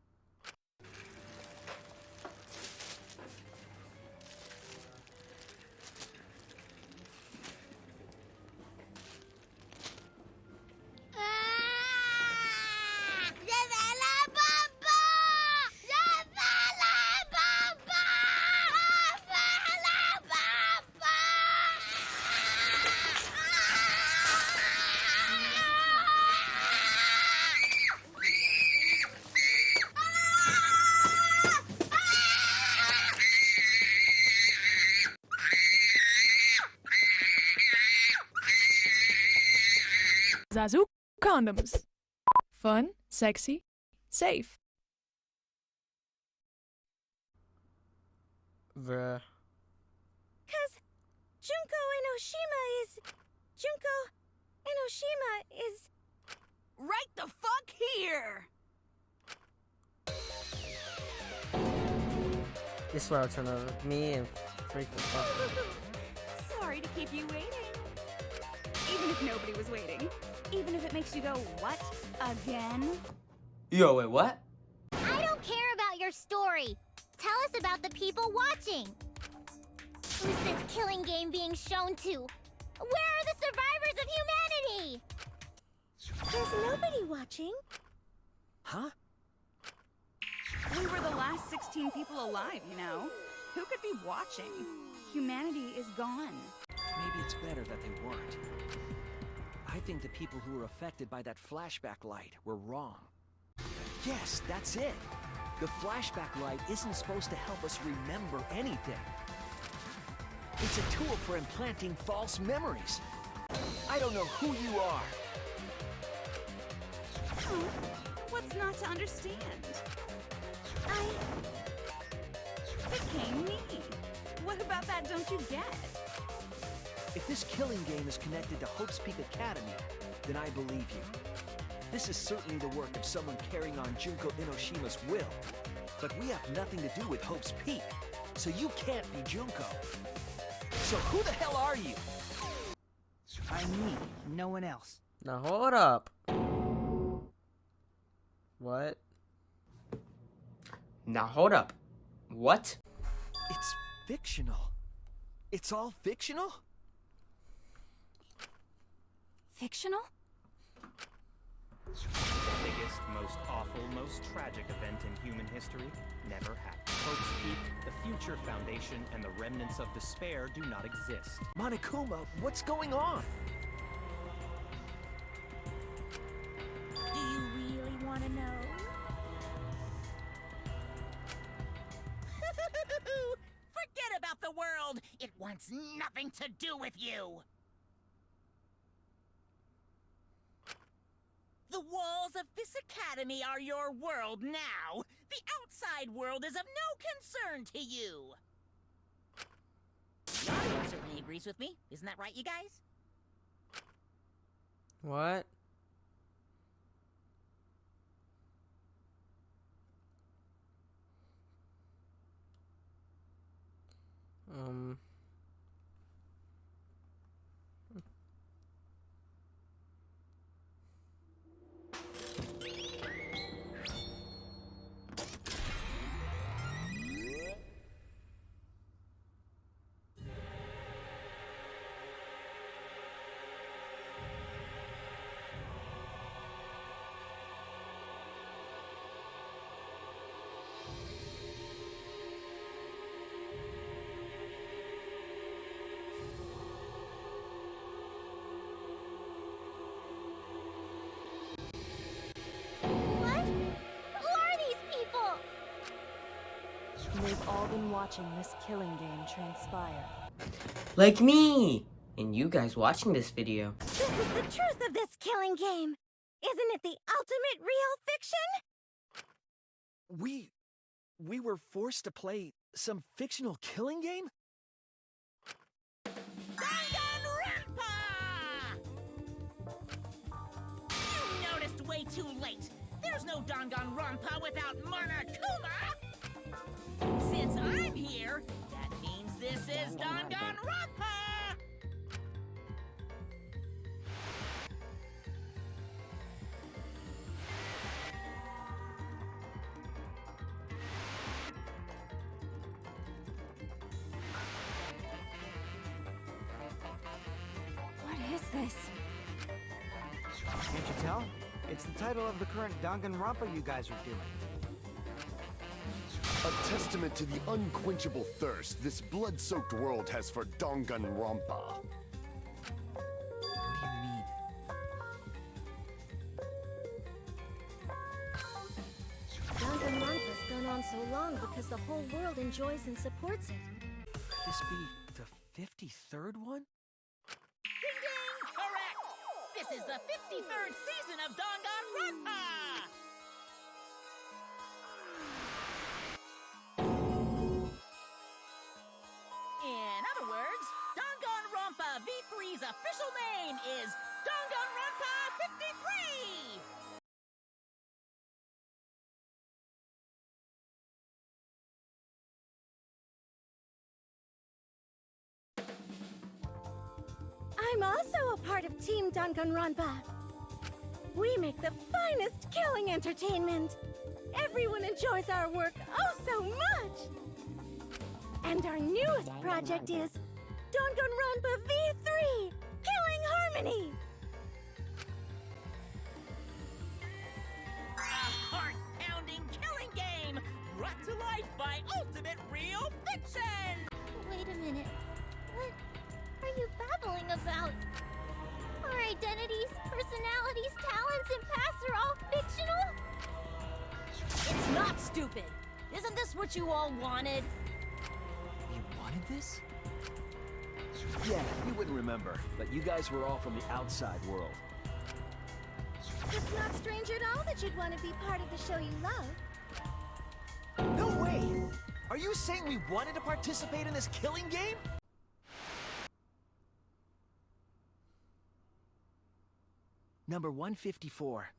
Zazu condoms. Fun, sexy, safe. Bruh. 'Cause Junko Enoshima is... Junko Enoshima is... Right the fuck here! This is where I'll turn over me and freak the fuck. Sorry to keep you waiting. Even if nobody was waiting. Even if it makes you go, what? Again? Yo, wait, what? I don't care about your story. Tell us about the people watching. Who's this killing game being shown to? Where are the survivors of humanity? There's nobody watching. Huh? We were the last 16 people alive, you know? Who could be watching? Humanity is gone. Maybe it's better that they weren't. I think the people who were affected by that flashback light were wrong. Yes, that's it. The flashback light isn't supposed to help us remember anything. It's a tool for implanting false memories. I don't know who you are. Oh, what's not to understand? Became me. What about that don't you get? If this killing game is connected to Hope's Peak Academy, then I believe you. This is certainly the work of someone carrying on Junko Inoshima's will. But we have nothing to do with Hope's Peak, so you can't be Junko. So who the hell are you? I'm me, no one else. Now hold up. What? Now hold up. What? It's fictional. It's all fictional? Fictional? The biggest, most awful, most tragic event in human history never happened. Hope's Peak, the future foundation, and the remnants of despair do not exist. Monokuma, what's going on? Do you really want to know? Forget about the world! It wants nothing to do with you! The walls of this academy are your world now! The outside world is of no concern to you! The audience certainly agrees with me. Isn't that right, you guys? What? What? Who are these people? They've all been watching this killing game transpire. Like me! And you guys watching this video. This is the truth of this killing game. Isn't it the ultimate real fiction? We were forced to play some fictional killing game? Danganronpa! You noticed way too late. There's no Danganronpa without Monokuma! Since I'm here, that means this is Danganronpa! What is this? Can't you tell? It's the title of the current danganronpa you guys are doing. A testament to the unquenchable thirst this blood-soaked world has for danganronpa. Danganronpa's gone on so long because the whole world enjoys and supports it. Could this be the 53rd one? Ding ding! Correct! This is the 53rd season of Danganronpa! In other words, Danganronpa V3's official name is Danganronpa 53! I'm also a part of Team Danganronpa. We make the finest killing entertainment. Everyone enjoys our work oh so much. And our newest project is Danganronpa V3, Killing Harmony. A heart-pounding killing game brought to life by Ultimate Real Fiction! Wait a minute. What are you babbling about? Our identities, personalities, talents, and pasts are all fictional? It's not stupid. Isn't this what you all wanted? You wanted this? Yeah, you wouldn't remember, but you guys were all from the outside world. It's not strange at all that you'd want to be part of the show you love. No way! Are you saying we wanted to participate in this killing game? Number 154.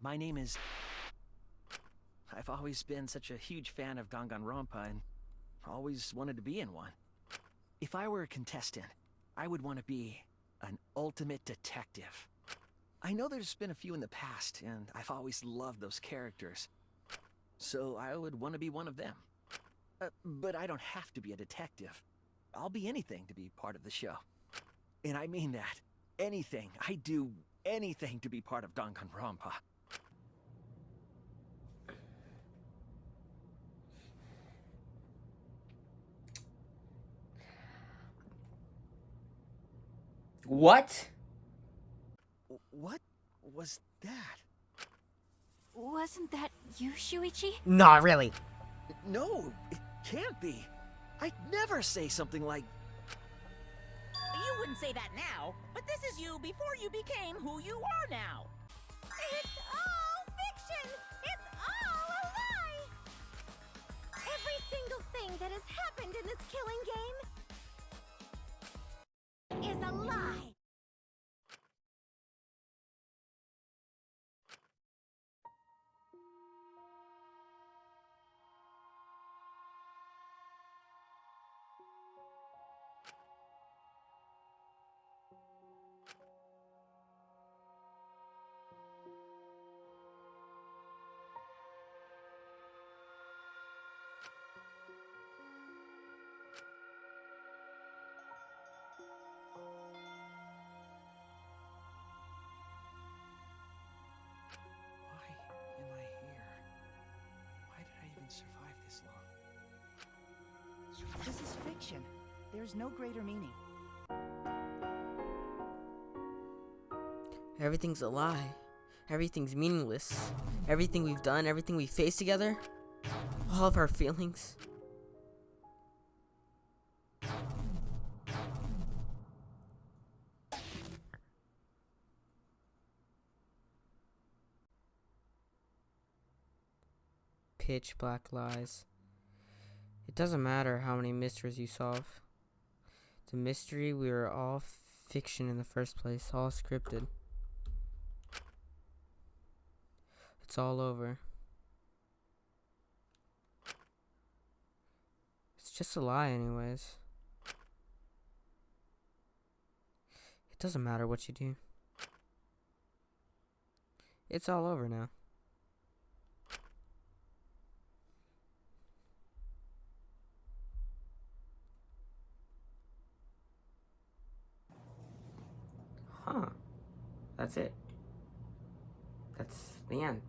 My name is... I've always been such a huge fan of danganronpa and always wanted to be in one. If I were a contestant, I would want to be an ultimate detective. I know there's been a few in the past, and I've always loved those characters. So I would want to be one of them. But I don't have to be a detective. I'll be anything to be part of the show. And I mean that. Anything. I do anything to be part of danganronpa. What? What was that? Wasn't that you, Shuichi? Not really. No, it can't be. I'd never say something like... You wouldn't say that now, but this is you before you became who you are now. It's all fiction! It's all a lie! Every single thing that has happened in this killing game is a lie! Survive this long. This is fiction. There's no greater meaning. Everything's a lie. Everything's meaningless. Everything we've done, everything we faced together, all of our feelings. Pitch black lies. It doesn't matter how many mysteries you solve. The mystery, we were all fiction in the first place, all scripted. It's all over. It's just a lie anyways. It doesn't matter what you do. It's all over now. Huh. That's it. That's the end.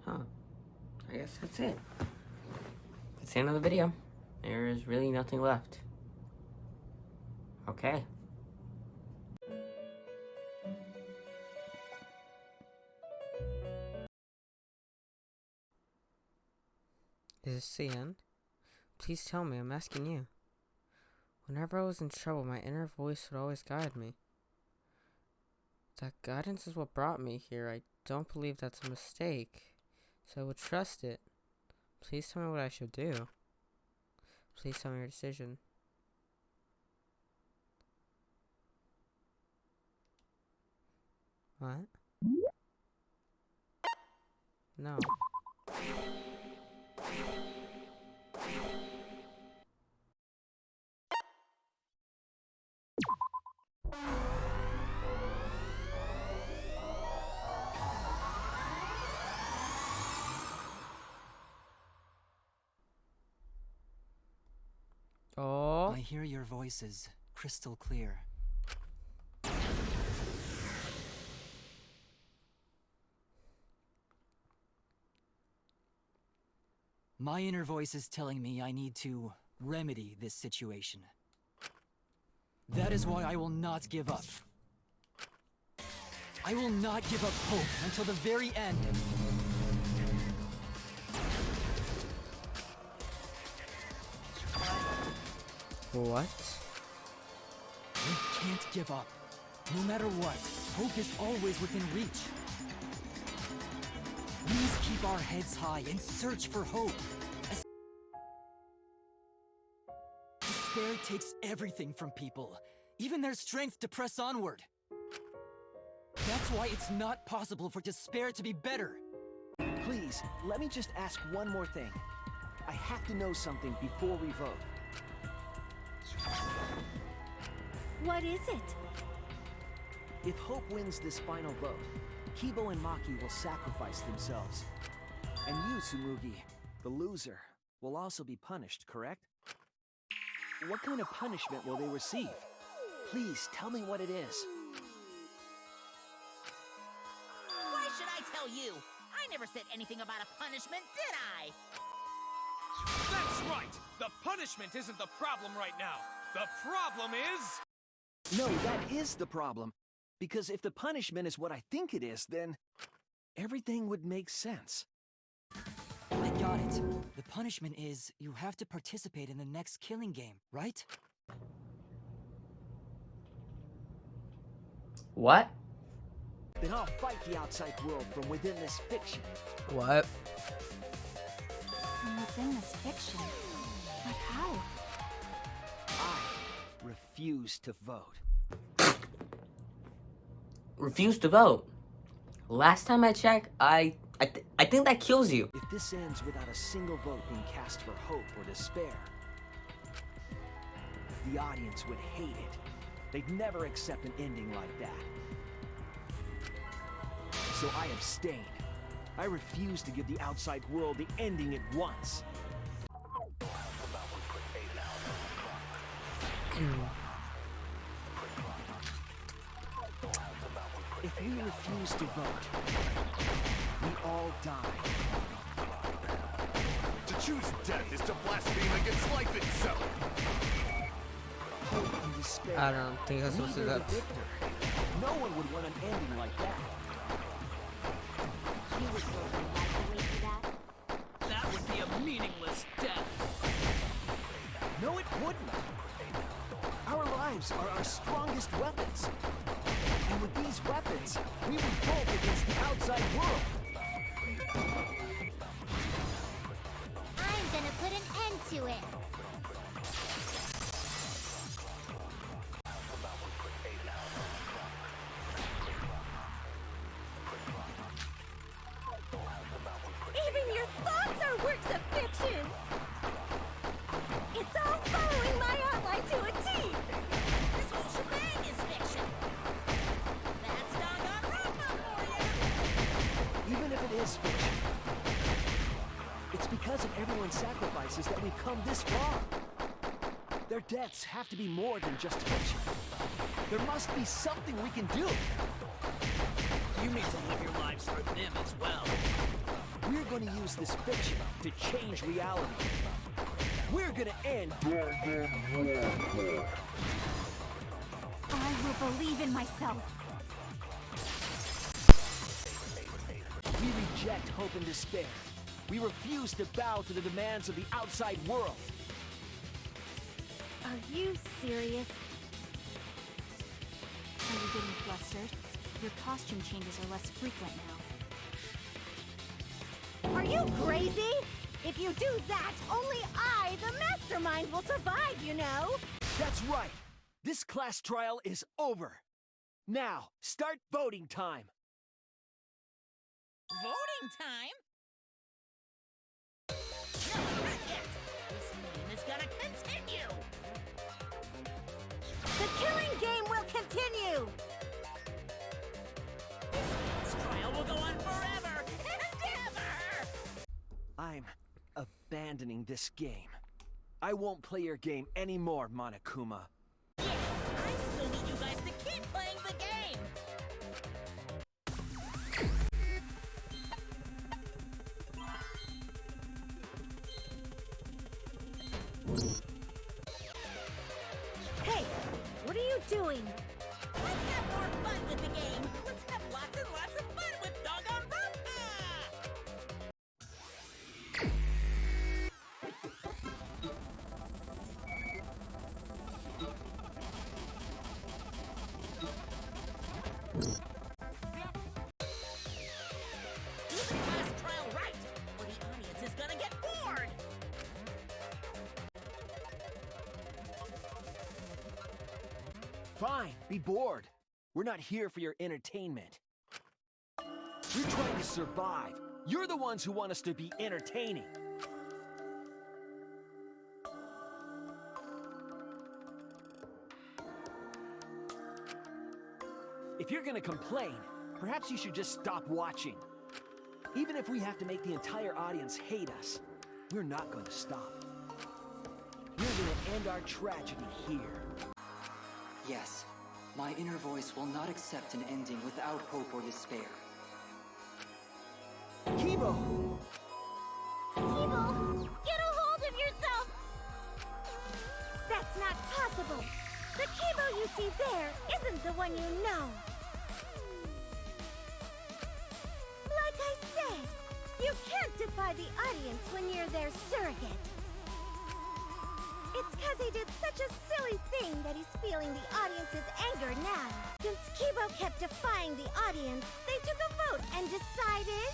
Huh. I guess that's it. That's the end of the video. There is really nothing left. Okay. Is this the end? Please tell me, I'm asking you. Whenever I was in trouble, my inner voice would always guide me. That guidance is what brought me here. I don't believe that's a mistake, so I would trust it. Please tell me what I should do. Please tell me your decision. What? No. Oh. I hear your voices crystal clear. My inner voice is telling me I need to remedy this situation. That is why I will not give up. I will not give up hope until the very end. What? We can't give up. No matter what, hope is always within reach. We must keep our heads high and search for hope. Despair takes everything from people, even their strength to press onward. That's why it's not possible for despair to be better. Please, let me just ask one more thing. I have to know something before we vote. What is it? If Hope wins this final vote, Kibo and Maki will sacrifice themselves. And you, Tsumugi, the loser, will also be punished, correct? What kind of punishment will they receive? Please, tell me what it is. Why should I tell you? I never said anything about a punishment, did I? That's right! The punishment isn't the problem right now. The problem is... No, that is the problem. Because if the punishment is what I think it is, then everything would make sense. I got it. The punishment is you have to participate in the next killing game, right? What? Then I'll fight the outside world from within this fiction. What? From within this fiction? But how? I refuse to vote. Refuse to vote. Last time I checked, I think that kills you. If this ends without a single vote being cast for hope or despair, the audience would hate it. They'd never accept an ending like that. So I abstain. I refuse to give the outside world the ending it wants. If we refuse to vote, we all die. To choose death is to blaspheme against life itself. Hope and despair. I don't think that's supposed to do Neither that. the victor. No one would want an ending like that. You would throw your life away for that? That would be a meaningless death. No, it wouldn't. Our lives are our strongest weapons. And with these weapons, we revolt against the outside world. I'm gonna put an end to it. Even your thoughts are works of fiction! It's all following my outline to a T! This whole shebang is fiction. That's danganronpa for you. Even if it is fiction, it's because of everyone's sacrifices that we've come this far. Their deaths have to be more than just fiction. There must be something we can do. You need to live your lives for them as well. We're going to use this fiction to change reality. We're going to end danganronpa. I will believe in myself. We reject hope and despair. We refuse to bow to the demands of the outside world. Are you serious? Are you getting flustered? Your costume changes are less frequent now. Are you crazy? If you do that, only I, the mastermind, will survive, you know? That's right. This class trial is over. Now, start voting time. Voting time? No, not yet. This meeting is gonna continue. The killing game will continue! This trial will go on forever and ever! I'm abandoning this game. I won't play your game anymore, Monokuma. Yeah, I still need you guys to keep playing the game! Hey, what are you doing? Let's have more fun with the game! Let's have lots and lots of fun with danganronpa! Do the class trial right, or the audience is gonna get bored! Fine, be bored. We're not here for your entertainment. We're trying to survive. You're the ones who want us to be entertaining. If you're gonna complain, perhaps you should just stop watching. Even if we have to make the entire audience hate us, we're not going to stop. We're gonna end our tragedy here. Yes, my inner voice will not accept an ending without hope or despair. Kibo! Kibo, get a hold of yourself! That's not possible. The Kibo you see there isn't the one you know. Like I said, you can't defy the audience when you're their surrogate. It's because he did such a silly thing that he's feeling the audience's anger now. Since Kibo kept defying the audience, they took a vote and decided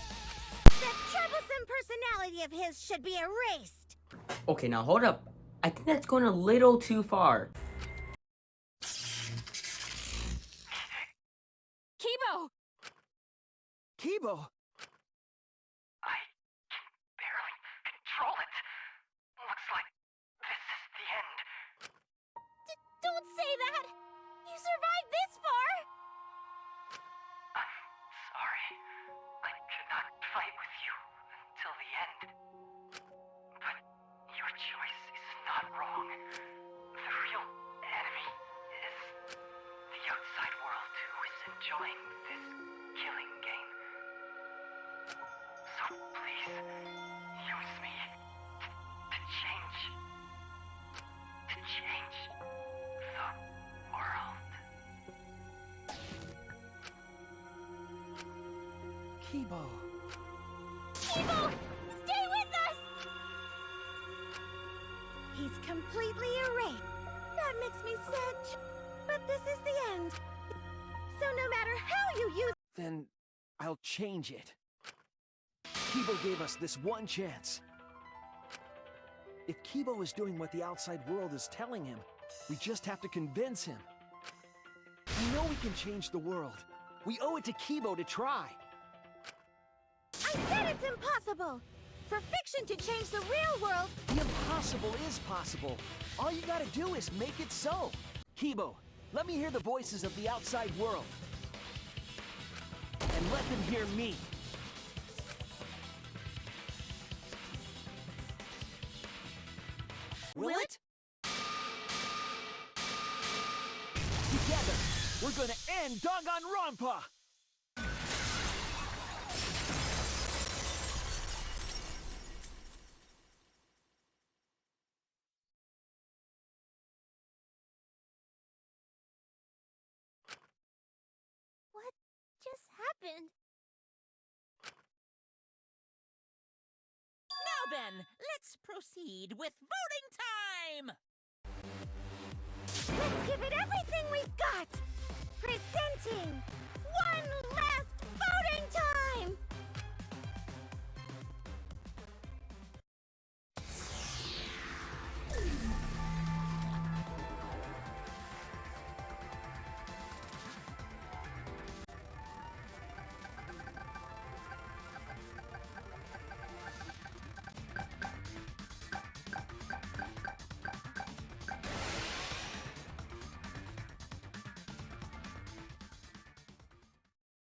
that troublesome personality of his should be erased. Okay, now hold up. I think that's going a little too far. Kibo! Kibo! I can barely control it. Looks like this is the end. Don't say that! You survived this far! I'm sorry. I could not fight with you until the end. But your choice is not wrong. The real enemy is the outside world who is enjoying this killing game. So please, use me to change the world. Kibo! Kibo! Stay with us! He's completely erased. That makes me sad, but this is the end. So no matter how you use... Then I'll change it. Kibo gave us this one chance. If Kibo is doing what the outside world is telling him, we just have to convince him. I know we can change the world. We owe it to Kibo to try. I said it's impossible! For fiction to change the real world... The impossible is possible. All you gotta do is make it so. Kibo, let me hear the voices of the outside world. And let them hear me. Will it? Together, we're gonna end Danganronpa! What just happened? Now then, let's proceed with voting time! Let's give it everything we've got! Presenting one last voting time!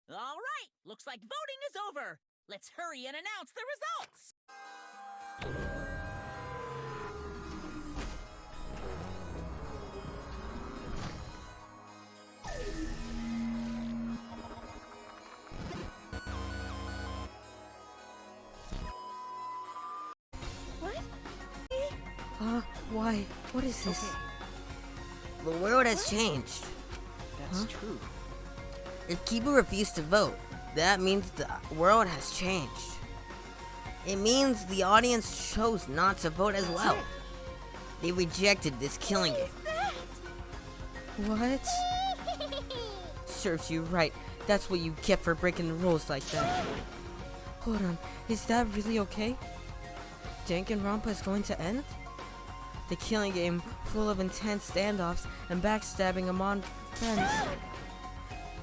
All right, looks like voting is over. Let's hurry and announce the results. Huh? Why? What is this? The world has changed. That's true. If Kiba refused to vote, that means the world has changed. It means the audience chose not to vote as well. They rejected this killing game. What? Serves you right. That's what you get for breaking the rules like that. Hold on, is that really okay? Danganronpa is going to end? The killing game, full of intense standoffs and backstabbing among friends,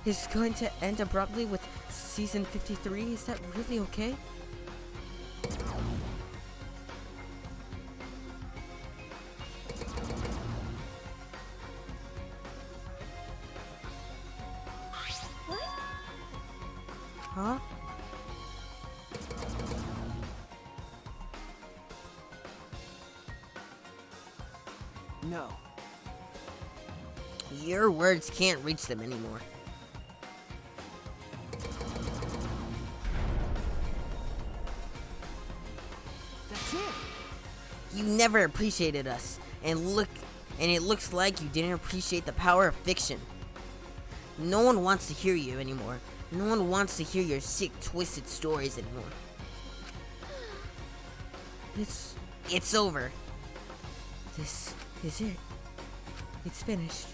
is going to end abruptly with season 53? Is that really okay? Huh? No. Your words can't reach them anymore. That's it. You never appreciated us, and it looks like you didn't appreciate the power of fiction. No one wants to hear you anymore. No one wants to hear your sick, twisted stories anymore. It's over. This is it. It's finished.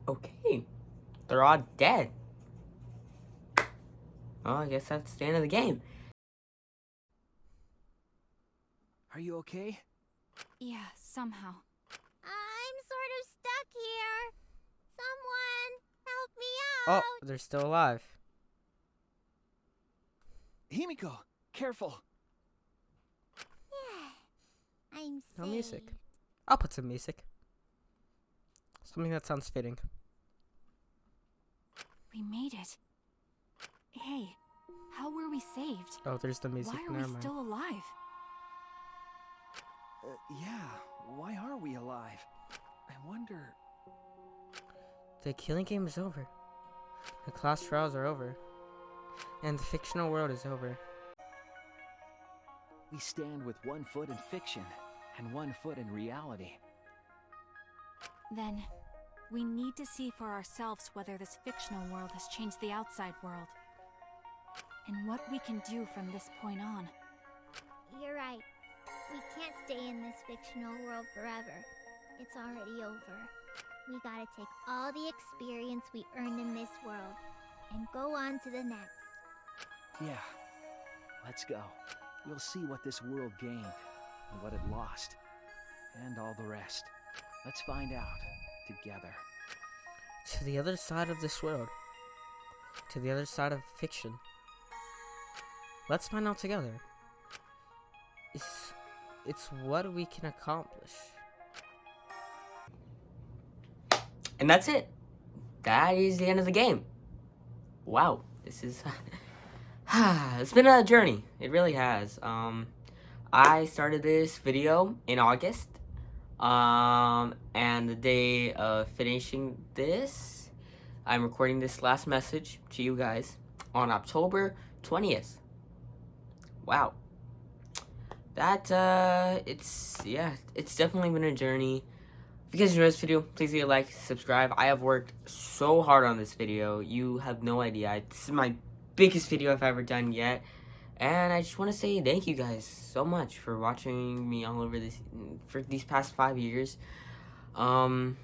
Okay. They're all dead. Well, I guess that's the end of the game. Are you okay? Yeah, somehow. I'm sort of stuck here. Someone help me Oh, out. they're still alive. Himiko, careful. I'm No music. I'll put some music. Something that sounds fitting. We made it. Hey, how were we saved? Oh, there's the music. Why are Never we mind. still alive? Yeah, why are we alive? I wonder... The killing game is over. The class trials are over. And the fictional world is over. We stand with one foot in fiction and one foot in reality. Then, we need to see for ourselves whether this fictional world has changed the outside world. And what we can do from this point on. You're right. We can't stay in this fictional world forever. It's already over. We gotta take all the experience we earned in this world and go on to the next. Yeah, let's go. We'll see what this world gained and what it lost, and all the rest. Let's find out together. To the other side of this world. To the other side of fiction. Let's find out together. It's what we can accomplish. And that's it. That is the end of the game. Wow, this is it's been a journey. It really has. I started this video in August. And the day of finishing this, I'm recording this last message to you guys on October 20th. Wow. That, it's definitely been a journey. If you guys enjoyed this video, please leave a like, subscribe. I have worked so hard on this video. You have no idea. This is my biggest video I've ever done yet. And I just want to say thank you guys so much for watching me all over this, for these past 5 years. But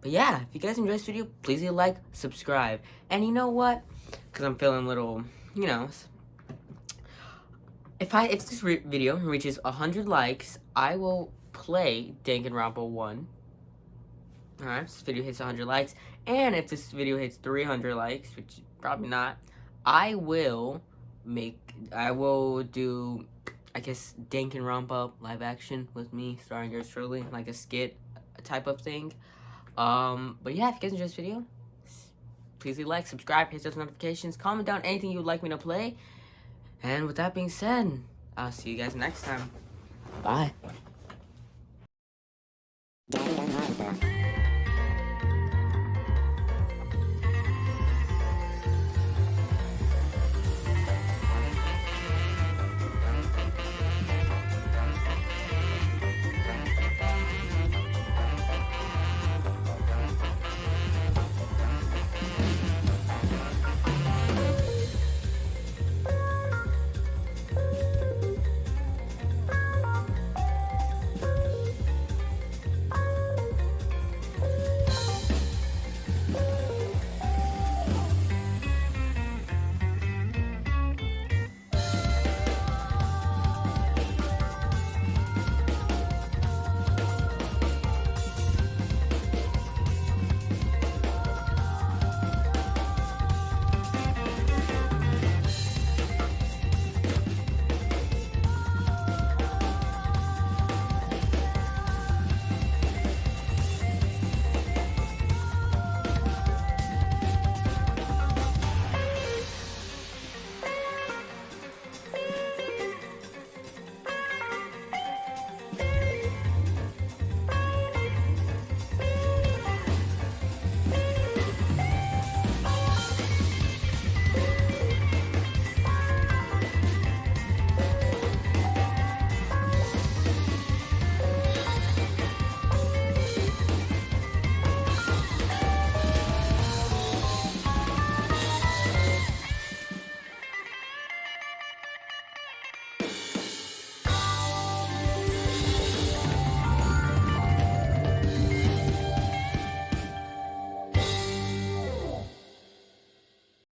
yeah, if you guys enjoyed this video, please leave a like, subscribe. And you know what? Because I'm feeling a little, you know, if this video reaches 100 likes, I will play Danganronpa 1. Alright, if this video hits 100 likes. And if this video hits 300 likes, which probably not, I will do, I guess, danganronpa live action with me, starring yours truly, like a skit type of thing. But yeah, if you guys enjoyed this video, please leave a like, subscribe, hit those notifications, comment down anything you would like me to play. And with that being said, I'll see you guys next time. Bye.